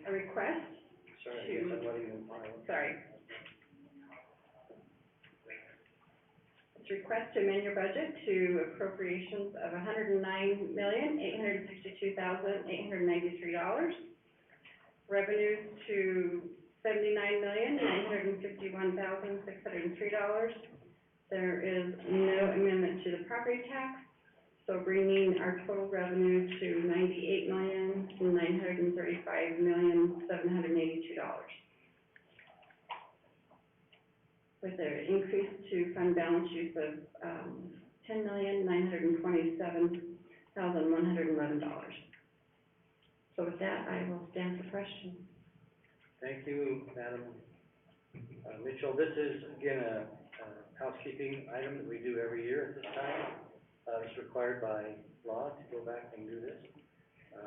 a request Sorry, to, yes, I'm letting them file. sorry. It's a request to amend your budget to appropriations of $109,862,893. Revenues to $79,951,603. There is no amendment to the property tax, so bringing our total revenue to $98,935,782. With an increase to fund balance use of $10,927,111. So with that, I will stand for questions. Thank you, Madam Mitchell. This is, again, a housekeeping item that we do every year at this time. It's required by law to go back and do this.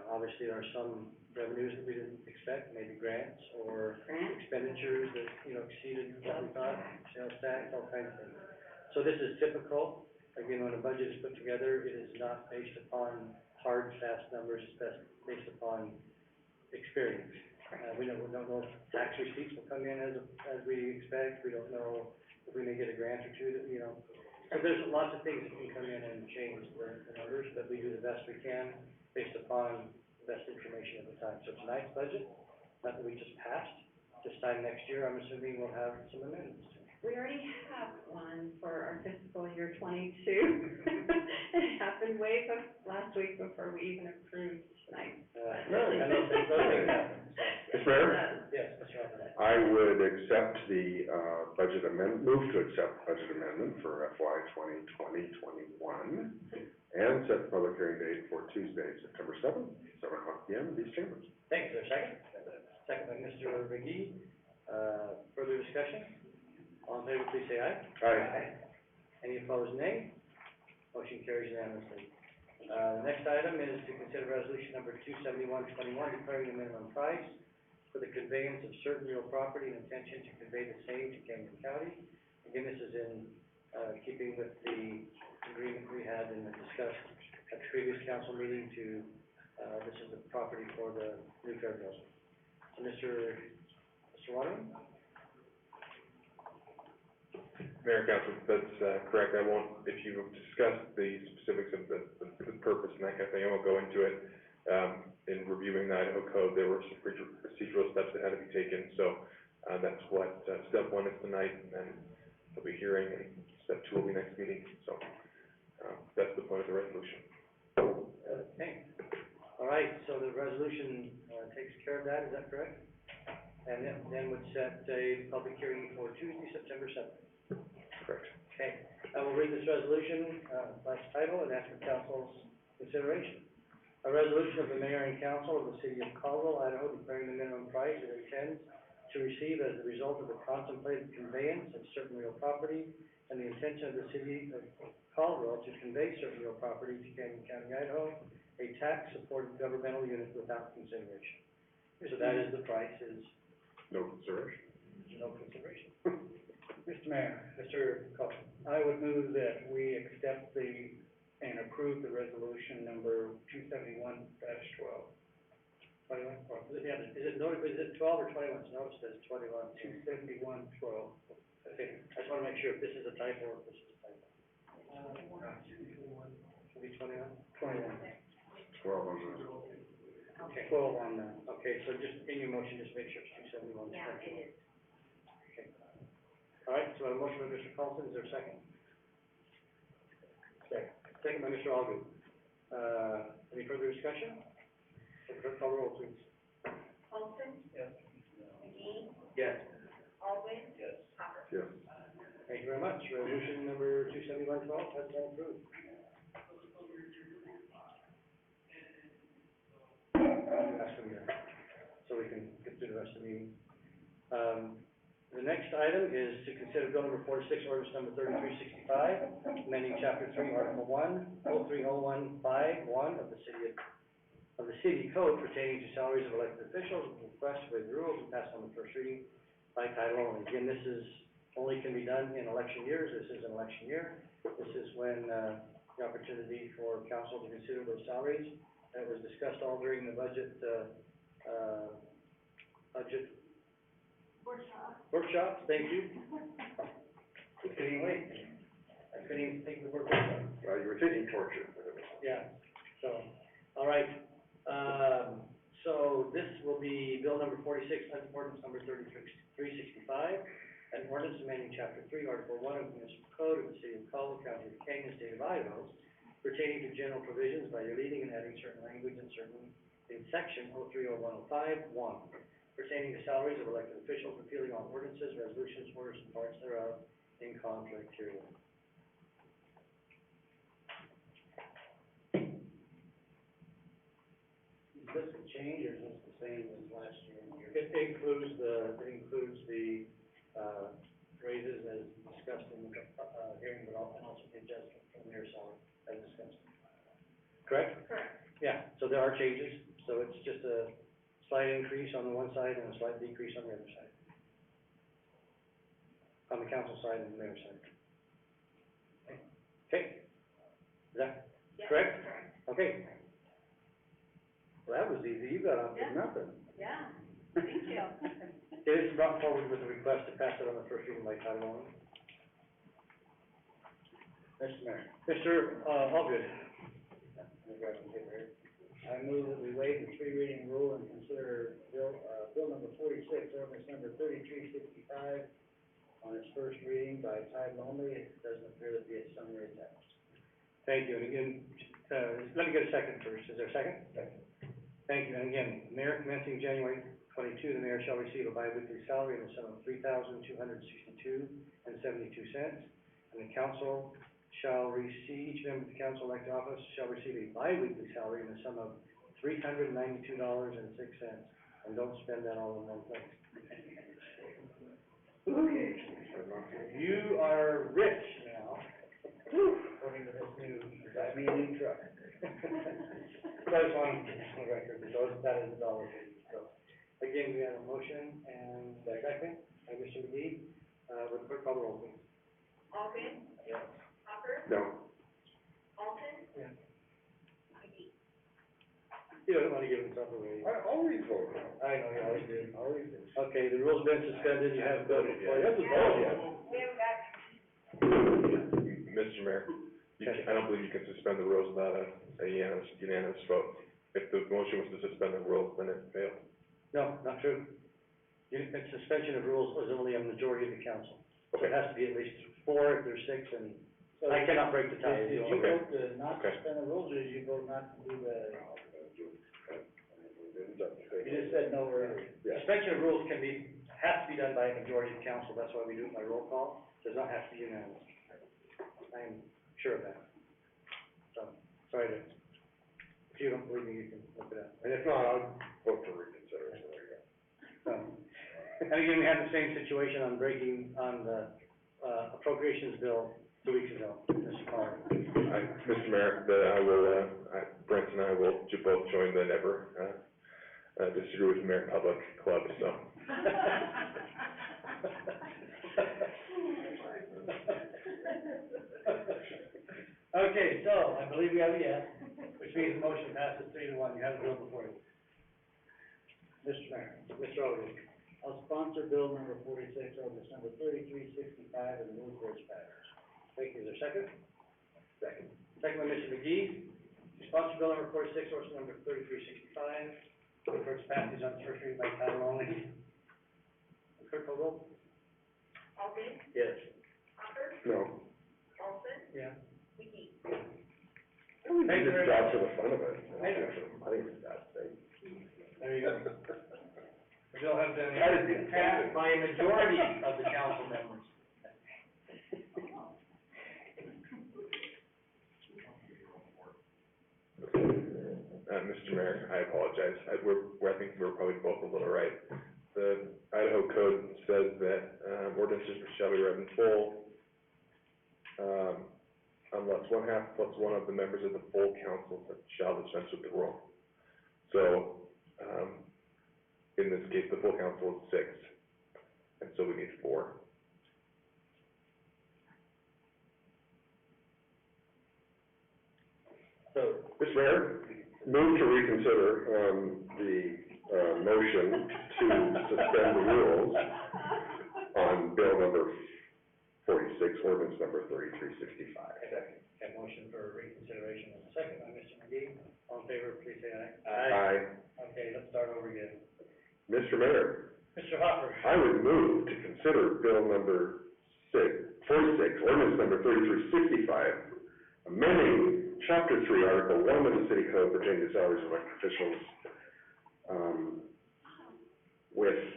Obviously, there are some revenues that we didn't expect, maybe grants or expenditures that, exceeded what we thought, sales tax, all kinds of things. So this is typical. Again, when a budget is put together, it is not based upon hard, fast numbers, it's based upon experience. We don't know if tax receipts will come in as we expect. We don't know if we may get a grant or two that, So there's lots of things that can come in and change the numbers, but we do the best we can based upon the best information at the time. So tonight's budget, not that we just passed, this time next year, I'm assuming we'll have some amendments. We already have one for our fiscal year 22. It happened last week before we even approved tonight. I know things happen. Mr. Mayor? Yes, Mr. Alvarez. I would accept the, move to accept budget amendment for FY 2020-21 and set the public hearing date for Tuesday, September 7th, 7:00 p.m. in these chambers. Thanks, is there a second? Second by Mr. McGee. Further discussion? All in favor, please say aye. Aye. Any opposed, nay? Motion carries unanimously. The next item is to consider resolution number 27121, declaring the minimum price for the conveyance of certain real property and intention to convey the same to Kenyon County. Again, this is in, keeping with the agreement we had and discussed at the previous council meeting to, this is the property for the new fairgrounds. So Mr. Waterman? Mayor, Council, that's correct. I won't, if you discuss the specifics of the purpose and that kind of thing, I won't go into it. In reviewing the Idaho code, there were some procedural steps that had to be taken, so that's what step one is tonight, and then we'll be hearing, and step two will be next meeting, so that's the point of the resolution. Okay. All right, so the resolution takes care of that, is that correct? And then would set a public hearing for Tuesday, September 7th. Correct. Okay, I will read this resolution by its title and ask for council's consideration. A resolution of the mayor and council of the city of Caldwell, Idaho, declaring the minimum price it intends to receive as the result of the contemplated conveyance of certain real property and the intention of the city of Caldwell to convey certain real property to Canyon County, Idaho, a tax-supported governmental unit without consideration. So that is the price, is No consideration. no consideration. Mr. Mayor, Mr. Coffin. I would move that we accept and approve the resolution number 271-12. 21, is it noted, is it 12 or 21? Notice it says 21. 271-12. Okay, I just want to make sure if this is a typo or if this is a typo. Should be 21? 21. 12 on the. Okay. 12 on the. Okay, so just in your motion, just make sure it's 271. Yeah, it is. Okay. All right, so a motion by Mr. Carlson, is there a second? Second by Mr. Allgood. Any further discussion? Clerk, call the roll, please. Paulson? Yes. McGee? Yes. Baldwin? Yes. Hopper? Yes. Thank you very much. Resolution number 271-12 has been approved. Ask them here, so we can get through the rest of the meeting. The next item is to consider bill number 46, ordinance number 3365, amending chapter 3, article 1, 030151 of the city code pertaining to salaries of elected officials, with request to waive the rules and pass on the first reading by title only. Again, this is, only can be done in election years. This is an election year. This is when, the opportunity for council to consider those salaries. That was discussed all during the budget workshops, thank you. It's getting late. I couldn't even think of the word workshop. Well, you were thinking torture. Yeah, so, all right. So this will be bill number 46, ordinance number 3365, an ordinance amending chapter 3, article 1 of the municipal code of the city of Caldwell, county of Canyon, state of Idaho, pertaining to general provisions by deleting and adding certain language in section 030105-1, pertaining to salaries of elected officials, repealing all ordinances, resolutions, orders, and parts thereof in conflict herewith. Is this a change or is this the same as last year and the year? It includes the raises as discussed in the, hearing, but also the adjustment from the mayor's salary as discussed. Correct? Correct. Yeah, so there are changes, so it's just a slight increase on the one side and a slight decrease on the other side. On the council side and the mayor's side. Okay? Is that correct? Okay. Well, that was easy, you got off with nothing. Yeah, thank you. It is brought forward with a request to pass it on the first reading by title only. Mr. Mayor. Mr. Allgood. I move that we waive the three reading rule and consider bill number 46, ordinance number 3365 on its first reading by title only. It doesn't appear to be a summary attached. Thank you, and again, let me get a second first, is there a second? Second. Thank you, and again, mayor commencing January 22, the mayor shall receive a biweekly salary in the sum of $3,262.72, and the council shall receive, each member of the council elected office shall receive a biweekly salary in the sum of $392.06, and don't spend that all in one place. You are rich now, according to this new, Buy me a new truck. So I just wanted to get on the record, because that is a dollar figure. So, again, we have a motion and a second, by Mr. McGee, with the clerk call the roll, please. Alden? Yes. Hopper? No. Alton? Yeah. McGee? You don't want to give himself away. I always vote no. I know, you always do. Always do. Okay, the rule's been suspended, you haven't voted for it. Hasn't voted yet. We haven't got. Mr. Mayor, I don't believe you can suspend the rules without a unanimous vote. If the motion was to suspend the rules, then it failed. No, not true. Suspension of rules is only a majority of the council. So it has to be at least 4, if there's 6, and I cannot break the tie. Did you vote to not suspend the rules, or did you vote not to do the? You just said no earlier. Suspension of rules has to be done by a majority of the council, that's why we do it by roll call. Does not have to be unanimous. I am sure of that. So, sorry to, if you don't believe me, you can look it up. And if not, I'll vote to reconsider, so there you go. And again, we had the same situation on the appropriations bill 2 weeks ago, Mr. Carr. Mr. Mayor, Brent and I will both join the never, disagree with the Mayor in public club, so. Okay, so, I believe we have a yes, which means the motion passes 3-1, you have the bill before you. Mr. Mayor. Mr. Alden. I'll sponsor bill number 46, ordinance number 3365, and move for its passage. Thank you, is there a second? Second. Second by Mr. McGee, to sponsor bill number 46, ordinance number 3365, for its passage on first reading by title only. Clerk call roll. Alden? Yes. Hopper? No. Alton? Yeah. McGee? Thank you very Just much. for the fun of it. I know. I think it's that thing. There you go. The bill has been That is passed by a majority of the council members. Mr. Mayor, I apologize. I think we're probably both a little right. the Idaho code says that, ordinances shall be read in full, unless one half plus one of the members of the full council shall dispense with the rule. So, in this case, the full council is 6, and so we need 4. So, Mr. Mayor, move to reconsider, the, motion to suspend the rules on bill number 46, ordinance number 3365. second. Got motion for reconsideration and a second by Mr. McGee. All in favor, please say aye. Aye. Okay, let's start over again. Mr. Mayor, Mr. Hopper. I would move to consider bill number 46, ordinance number 3365, amending chapter 3, article 1 of the city code pertaining to salaries of elected officials,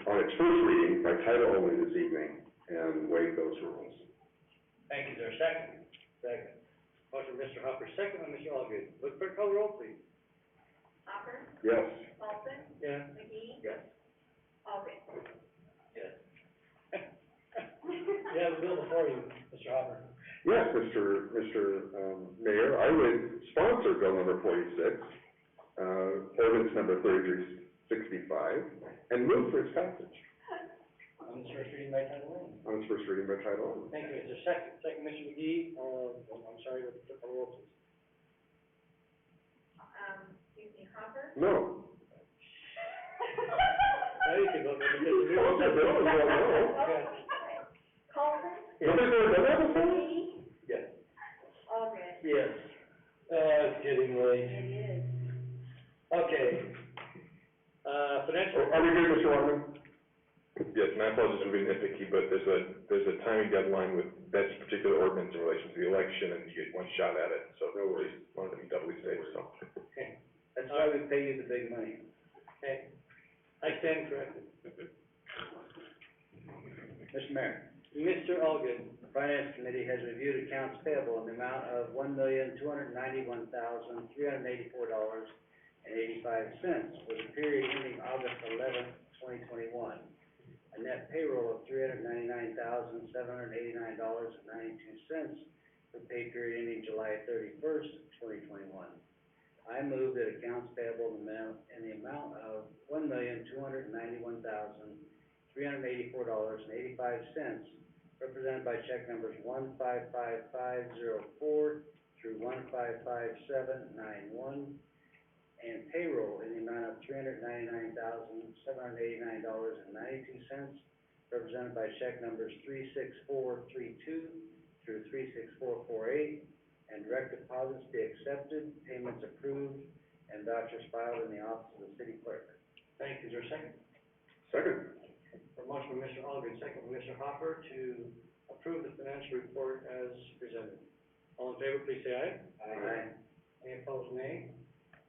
on its first reading by title only this evening, and waive those rules. Thank you, is there a second? Second. Motion by Mr. Hopper, second by Mr. Allgood. Look for call roll, please. Hopper, Yes. Paulson, Yeah. McGee, Yes. Allgood. Yes. You have a bill before you, Mr. Hopper. Yes, Mr. Mayor, I would sponsor bill number 46, ordinance number 3365, and move for its passage. On its first reading by title only. On its first reading by title only. Thank you, is there a second? Second, Mr. McGee, I'm sorry, look for roll, please. Excuse me, Hopper, No. Now you can vote, Mr. Sponsor bill, no. Colvin, Nobody's ever done that before? McGee, Yes. Allgood. Yes. It's getting late. It is. Okay. Financial. Are we good, Mr. Waterman? Yes, and I apologize for being nitpicky, but there's a timing deadline with this particular ordinance in relation to the election, and you get one shot at it, so No worries. just wanted to be doubly safe, so. Okay. That's why we pay you the big money. Okay. I stand corrected. Mr. Mayor, Mr. Allgood. the Finance Committee has reviewed accounts payable in the amount of $1,291,384.85 for the period ending August 11th, 2021. A net payroll of $399,789.92 for the pay period ending July 31st, 2021. I move that accounts payable in the amount of $1,291,384.85, represented by check numbers 155504 through 155791, and payroll in the amount of $399,789.92, represented by check numbers 36432 through 36448, and direct deposits be accepted, payments approved, and vouchers filed in the office of the city clerk. Thank you, is there a second? Second. A motion by Mr. Allgood, second by Mr. Hopper to approve the financial report as presented. All in favor, please say aye. Aye. Any opposed, nay?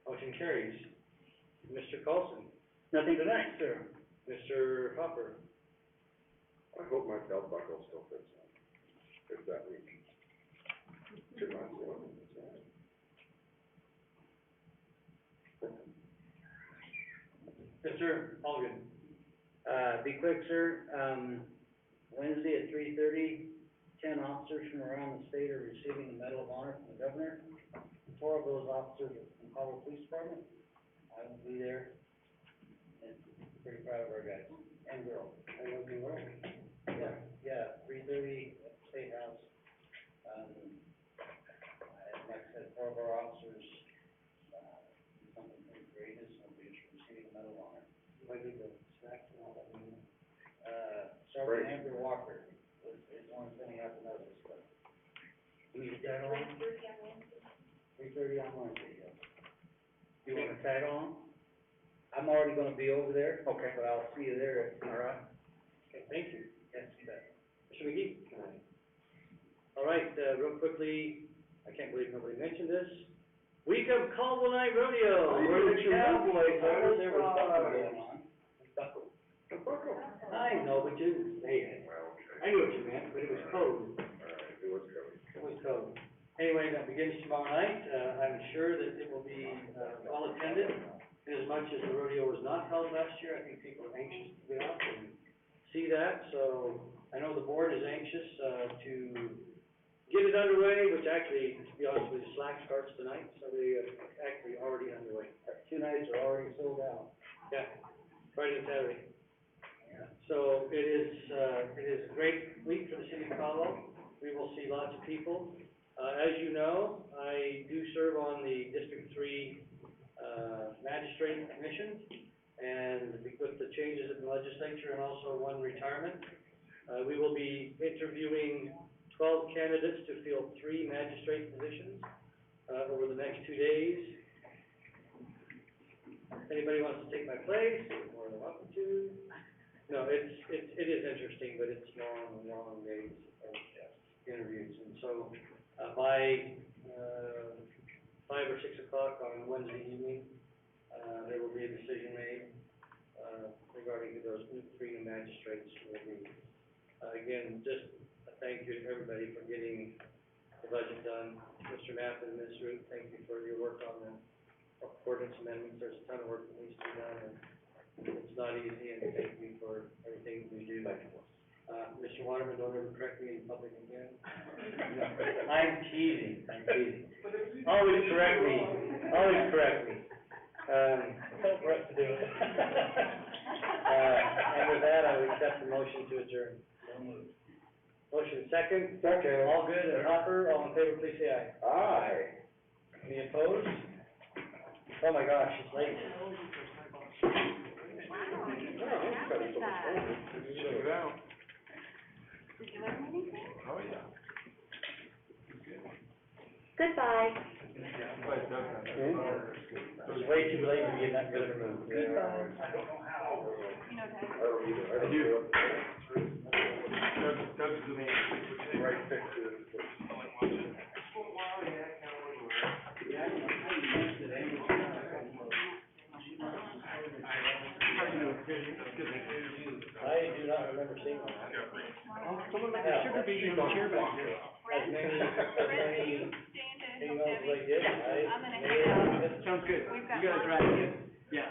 Motion carries. Mr. Coulson. Nothing tonight, sir. Mr. Hopper. I hope my belt buckle still fits on. It's that week. 2 months ago. Mr. Allgood. Be quick, sir. Wednesday at 3:30, 10 officers from around the state are receiving the Medal of Honor from the governor. 4 of those officers are from Caldwell Police Department. I will be there. And pretty proud of our guys and girls. Yeah, 3:30 at the State House. Like I said, 4 of our officers, something pretty courageous, and will be receiving the Medal of Honor. Might need the snacks and all that. Sergeant Amber Walker is one sending out the notice, but. You need a tag along? 3:30 on Wednesday, yes. You want a tag along? I'm already gonna be over there. Okay. But I'll see you there. All right. Okay, thank you. Yes, you bet. Mr. McGee? All right, real quickly, I can't believe nobody mentioned this. Week of Caldwell Night Rodeo. Where the cowboys are, there was something going on. Buckle. I know, but you didn't say it. I knew what you meant, but it was code. It was code. It was code. Anyway, that begins tomorrow night. I'm sure that it will be, well attended. And as much as the rodeo was not held last year, I think people are anxious to get out and see that, so I know the board is anxious, to get it underway, which actually, to be honest with you, slack starts tonight, so they are actually already underway. 2 nights are already sold out. Yeah, Friday and Saturday. So it is a great week for the city of Caldwell. We will see lots of people. As you know, I do serve on the District 3, Magistrate Commission, and with the changes in the legislature and also one retirement, we will be interviewing 12 candidates to fill 3 magistrate positions, over the next 2 days. Anybody wants to take my place, you're more than welcome to. No, it is interesting, but it's long days of interviews, and so, by, 5 or 6 o'clock on Wednesday evening, there will be a decision made, regarding who those 3 new magistrates will be. Again, just a thank you to everybody for getting the budget done. Mr. Knapp and Ms. Root, thank you for your work on the ordinance amendments. There's a ton of work that needs to be done, and it's not easy, and thank you for everything you do. Mr. Waterman, don't ever correct me in public again. I'm teasing. Always correct me. Tell Brett to do it. And with that, I would accept the motion to adjourn. Motion second. Second. All good, and Hopper, all in favor, please say aye. Aye. Any opposed? Oh my gosh, it's late. Check it out. Did you learn anything? Oh, yeah. Goodbye. It was way too late to be in that good of a mood. Yeah. You know that? I don't either. I do. Doug's the man. Right fix it. I do not remember seeing one. Someone like a sugar baby on the chair back here. As many emails as I did, I'm gonna head out. Sounds good. We've got You guys lunch. right. Yeah.